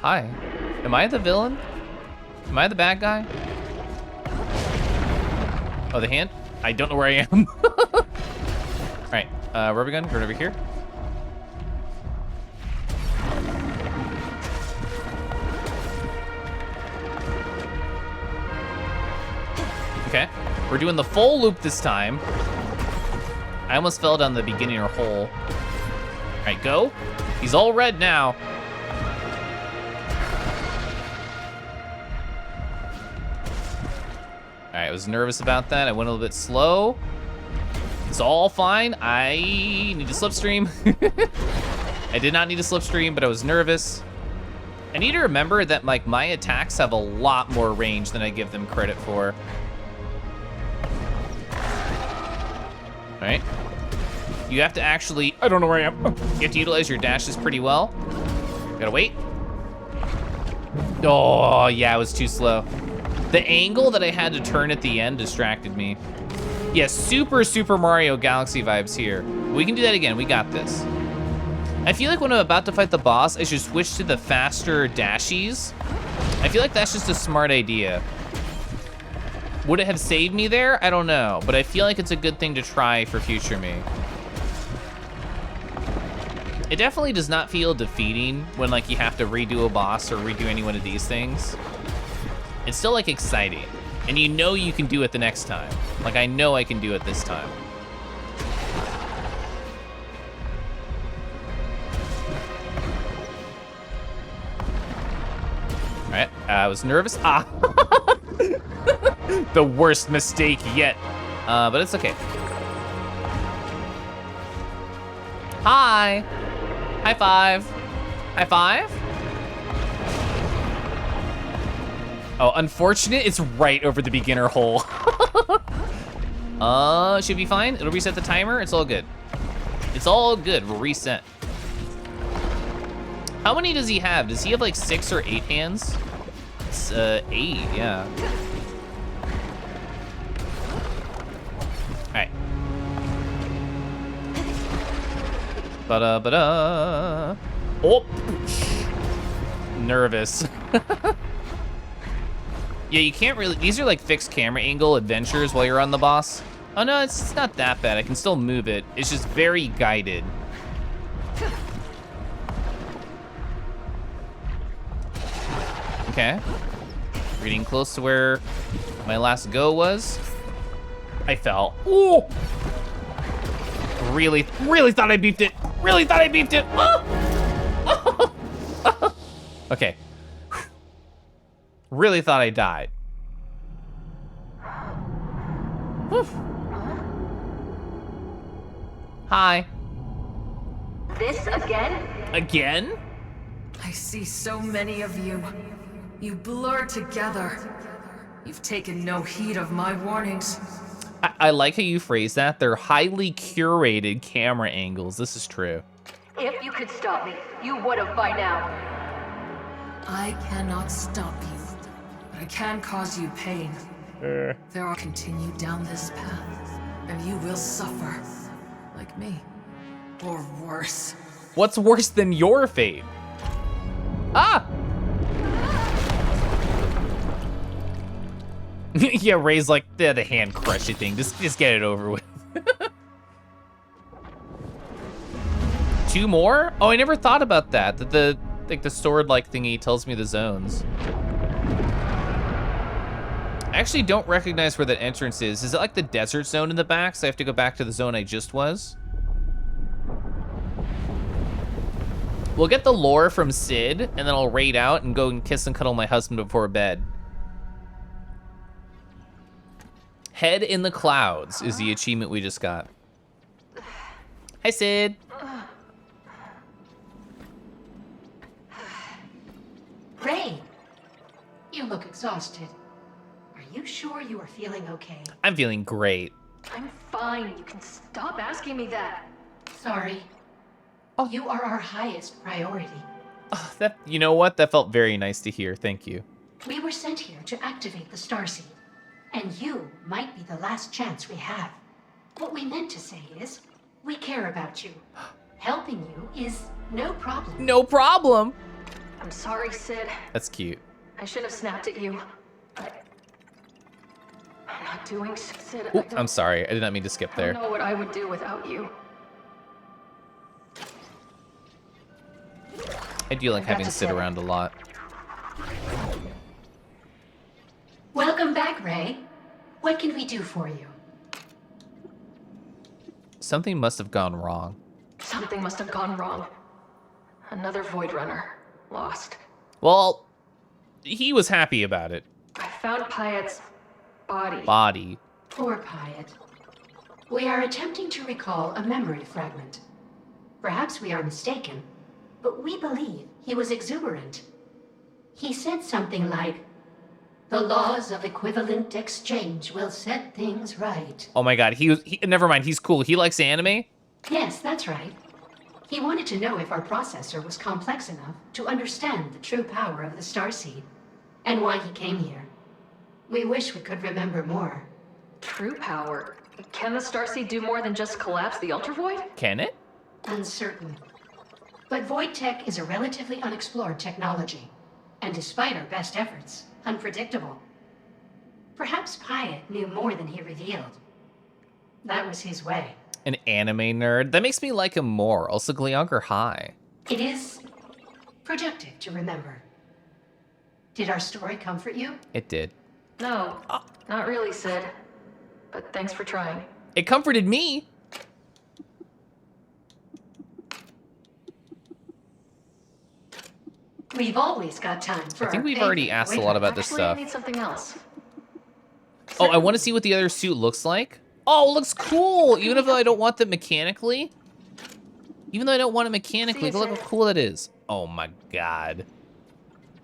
Hi. Am I the villain? Am I the bad guy? Oh, the hand? I don't know where I am. All right, rubber gun, going over here. Okay, we're doing the full loop this time. I almost fell down the beginning hole. All right, go. He's all red now. right, I was nervous about that. I went a little bit slow. It's all fine. I need to slipstream. I did not need to slipstream, but I was nervous. I need to remember that like my attacks have a lot more range than I give them credit for. All right. You have to actually, I don't know where I am. you have to utilize your dashes pretty well. Gotta wait. Oh, yeah, it was too slow. The angle that I had to turn at the end distracted me. Yeah, Super Mario Galaxy vibes here. We can do that again, we got this. I feel like when I'm about to fight the boss, I should switch to the faster dashies. I feel like that's just a smart idea. Would it have saved me there? I don't know, but I feel like it's a good thing to try for future me. It definitely does not feel defeating when like you have to redo a boss or redo any one of these things. It's still like exciting, and you know you can do it the next time. Like I know I can do it this time. All right, I was nervous. Ah, the worst mistake yet, but it's okay. Hi. High five. High five? Oh, unfortunate, it's right over the beginner hole. Should be fine. It'll reset the timer. It's all good. It's all good. We'll reset. How many does he have? Does he have like 6 or 8 hands? It's 8, yeah. All right. Ba-da-ba-da. Oh! Nervous. Yeah, you can't really, these are like fixed camera angle adventures while you're on the boss. Oh no, it's not that bad. I can still move it. It's just very guided. Okay. We're getting close to where my last go was. I fell. Ooh! Really thought I beeped it. Really thought I beeped it. Oh! Okay. Really thought I died. Whew. Hi. This again? Again? I see so many of you. You blur together. You've taken no heed of my warnings. I like how you phrase that. They're highly curated camera angles. This is true. If you could stop me, you would have by now. I cannot stop you, but I can cause you pain. There are continue down this path, and you will suffer, like me, or worse. What's worse than your fate? Ah! Yeah, Ray's like, the hand crush it thing. Just get it over with. 2 more? Oh, I never thought about that. That the sword-like thingy tells me the zones. I actually don't recognize where that entrance is. Is it like the desert zone in the back? So I have to go back to the zone I just was? We'll get the lore from Sid, and then I'll raid out and go and kiss and cuddle my husband before bed. Head in the clouds is the achievement we just got. Hi, Sid. Ray, you look exhausted. Are you sure you are feeling okay? I'm feeling great. I'm fine. You can stop asking me that. Sorry. Oh. You are our highest priority. Oh, you know what? That felt very nice to hear. Thank you. We were sent here to activate the starseed, and you might be the last chance we have. What we meant to say is, we care about you. Helping you is no problem. No problem. I'm sorry, Sid. That's cute. I should have snapped at you. But I'm not doing Sid. Ooh, I'm sorry. I did not mean to skip I there. don't know what I would do without you. I do like having Sid around a lot. Welcome back, Ray. What can we do for you? Something must have gone wrong. Something must have gone wrong. Another Void Runner. Lost. Well, he was happy about it. I found Pyatt's body. Body. Poor Pyatt. We are attempting to recall a memory fragment. Perhaps we are mistaken, but we believe he was exuberant. He said something like, "The laws of equivalent exchange will set things right." Oh my god, never mind, he's cool. He likes anime? Yes, that's right. He wanted to know if our processor was complex enough to understand the true power of the starseed, and why he came here. We wish we could remember more. True power. Can the starseed do more than just collapse the Ultra Void? Can it? Uncertain. But void tech is a relatively unexplored technology, and despite our best efforts, unpredictable. Perhaps Pyatt knew more than he revealed. That was his way. An anime nerd? That makes me like him more. Also, Gleonger, hi. It is productive to remember. Did our story comfort you? It did. No, not really, Sid. But thanks for trying. It comforted me. We've always got time for I think our we've already favorite asked a waiter. lot about this Actually, stuff. I need something else. Oh, I want to see what the other suit looks like. Oh, it looks cool. Even if I don't want them mechanically. Even though I don't want it mechanically, look how cool that is. Oh my god.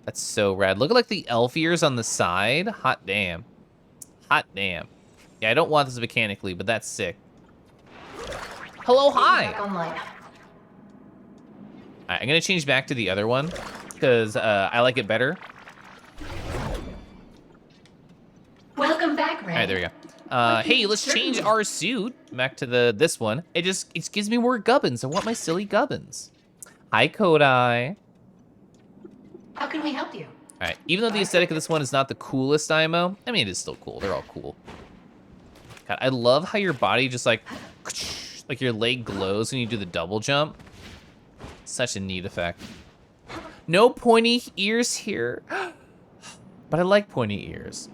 That's so rad. Look at like the elf ears on the side. Hot damn. Hot damn. Yeah, I don't want this mechanically, but that's sick. Hello, hi. Back online. Alright, I'm gonna change back to the other one because I like it better. Welcome back, Ray. All right, there we go. Hey, let's change our suit back to this one. It gives me more gubbins. I want my silly gubbins. Hi, Kodai. How can we help you? All right, even though the aesthetic of this one is not the coolest IMO, I mean, it is still cool. They're all cool. God, I love how your body just like your leg glows when you do the double jump. Such a neat effect. No pointy ears here, but I like pointy ears.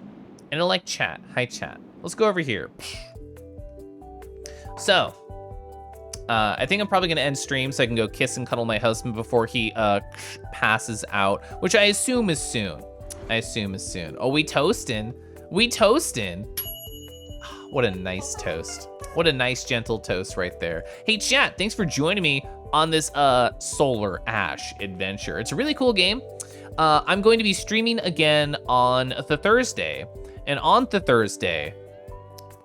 And I like chat. Hi, chat. Let's go over here. So, I think I'm probably gonna end stream so I can go kiss and cuddle my husband before he passes out, which I assume is soon. Oh, we toasting. We toasting. What a nice toast. What a nice, gentle toast right there. Hey, chat, thanks for joining me on this Solar Ash adventure. It's a really cool game. I'm going to be streaming again on the Thursday. And on the Thursday,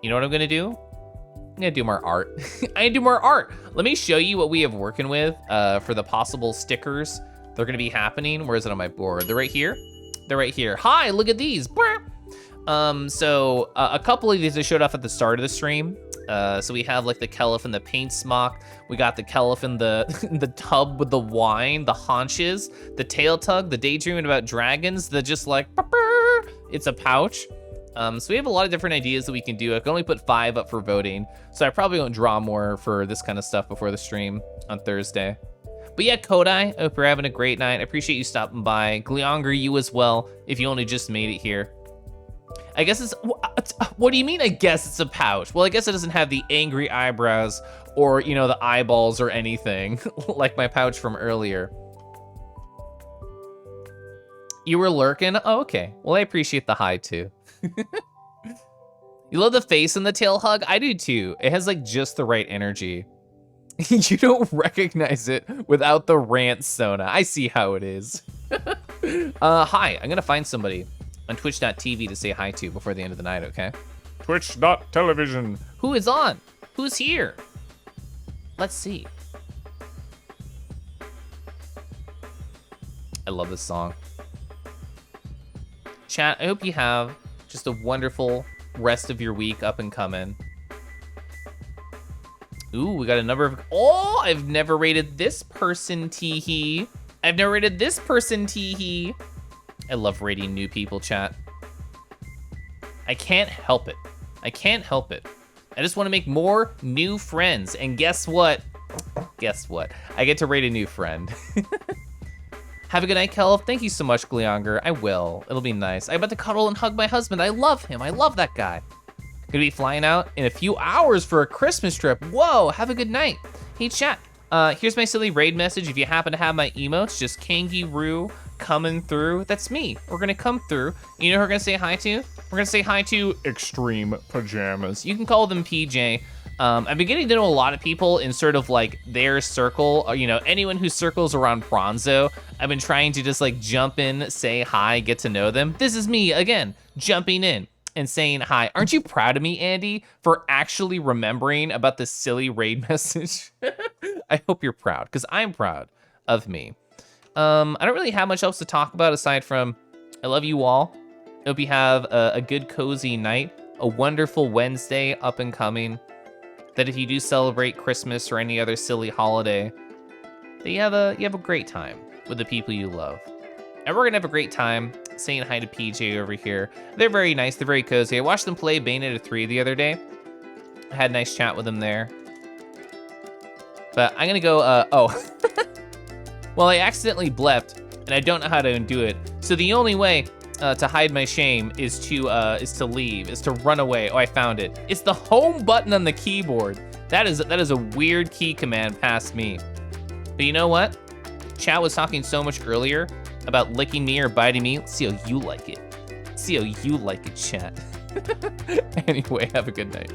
you know what I'm gonna do? I'm gonna do more art. I gonna do more art. Let me show you what we have working with for the possible stickers. They're gonna be happening. Where is it on my board? They're right here. They're right here. Hi, look at these. So a couple of these I showed off at the start of the stream. So we have like the Keliff and the paint smock. We got the Keliff and the tub with the wine, the haunches, the tail tug, the daydreaming about dragons, the just like, it's a pouch. So we have a lot of different ideas that we can do. I can only put 5 up for voting, so I probably won't draw more for this kind of stuff before the stream on Thursday. But yeah, Kodai, I hope you're having a great night. I appreciate you stopping by. Gleonger, you as well, if you only just made it here. I guess it's, what do you mean I guess it's a pouch? Well, I guess it doesn't have the angry eyebrows or, you know, the eyeballs or anything, like my pouch from earlier. You were lurking? Oh, okay. Well, I appreciate the hi, too. You love the face and the tail hug? I do, too. It has, like, just the right energy. You don't recognize it without the rant, Sona. I see how it is. Hi, I'm gonna find somebody on twitch.tv to say hi to before the end of the night, okay? Twitch.television. Who is on? Who's here? Let's see. I love this song. Chat, I hope you have just a wonderful rest of your week up and coming. Ooh, we got a number of, oh, I've never rated this person, teehee. I've never rated this person, teehee. I love rating new people, chat. I can't help it. I can't help it. I just want to make more new friends. And guess what? Guess what? I get to rate a new friend. Have a good night, Keliff. Thank you so much, Gleonger. I will. It'll be nice. I'm about to cuddle and hug my husband. I love him. I love that guy. Gonna be flying out in a few hours for a Christmas trip. Whoa, have a good night. Hey, chat. Here's my silly raid message. If you happen to have my emotes, just Kangaroo coming through. That's me. We're gonna come through. You know who we're gonna say hi to? We're gonna say hi to Extreme Pajamas. You can call them PJ. I've been getting to know a lot of people in sort of like their circle, or, you know, anyone who circles around Bronzo. I've been trying to just like jump in, say hi, get to know them. This is me again, jumping in and saying hi. Aren't you proud of me, Andy, for actually remembering about this silly raid message? I hope you're proud, because I'm proud of me. I don't really have much else to talk about aside from I love you all. Hope you have a good cozy night, a wonderful Wednesday up and coming. That if you do celebrate Christmas or any other silly holiday, that you have a great time with the people you love. And we're gonna have a great time saying hi to PJ over here. They're very nice, they're very cozy. I watched them play Bayonetta 3 the other day. I had a nice chat with them there. But I'm gonna go, well, I accidentally blepped, and I don't know how to undo it. So the only way to hide my shame is to leave, is to run away. Oh, I found it. It's the home button on the keyboard. That is a weird key command past me. But you know what? Chat was talking so much earlier about licking me or biting me. Let's see how you like it. Let's see how you like it, chat. Anyway, have a good night.